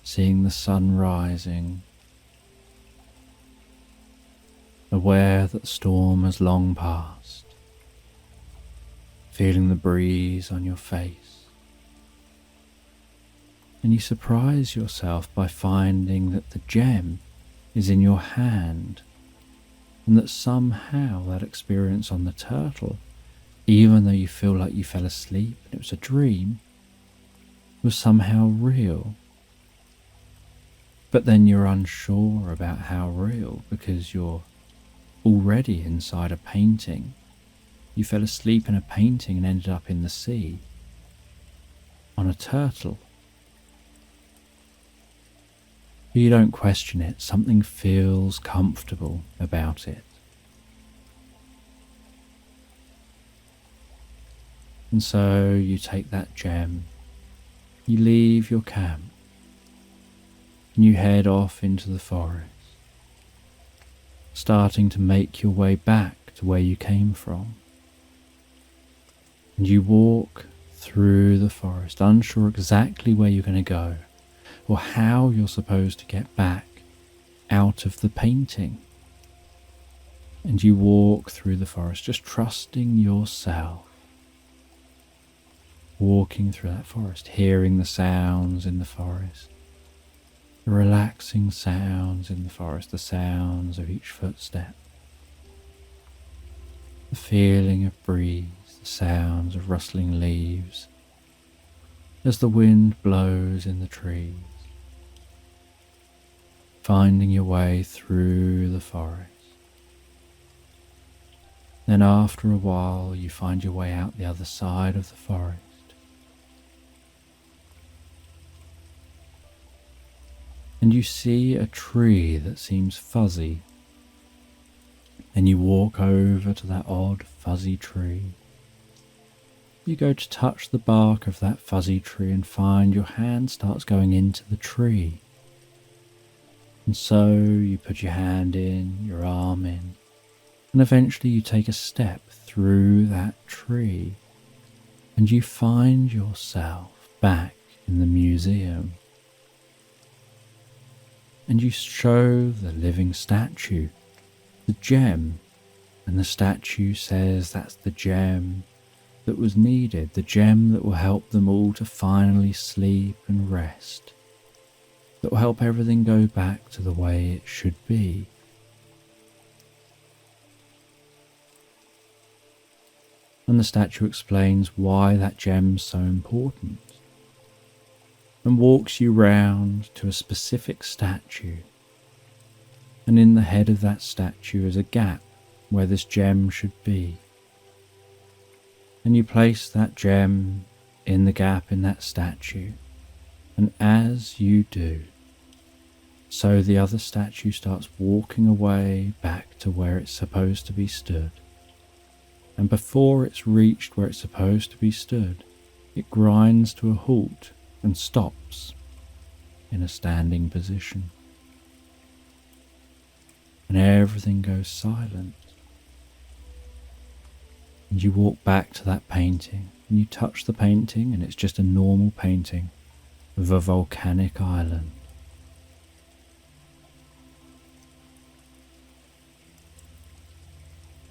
seeing the sun rising, aware that the storm has long passed, feeling the breeze on your face. And you surprise yourself by finding that the gem is in your hand, and that somehow that experience on the turtle, even though you feel like you fell asleep and it was a dream, was somehow real. But then you're unsure about how real because you're already inside a painting. You fell asleep in a painting and ended up in the sea on a turtle. You don't question it, something feels comfortable about it. And so you take that gem, you leave your camp, and you head off into the forest, starting to make your way back to where you came from. And you walk through the forest, unsure exactly where you're going to go, or how you're supposed to get back out of the painting. And you walk through the forest, just trusting yourself, walking through that forest, hearing the sounds in the forest, the relaxing sounds in the forest, the sounds of each footstep, the feeling of breeze, the sounds of rustling leaves as the wind blows in the trees, finding your way through the forest. Then after a while you find your way out the other side of the forest. And you see a tree that seems fuzzy, and you walk over to that odd fuzzy tree. You go to touch the bark of that fuzzy tree and find your hand starts going into the tree. And so you put your hand in, your arm in, and eventually you take a step through that tree and you find yourself back in the museum. And you show the living statue the gem, and the statue says that's the gem that was needed, the gem that will help them all to finally sleep and rest, that will help everything go back to the way it should be. And the statue explains why that gem's so important, and walks you round to a specific statue. And in the head of that statue is a gap where this gem should be. And you place that gem in the gap in that statue. And as you do, so the other statue starts walking away back to where it's supposed to be stood. And before it's reached where it's supposed to be stood, it grinds to a halt and stops in a standing position. And everything goes silent. And you walk back to that painting, and you touch the painting, and it's just a normal painting of a volcanic island.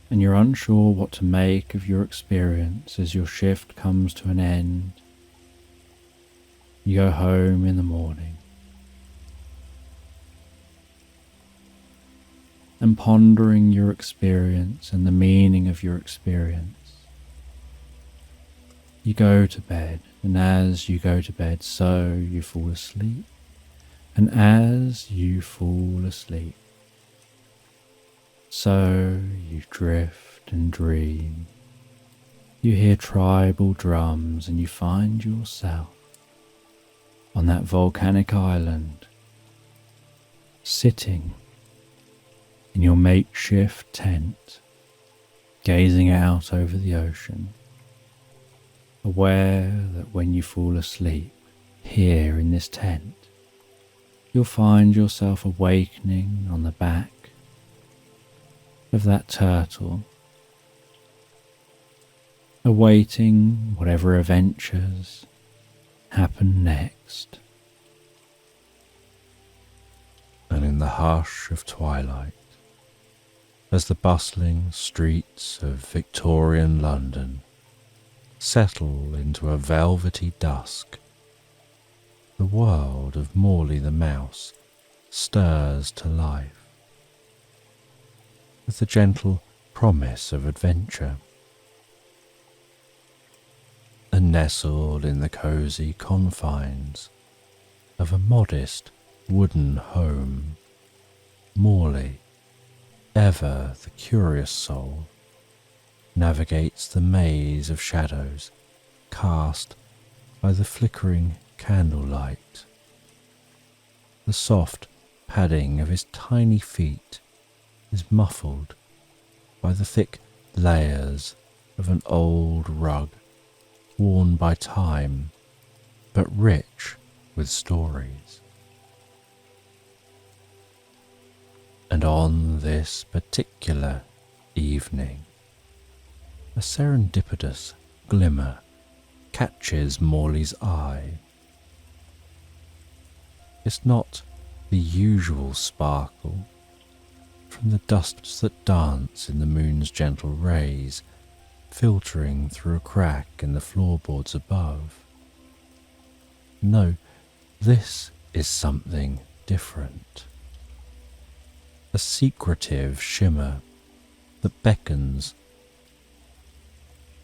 And you're unsure what to make of your experience as your shift comes to an end. You go home in the morning and pondering your experience and the meaning of your experience. You go to bed, and as you go to bed, so you fall asleep. And as you fall asleep, so you drift and dream. You hear tribal drums and you find yourself on that volcanic island, sitting in your makeshift tent, gazing out over the ocean, aware that when you fall asleep here in this tent, you'll find yourself awakening on the back of that turtle, awaiting whatever adventures happen next. And in the hush of twilight, as the bustling streets of Victorian London settle into a velvety dusk, the world of Morley the Mouse stirs to life with the gentle promise of adventure. And nestled in the cosy confines of a modest wooden home, Morley, ever the curious soul, navigates the maze of shadows cast by the flickering candlelight. The soft padding of his tiny feet is muffled by the thick layers of an old rug worn by time, but rich with stories. And on this particular evening, a serendipitous glimmer catches Morley's eye. It's not the usual sparkle from the dusts that dance in the moon's gentle rays, filtering through a crack in the floorboards above. No, this is something different. A secretive shimmer that beckons.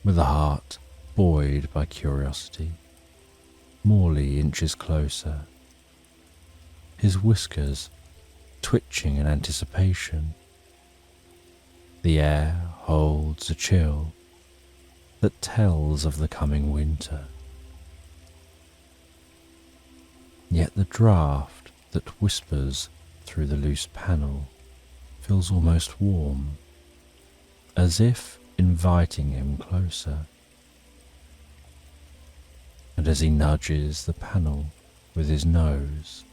With a heart buoyed by curiosity, Morley inches closer, his whiskers twitching in anticipation. The air holds a chill that tells of the coming winter. Yet the draught that whispers through the loose panel feels almost warm, as if inviting him closer. And as he nudges the panel with his nose,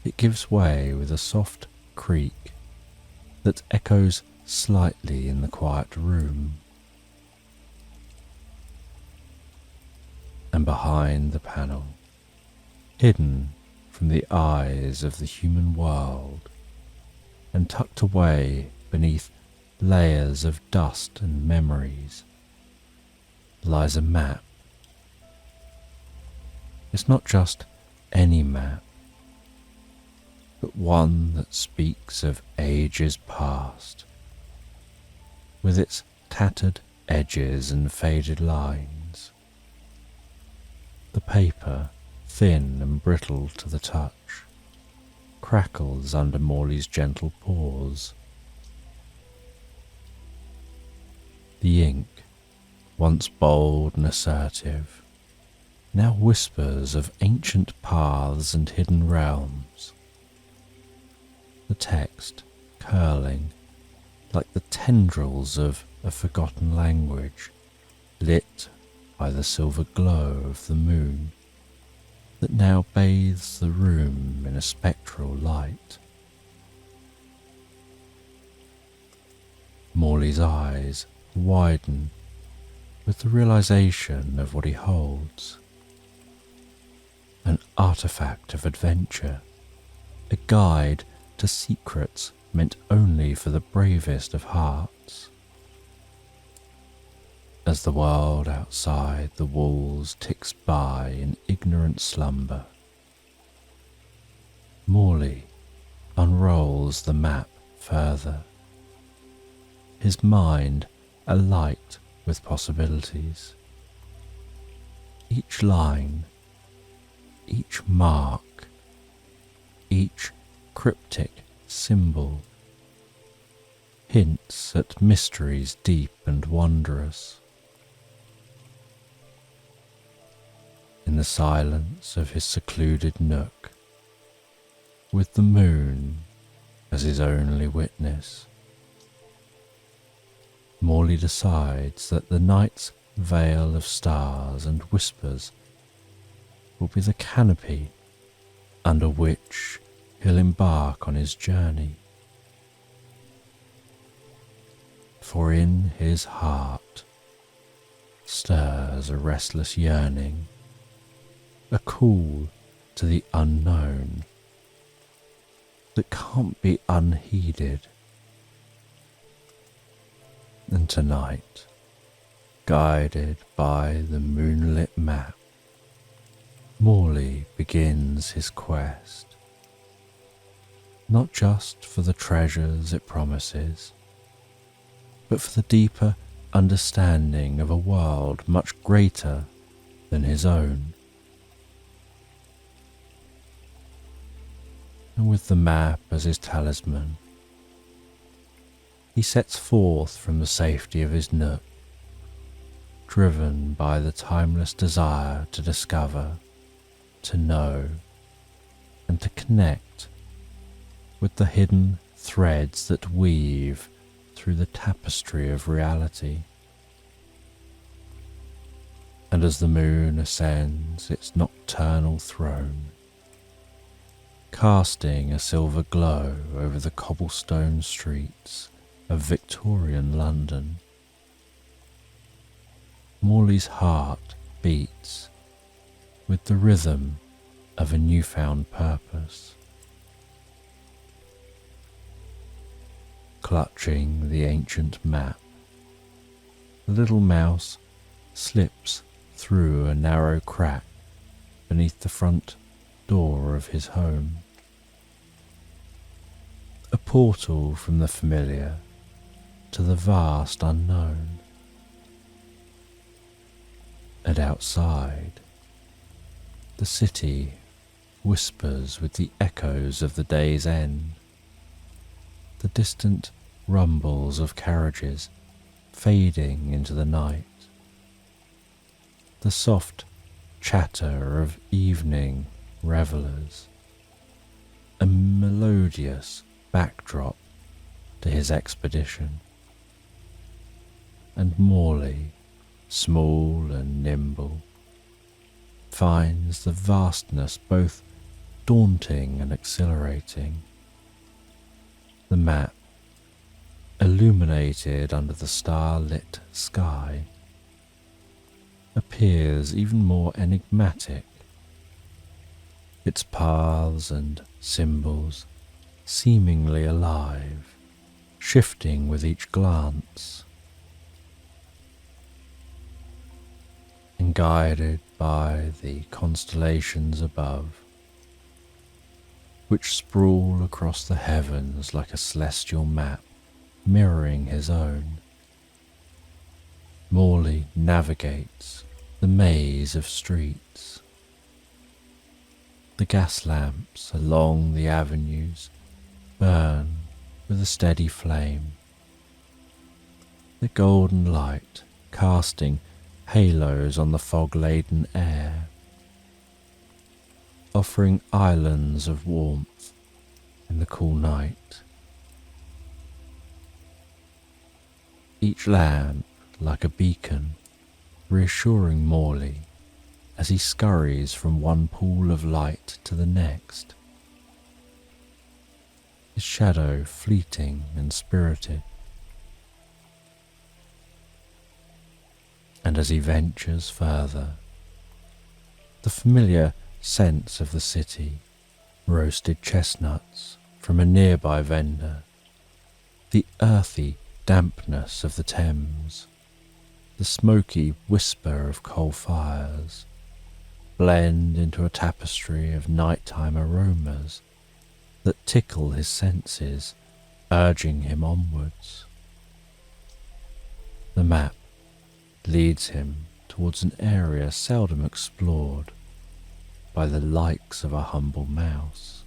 it gives way with a soft creak that echoes slightly in the quiet room. And behind the panel, hidden from the eyes of the human world, and tucked away beneath layers of dust and memories, lies a map. It's not just any map, but one that speaks of ages past, with its tattered edges and faded lines. The paper, thin and brittle to the touch, crackles under Morley's gentle paws. The ink, once bold and assertive, now whispers of ancient paths and hidden realms. The text curling like the tendrils of a forgotten language, lit by the silver glow of the moon that now bathes the room in a spectral light. Morley's eyes widen with the realization of what he holds. An artifact of adventure, a guide to secrets meant only for the bravest of hearts. As the world outside the walls ticks by in ignorant slumber, Morley unrolls the map further, his mind alight with possibilities. Each line, each mark, each cryptic symbol hints at mysteries deep and wondrous. In the silence of his secluded nook, with the moon as his only witness, Morley decides that the night's veil of stars and whispers will be the canopy under which he'll embark on his journey. For in his heart stirs a restless yearning, a call to the unknown that can't be unheeded. And tonight, guided by the moonlit map, Morley begins his quest, not just for the treasures it promises, but for the deeper understanding of a world much greater than his own. And with the map as his talisman, he sets forth from the safety of his nook, driven by the timeless desire to discover, to know, and to connect with the hidden threads that weave through the tapestry of reality. And as the moon ascends its nocturnal throne, casting a silver glow over the cobblestone streets of Victorian London, Morley's heart beats with the rhythm of a newfound purpose. Clutching the ancient map, the little mouse slips through a narrow crack beneath the front door of his home. A portal from the familiar to the vast unknown. And outside, the city whispers with the echoes of the day's end, the distant rumbles of carriages fading into the night, the soft chatter of evening revellers, a melodious backdrop to his expedition. And Morley, small and nimble, finds the vastness both daunting and exhilarating. The map, illuminated under the star-lit sky, appears even more enigmatic, its paths and symbols seemingly alive, shifting with each glance. And guided by the constellations above, which sprawl across the heavens like a celestial map mirroring his own, Morley navigates the maze of streets. The gas lamps along the avenues burn with a steady flame, the golden light casting halos on the fog-laden air, offering islands of warmth in the cool night. Each lamp like a beacon, reassuring Morley as he scurries from one pool of light to the next, his shadow fleeting and spirited. And as he ventures further, the familiar sense of the city, roasted chestnuts from a nearby vendor, the earthy dampness of the Thames, the smoky whisper of coal fires, blend into a tapestry of nighttime aromas that tickle his senses, urging him onwards. The map leads him towards an area seldom explored by the likes of a humble mouse.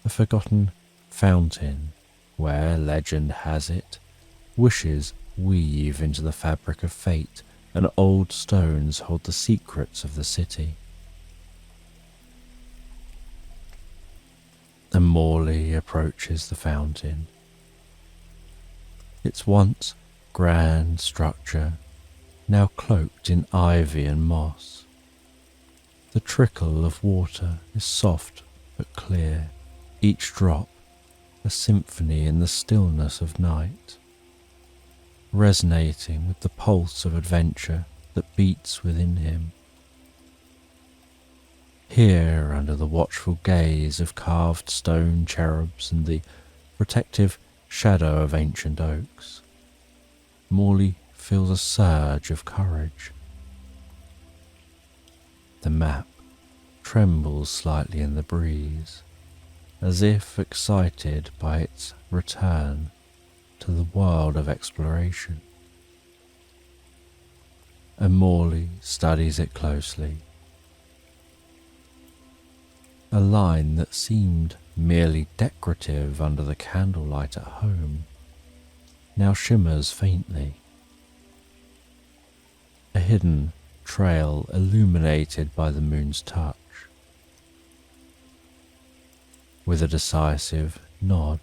A forgotten fountain where legend has it, wishes weave into the fabric of fate, and old stones hold the secrets of the city. And Morley approaches the fountain. Its once grand structure, now cloaked in ivy and moss. The trickle of water is soft but clear, each drop a symphony in the stillness of night, resonating with the pulse of adventure that beats within him. Here, under the watchful gaze of carved stone cherubs and the protective shadow of ancient oaks, Morley feels a surge of courage. The map trembles slightly in the breeze, as if excited by its return to the world of exploration. And Morley studies it closely. A line that seemed merely decorative under the candlelight at home now shimmers faintly. A hidden trail illuminated by the moon's touch. With a decisive nod,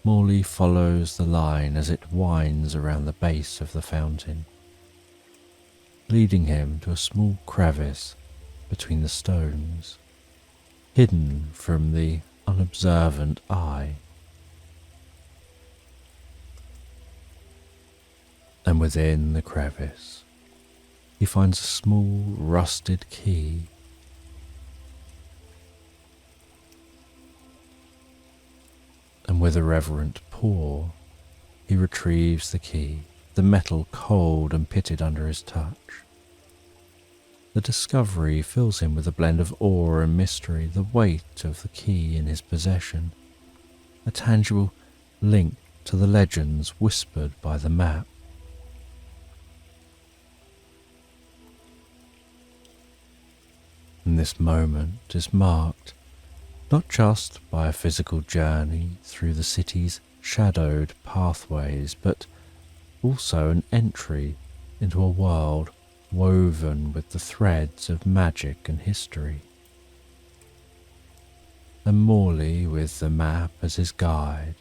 Morley follows the line as it winds around the base of the fountain, leading him to a small crevice between the stones, hidden from the unobservant eye. And within the crevice, he finds a small rusted key. And with a reverent paw, he retrieves the key, the metal cold and pitted under his touch. The discovery fills him with a blend of awe and mystery, the weight of the key in his possession, a tangible link to the legends whispered by the map. And this moment is marked not just by a physical journey through the city's shadowed pathways, but also an entry into a world woven with the threads of magic and history. And Morley, with the map as his guide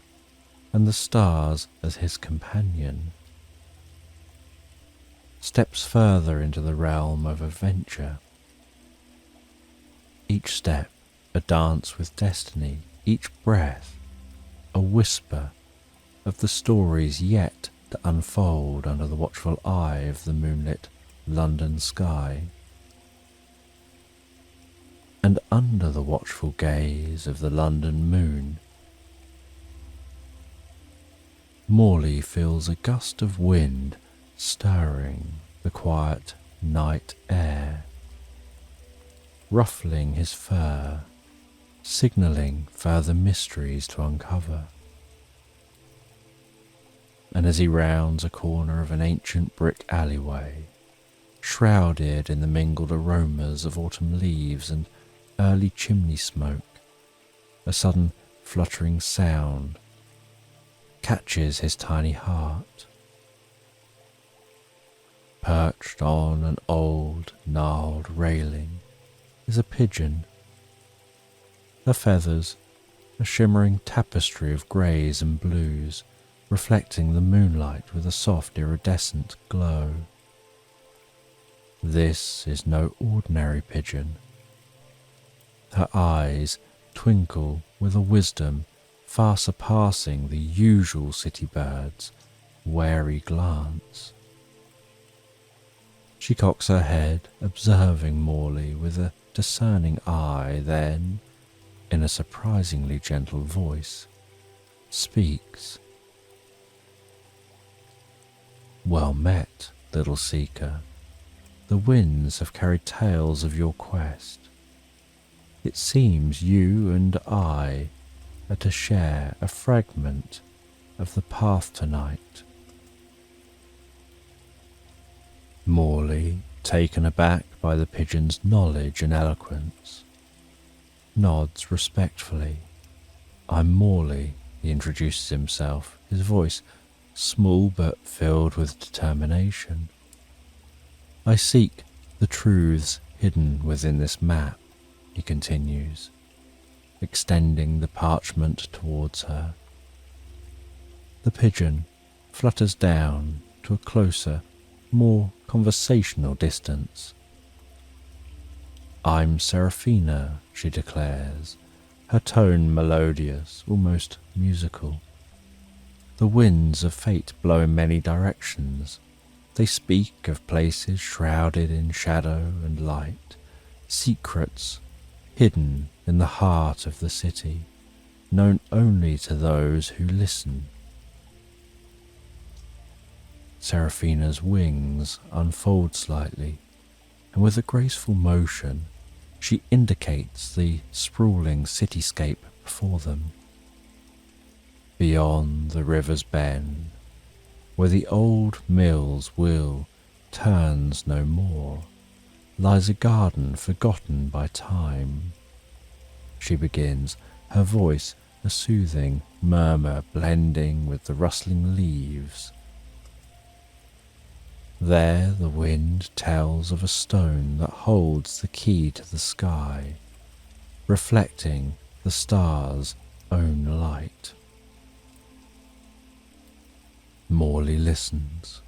and the stars as his companion, steps further into the realm of adventure. Each step a dance with destiny, each breath a whisper of the stories yet to unfold under the watchful eye of the moonlit London sky. And under the watchful gaze of the London moon, Morley feels a gust of wind stirring the quiet night air, ruffling his fur, signalling further mysteries to uncover. And as he rounds a corner of an ancient brick alleyway, shrouded in the mingled aromas of autumn leaves and early chimney smoke, a sudden fluttering sound catches his tiny heart. Perched on an old, gnarled railing is a pigeon. Her feathers, a shimmering tapestry of greys and blues, reflecting the moonlight with a soft iridescent glow. This is no ordinary pigeon. Her eyes twinkle with a wisdom far surpassing the usual city bird's wary glance. She cocks her head, observing Morley with a discerning eye, then, in a surprisingly gentle voice, speaks. "Well met, little seeker. The winds have carried tales of your quest. It seems you and I are to share a fragment of the path tonight." Morley, taken aback by the pigeon's knowledge and eloquence, nods respectfully. "I'm Morley, he introduces himself, his voice small but filled with determination. I seek the truths hidden within this map, he continues, extending the parchment towards her. The pigeon flutters down to a closer, more conversational distance. I'm Seraphina, she declares, her tone melodious, almost musical. The winds of fate blow in many directions. They speak of places shrouded in shadow and light, secrets hidden in the heart of the city, known only to those who listen. Seraphina's wings unfold slightly, and with a graceful motion, she indicates the sprawling cityscape before them. Beyond the river's bend, where the old mill's wheel turns no more, lies a garden forgotten by time. She begins, her voice a soothing murmur blending with the rustling leaves. There the wind tells of a stone that holds the key to the sky, reflecting the stars' own light. Morley listens,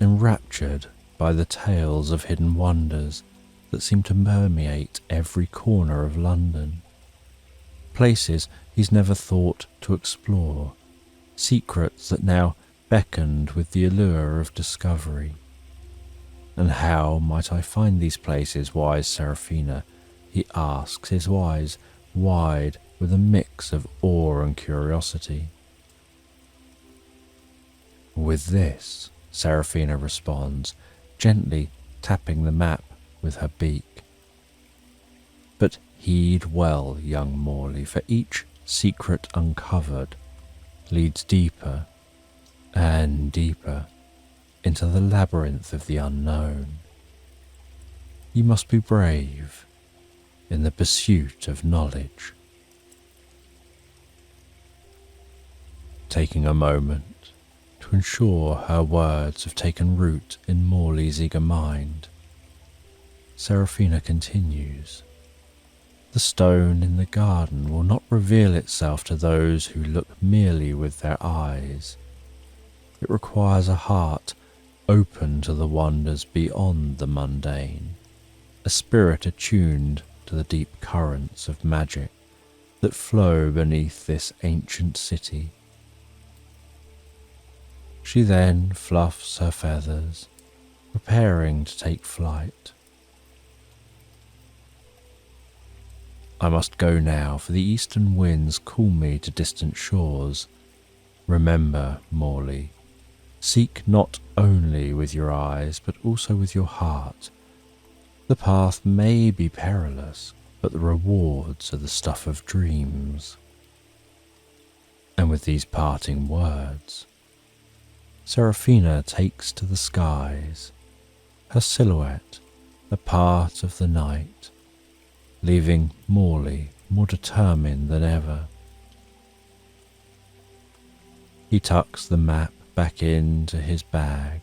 enraptured by the tales of hidden wonders that seem to permeate every corner of London. Places he's never thought to explore, secrets that now beckoned with the allure of discovery. And how might I find these places, wise Seraphina? He asks, his eyes wide with a mix of awe and curiosity. With this, Seraphina responds, gently tapping the map with her beak. But heed well, young Morley, for each secret uncovered leads deeper and deeper into the labyrinth of the unknown. You must be brave in the pursuit of knowledge. Taking a moment to ensure her words have taken root in Morley's eager mind, Seraphina continues. The stone in the garden will not reveal itself to those who look merely with their eyes. It requires a heart open to the wonders beyond the mundane, a spirit attuned to the deep currents of magic that flow beneath this ancient city. She then fluffs her feathers, preparing to take flight. I must go now, for the eastern winds call me to distant shores. Remember, Morley, seek not only with your eyes, but also with your heart. The path may be perilous, but the rewards are the stuff of dreams. And with these parting words, Seraphina takes to the skies, her silhouette a part of the night, leaving Morley more determined than ever. He tucks the map back into his bag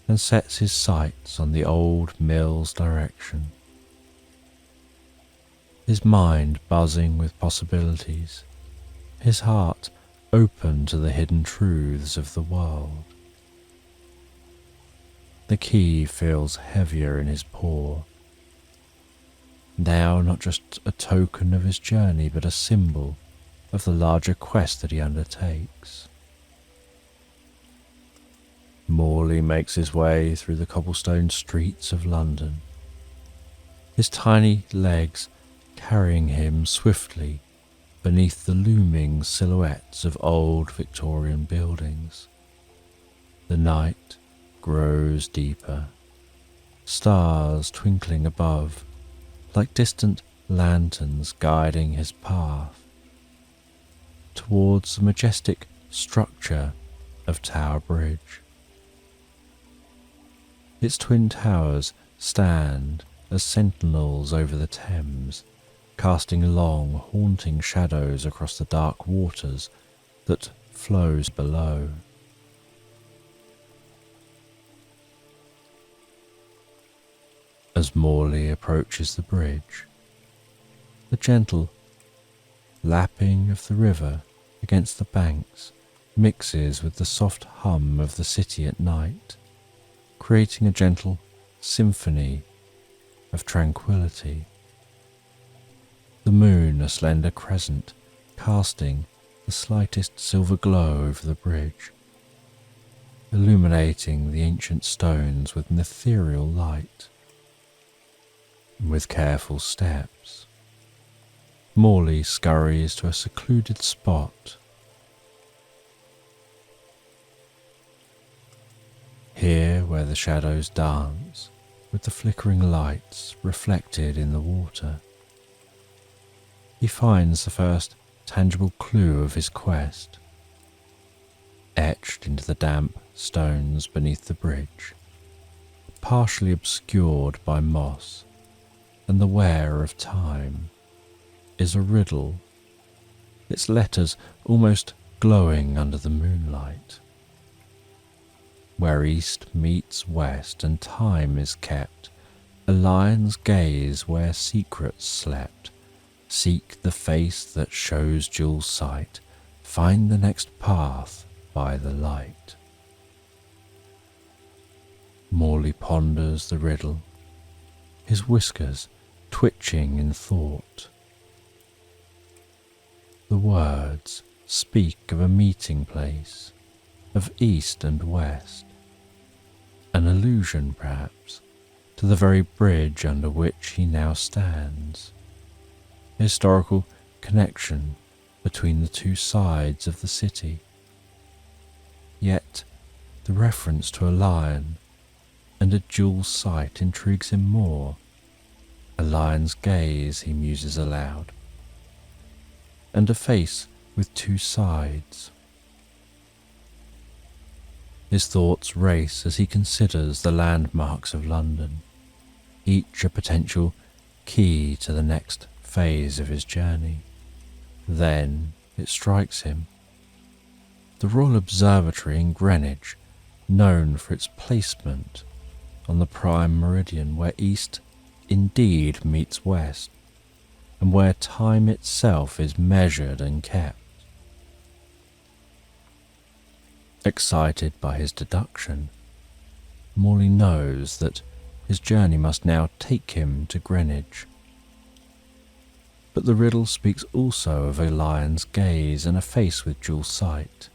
and sets his sights on the old mill's direction, his mind buzzing with possibilities, his heart open to the hidden truths of the world. The key feels heavier in his paw, now not just a token of his journey, but a symbol of the larger quest that he undertakes. Morley makes his way through the cobblestone streets of London, his tiny legs carrying him swiftly beneath the looming silhouettes of old Victorian buildings. The night grows deeper, stars twinkling above like distant lanterns guiding his path towards the majestic structure of Tower Bridge. Its twin towers stand as sentinels over the Thames, casting long, haunting shadows across the dark waters that flows below. As Morley approaches the bridge, the gentle lapping of the river against the banks mixes with the soft hum of the city at night, creating a gentle symphony of tranquility. The moon, a slender crescent, casting the slightest silver glow over the bridge, illuminating the ancient stones with an ethereal light. With careful steps, Morley scurries to a secluded spot. Here, where the shadows dance with the flickering lights reflected in the water, he finds the first tangible clue of his quest. Etched into the damp stones beneath the bridge, partially obscured by moss and the wear of time, is a riddle, its letters almost glowing under the moonlight. Where east meets west and time is kept, a lion's gaze where secrets slept. Seek the face that shows dual sight, find the next path by the light. Morley ponders the riddle, his whiskers twitching in thought. The words speak of a meeting place, of east and west, an allusion perhaps to the very bridge under which he now stands, a historical connection between the two sides of the city. Yet the reference to a lion and a dual sight intrigues him more. A lion's gaze, he muses aloud, and a face with two sides. His thoughts race as he considers the landmarks of London, each a potential key to the next phase of his journey. Then it strikes him. The Royal Observatory in Greenwich, known for its placement on the prime meridian where east indeed meets west, and where time itself is measured and kept. Excited by his deduction, Morley knows that his journey must now take him to Greenwich. But the riddle speaks also of a lion's gaze and a face with dual sight.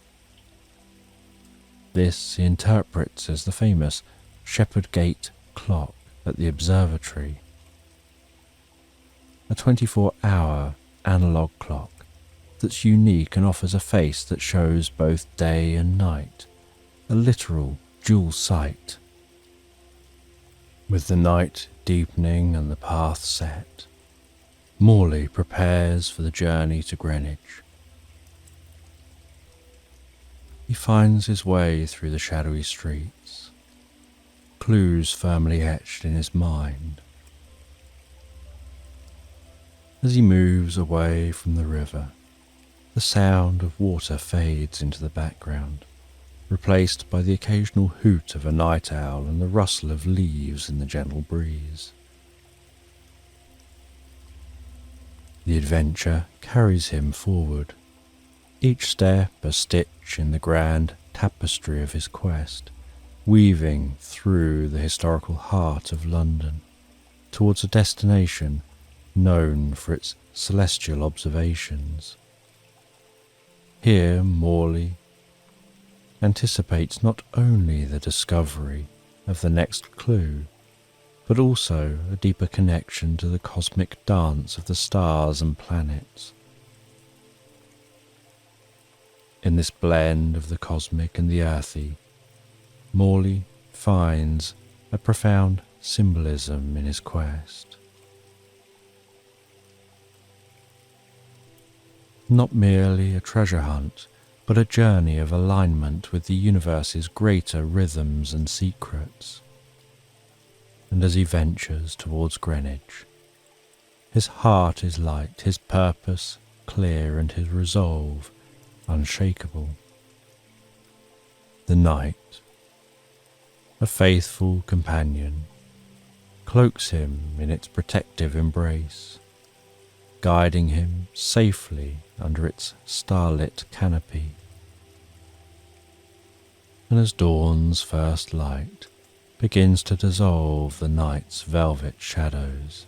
This he interprets as the famous Shepherd Gate clock at the observatory, a 24-hour analogue clock that's unique and offers a face that shows both day and night, a literal dual sight. With the night deepening and the path set, Morley prepares for the journey to Greenwich. He finds his way through the shadowy streets, clues firmly etched in his mind. As he moves away from the river, the sound of water fades into the background, replaced by the occasional hoot of a night owl and the rustle of leaves in the gentle breeze. The adventure carries him forward, each step a stitch in the grand tapestry of his quest, weaving through the historical heart of London towards a destination known for its celestial observations. Here Morley anticipates not only the discovery of the next clue, but also a deeper connection to the cosmic dance of the stars and planets. In this blend of the cosmic and the earthy, Morley finds a profound symbolism in his quest. Not merely a treasure hunt, but a journey of alignment with the universe's greater rhythms and secrets. And as he ventures towards Greenwich, His heart is light, his purpose clear, and his resolve unshakable. The night, a faithful companion, cloaks him in its protective embrace, guiding him safely under its starlit canopy. And as dawn's first light begins to dissolve the night's velvet shadows,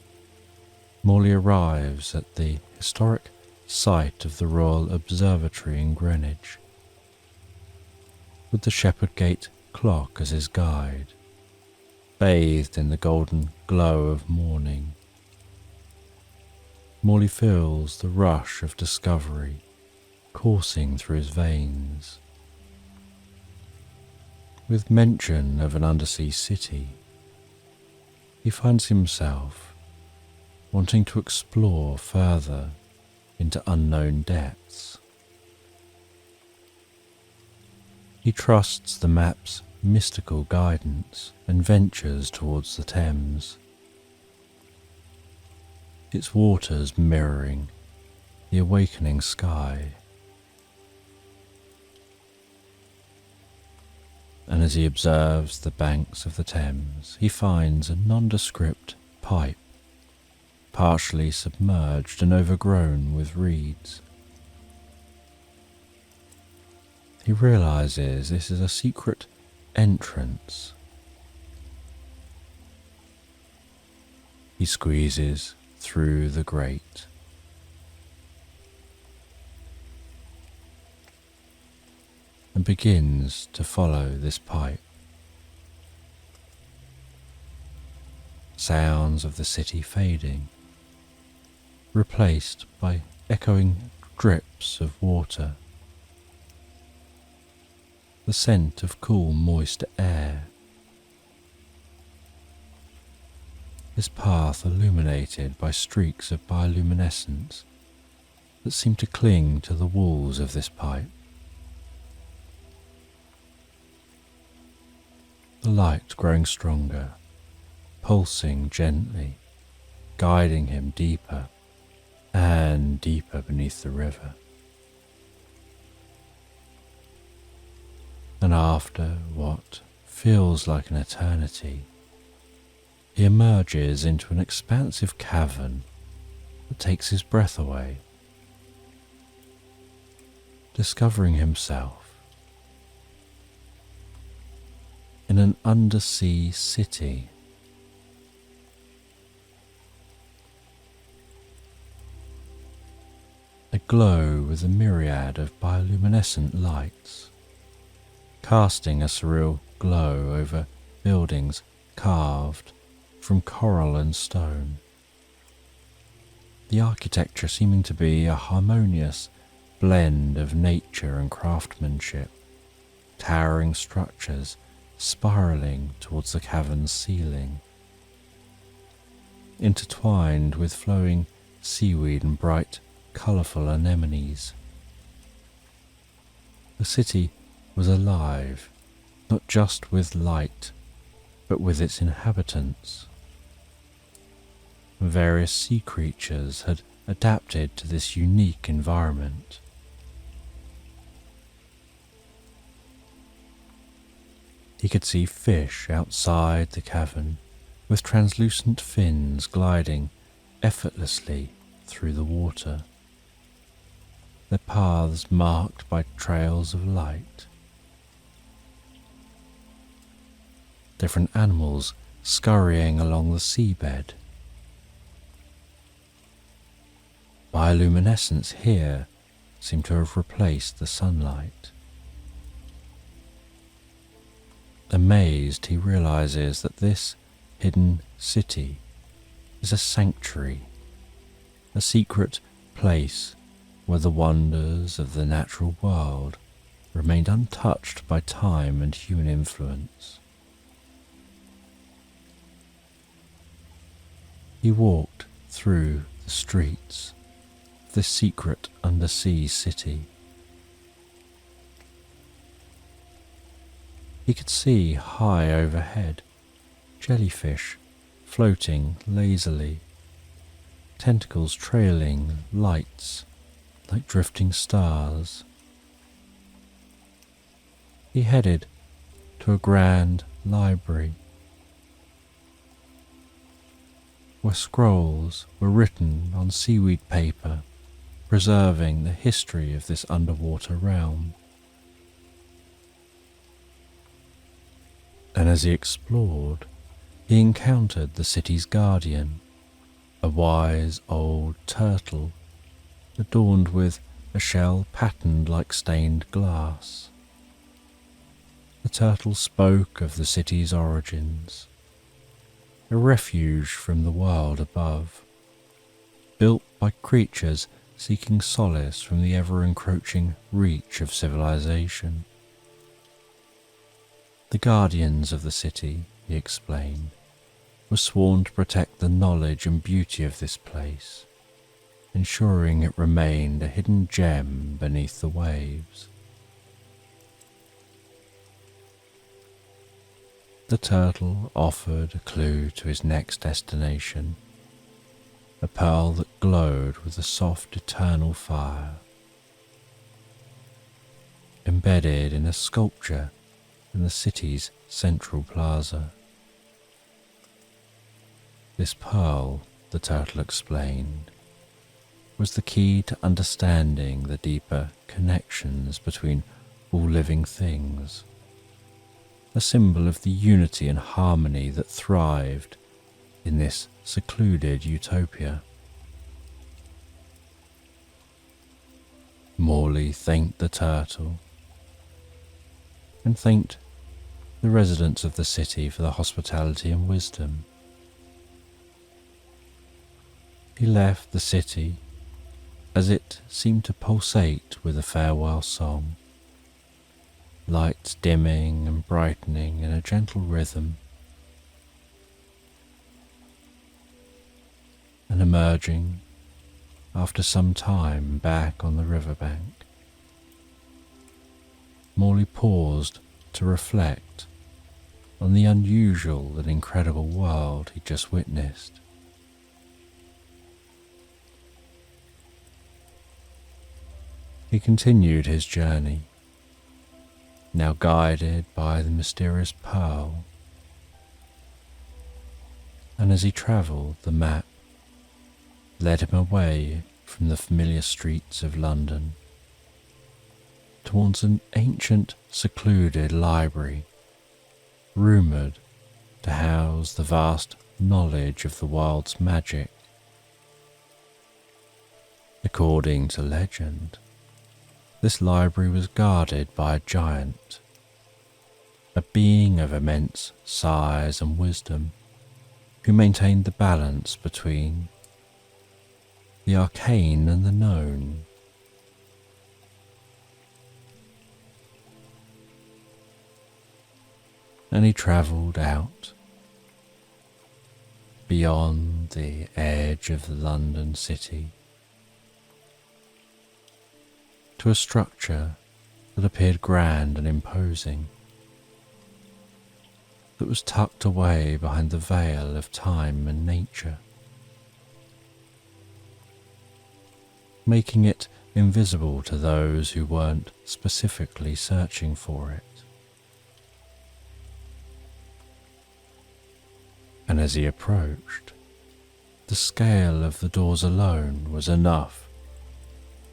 Morley arrives at the historic site of the Royal Observatory in Greenwich, with the Shepherd Gate clock as his guide, bathed in the golden glow of morning. Morley feels the rush of discovery coursing through his veins. With mention of an undersea city, he finds himself wanting to explore further into unknown depths. He trusts the map's mystical guidance and ventures towards the Thames, its waters mirroring the awakening sky. And as he observes the banks of the Thames, he finds a nondescript pipe, partially submerged and overgrown with reeds. He realizes this is a secret entrance. He squeezes through the grate. And begins to follow this pipe. Sounds of the city fading, replaced by echoing drips of water. The scent of cool, moist air. This path illuminated by streaks of bioluminescence that seem to cling to the walls of this pipe. The light growing stronger, pulsing gently, guiding him deeper and deeper beneath the river. And after what feels like an eternity, he emerges into an expansive cavern that takes his breath away, discovering himself in an undersea city. Aglow with a myriad of bioluminescent lights, casting a surreal glow over buildings carved from coral and stone. The architecture seeming to be a harmonious blend of nature and craftsmanship, towering structures spiraling towards the cavern's ceiling, intertwined with flowing seaweed and bright, colourful anemones. The city was alive, not just with light, but with its inhabitants. Various sea creatures had adapted to this unique environment. He could see fish outside the cavern, with translucent fins gliding effortlessly through the water, their paths marked by trails of light. Different animals scurrying along the seabed. Bioluminescence here seemed to have replaced the sunlight. Amazed, he realizes that this hidden city is a sanctuary, a secret place where the wonders of the natural world remained untouched by time and human influence. He walked through the streets of this secret undersea city. He could see high overhead jellyfish floating lazily, tentacles trailing lights like drifting stars. He headed to a grand library where scrolls were written on seaweed paper, preserving the history of this underwater realm. And as he explored, he encountered the city's guardian, a wise old turtle adorned with a shell patterned like stained glass. The turtle spoke of the city's origins, a refuge from the world above, built by creatures seeking solace from the ever-encroaching reach of civilization. The guardians of the city, he explained, were sworn to protect the knowledge and beauty of this place, ensuring it remained a hidden gem beneath the waves. The turtle offered a clue to his next destination, a pearl that glowed with a soft eternal fire. Embedded in a sculpture in the city's central plaza. This pearl, the turtle explained, was the key to understanding the deeper connections between all living things, a symbol of the unity and harmony that thrived in this secluded utopia. Morley thanked the turtle and thanked the residents of the city for their hospitality and wisdom. He left the city as it seemed to pulsate with a farewell song, lights dimming and brightening in a gentle rhythm, and emerging after some time back on the riverbank. Morley paused to reflect on the unusual and incredible world he'd just witnessed. He continued his journey, now guided by the mysterious pearl, and as he travelled, the map led him away from the familiar streets of London towards an ancient, secluded library, rumoured to house the vast knowledge of the world's magic. According to legend, this library was guarded by a giant, a being of immense size and wisdom, who maintained the balance between the arcane and the known. And he travelled out beyond the edge of the London city to a structure that appeared grand and imposing, that was tucked away behind the veil of time and nature, making it invisible to those who weren't specifically searching for it. And as he approached, the scale of the doors alone was enough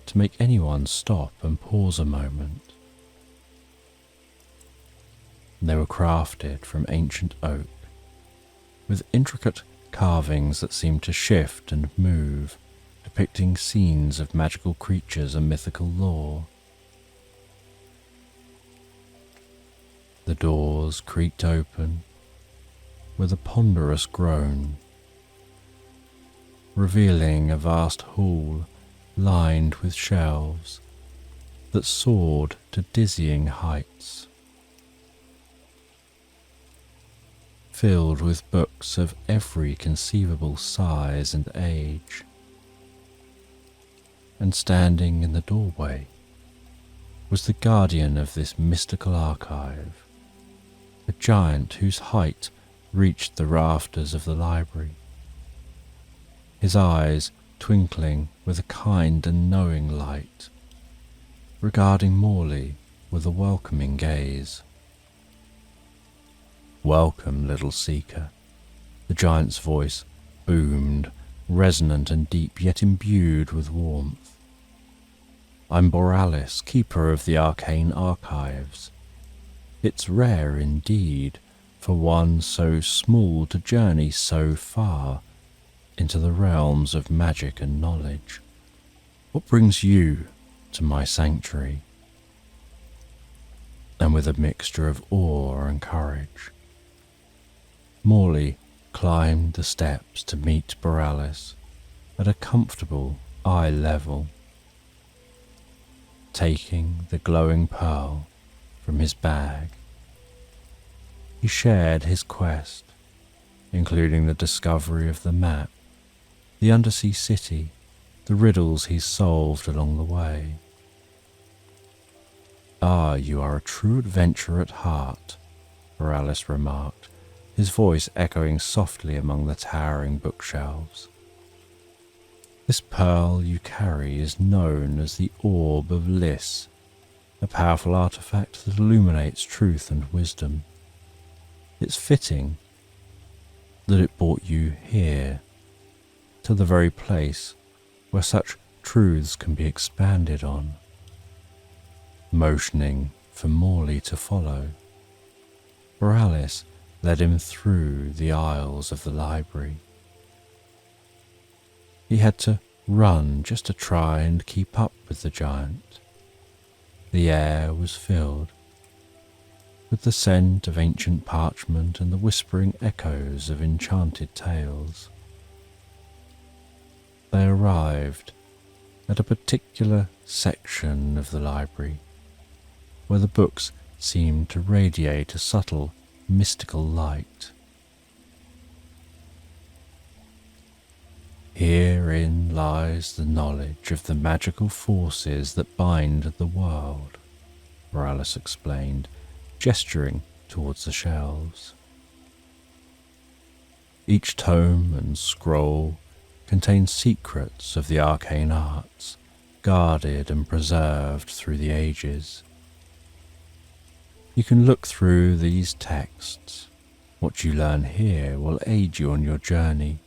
to make anyone stop and pause a moment. They were crafted from ancient oak, with intricate carvings that seemed to shift and move, depicting scenes of magical creatures and mythical lore. The doors creaked open with a ponderous groan, revealing a vast hall lined with shelves that soared to dizzying heights, filled with books of every conceivable size and age. And standing in the doorway was the guardian of this mystical archive, a giant whose height reached the rafters of the library. his eyes twinkling with a kind and knowing light, regarding Morley with a welcoming gaze. "Welcome, little seeker," the giant's voice boomed, resonant and deep, yet imbued with warmth. "I'm Borealis, keeper of the arcane archives. It's rare indeed for one so small to journey so far into the realms of magic and knowledge. What brings you to my sanctuary?" And with a mixture of awe and courage, Morley climbed the steps to meet Borealis at a comfortable eye level. Taking the glowing pearl from his bag, he shared his quest, including the discovery of the map, the undersea city, the riddles he solved along the way. "Ah, you are a true adventurer at heart," Borealis remarked, his voice echoing softly among the towering bookshelves. "This pearl you carry is known as the Orb of Liss, a powerful artifact that illuminates truth and wisdom. It's fitting that it brought you here, to the very place where such truths can be expanded on." Motioning for Morley to follow, Borealis led him through the aisles of the library. He had to run just to try and keep up with the giant. The air was filled with the scent of ancient parchment and the whispering echoes of enchanted tales. They arrived at a particular section of the library where the books seemed to radiate a subtle, mystical light. "Herein lies the knowledge of the magical forces that bind the world," Borealis explained, gesturing towards the shelves. Each tome and scroll contains secrets of the arcane arts, guarded and preserved through the ages. You can look through these texts. What you learn here will aid you on your journey,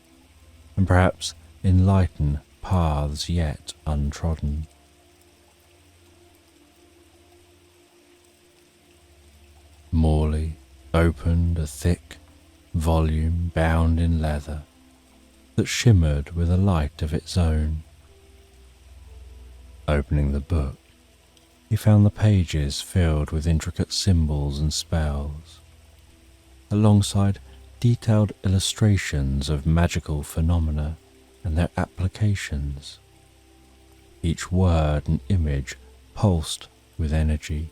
and perhaps enlighten paths yet untrodden. Morley opened a thick volume bound in leather that shimmered with a light of its own. Opening the book, he found the pages filled with intricate symbols and spells, alongside detailed illustrations of magical phenomena and their applications. Each word and image pulsed with energy,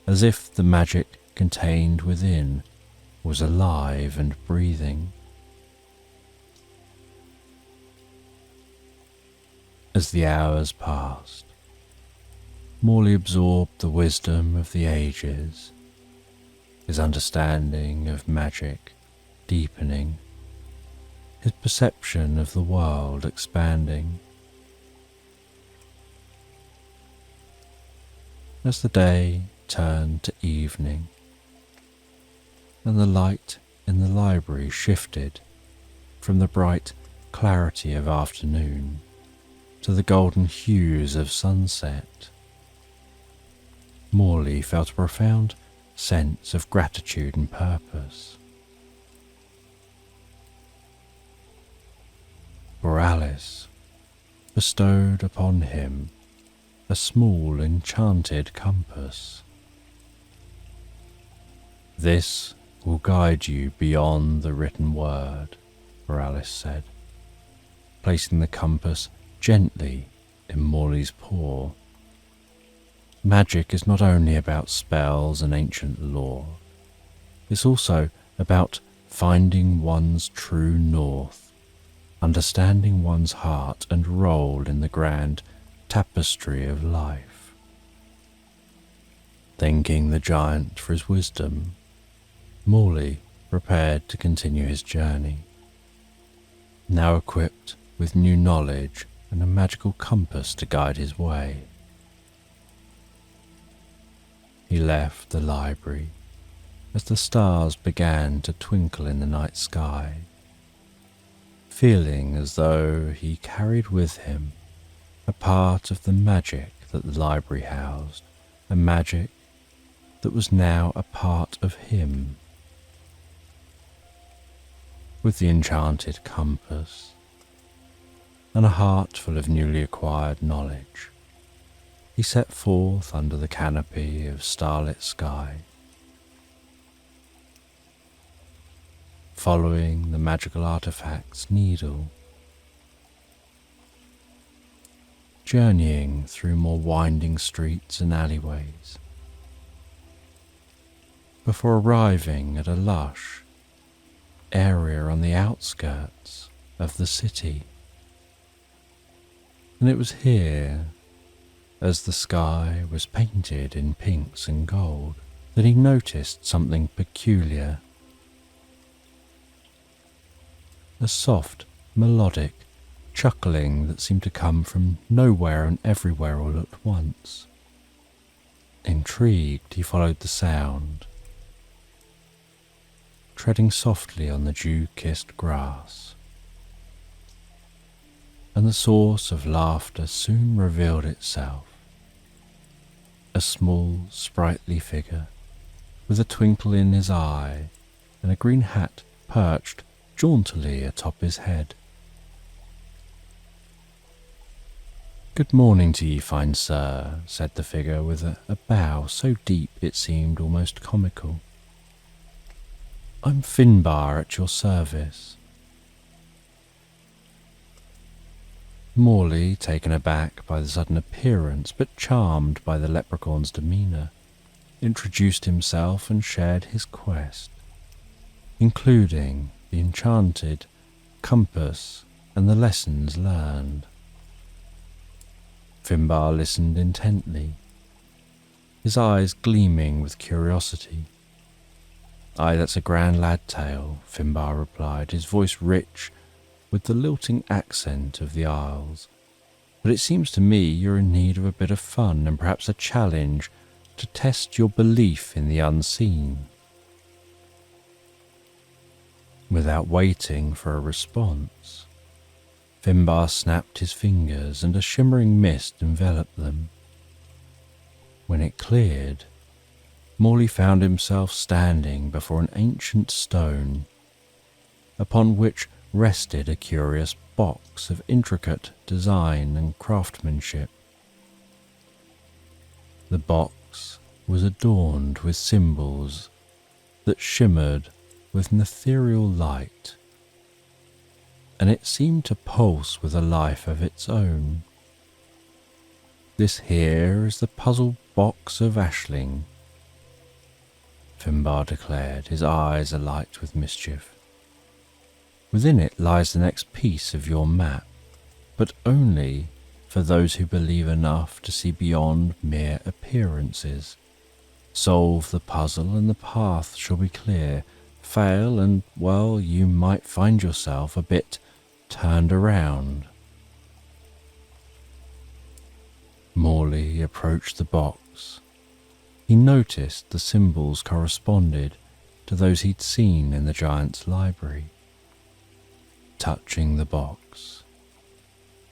as if the magic contained within was alive and breathing. As the hours passed, Morley absorbed the wisdom of the ages, his understanding of magic deepening, his perception of the world expanding. As the day turned to evening, and the light in the library shifted from the bright clarity of afternoon to the golden hues of sunset, Morley felt a profound sense of gratitude and purpose. Borealis bestowed upon him a small enchanted compass. "This will guide you beyond the written word," Borealis said, placing the compass gently in Morley's paw. "Magic is not only about spells and ancient lore. It's also about finding one's true north, understanding one's heart and role in the grand tapestry of life." Thanking the giant for his wisdom, Morley prepared to continue his journey. Now equipped with new knowledge and a magical compass to guide his way. He left the library as the stars began to twinkle in the night sky, feeling as though he carried with him a part of the magic that the library housed, a magic that was now a part of him. With the enchanted compass and a heart full of newly acquired knowledge, he set forth under the canopy of starlit sky, following the magical artifact's needle, journeying through more winding streets and alleyways, before arriving at a lush area on the outskirts of the city. And it was here, as the sky was painted in pinks and gold, that he noticed something peculiar. A soft, melodic chuckling that seemed to come from nowhere and everywhere all at once. Intrigued, he followed the sound, treading softly on the dew-kissed grass. And the source of laughter soon revealed itself. A small, sprightly figure, with a twinkle in his eye and a green hat perched jauntily atop his head. "Good morning to ye, fine sir," said the figure with a bow so deep it seemed almost comical. "I'm Finbar at your service." Morley, taken aback by the sudden appearance, but charmed by the leprechaun's demeanour, introduced himself and shared his quest, including the enchanted compass and the lessons learned. Finbar listened intently, his eyes gleaming with curiosity. "Aye, that's a grand lad tale," Finbar replied, his voice rich with the lilting accent of the Isles. "But it seems to me you're in need of a bit of fun and perhaps a challenge to test your belief in the unseen." Without waiting for a response, Finbar snapped his fingers and a shimmering mist enveloped them. When it cleared, Morley found himself standing before an ancient stone, upon which rested a curious box of intricate design and craftsmanship. The box was adorned with symbols that shimmered with an ethereal light, and it seemed to pulse with a life of its own. "This here is the puzzle box of Ashling," Finbar declared, his eyes alight with mischief. "Within it lies the next piece of your map, but only for those who believe enough to see beyond mere appearances. Solve the puzzle and the path shall be clear. Fail and, well, you might find yourself a bit turned around." Morley approached the box. He noticed the symbols corresponded to those he'd seen in the giant's library. Touching the box,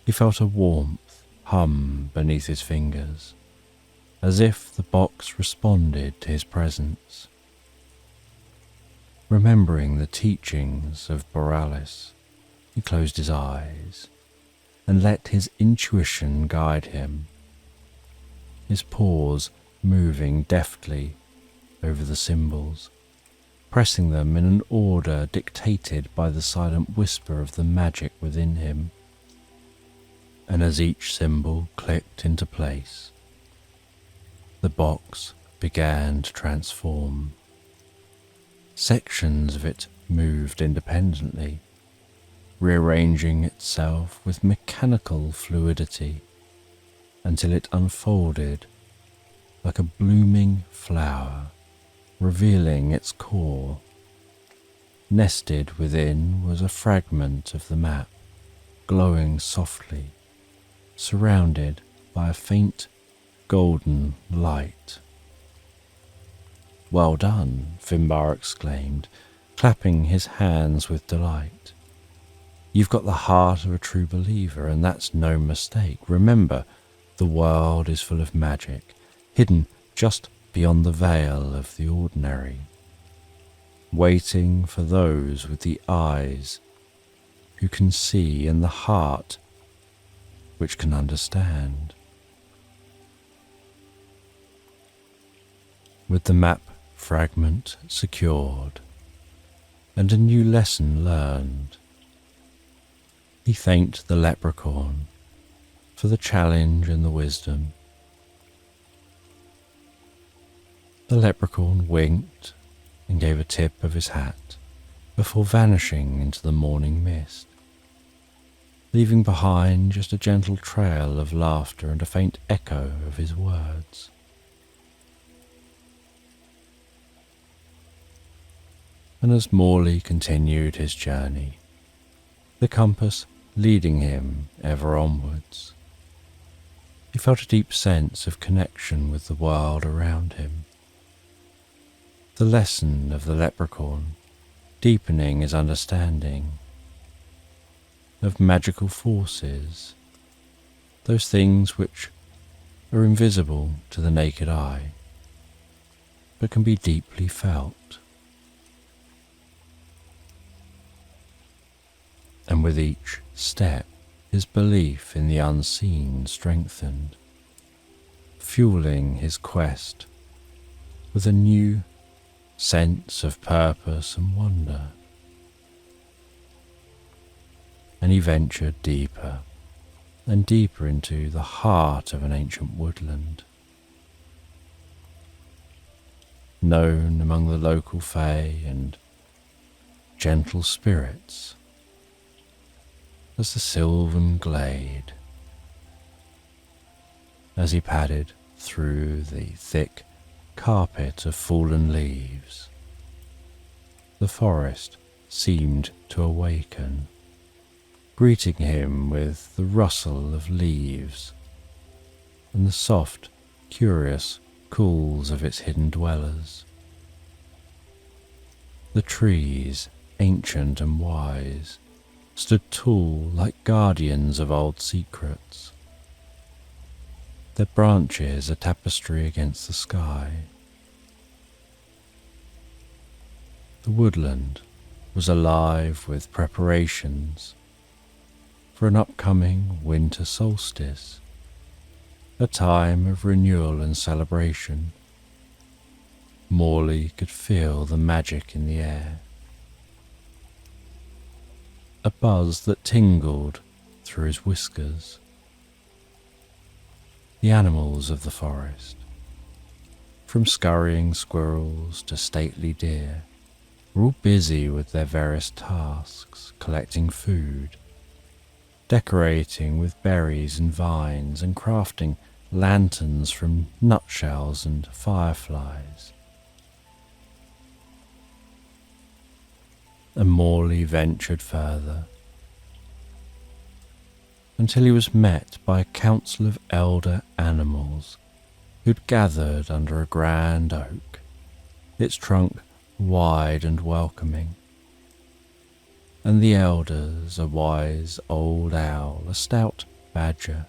he felt a warmth hum beneath his fingers, as if the box responded to his presence. Remembering the teachings of Borealis, he closed his eyes and let his intuition guide him, his paws moving deftly over the symbols, pressing them in an order dictated by the silent whisper of the magic within him. And as each symbol clicked into place, the box began to transform. Sections of it moved independently, rearranging itself with mechanical fluidity until it unfolded like a blooming flower, revealing its core. Nested within was a fragment of the map, glowing softly, surrounded by a faint golden light. "Well done," Finbar exclaimed, clapping his hands with delight. "You've got the heart of a true believer, and that's no mistake. Remember, the world is full of magic, hidden just beyond the veil of the ordinary, waiting for those with the eyes who can see and the heart which can understand." With the map fragment secured and a new lesson learned, he thanked the leprechaun for the challenge and the wisdom. The leprechaun winked and gave a tip of his hat before vanishing into the morning mist, leaving behind just a gentle trail of laughter and a faint echo of his words. And as Morley continued his journey, the compass leading him ever onwards, he felt a deep sense of connection with the world around him. The lesson of the leprechaun deepening his understanding of magical forces, those things which are invisible to the naked eye, but can be deeply felt. And with each step, his belief in the unseen strengthened, fueling his quest with a new sense of purpose and wonder. And he ventured deeper and deeper into the heart of an ancient woodland, known among the local fae and gentle spirits as the Sylvan Glade. As he padded through the thick carpet of fallen leaves, the forest seemed to awaken, greeting him with the rustle of leaves and the soft, curious calls of its hidden dwellers. The trees, ancient and wise, stood tall like guardians of old secrets, their branches a tapestry against the sky. The woodland was alive with preparations for an upcoming winter solstice, a time of renewal and celebration. Morley could feel the magic in the air, a buzz that tingled through his whiskers. The animals of the forest, from scurrying squirrels to stately deer, were all busy with their various tasks, collecting food, decorating with berries and vines, and crafting lanterns from nutshells and fireflies. And Morley ventured further, until he was met by a council of elder animals who'd gathered under a grand oak, its trunk wide and welcoming. And the elders, a wise old owl, a stout badger,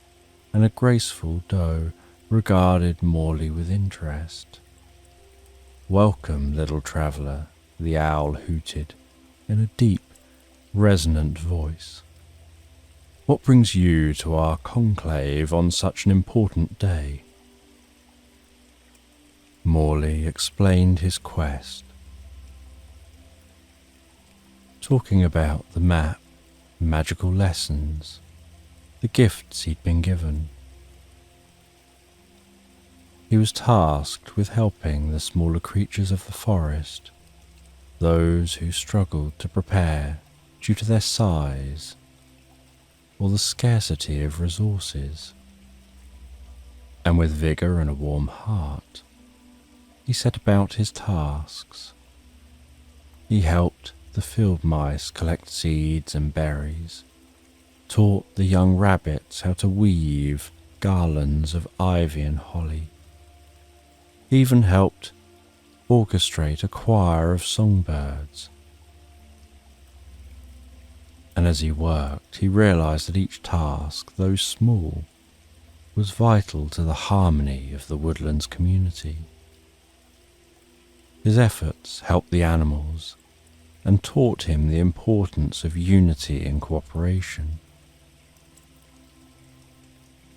and a graceful doe, regarded Morley with interest. "Welcome, little traveller," the owl hooted in a deep, resonant voice. "What brings you to our conclave on such an important day?" Morley explained his quest, talking about the map, magical lessons, the gifts he'd been given. He was tasked with helping the smaller creatures of the forest, those who struggled to prepare due to their size or the scarcity of resources. And with vigour and a warm heart, he set about his tasks. He helped the field mice collect seeds and berries, taught the young rabbits how to weave garlands of ivy and holly. He even helped orchestrate a choir of songbirds. And as he worked, he realized that each task, though small, was vital to the harmony of the woodland's community. His efforts helped the animals and taught him the importance of unity and cooperation.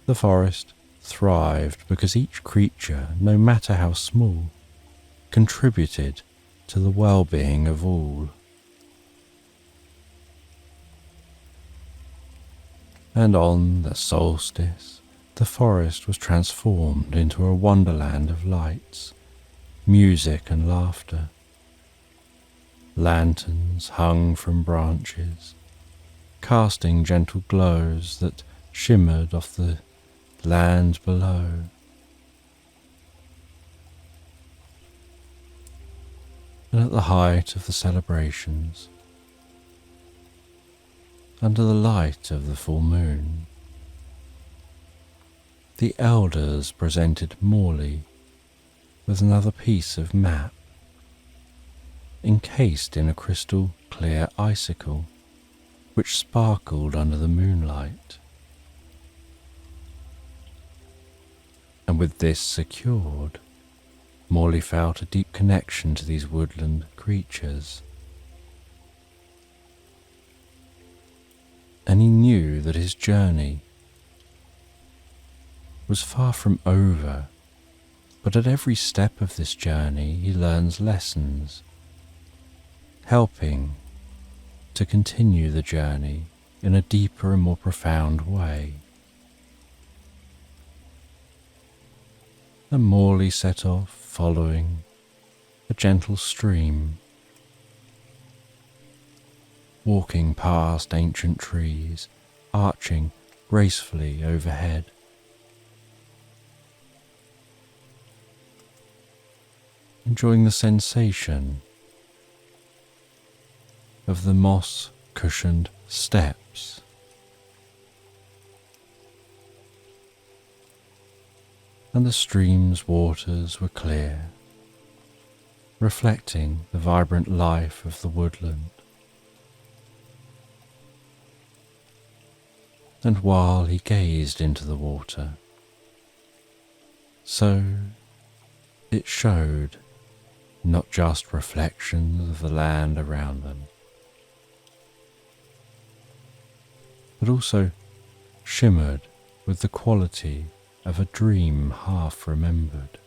The forest thrived because each creature, no matter how small, contributed to the well-being of all. And on the solstice, the forest was transformed into a wonderland of lights, music and laughter. Lanterns hung from branches, casting gentle glows that shimmered off the land below. And at the height of the celebrations, under the light of the full moon, the elders presented Morley with another piece of map, encased in a crystal clear icicle which sparkled under the moonlight. And with this secured, Morley felt a deep connection to these woodland creatures. And he knew that his journey was far from over, but at every step of this journey he learns lessons, helping to continue the journey in a deeper and more profound way. And Morley set off following a gentle stream, walking past ancient trees, arching gracefully overhead. Enjoying the sensation of the moss-cushioned steps, and the stream's waters were clear, reflecting the vibrant life of the woodland. And while he gazed into the water, so it showed not just reflections of the land around them, but also shimmered with the quality of a dream half remembered.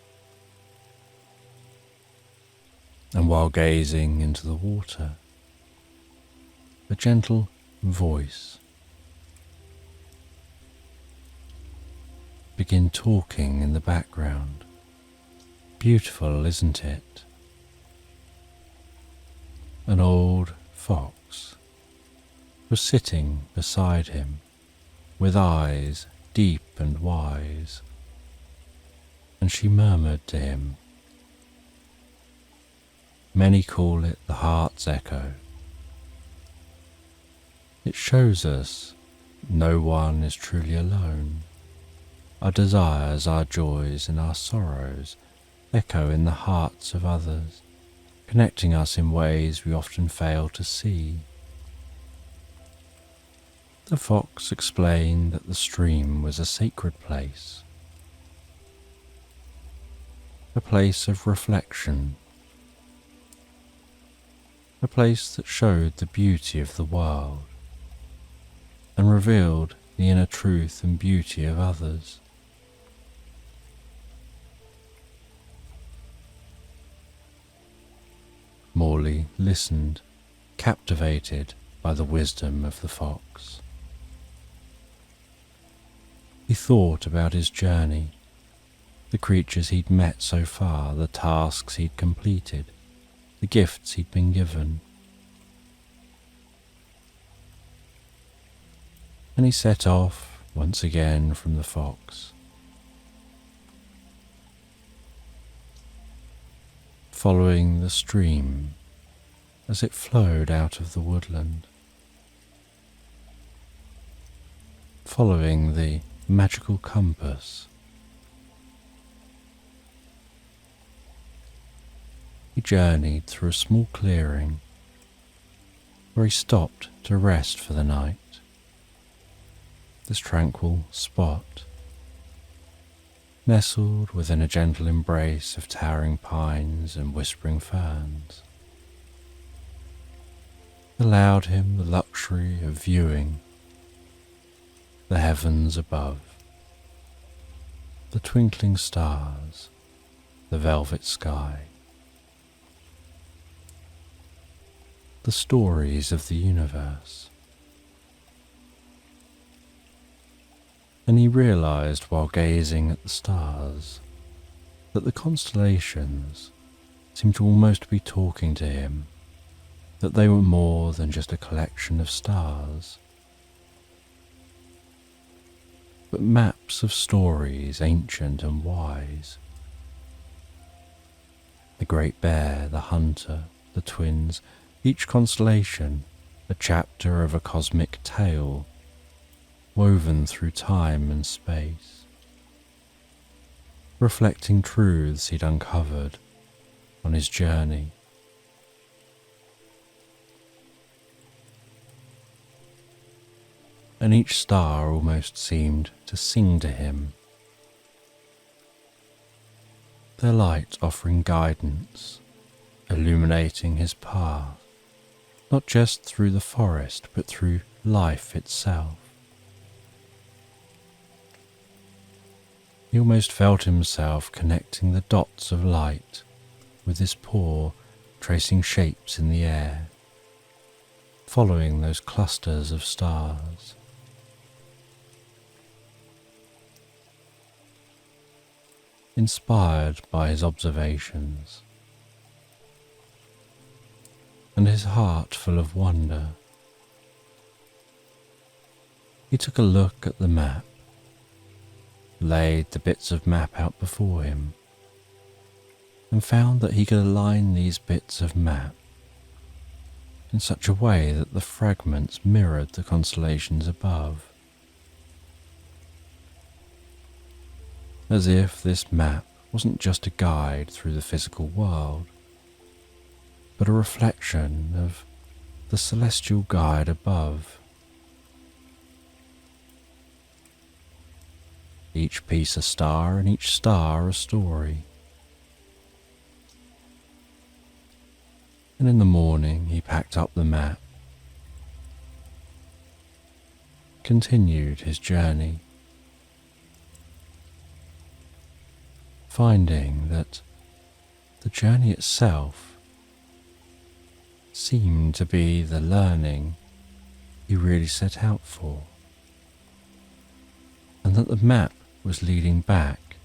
And while gazing into the water, a gentle voice began talking in the background. Beautiful, isn't it? An old fox was sitting beside him with eyes deep and wise, and she murmured to him, "Many call it the heart's echo. It shows us no one is truly alone. Our desires, our joys, and our sorrows echo in the hearts of others, connecting us in ways we often fail to see." The fox explained that the stream was a sacred place, a place of reflection, a place that showed the beauty of the world and revealed the inner truth and beauty of others. Morley listened, captivated by the wisdom of the fox. He thought about his journey, the creatures he'd met so far, the tasks he'd completed, the gifts he'd been given. And he set off once again from the fox, following the stream as it flowed out of the woodland. following the magical compass. He journeyed through a small clearing where he stopped to rest for the night. This tranquil spot, nestled within a gentle embrace of towering pines and whispering ferns, allowed him the luxury of viewing the heavens above, the twinkling stars, the velvet sky, the stories of the universe. And he realized while gazing at the stars that the constellations seemed to almost be talking to him, that they were more than just a collection of stars, but maps of stories ancient and wise. The Great Bear, the Hunter, the Twins, each constellation a chapter of a cosmic tale woven through time and space, reflecting truths he'd uncovered on his journey. And each star almost seemed to sing to him, their light offering guidance, illuminating his path, not just through the forest, but through life itself. He almost felt himself connecting the dots of light with his paw, tracing shapes in the air, following those clusters of stars. Inspired by his observations, and his heart full of wonder, he took a look at the map, laid the bits of map out before him, and found that he could align these bits of map in such a way that the fragments mirrored the constellations above, as if this map wasn't just a guide through the physical world, but a reflection of the celestial guide above. Each piece a star, and each star a story. And in the morning he packed up the map, continued his journey, finding that the journey itself seemed to be the learning he really set out for, and that the map was leading back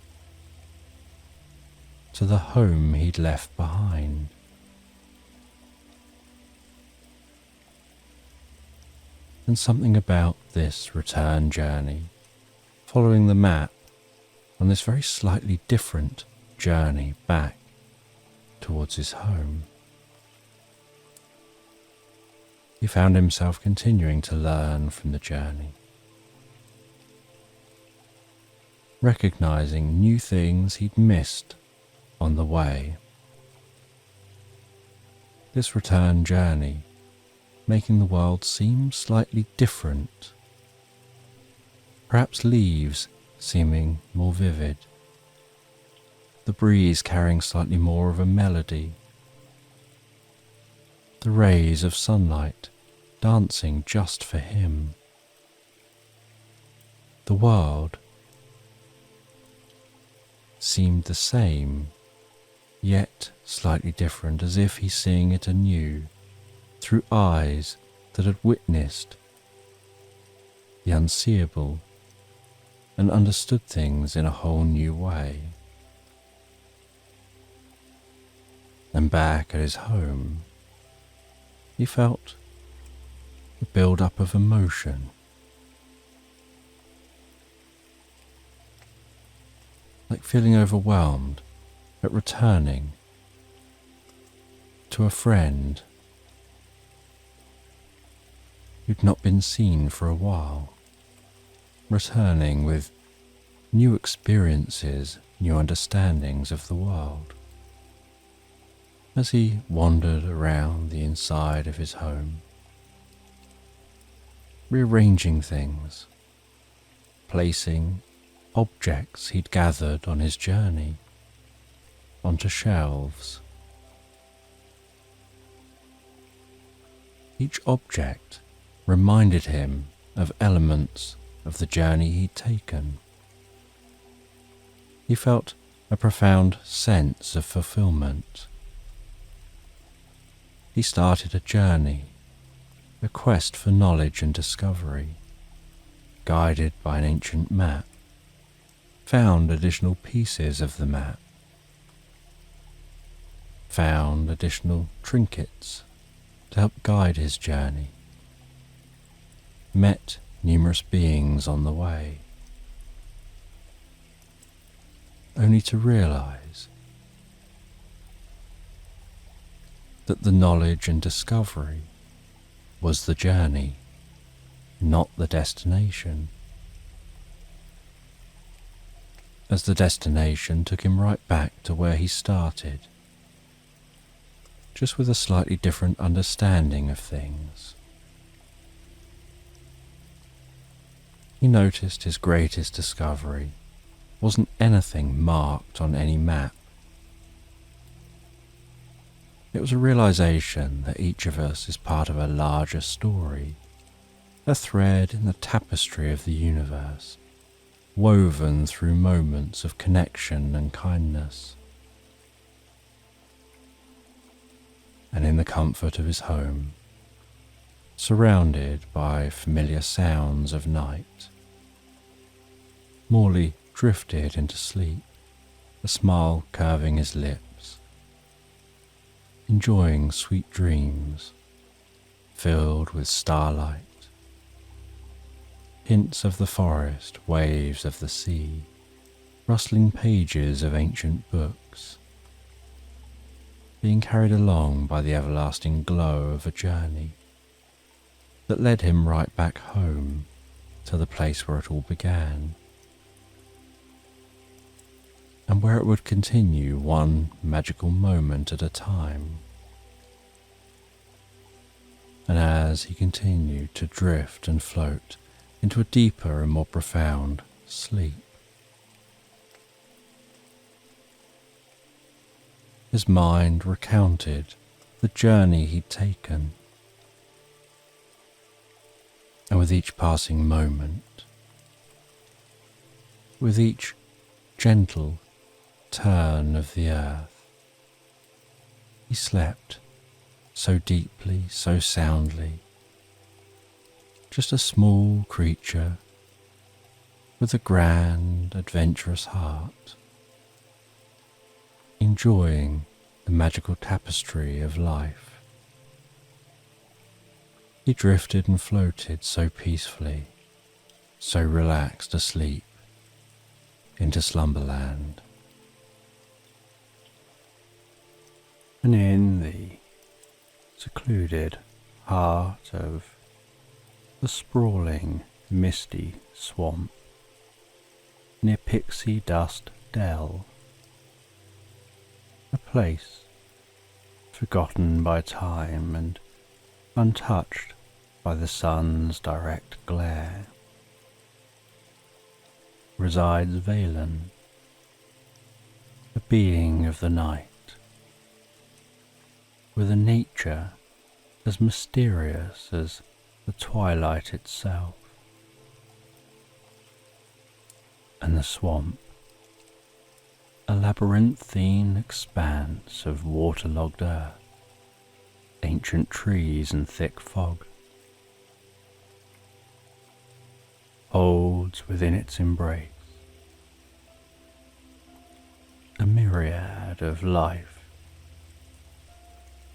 to the home he'd left behind. And something about this return journey, following the map on this very slightly different journey back towards his home. He found himself continuing to learn from the journey, recognizing new things he'd missed on the way. This return journey making the world seem slightly different, perhaps leaves seeming more vivid, the breeze carrying slightly more of a melody, the rays of sunlight dancing just for him. The world seemed the same, yet slightly different, as if he's seeing it anew through eyes that had witnessed the unseeable and understood things in a whole new way. And back at his home, he felt the build-up of emotion, like feeling overwhelmed at returning to a friend who'd not been seen for a while. returning with new experiences, new understandings of the world. As he wandered around the inside of his home, rearranging things, placing objects he'd gathered on his journey onto shelves. Each object reminded him of elements of the journey he'd taken. He felt a profound sense of fulfillment. He started a journey, a quest for knowledge and discovery, guided by an ancient map, found additional pieces of the map, found additional trinkets to help guide his journey, met numerous beings on the way, only to realize that the knowledge and discovery was the journey, not the destination, as the destination took him right back to where he started, just with a slightly different understanding of things. He noticed his greatest discovery wasn't anything marked on any map. It was a realization that each of us is part of a larger story, a thread in the tapestry of the universe, woven through moments of connection and kindness. And in the comfort of his home, surrounded by familiar sounds of night, Morley drifted into sleep, a smile curving his lips, enjoying sweet dreams filled with starlight, hints of the forest, waves of the sea, rustling pages of ancient books, being carried along by the everlasting glow of a journey that led him right back home to the place where it all began, and where it would continue one magical moment at a time. And as he continued to drift and float into a deeper and more profound sleep, his mind recounted the journey he'd taken, and with each passing moment, with each gentle turn of the earth, he slept so deeply, so soundly, just a small creature with a grand, adventurous heart, enjoying the magical tapestry of life. He drifted and floated so peacefully, so relaxed asleep, into Slumberland. And in the secluded heart of the sprawling, misty swamp near Pixie Dust Dell, a place forgotten by time and untouched by the sun's direct glare, resides Valen, a being of the night, with a nature as mysterious as the twilight itself, and the swamp, a labyrinthine expanse of waterlogged earth, ancient trees and thick fog, holds within its embrace a myriad of life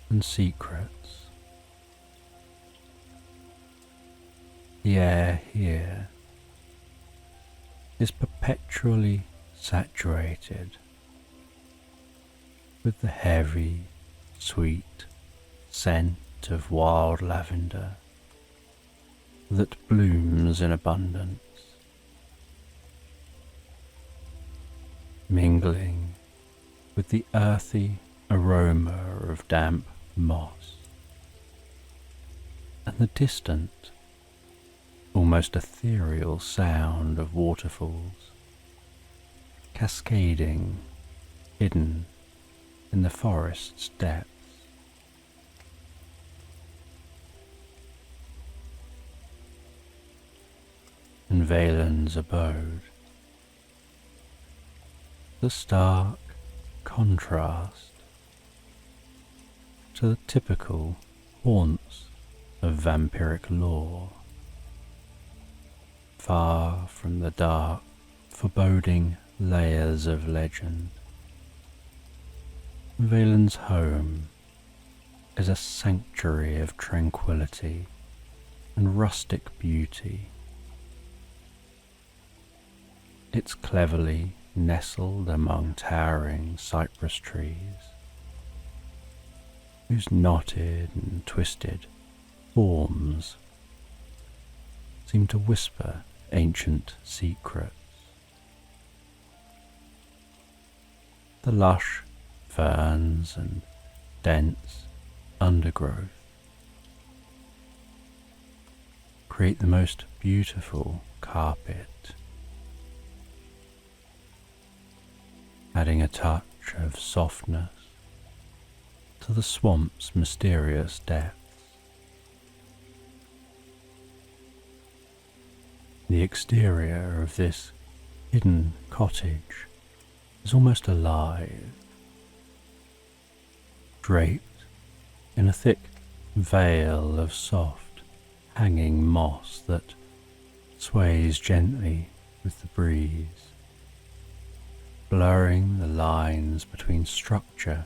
and secrets. The air here is perpetually saturated with the heavy, sweet scent of wild lavender that blooms in abundance mingling with the earthy aroma of damp moss, and the distant, almost ethereal sound of waterfalls cascading, hidden in the forest's depths. In Valen's abode, the stark contrast to the typical haunts of vampiric lore, far from the dark, foreboding layers of legend. Valen's home is a sanctuary of tranquility and rustic beauty. It's cleverly nestled among towering cypress trees, whose knotted and twisted forms seem to whisper ancient secrets. The lush ferns and dense undergrowth create the most beautiful carpet, adding a touch of softness to the swamp's mysterious depths. The exterior of this hidden cottage is almost alive, draped in a thick veil of soft, hanging moss that sways gently with the breeze, blurring the lines between structure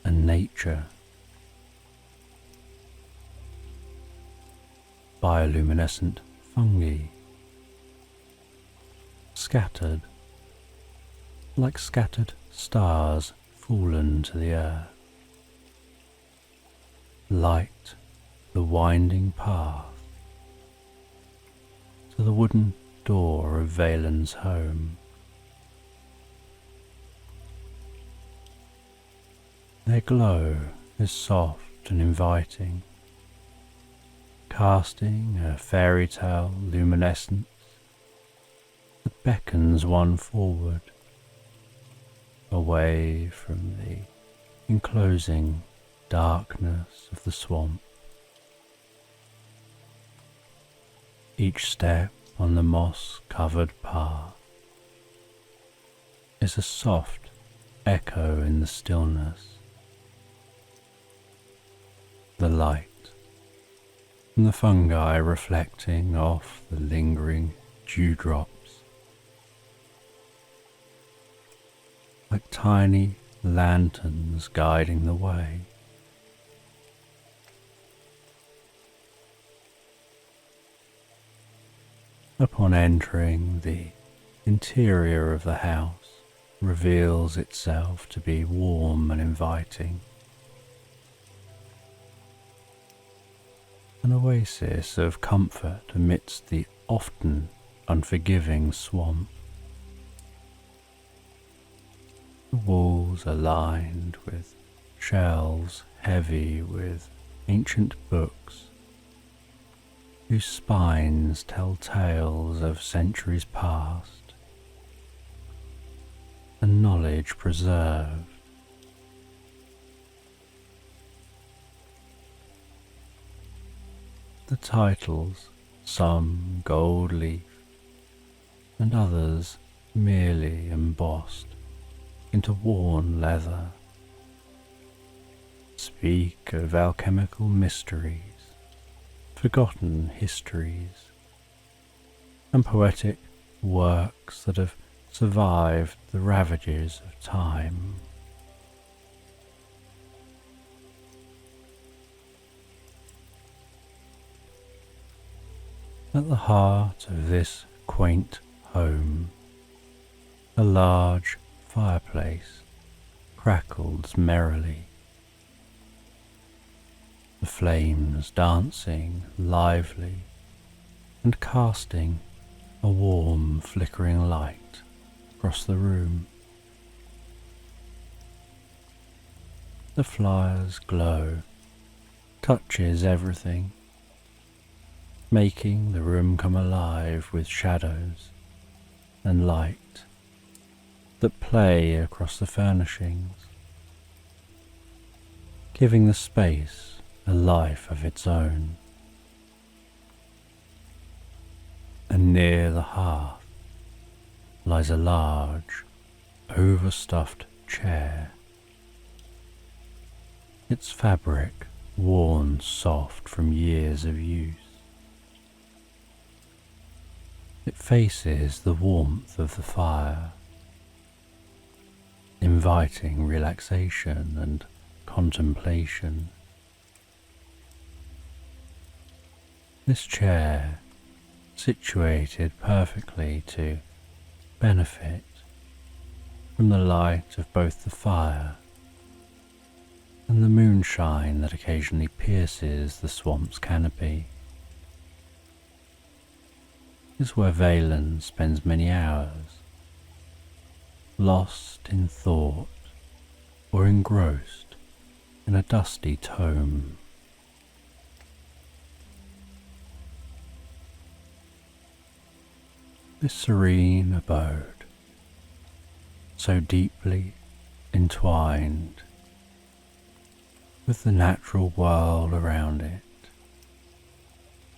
and nature. Bioluminescent fungi, scattered like scattered stars fallen to the earth, light the winding path to the wooden door of Valen's home. Their glow is soft and inviting, casting a fairy tale luminescence that beckons one forward, away from the enclosing darkness of the swamp. Each step on the moss-covered path is a soft echo in the stillness. The light and the fungi reflecting off the lingering dewdrops like tiny lanterns guiding the way. Upon entering, the interior of the house reveals itself to be warm and inviting. An oasis of comfort amidst the often unforgiving swamp. The walls are lined with shelves heavy with ancient books, whose spines tell tales of centuries past and knowledge preserved. The titles, some gold leaf and others merely embossed into worn leather, speak of alchemical mysteries, forgotten histories, and poetic works that have survived the ravages of time. At the heart of this quaint home, a large fireplace crackles merrily, the flames dancing lively and casting a warm flickering light across the room. The flyer's glow touches everything, making the room come alive with shadows and light that play across the furnishings, giving the space a life of its own. And near the hearth lies a large, overstuffed chair, its fabric worn soft from years of use. It faces the warmth of the fire, inviting relaxation and contemplation. This chair, situated perfectly to benefit from the light of both the fire and the moonshine that occasionally pierces the swamp's canopy, is where Valen spends many hours, lost in thought or engrossed in a dusty tome. This serene abode, so deeply entwined with the natural world around it,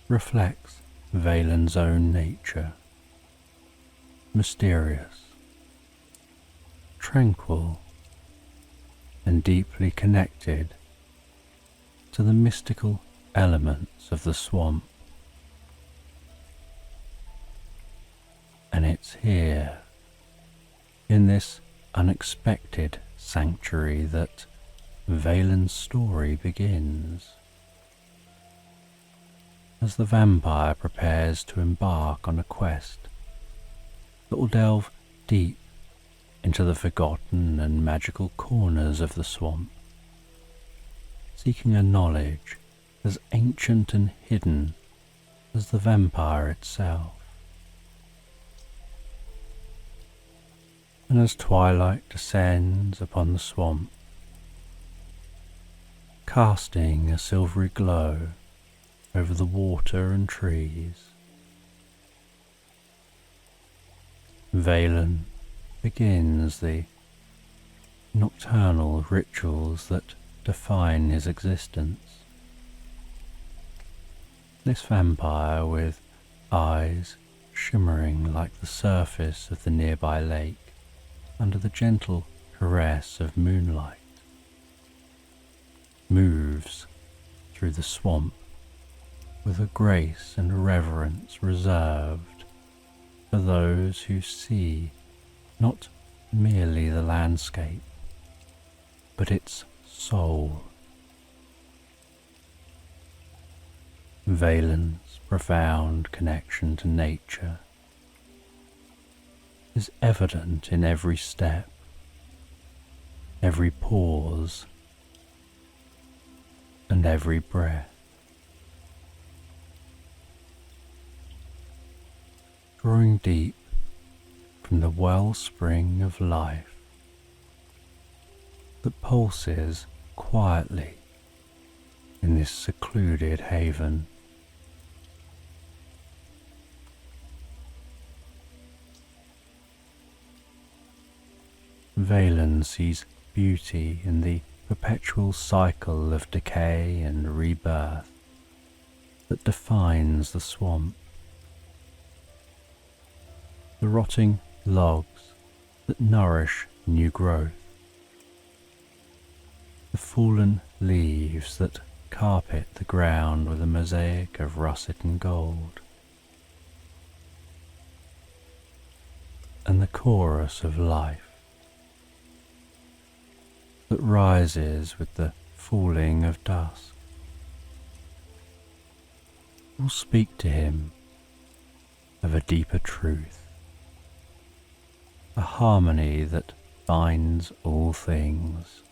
reflects Valen's own nature, mysterious, tranquil, and deeply connected to the mystical elements of the swamp. And it's here, in this unexpected sanctuary, that Valen's story begins. As the vampire prepares to embark on a quest that will delve deep into the forgotten and magical corners of the swamp, seeking a knowledge as ancient and hidden as the vampire itself. And as twilight descends upon the swamp, casting a silvery glow over the water and trees, Valen begins the nocturnal rituals that define his existence. This vampire, with eyes shimmering like the surface of the nearby lake under the gentle caress of moonlight, moves through the swamp with a grace and reverence reserved for those who see not merely the landscape, but its soul. Valen's profound connection to nature is evident in every step, every pause, and every breath. Drawing deep from the wellspring of life that pulses quietly in this secluded haven. Valen sees beauty in the perpetual cycle of decay and rebirth that defines the swamp. The rotting logs that nourish new growth, the fallen leaves that carpet the ground with a mosaic of russet and gold, and the chorus of life that rises with the falling of dusk will speak to him of a deeper truth, a harmony that binds all things.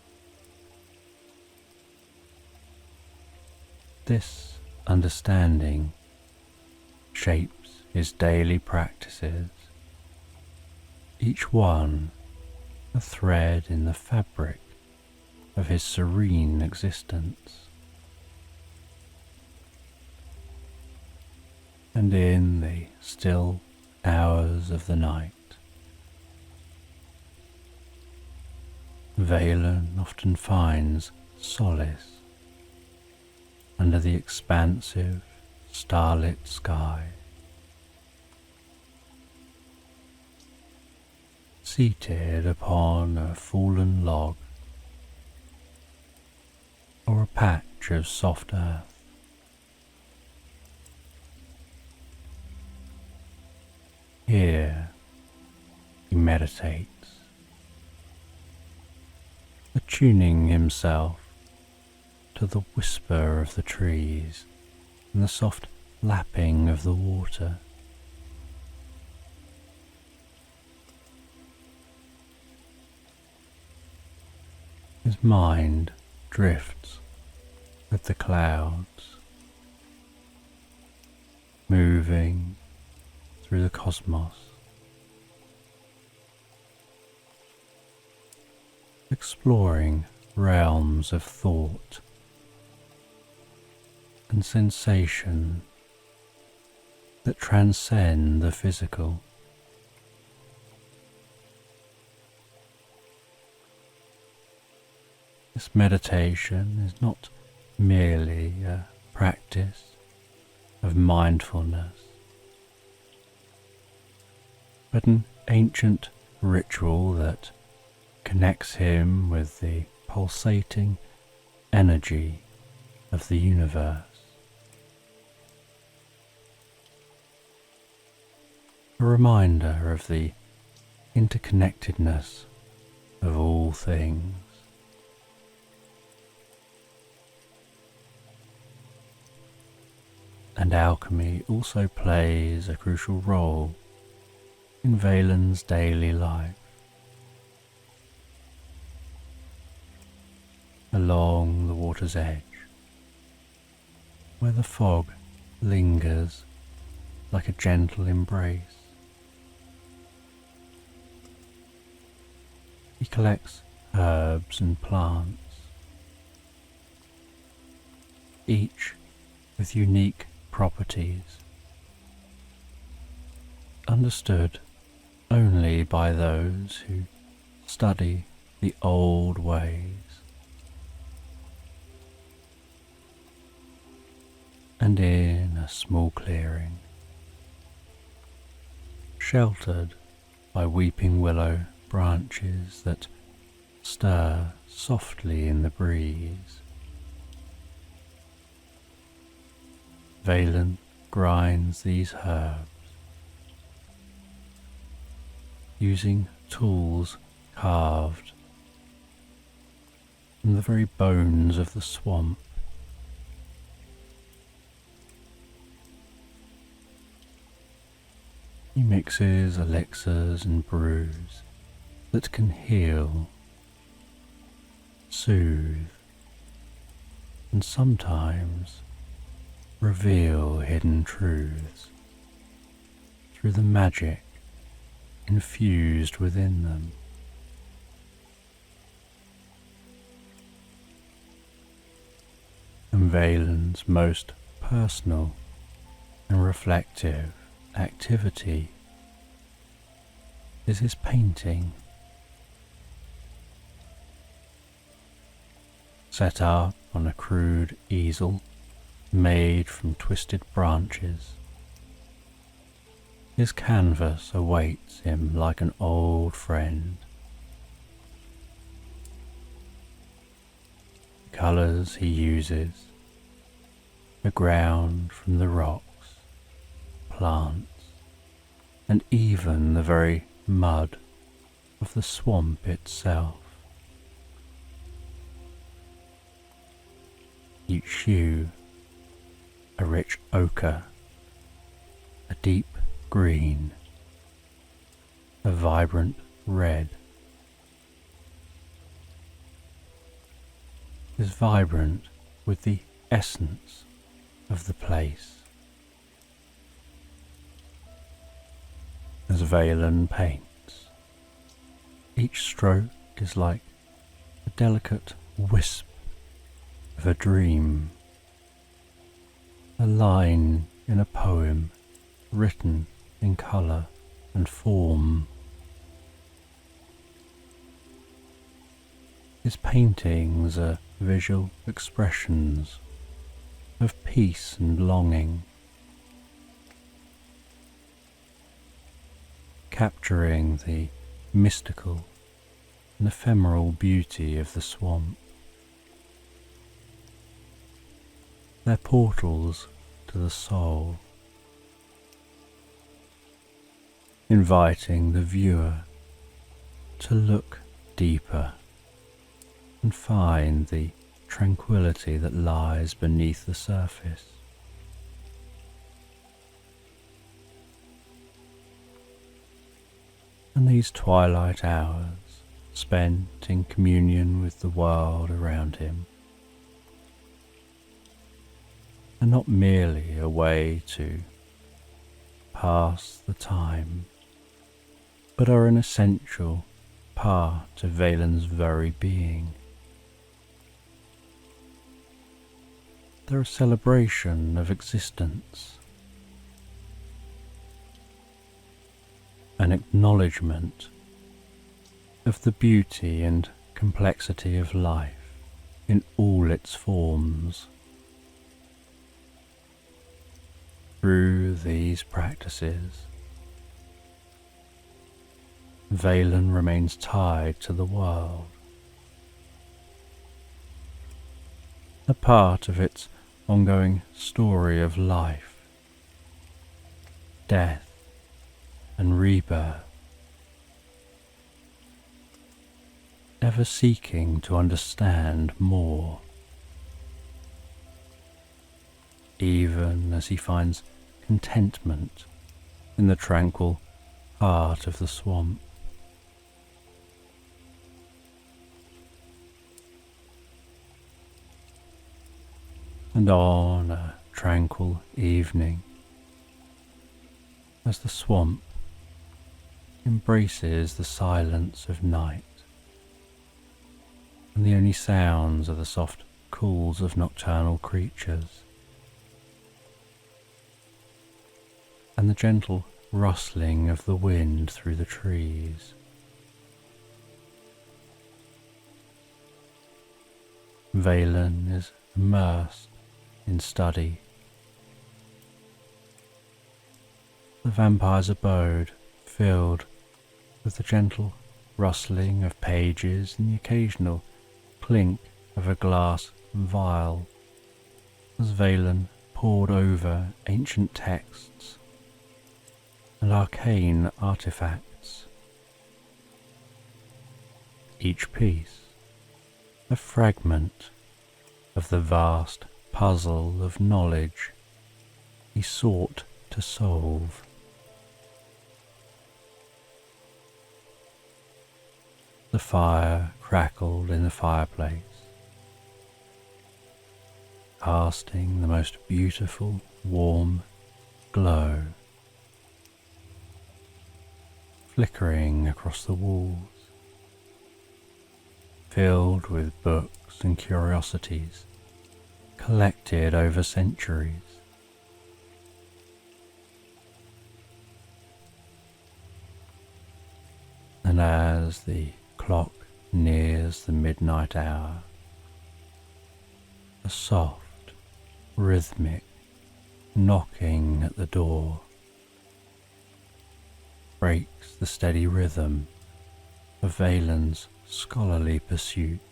This understanding shapes his daily practices, each one a thread in the fabric of his serene existence. And in the still hours of the night, Valen often finds solace under the expansive, starlit sky. Seated upon a fallen log or a patch of soft earth, here he meditates, attuning himself to the whisper of the trees and the soft lapping of the water. His mind drifts with the clouds, moving through the cosmos, exploring realms of thought and sensation that transcend the physical. This meditation is not merely a practice of mindfulness, but an ancient ritual that connects him with the pulsating energy of the universe. A reminder of the interconnectedness of all things. And alchemy also plays a crucial role in Valen's daily life. Along the water's edge, where the fog lingers like a gentle embrace, he collects herbs and plants, each with unique properties, understood only by those who study the old ways. And in a small clearing, sheltered by weeping willow branches that stir softly in the breeze, Valen grinds these herbs, using tools carved from the very bones of the swamp. He mixes elixirs and brews that can heal, soothe, and sometimes reveal hidden truths through the magic infused within them. And Valen's most personal and reflective activity is his painting. Set up on a crude easel made from twisted branches, his canvas awaits him like an old friend. The colours he uses are ground from the rocks, plants, and even the very mud of the swamp itself. Each hue a rich ochre, a deep green, a vibrant red. Is vibrant with the essence of the place. As Valen paints, each stroke is like a delicate wisp of a dream, a line in a poem written in colour and form. His paintings are visual expressions of peace and longing, capturing the mystical and ephemeral beauty of the swamp. They're portals to the soul, inviting the viewer to look deeper and find the tranquility that lies beneath the surface. And these twilight hours, spent in communion with the world around him, are not merely a way to pass the time, but are an essential part of Valen's very being. They're a celebration of existence, an acknowledgement of the beauty and complexity of life in all its forms. Through these practices, Valen remains tied to the world, a part of its ongoing story of life, death, and rebirth, ever seeking to understand more, even as he finds contentment in the tranquil heart of the swamp. And on a tranquil evening, as the swamp embraces the silence of night, and the only sounds are the soft calls of nocturnal creatures, and the gentle rustling of the wind through the trees, Valen is immersed in study. The vampire's abode filled with the gentle rustling of pages and the occasional clink of a glass vial as Valen pored over ancient texts and arcane artifacts, each piece a fragment of the vast puzzle of knowledge he sought to solve. The fire crackled in the fireplace, casting the most beautiful, warm glow, flickering across the walls, filled with books and curiosities collected over centuries. And as the clock nears the midnight hour, a soft, rhythmic knocking at the door breaks the steady rhythm of Valen's scholarly pursuits.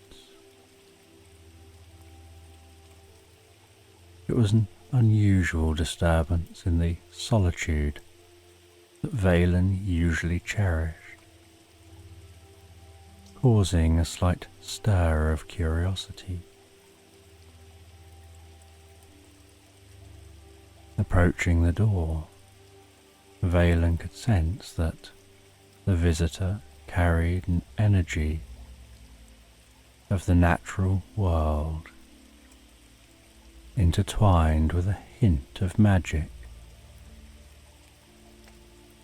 It was an unusual disturbance in the solitude that Valen usually cherished, causing a slight stir of curiosity. Approaching the door, Valen could sense that the visitor carried an energy of the natural world, intertwined with a hint of magic.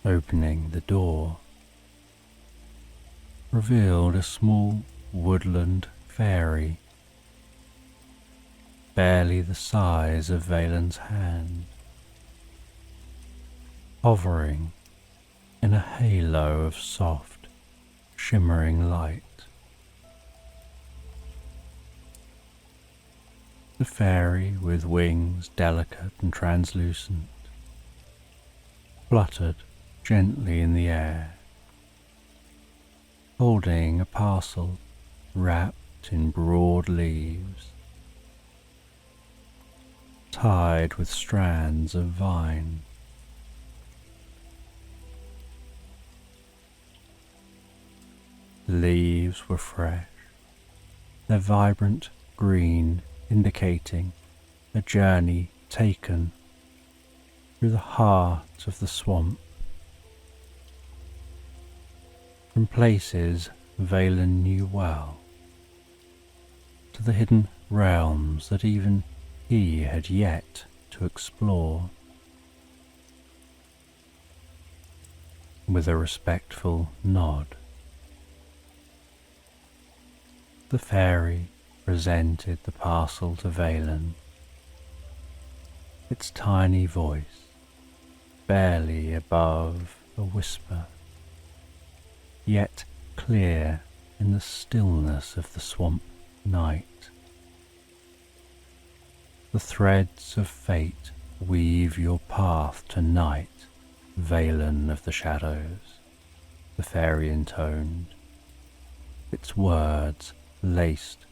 Opening the door revealed a small woodland fairy barely the size of Valen's hand, hovering in a halo of soft, shimmering light. The fairy, with wings delicate and translucent, fluttered gently in the air, holding a parcel wrapped in broad leaves, tied with strands of vine. The leaves were fresh, their vibrant green indicating a journey taken through the heart of the swamp, from places Valen knew well, to the hidden realms that even he had yet to explore. With a respectful nod, the fairy presented the parcel to Valen, its tiny voice barely above a whisper, yet clear in the stillness of the swamp night. The threads of fate weave your path to night, Valen of the shadows, the fairy intoned, its words laced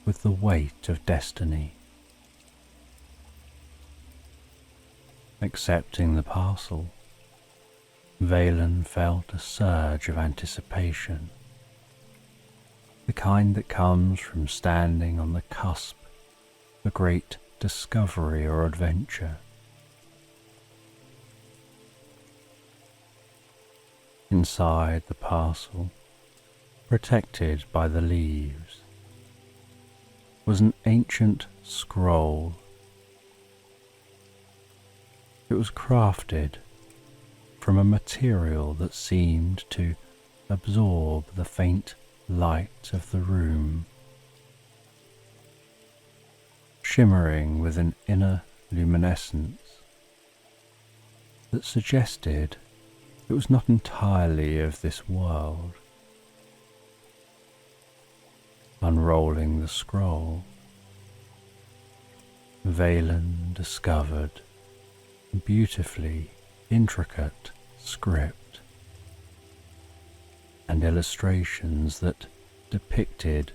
with the weight of destiny. Accepting the parcel, Valen felt a surge of anticipation, the kind that comes from standing on the cusp of a great discovery or adventure. Inside the parcel, protected by the leaves, was an ancient scroll. It was crafted from a material that seemed to absorb the faint light of the room, shimmering with an inner luminescence that suggested it was not entirely of this world. Unrolling the scroll, Valen discovered a beautifully intricate script and illustrations that depicted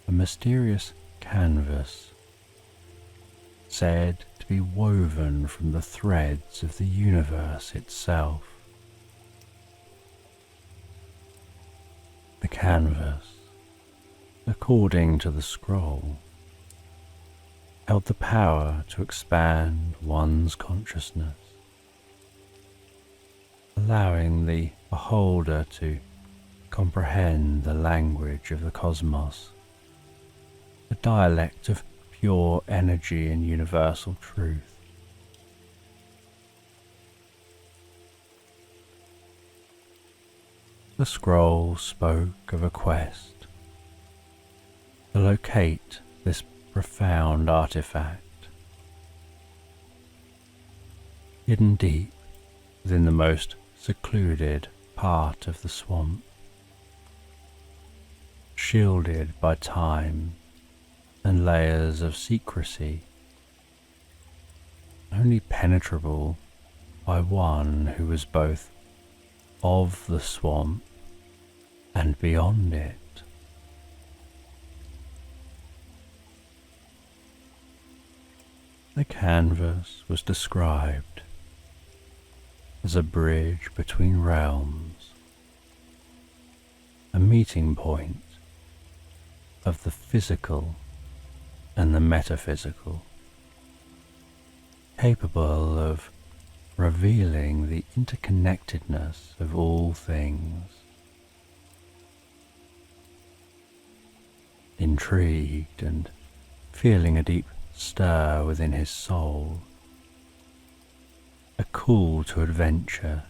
a mysterious canvas said to be woven from the threads of the universe itself. The canvas, according to the scroll, held the power to expand one's consciousness, allowing the beholder to comprehend the language of the cosmos, a dialect of pure energy and universal truth. The scroll spoke of a quest to locate this profound artifact, hidden deep within the most secluded part of the swamp, shielded by time and layers of secrecy, only penetrable by one who was both of the swamp and beyond it. The canvas was described as a bridge between realms, a meeting point of the physical and the metaphysical, capable of revealing the interconnectedness of all things. Intrigued and feeling a deep stir within his soul, a call to adventure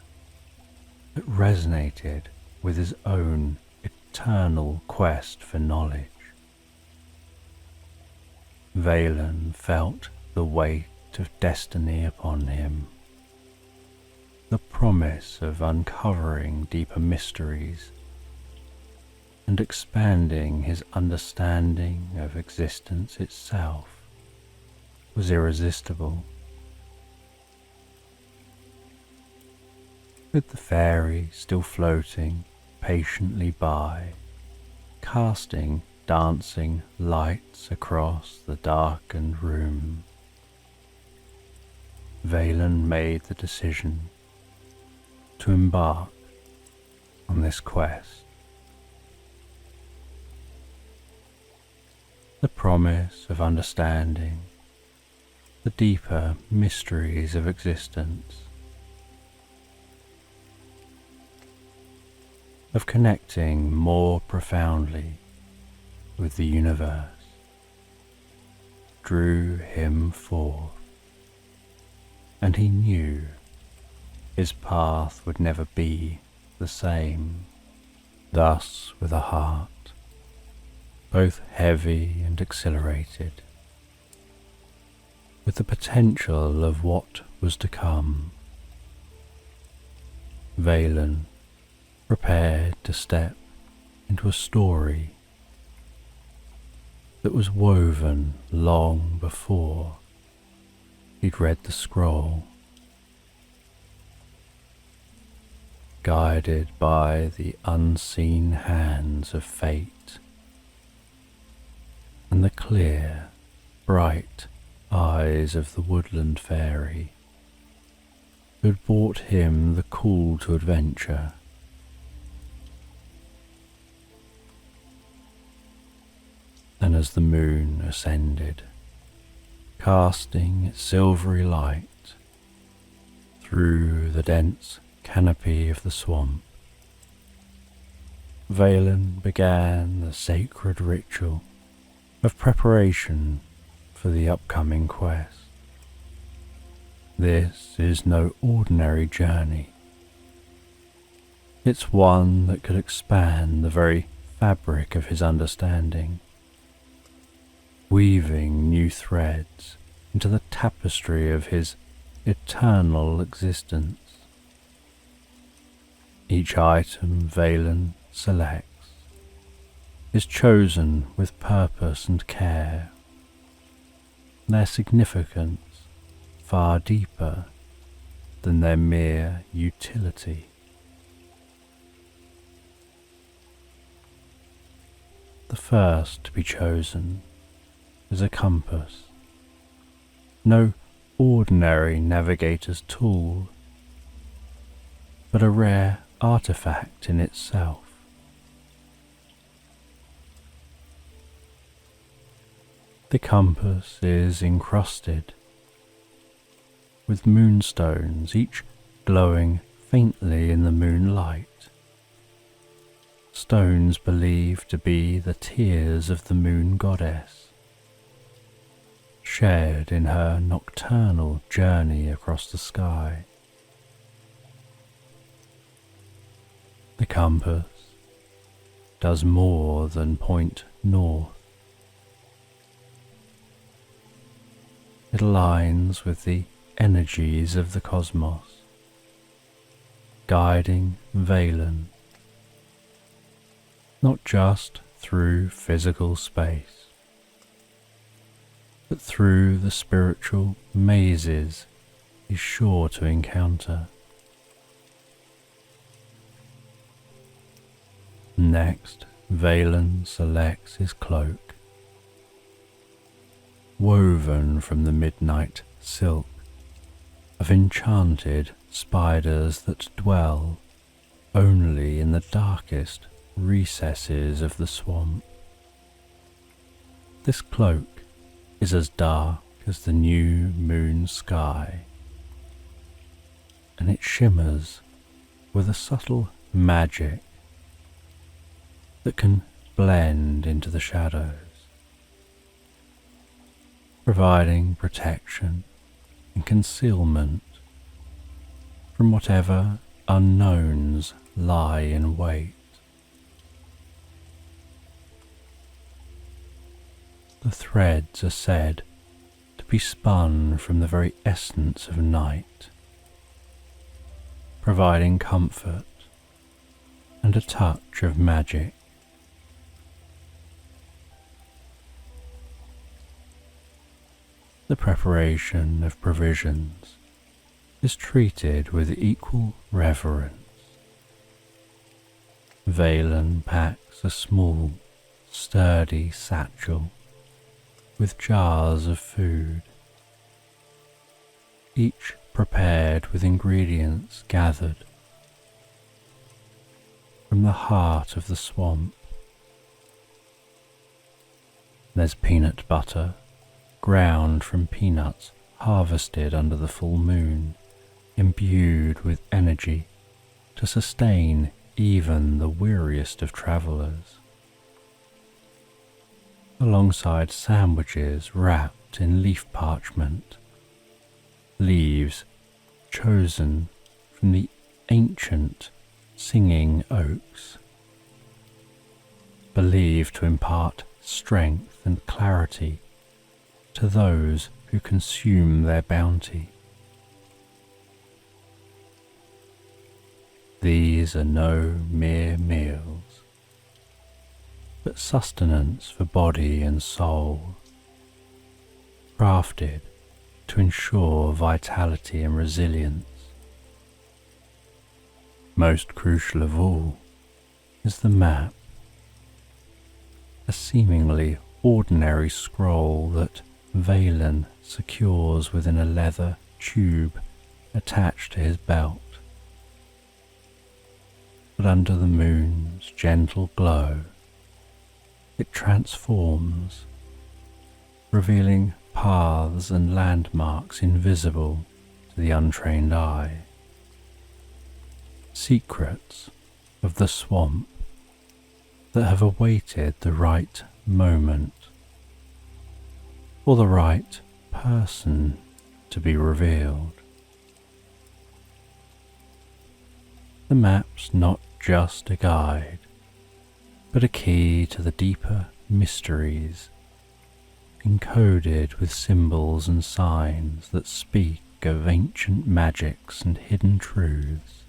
that resonated with his own eternal quest for knowledge, Valen felt the weight of destiny upon him, the promise of uncovering deeper mysteries and expanding his understanding of existence itself was irresistible. With the fairy still floating patiently by, casting dancing lights across the darkened room, Valen made the decision to embark on this quest. The promise of understanding the deeper mysteries of existence, of connecting more profoundly with the universe, drew him forth, and he knew his path would never be the same. Thus, with a heart both heavy and exhilarated, with the potential of what was to come, Valen prepared to step into a story that was woven long before he'd read the scroll. Guided by the unseen hands of fate and the clear, bright eyes of the woodland fairy who had brought him the call to adventure, and as the moon ascended, casting its silvery light through the dense canopy of the swamp, Valen began the sacred ritual of preparation for the upcoming quest. This is no ordinary journey. It's one that could expand the very fabric of his understanding, weaving new threads into the tapestry of his eternal existence. Each item Valen selects is chosen with purpose and care, their significance far deeper than their mere utility. The first to be chosen is a compass, no ordinary navigator's tool, but a rare artifact in itself. The compass is encrusted with moonstones, each glowing faintly in the moonlight, stones believed to be the tears of the moon goddess, shared in her nocturnal journey across the sky. The compass does more than point north. It aligns with the energies of the cosmos, guiding Valen not just through physical space, but through the spiritual mazes he's sure to encounter. Next, Valen selects his cloak, woven from the midnight silk of enchanted spiders that dwell only in the darkest recesses of the swamp. This cloak is as dark as the new moon sky, and it shimmers with a subtle magic that can blend into the shadows, providing protection and concealment from whatever unknowns lie in wait. The threads are said to be spun from the very essence of night, providing comfort and a touch of magic. The preparation of provisions is treated with equal reverence. Valen packs a small, sturdy satchel with jars of food, each prepared with ingredients gathered from the heart of the swamp. There's peanut butter, ground from peanuts harvested under the full moon, imbued with energy to sustain even the weariest of travellers, alongside sandwiches wrapped in leaf parchment, leaves chosen from the ancient singing oaks, believed to impart strength and clarity to those who consume their bounty. These are no mere meals, but sustenance for body and soul, crafted to ensure vitality and resilience. Most crucial of all is the map, a seemingly ordinary scroll that Valen secures within a leather tube attached to his belt. But under the moon's gentle glow, it transforms, revealing paths and landmarks invisible to the untrained eye. Secrets of the swamp that have awaited the right moment, or the right person to be revealed. The map's not just a guide, but a key to the deeper mysteries, encoded with symbols and signs that speak of ancient magics and hidden truths.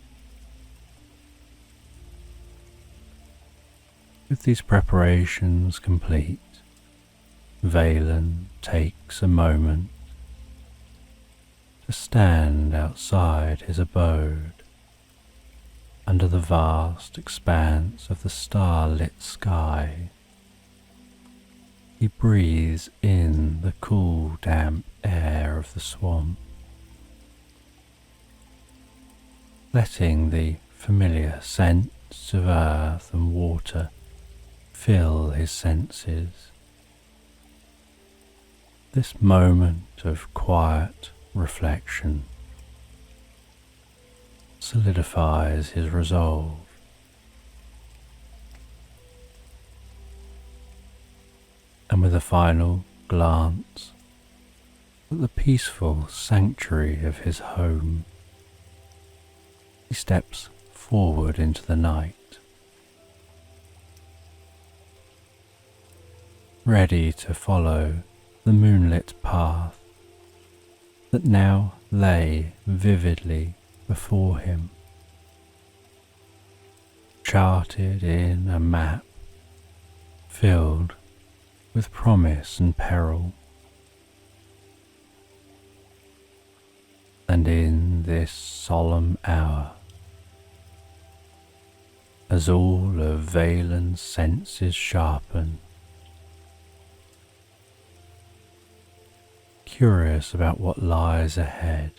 With these preparations complete, Valen takes a moment to stand outside his abode, under the vast expanse of the star-lit sky. He breathes in the cool, damp air of the swamp, letting the familiar scents of earth and water fill his senses. This moment of quiet reflection solidifies his resolve. And with a final glance at the peaceful sanctuary of his home, he steps forward into the night, ready to follow the moonlit path that now lay vividly before him, charted in a map filled with promise and peril. And in this solemn hour, as all of Valen's senses sharpen, curious about what lies ahead,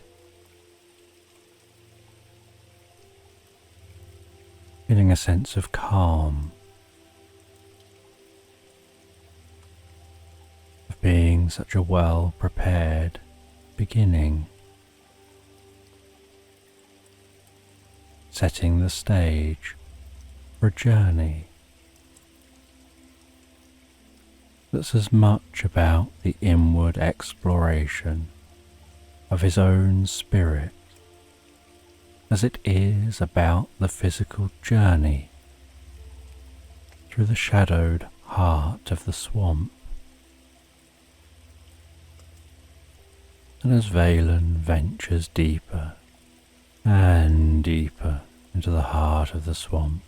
feeling a sense of calm, of being such a well-prepared beginning, setting the stage for a journey that's as much about the inward exploration of his own spirit as it is about the physical journey through the shadowed heart of the swamp. And as Valen ventures deeper and deeper into the heart of the swamp,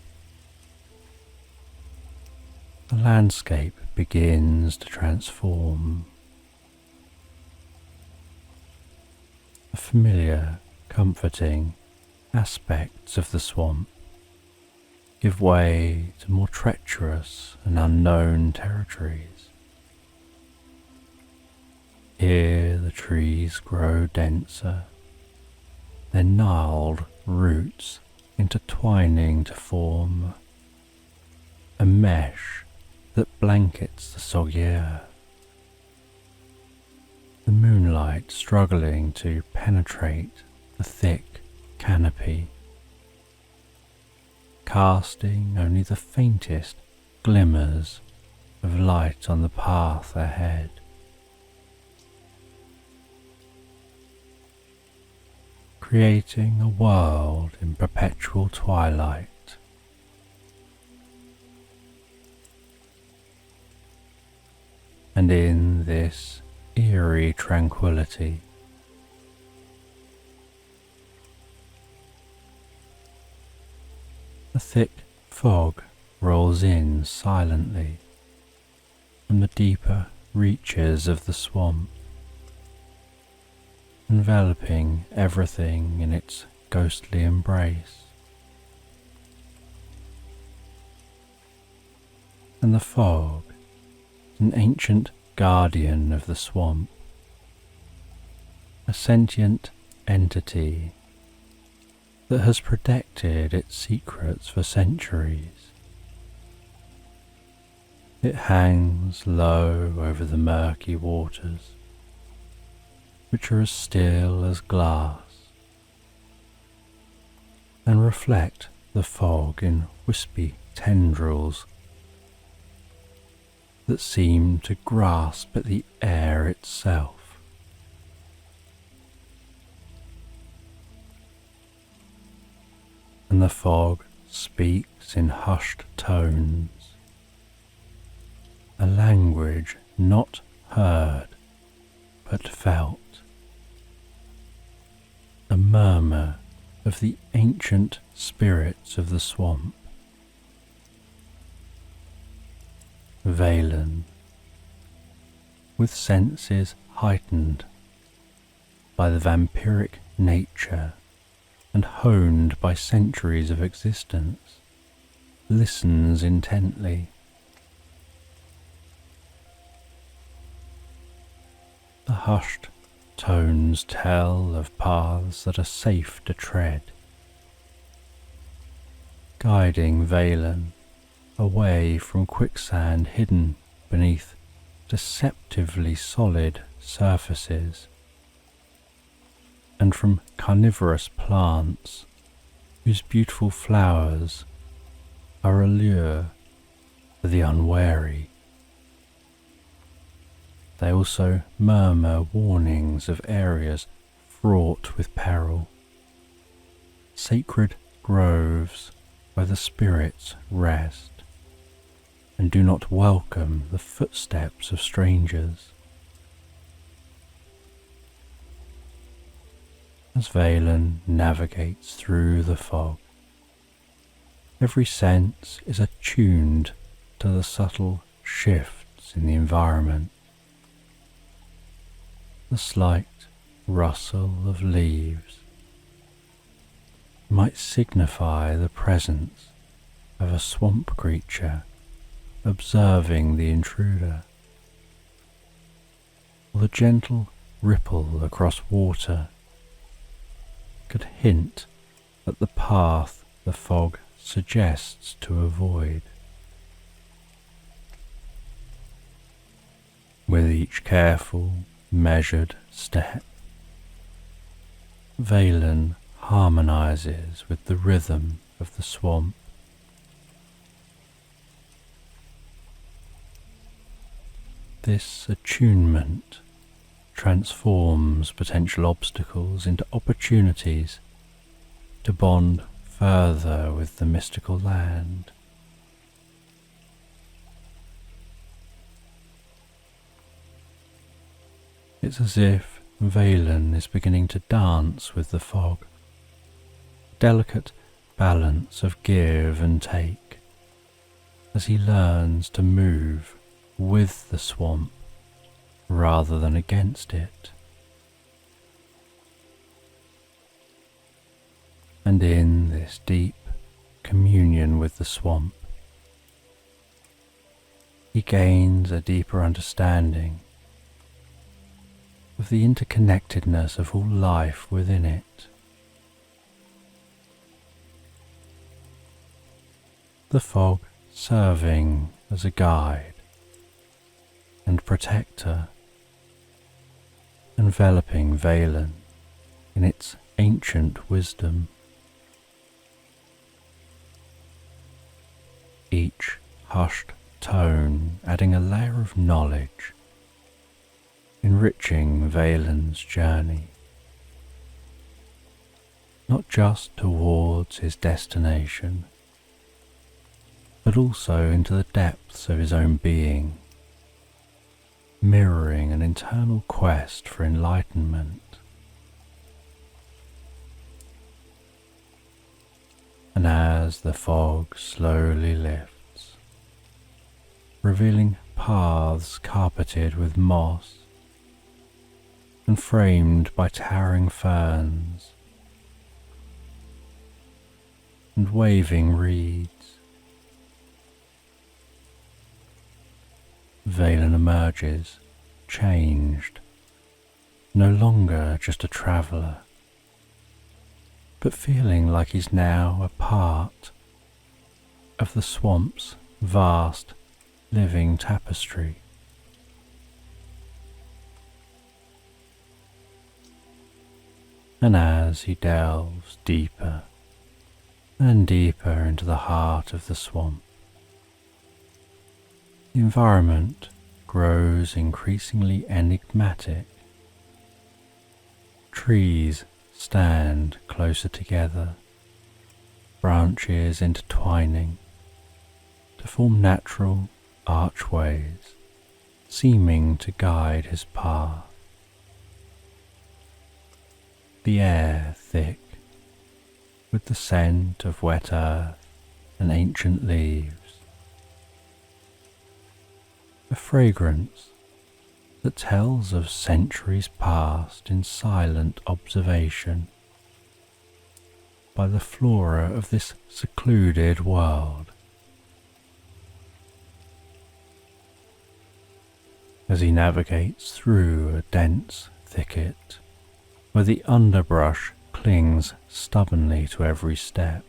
the landscape begins to transform. The familiar, comforting aspects of the swamp give way to more treacherous and unknown territories. Here the trees grow denser, their gnarled roots intertwining to form a mesh that blankets the soggy earth. The moonlight struggling to penetrate the thick canopy, casting only the faintest glimmers of light on the path ahead. Creating a world in perpetual twilight. And in this eerie tranquility, a thick fog rolls in silently from the deeper reaches of the swamp, enveloping everything in its ghostly embrace. And the fog is an ancient guardian of the swamp, a sentient entity that has protected its secrets for centuries. It hangs low over the murky waters, which are as still as glass, and reflect the fog in wispy tendrils that seem to grasp at the air itself. And the fog speaks in hushed tones, a language not heard but felt, a murmur of the ancient spirits of the swamp. Valen, with senses heightened by the vampiric nature and honed by centuries of existence, listens intently. The hushed tones tell of paths that are safe to tread, guiding Valen away from quicksand hidden beneath deceptively solid surfaces, and from carnivorous plants whose beautiful flowers are a lure for the unwary. They also murmur warnings of areas fraught with peril, sacred groves where the spirits rest and do not welcome the footsteps of strangers. As Valen navigates through the fog, every sense is attuned to the subtle shifts in the environment. The slight rustle of leaves might signify the presence of a swamp creature observing the intruder, or the gentle ripple across water could hint at the path the fog suggests to avoid. With each careful, measured step, Valen harmonizes with the rhythm of the swamp. This attunement transforms potential obstacles into opportunities to bond further with the mystical land. It's as if Valen is beginning to dance with the fog, delicate balance of give and take, as he learns to move with the swamp rather than against it. And in this deep communion with the swamp, he gains a deeper understanding of the interconnectedness of all life within it. The fog serving as a guide and protector, enveloping Valen in its ancient wisdom. Each hushed tone adding a layer of knowledge, enriching Valen's journey, not just towards his destination, but also into the depths of his own being, mirroring an internal quest for enlightenment. And as the fog slowly lifts, revealing paths carpeted with moss and framed by towering ferns and waving reeds, Valen emerges, changed, no longer just a traveller, but feeling like he's now a part of the swamp's vast living tapestry. And as he delves deeper and deeper into the heart of the swamp, the environment grows increasingly enigmatic. Trees stand closer together, branches intertwining to form natural archways, seeming to guide his path. The air thick with the scent of wet earth and ancient leaves, a fragrance that tells of centuries past in silent observation by the flora of this secluded world. As he navigates through a dense thicket where the underbrush clings stubbornly to every step,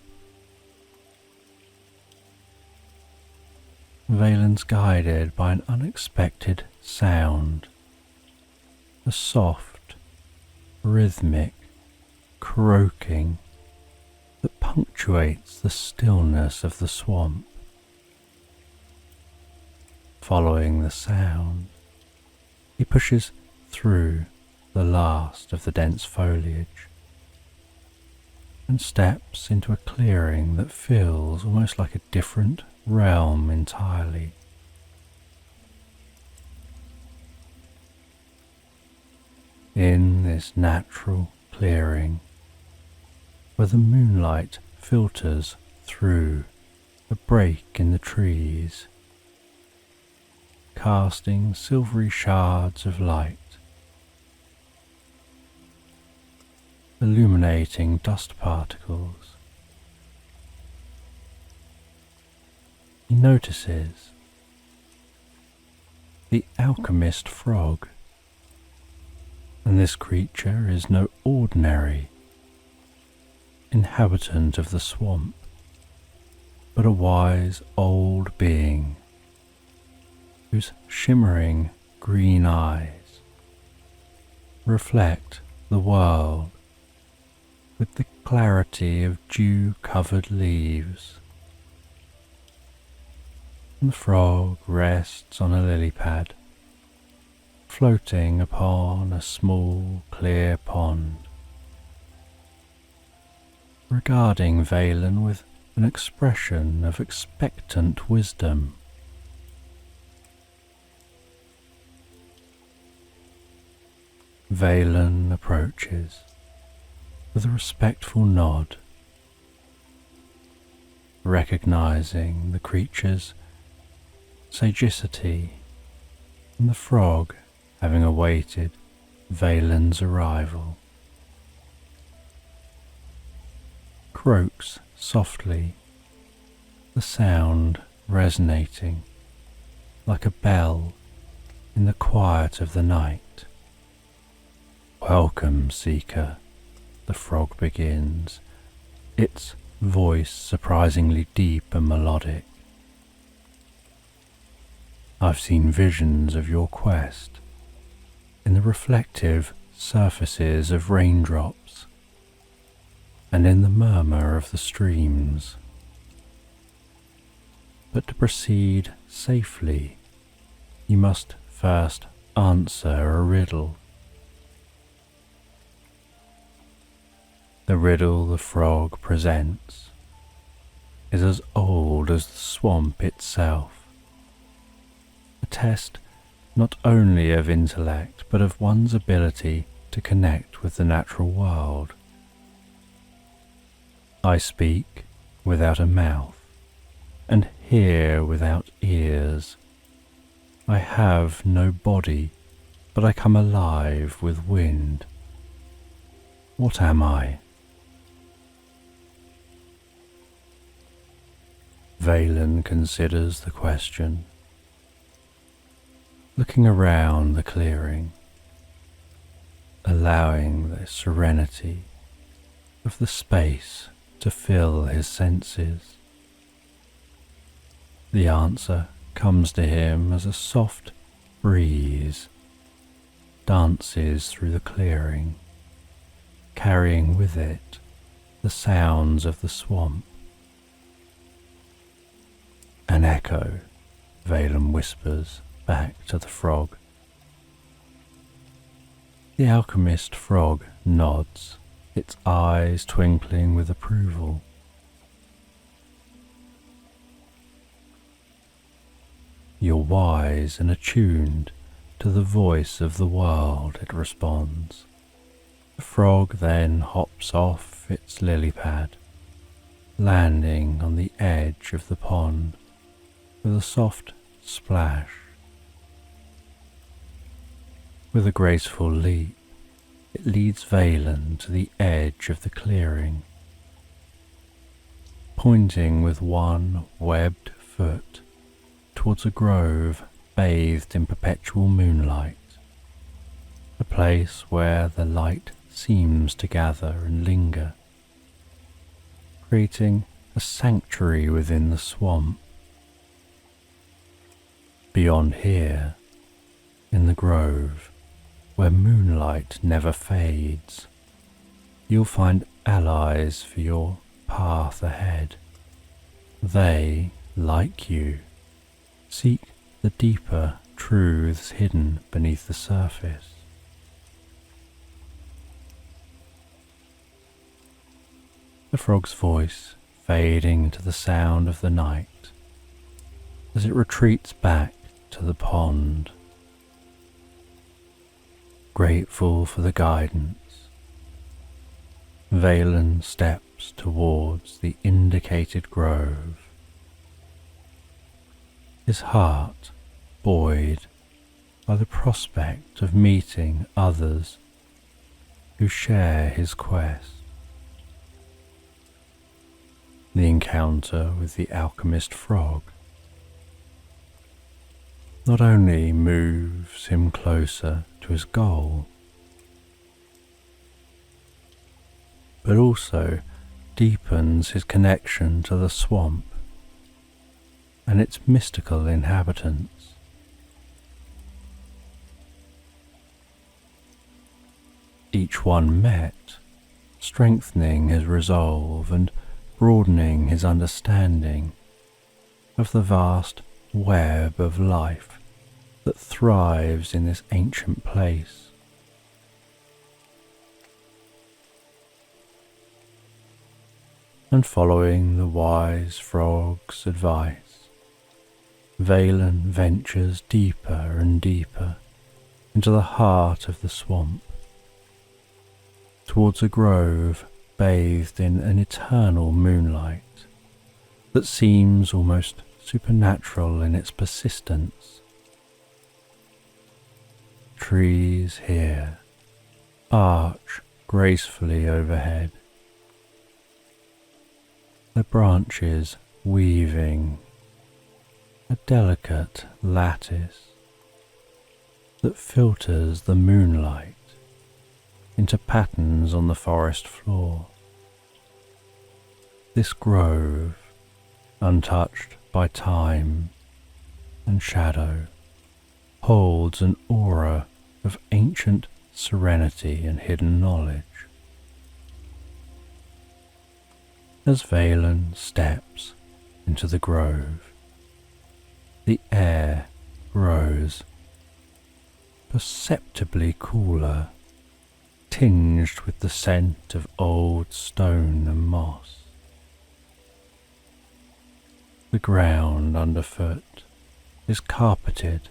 Valen's guided by an unexpected sound, a soft, rhythmic croaking that punctuates the stillness of the swamp. Following the sound, he pushes through the last of the dense foliage and steps into a clearing that feels almost like a different realm entirely. In this natural clearing, where the moonlight filters through a break in the trees, casting silvery shards of light, illuminating dust particles, he notices the alchemist frog, and this creature is no ordinary inhabitant of the swamp, but a wise old being whose shimmering green eyes reflect the world with the clarity of dew-covered leaves. The frog rests on a lily pad, floating upon a small, clear pond, regarding Valen with an expression of expectant wisdom. Valen approaches with a respectful nod, recognizing the creature's sagacity and the frog having awaited Valen's arrival. Croaks softly, the sound resonating like a bell in the quiet of the night. "Welcome, seeker," the frog begins, its voice surprisingly deep and melodic. "I've seen visions of your quest in the reflective surfaces of raindrops and in the murmur of the streams. But to proceed safely, you must first answer a riddle." The riddle the frog presents is as old as the swamp itself, a test not only of intellect but of one's ability to connect with the natural world. I speak without a mouth and hear without ears. I have no body, but I come alive with wind. What am I? Valen considers the question, looking around the clearing, allowing the serenity of the space to fill his senses. The answer comes to him as a soft breeze dances through the clearing, carrying with it the sounds of the swamp. "An echo," Valen whispers back to the frog. The alchemist frog nods, its eyes twinkling with approval. "You're wise and attuned to the voice of the world," it responds. The frog then hops off its lily pad, landing on the edge of the pond with a soft splash. With a graceful leap, it leads Valen to the edge of the clearing, pointing with one webbed foot towards a grove bathed in perpetual moonlight, a place where the light seems to gather and linger, creating a sanctuary within the swamp. Beyond here, in the grove, where moonlight never fades, you'll find allies for your path ahead. They, like you, seek the deeper truths hidden beneath the surface. The frog's voice fading into the sound of the night as it retreats back to the pond. Grateful for the guidance, Valen steps towards the indicated grove, his heart buoyed by the prospect of meeting others who share his quest. The encounter with the alchemist frog not only moves him closer to his goal, but also deepens his connection to the swamp and its mystical inhabitants. Each one met, strengthening his resolve and broadening his understanding of the vast web of life that thrives in this ancient place. And following the wise frog's advice, Valen ventures deeper and deeper into the heart of the swamp, towards a grove bathed in an eternal moonlight that seems almost supernatural in its persistence. Trees here arch gracefully overhead, their branches weaving a delicate lattice that filters the moonlight into patterns on the forest floor. This grove, untouched by time and shadow, holds an aura of ancient serenity and hidden knowledge. As Valen steps into the grove, the air grows perceptibly cooler, tinged with the scent of old stone and moss. The ground underfoot is carpeted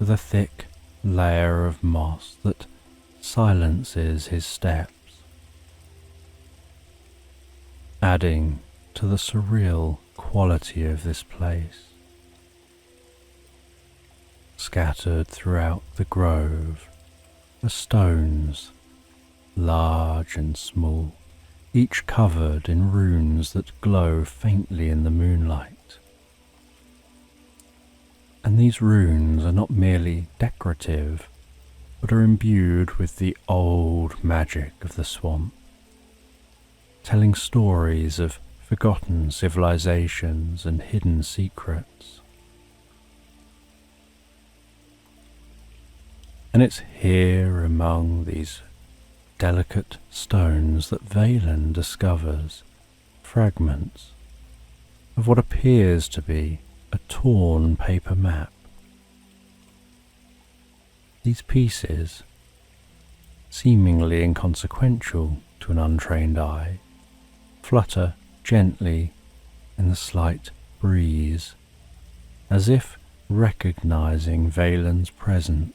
with a thick layer of moss that silences his steps, adding to the surreal quality of this place. Scattered throughout the grove are stones, large and small, each covered in runes that glow faintly in the moonlight. And these runes are not merely decorative, but are imbued with the old magic of the swamp, telling stories of forgotten civilizations and hidden secrets. And it's here among these delicate stones that Valen discovers fragments of what appears to be a torn paper map. These pieces, seemingly inconsequential to an untrained eye, flutter gently in the slight breeze, as if recognizing Valen's presence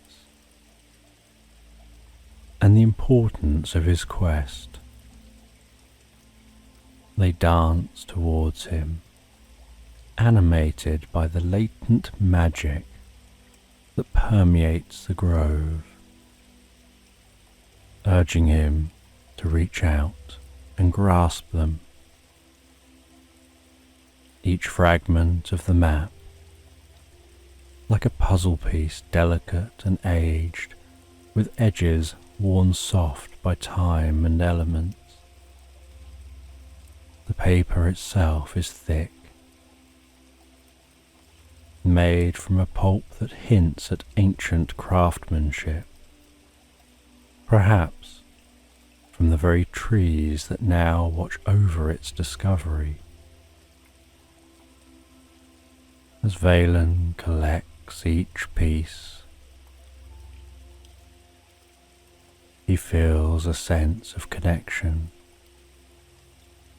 and the importance of his quest. They dance towards him, animated by the latent magic that permeates the grove, urging him to reach out and grasp them. Each fragment of the map, like a puzzle piece, delicate and aged, with edges worn soft by time and elements. The paper itself is thick, made from a pulp that hints at ancient craftsmanship, perhaps from the very trees that now watch over its discovery. As Valen collects each piece, he feels a sense of connection,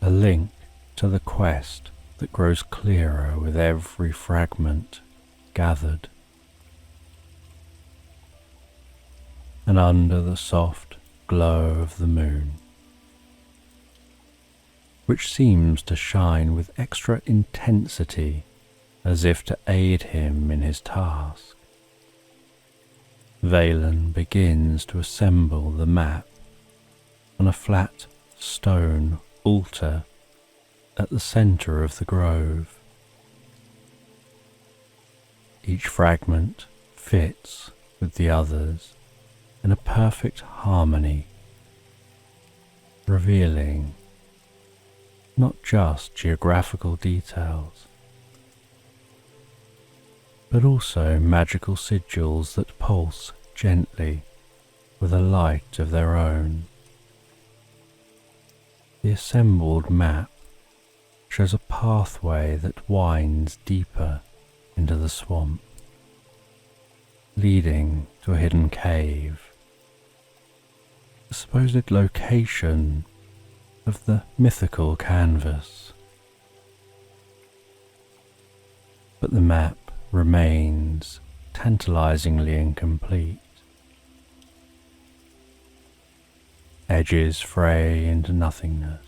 a link to the quest that grows clearer with every fragment gathered. And under the soft glow of the moon, which seems to shine with extra intensity as if to aid him in his task, Valen begins to assemble the map on a flat stone altar at the center of the grove. Each fragment fits with the others in a perfect harmony, revealing not just geographical details, but also magical sigils that pulse gently with a light of their own. The assembled map shows a pathway that winds deeper into the swamp, leading to a hidden cave, the supposed location of the mythical canvas. But the map remains tantalizingly incomplete. edges fray into nothingness,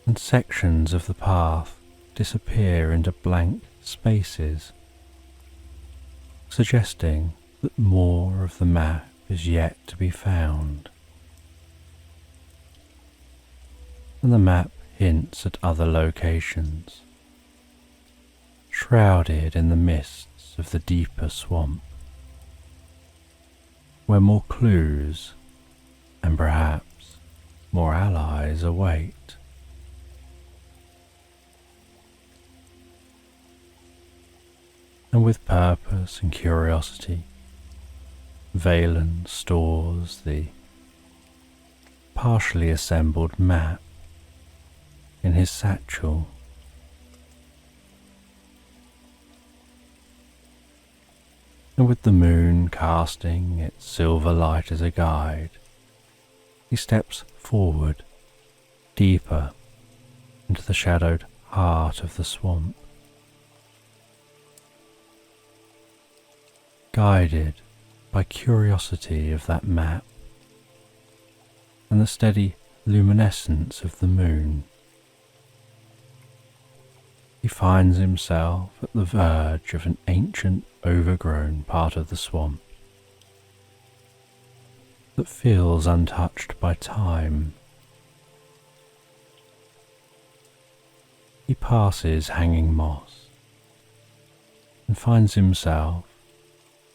and sections of the path disappear into blank spaces, suggesting that more of the map is yet to be found. And the map hints at other locations, shrouded in the mists of the deeper swamp, where more clues and perhaps more allies await. And with purpose and curiosity, Valen stores the partially assembled map in his satchel. And with the moon casting its silver light as a guide, he steps forward, deeper into the shadowed heart of the swamp. Guided by curiosity of that map and the steady luminescence of the moon, he finds himself at the verge of an ancient, overgrown part of the swamp that feels untouched by time. He passes hanging moss and finds himself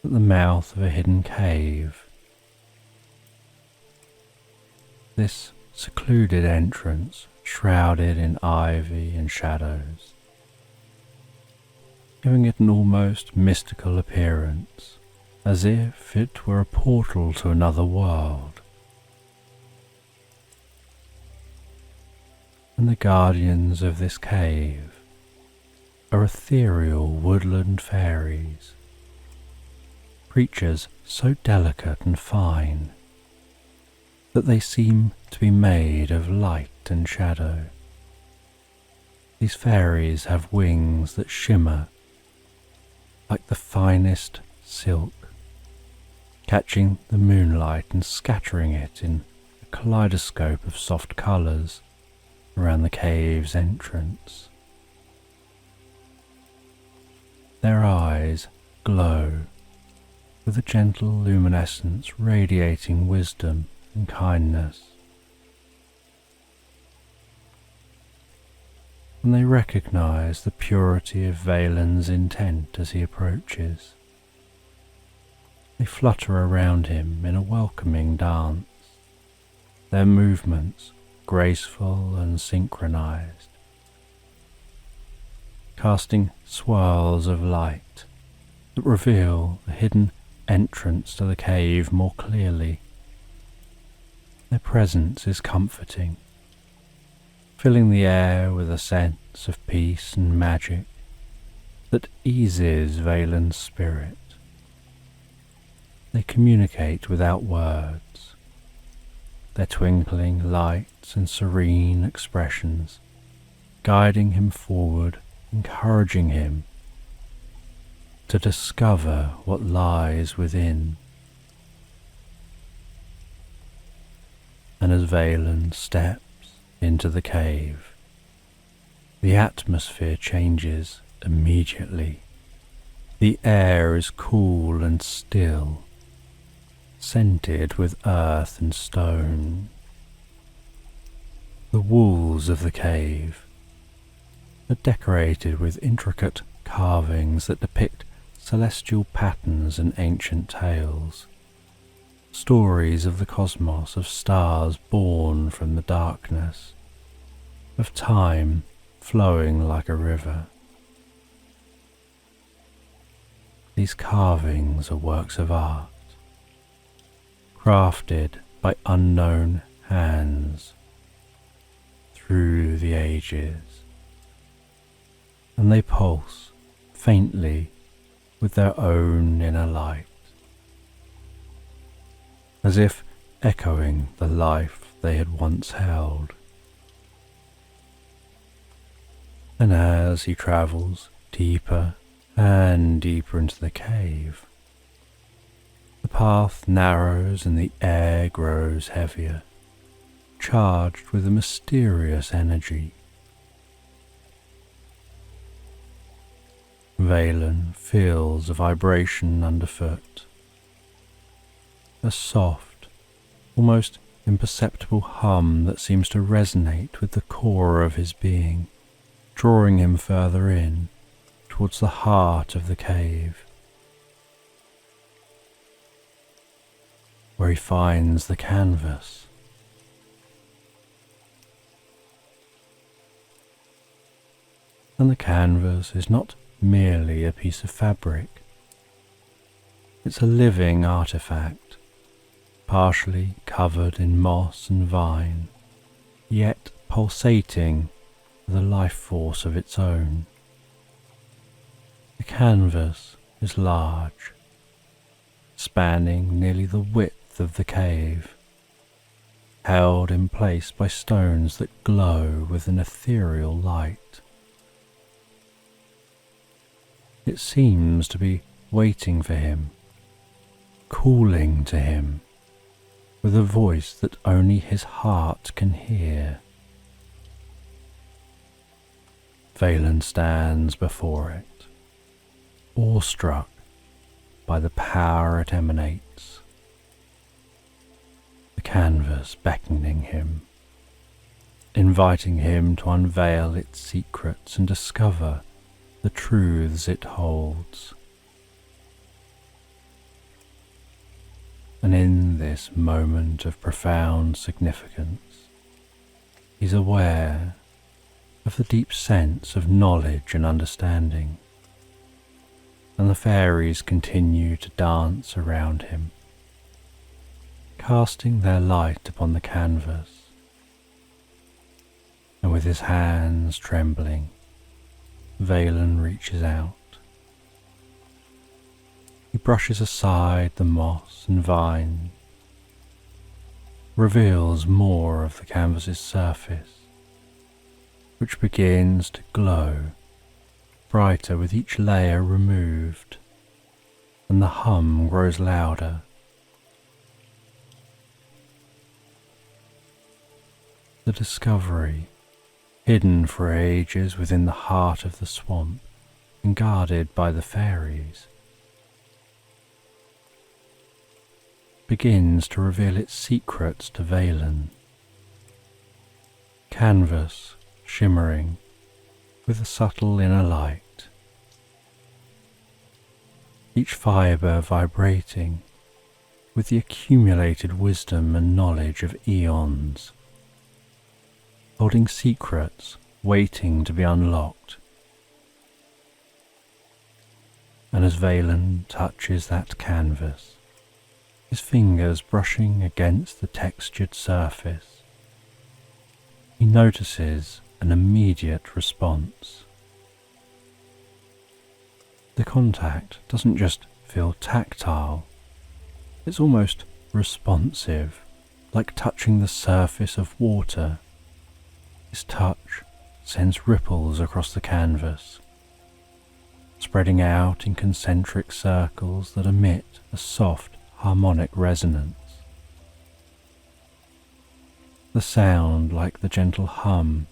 at the mouth of a hidden cave. This secluded entrance, shrouded in ivy and shadows, giving it an almost mystical appearance, as if it were a portal to another world. And the guardians of this cave are ethereal woodland fairies, creatures so delicate and fine that they seem to be made of light and shadow. These fairies have wings that shimmer like the finest silk, catching the moonlight and scattering it in a kaleidoscope of soft colours around the cave's entrance. Their eyes glow with a gentle luminescence radiating wisdom and kindness. And they recognize the purity of Valen's intent as he approaches. They flutter around him in a welcoming dance, their movements graceful and synchronized, casting swirls of light that reveal the hidden entrance to the cave more clearly. Their presence is comforting, filling the air with a sense of peace and magic that eases Valen's spirit. They communicate without words, their twinkling lights and serene expressions guiding him forward, encouraging him to discover what lies within. And as Valen steps into the cave, the atmosphere changes immediately. The air is cool and still, scented with earth and stone. The walls of the cave are decorated with intricate carvings that depict celestial patterns and ancient tales, stories of the cosmos, of stars born from the darkness, of time flowing like a river. These carvings are works of art, crafted by unknown hands through the ages, and they pulse faintly with their own inner light, as if echoing the life they had once held. And as he travels deeper and deeper into the cave, the path narrows and the air grows heavier, charged with a mysterious energy. Valen feels a vibration underfoot, a soft, almost imperceptible hum that seems to resonate with the core of his being, drawing him further in, towards the heart of the cave, where he finds the canvas. And the canvas is not merely a piece of fabric. It's a living artifact, partially covered in moss and vine, yet pulsating with a life force of its own. The canvas is large, spanning nearly the width of the cave, held in place by stones that glow with an ethereal light. It seems to be waiting for him, calling to him, with a voice that only his heart can hear. Valen stands before it, awestruck by the power it emanates, the canvas beckoning him, inviting him to unveil its secrets and discover the truths it holds. And in this moment of profound significance, he's aware of the deep sense of knowledge and understanding, and the fairies continue to dance around him, casting their light upon the canvas. And with his hands trembling, Valen reaches out. He brushes aside the moss and vine, reveals more of the canvas's surface, which begins to glow brighter with each layer removed, and the hum grows louder. The discovery, hidden for ages within the heart of the swamp and guarded by the fairies, begins to reveal its secrets to Valen. Canvas shimmering with a subtle inner light, each fibre vibrating with the accumulated wisdom and knowledge of eons, holding secrets waiting to be unlocked. And as Valen touches that canvas, his fingers brushing against the textured surface, he notices an immediate response. The contact doesn't just feel tactile, it's almost responsive, like touching the surface of water. His touch sends ripples across the canvas, spreading out in concentric circles that emit a soft harmonic resonance. The sound, like the gentle hum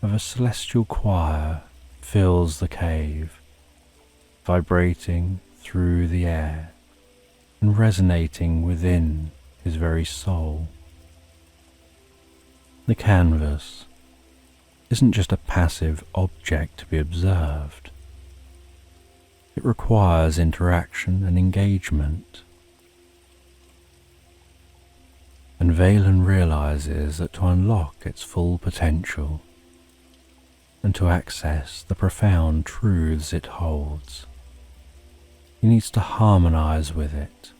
of a celestial choir, fills the cave, vibrating through the air and resonating within his very soul. The canvas isn't just a passive object to be observed. It requires interaction and engagement. And Valen realizes that to unlock its full potential and to access the profound truths it holds, he needs to harmonize with it.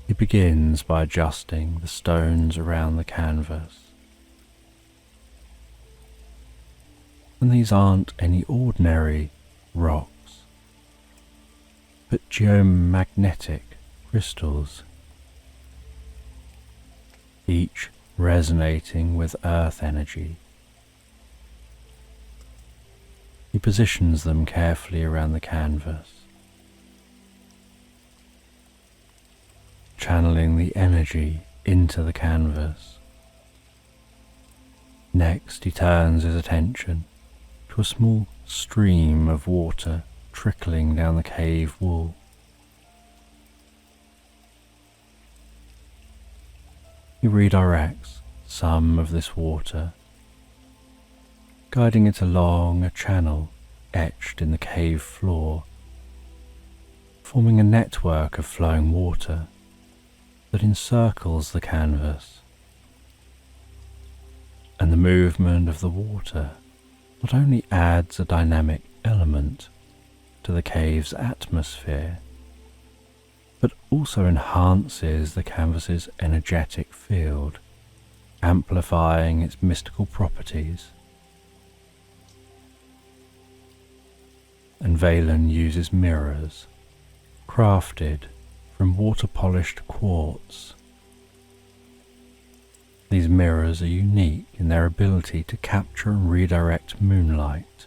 He begins by adjusting the stones around the canvas. And these aren't any ordinary rocks, but geomagnetic crystals, each resonating with earth energy. He positions them carefully around the canvas, channeling the energy into the canvas. Next, he turns his attention to a small stream of water trickling down the cave wall. He redirects some of this water, guiding it along a channel etched in the cave floor, forming a network of flowing water that encircles the canvas. And the movement of the water not only adds a dynamic element to the cave's atmosphere, but also enhances the canvas's energetic field, amplifying its mystical properties. And Valen uses mirrors crafted from water-polished quartz. These mirrors are unique in their ability to capture and redirect moonlight,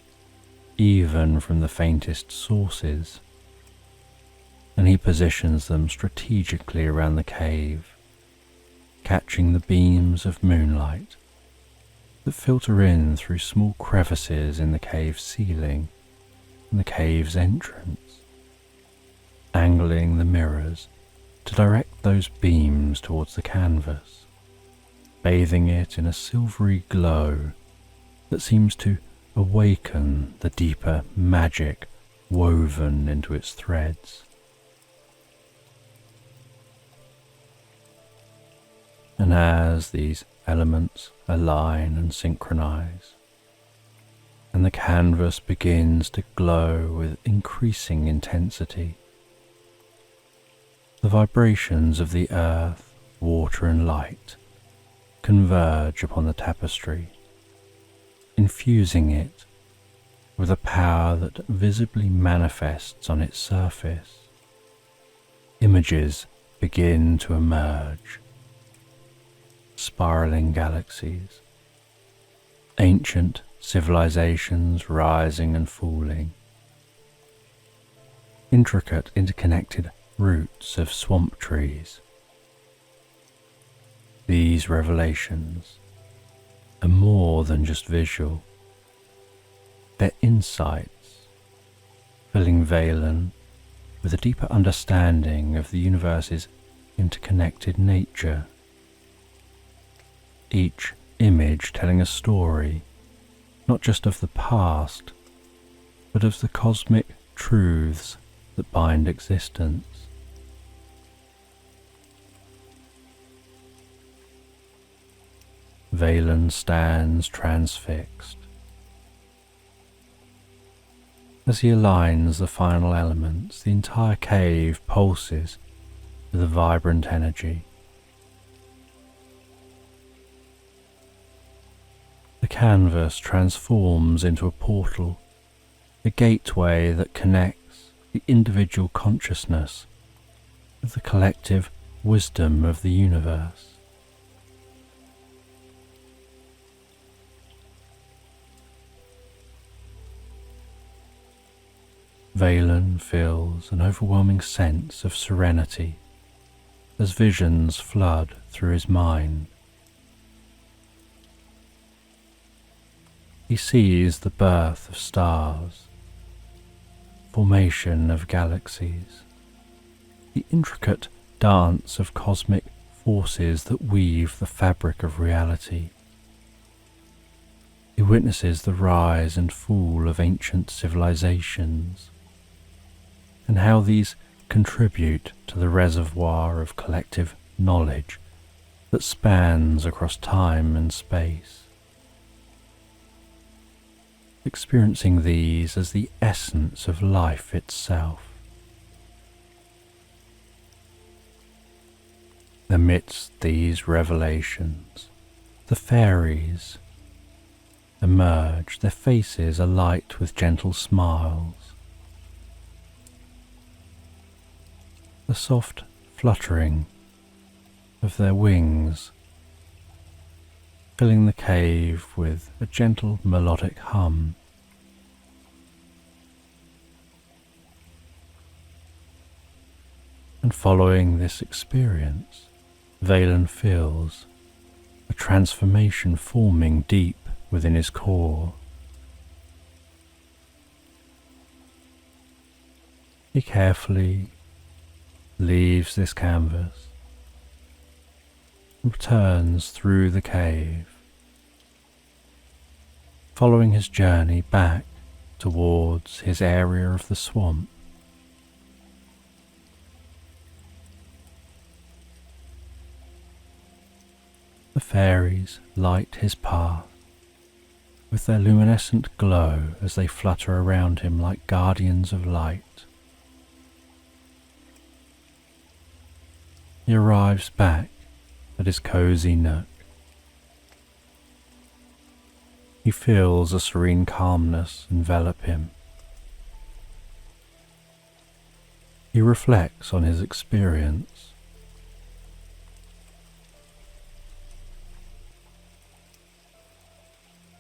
even from the faintest sources, and he positions them strategically around the cave, catching the beams of moonlight that filter in through small crevices in the cave ceiling and the cave's entrance, angling the mirrors to direct those beams towards the canvas, bathing it in a silvery glow that seems to awaken the deeper magic woven into its threads. And as these elements align and synchronize, and the canvas begins to glow with increasing intensity, the vibrations of the earth, water and light converge upon the tapestry, infusing it with a power that visibly manifests on its surface. Images begin to emerge, spiraling galaxies, ancient civilizations rising and falling, intricate interconnected roots of swamp trees. These revelations are more than just visual. They're insights, filling Valen with a deeper understanding of the universe's interconnected nature. Each image telling a story, not just of the past, but of the cosmic truths that bind existence. Valen stands transfixed. As he aligns the final elements, the entire cave pulses with a vibrant energy. The canvas transforms into a portal, a gateway that connects the individual consciousness with the collective wisdom of the universe. Valen feels an overwhelming sense of serenity as visions flood through his mind. He sees the birth of stars, formation of galaxies, the intricate dance of cosmic forces that weave the fabric of reality. He witnesses the rise and fall of ancient civilizations, and how these contribute to the reservoir of collective knowledge that spans across time and space. Experiencing these as the essence of life itself. Amidst these revelations, the fairies emerge, their faces alight with gentle smiles. The soft fluttering of their wings, filling the cave with a gentle melodic hum. And following this experience, Valen feels a transformation forming deep within his core. He carefully leaves this canvas and returns through the cave, following his journey back towards his area of the swamp. The fairies light his path with their luminescent glow as they flutter around him like guardians of light. He arrives back at his cozy nook. He feels a serene calmness envelop him. He reflects on his experience.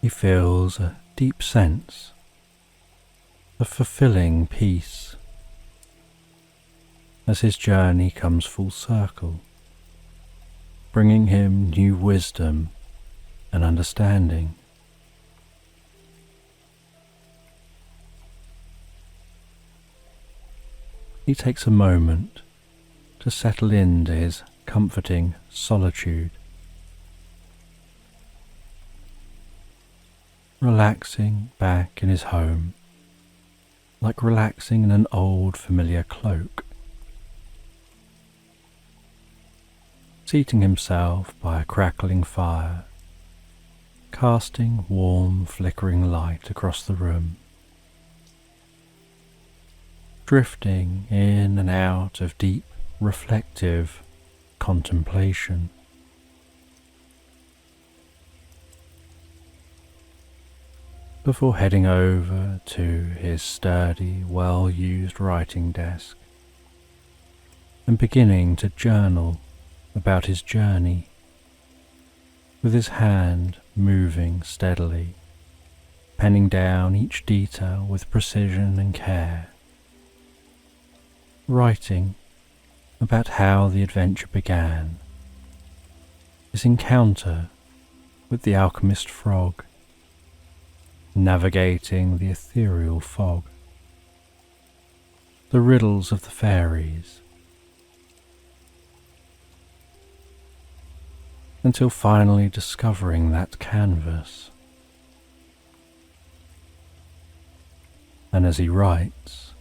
He feels a deep sense of fulfilling peace as his journey comes full circle, bringing him new wisdom and understanding. He takes a moment to settle into his comforting solitude, relaxing back in his home, like relaxing in an old familiar cloak. Seating himself by a crackling fire, casting warm flickering light across the room, drifting in and out of deep reflective contemplation. Before heading over to his sturdy, well-used writing desk and beginning to journal about his journey, with his hand moving steadily, penning down each detail with precision and care, writing about how the adventure began, his encounter with the alchemist frog, navigating the ethereal fog, the riddles of the fairies, until finally discovering that canvas. And as he writes,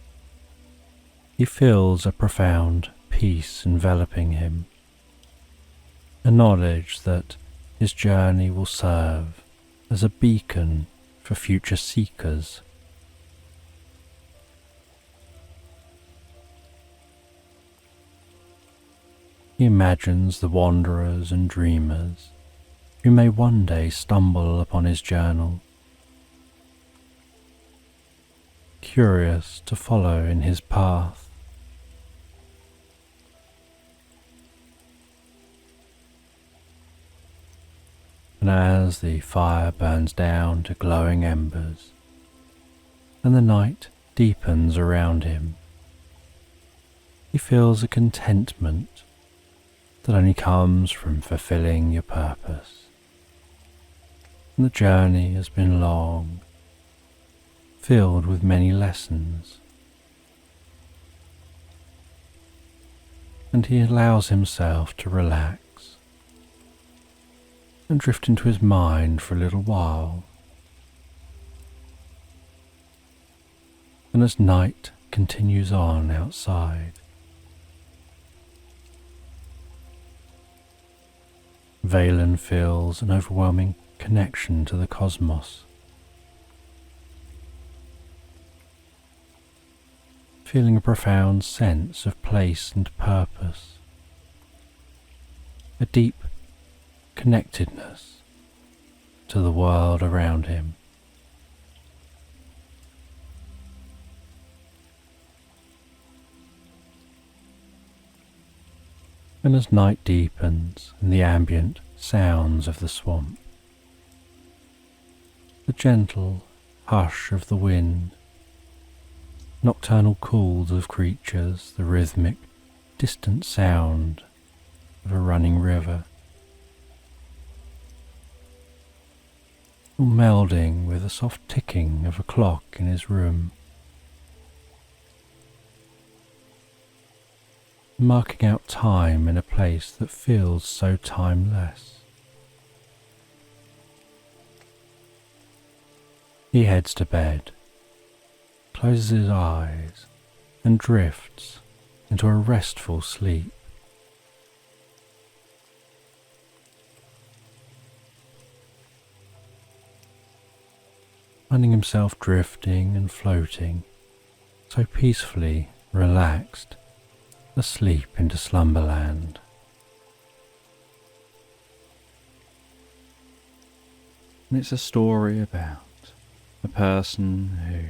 he feels a profound peace enveloping him, a knowledge that his journey will serve as a beacon for future seekers. He imagines the wanderers and dreamers who may one day stumble upon his journal, curious to follow in his path. And as the fire burns down to glowing embers and the night deepens around him, he feels a contentment that only comes from fulfilling your purpose. And the journey has been long, filled with many lessons, and he allows himself to relax and drift into his mind for a little while. And as night continues on outside, Valen feels an overwhelming connection to the cosmos, feeling a profound sense of place and purpose, a deep connectedness to the world around him. And as night deepens and the ambient sounds of the swamp, the gentle hush of the wind, nocturnal calls of creatures, the rhythmic distant sound of a running river, all melding with the soft ticking of a clock in his room, marking out time in a place that feels so timeless. He heads to bed, closes his eyes, and drifts into a restful sleep. Finding himself drifting and floating, so peacefully relaxed, asleep into Slumberland. And it's a story about a person who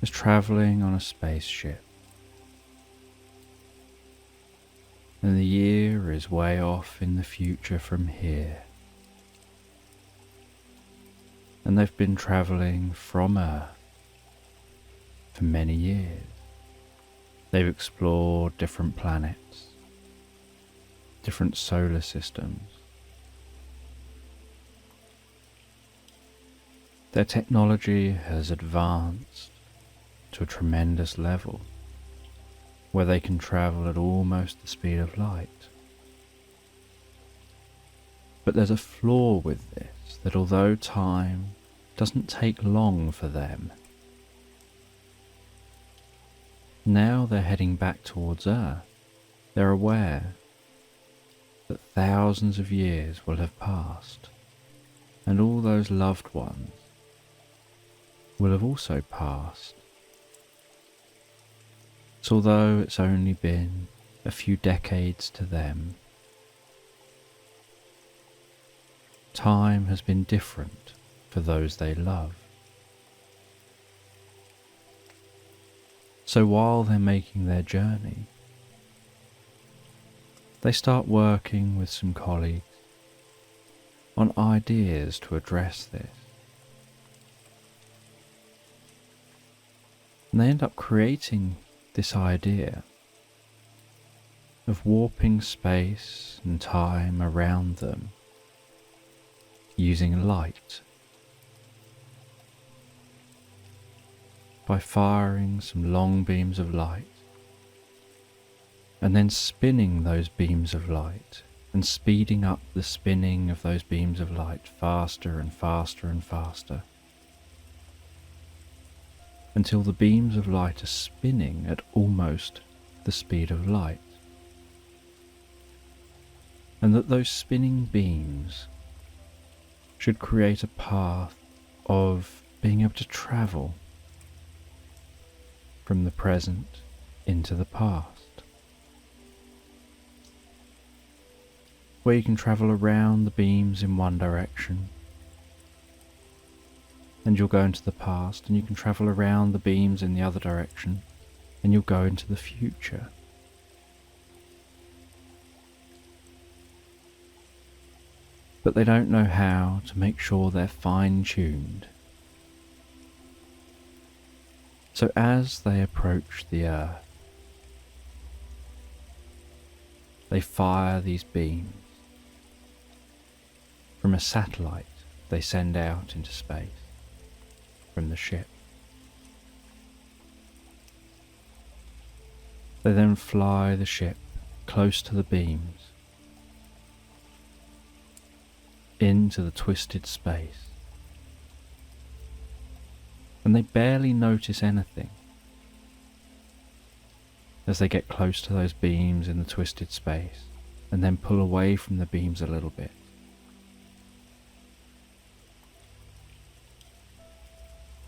is travelling on a spaceship. And the year is way off in the future from here. And they've been travelling from Earth for many years. They've explored different planets, different solar systems. Their technology has advanced to a tremendous level where they can travel at almost the speed of light. But there's a flaw with this, that although time doesn't take long for them, now they're heading back towards Earth. They're aware that thousands of years will have passed, and all those loved ones will have also passed. So although it's only been a few decades to them, time has been different for those they love. So while they're making their journey, they start working with some colleagues on ideas to address this. And they end up creating this idea of warping space and time around them using light, by firing some long beams of light and then spinning those beams of light and speeding up the spinning of those beams of light faster and faster and faster, until the beams of light are spinning at almost the speed of light, and that those spinning beams should create a path of being able to travel from the present into the past, where you can travel around the beams in one direction, and you'll go into the past, and you can travel around the beams in the other direction, and you'll go into the future. But they don't know how to make sure they're fine-tuned. So as they approach the Earth, they fire these beams from a satellite they send out into space from the ship. They then fly the ship close to the beams into the twisted space, and they barely notice anything as they get close to those beams in the twisted space and then pull away from the beams a little bit.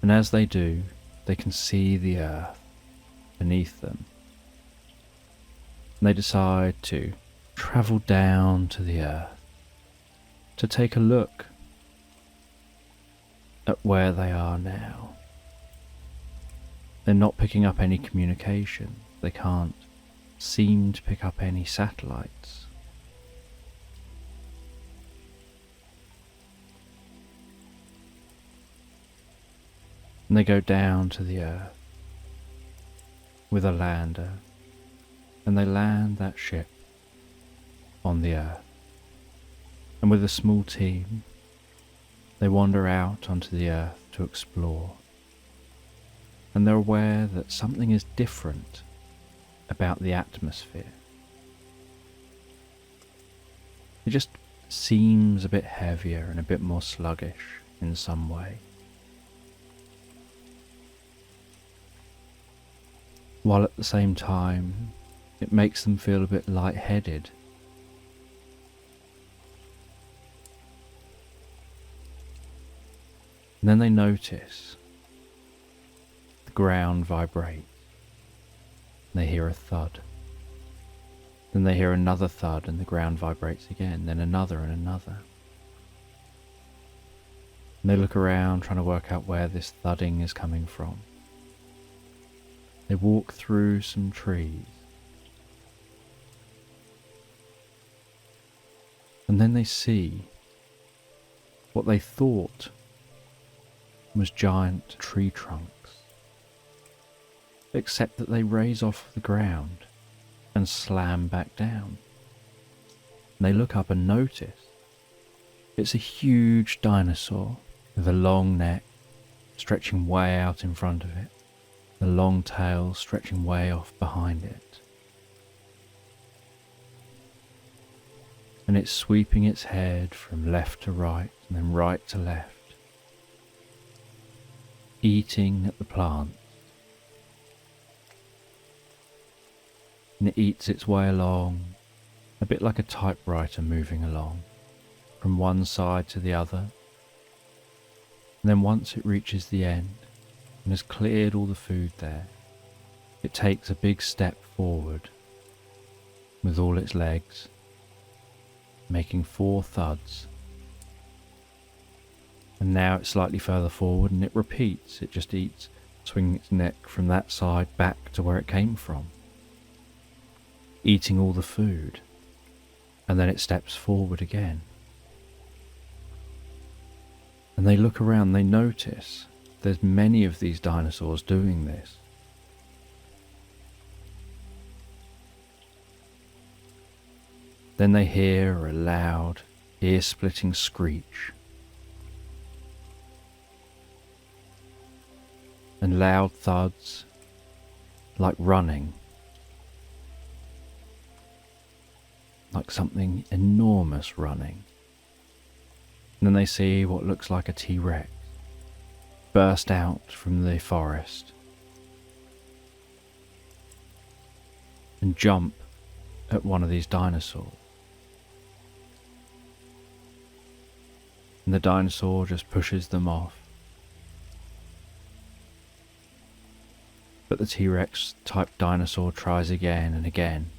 And as they do, they can see the Earth beneath them, and they decide to travel down to the Earth to take a look at where they are now. They're not picking up any communication. They can't seem to pick up any satellites. And they go down to the Earth with a lander, and they land that ship on the Earth. And with a small team, they wander out onto the Earth to explore. And they're aware that something is different about the atmosphere. It just seems a bit heavier and a bit more sluggish in some way. While at the same time, it makes them feel a bit lightheaded. And then they notice the ground vibrate. They hear a thud. Then they hear another thud and the ground vibrates again, then another and another. And they look around trying to work out where this thudding is coming from. They walk through some trees. And then they see what they thought was giant tree trunks, except that they raise off the ground and slam back down. And they look up and notice it's a huge dinosaur with a long neck stretching way out in front of it, the long tail stretching way off behind it. And it's sweeping its head from left to right and then right to left, eating at the plant. And it eats its way along, a bit like a typewriter moving along, from one side to the other. And then once it reaches the end and has cleared all the food there, it takes a big step forward with all its legs, making 4 thuds. And now it's slightly further forward and it repeats. It just eats, swinging its neck from that side back to where it came from, eating all the food. And then it steps forward again. And they look around, they notice there's many of these dinosaurs doing this. Then they hear a loud, ear-splitting screech. And loud thuds, like running. Like something enormous running. And then they see what looks like a T-Rex burst out from the forest and jump at one of these dinosaurs. And the dinosaur just pushes them off. But the T-Rex type dinosaur tries again and again.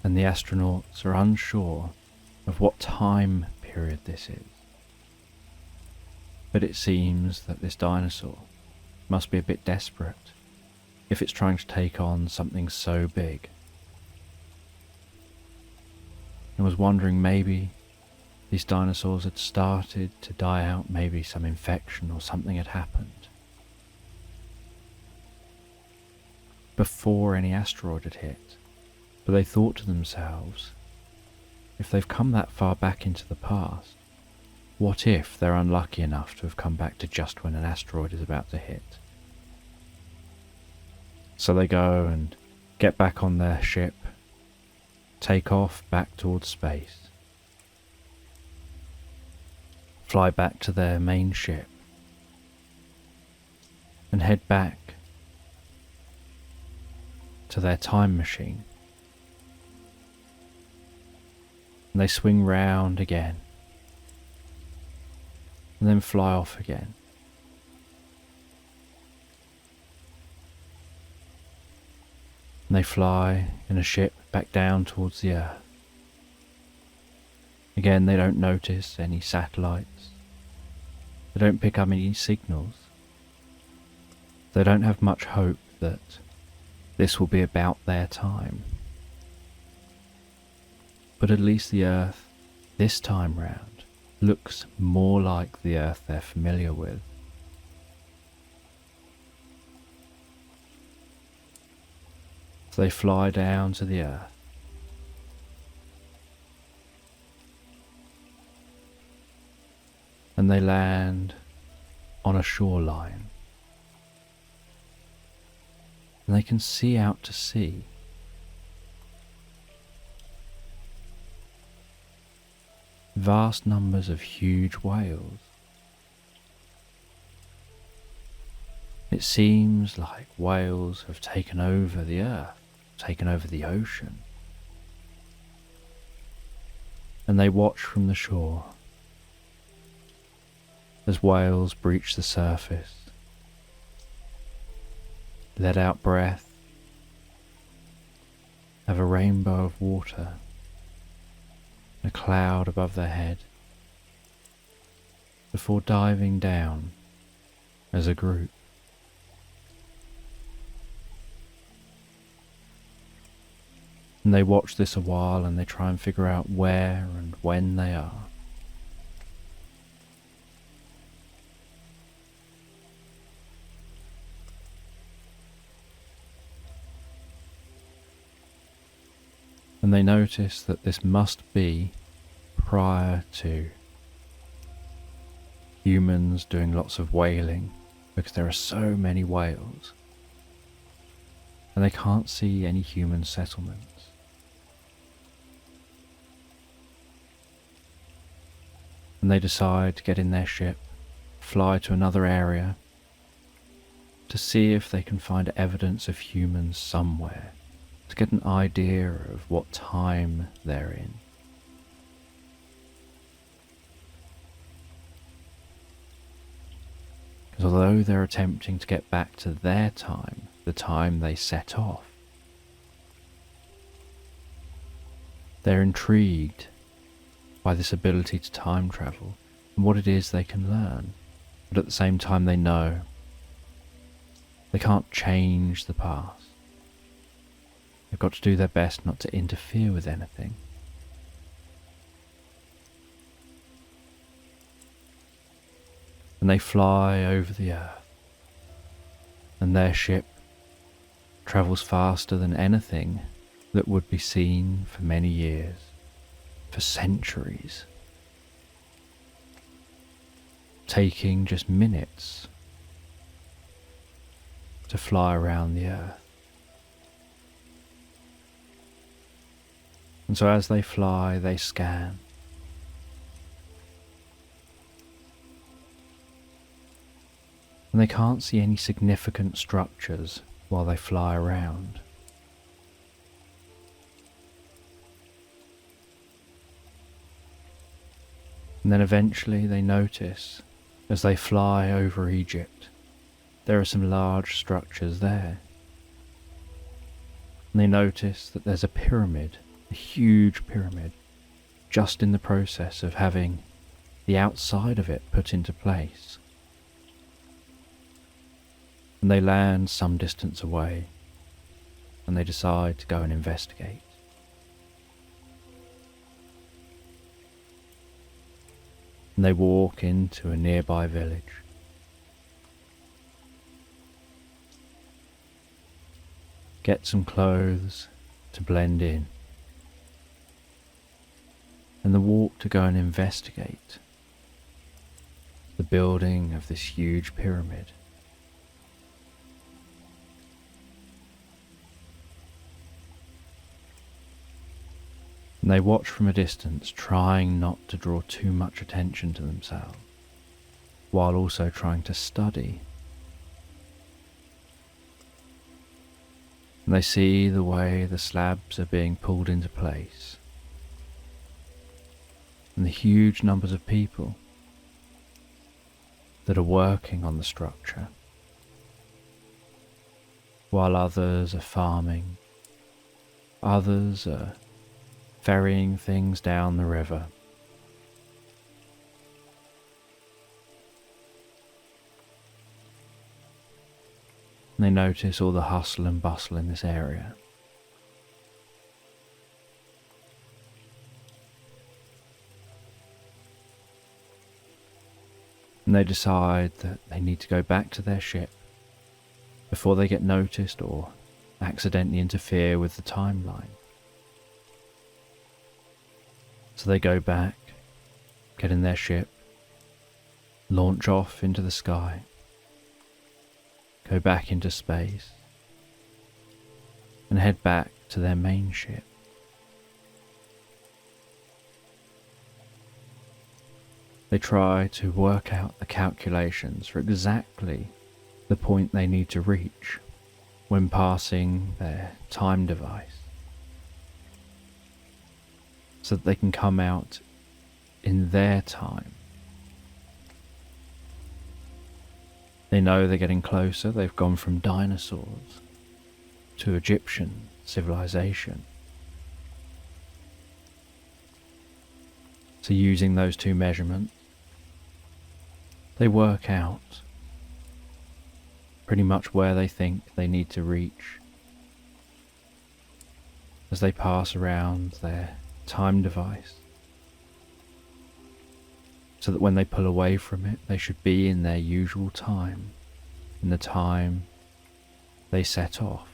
And the astronauts are unsure of what time period this is. But it seems that this dinosaur must be a bit desperate if it's trying to take on something so big. I was wondering, maybe these dinosaurs had started to die out, maybe some infection or something had happened before any asteroid had hit. But they thought to themselves, if they've come that far back into the past, what if they're unlucky enough to have come back to just when an asteroid is about to hit? So they go and get back on their ship, take off back towards space, fly back to their main ship, and head back to their time machine. And they swing round again, and then fly off again. And they fly in a ship back down towards the Earth. Again, they don't notice any satellites. They don't pick up any signals. They don't have much hope that this will be about their time. But at least the Earth, this time round, looks more like the earth they're familiar with. So they fly down to the earth. And they land on a shoreline. And they can see out to sea. Vast numbers of huge whales. It seems like whales have taken over the earth, taken over the ocean. And they watch from the shore as whales breach the surface, let out breath, have a rainbow of water, a cloud above their head, before diving down as a group. And they watch this a while and they try and figure out where and when they are. And they notice that this must be prior to humans doing lots of whaling, because there are so many whales and they can't see any human settlements. And they decide to get in their ship, fly to another area to see if they can find evidence of humans somewhere, to get an idea of what time they're in. Because although they're attempting to get back to their time, the time they set off, they're intrigued by this ability to time travel and what it is they can learn. But at the same time they know they can't change the past. They've got to do their best not to interfere with anything. And they fly over the earth, and their ship travels faster than anything that would be seen for many years, for centuries, taking just minutes to fly around the earth. And so as they fly, they scan. And they can't see any significant structures while they fly around. And then eventually they notice, as they fly over Egypt, there are some large structures there. And they notice that there's a pyramid, a huge pyramid, just in the process of having the outside of it put into place. And they land some distance away, and they decide to go and investigate. And they walk into a nearby village. Get some clothes to blend in. And the walk to go and investigate the building of this huge pyramid. And they watch from a distance, trying not to draw too much attention to themselves, while also trying to study. And they see the way the slabs are being pulled into place, and the huge numbers of people that are working on the structure, while others are farming, others are ferrying things down the river. And they notice all the hustle and bustle in this area. and they decide that they need to go back to their ship before they get noticed or accidentally interfere with the timeline. So they go back, get in their ship, launch off into the sky, go back into space, and head back to their main ship. They try to work out the calculations for exactly the point they need to reach when passing their time device, so that they can come out in their time. They know they're getting closer. They've gone from dinosaurs to Egyptian civilization. So using those two measurements, they work out pretty much where they think they need to reach as they pass around their time device, so that when they pull away from it, they should be in their usual time, in the time they set off.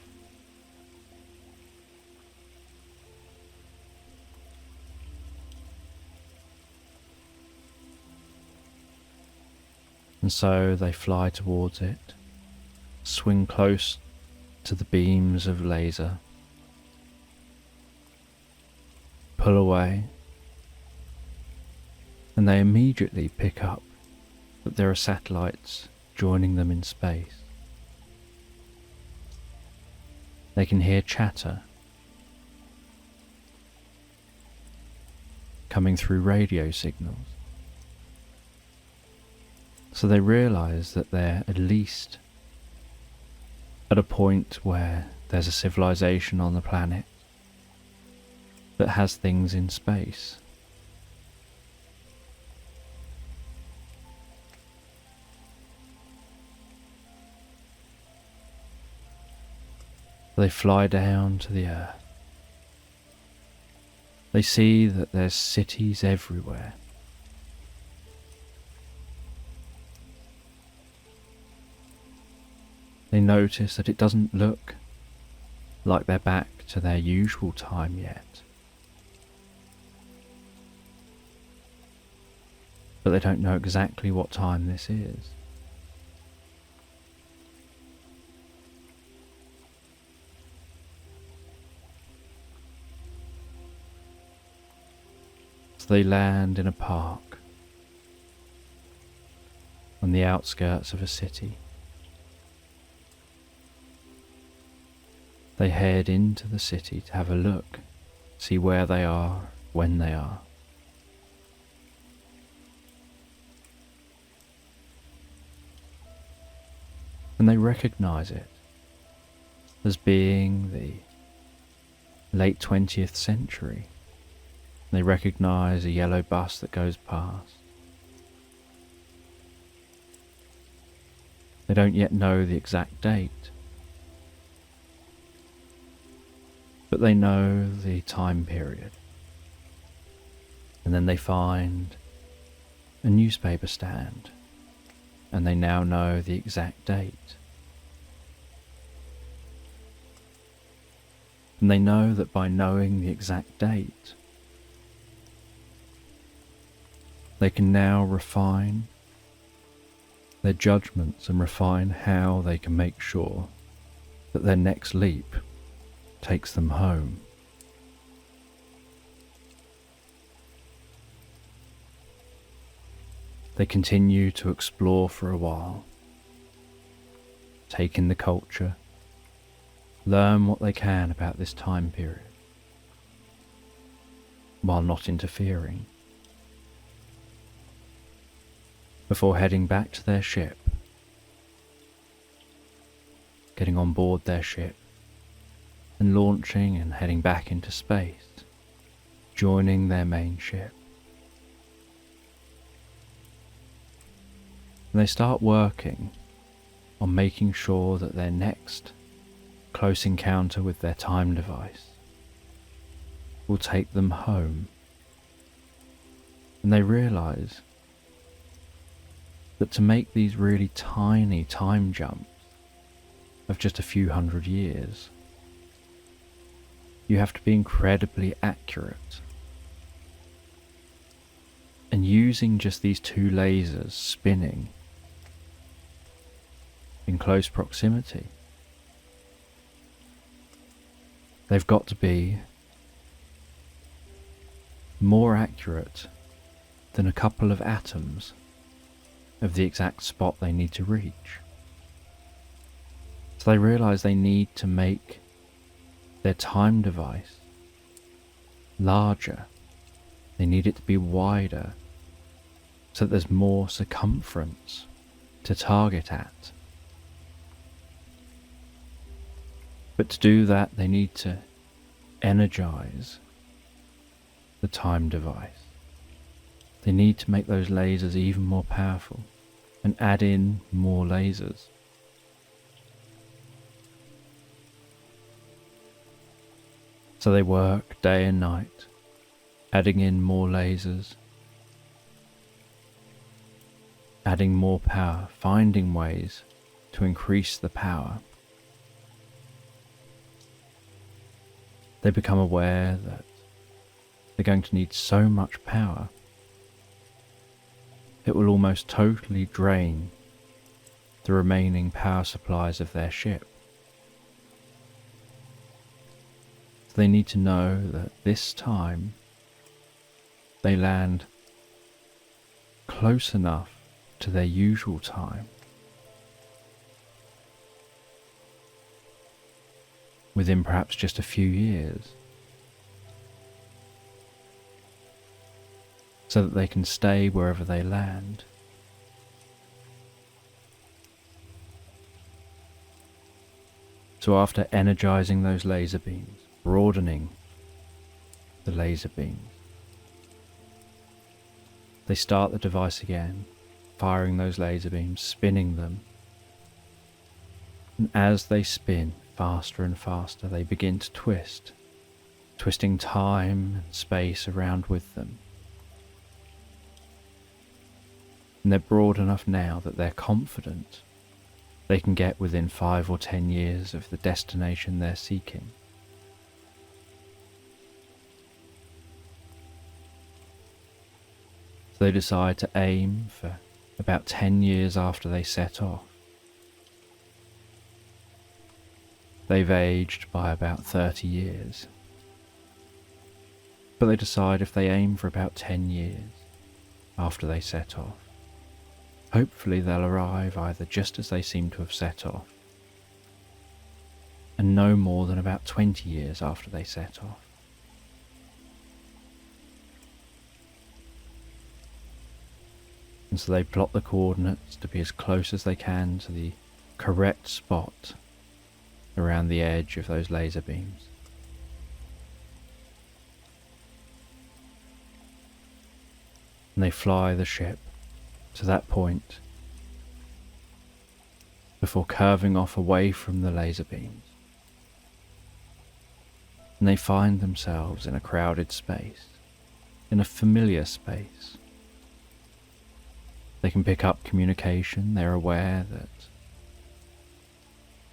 And so they fly towards it, swing close to the beams of laser, pull away, and they immediately pick up that there are satellites joining them in space. They can hear chatter coming through radio signals. So they realize that they're at least at a point where there's a civilization on the planet that has things in space. They fly down to the earth. They see that there's cities everywhere. They notice that it doesn't look like they're back to their usual time yet. But they don't know exactly what time this is. So they land in a park on the outskirts of a city. They head into the city to have a look, see where they are, when they are. And they recognize it as being the late 20th century. They recognize a yellow bus that goes past. They don't yet know the exact date, but they know the time period. And then they find a newspaper stand, and they now know the exact date. And they know that by knowing the exact date, they can now refine their judgments and refine how they can make sure that their next leap takes them home. They continue to explore for a while, take in the culture, learn what they can about this time period, while not interfering, before heading back to their ship, getting on board their ship, and launching and heading back into space, joining their main ship. And they start working on making sure that their next close encounter with their time device will take them home. And they realize that to make these really tiny time jumps of just a few hundred years, you have to be incredibly accurate. And using just these two lasers spinning in close proximity, they've got to be more accurate than a couple of atoms of the exact spot they need to reach. So they realise they need to make their time device larger. They need it to be wider so that there's more circumference to target at. But to do that, they need to energize the time device. They need to make those lasers even more powerful and add in more lasers. So they work day and night, adding in more lasers, adding more power, finding ways to increase the power. They become aware that they're going to need so much power it will almost totally drain the remaining power supplies of their ship. So they need to know that this time they land close enough to their usual time, within perhaps just a few years, so that they can stay wherever they land. So after energizing those laser beams, broadening the laser beams, they start the device again, firing those laser beams, spinning them. And as they spin faster and faster, they begin to twist, twisting time and space around with them. And they're broad enough now that they're confident they can get within 5 or 10 years of the destination they're seeking. So they decide to aim for about 10 years after they set off. They've aged by about 30 years. But they decide if they aim for about 10 years after they set off, hopefully they'll arrive either just as they seem to have set off, and no more than about 20 years after they set off. And so they plot the coordinates to be as close as they can to the correct spot around the edge of those laser beams. And they fly the ship to that point before curving off away from the laser beams. And they find themselves in a crowded space, in a familiar space. They can pick up communication. They're aware that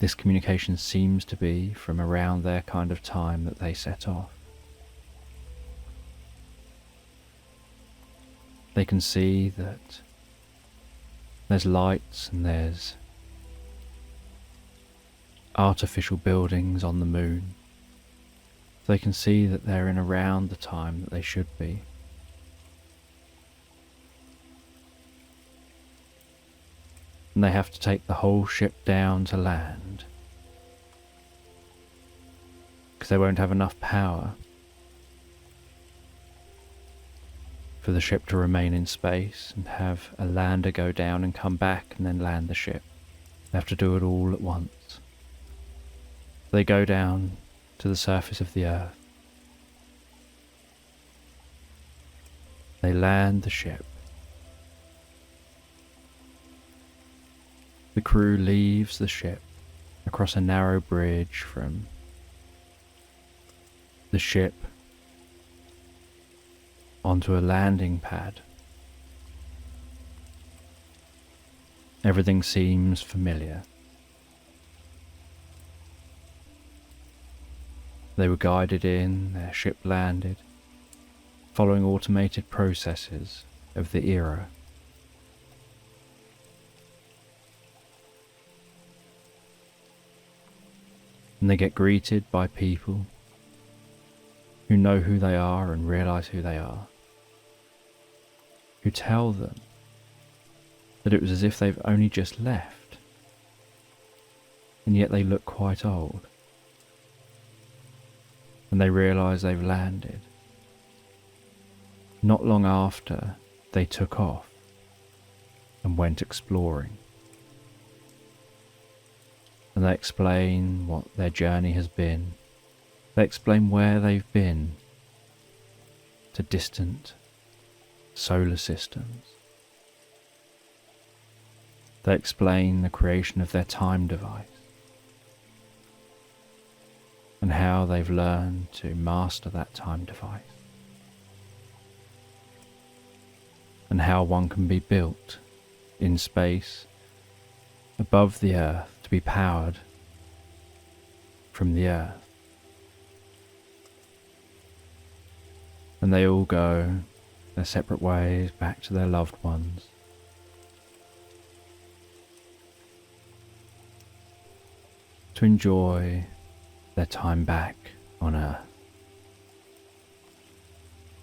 this communication seems to be from around their kind of time that they set off. They can see that there's lights and there's artificial buildings on the moon. They can see that they're in around the time that they should be. And they have to take the whole ship down to land, because they won't have enough power for the ship to remain in space and have a lander go down and come back and then land the ship. They have to do it all at once. They go down to the surface of the Earth. They land the ship. The crew leaves the ship across a narrow bridge from the ship onto a landing pad. Everything seems familiar. They were guided in, their ship landed, following automated processes of the era. And they get greeted by people who know who they are and realize who they are, who tell them that it was as if they've only just left, and yet they look quite old. And they realize they've landed not long after they took off and went exploring. And they explain what their journey has been. They explain where they've been to distant solar systems. They explain the creation of their time device and how they've learned to master that time device, and how one can be built in space above the Earth to be powered from the Earth. And they all go their separate ways back to their loved ones, to enjoy their time back on Earth.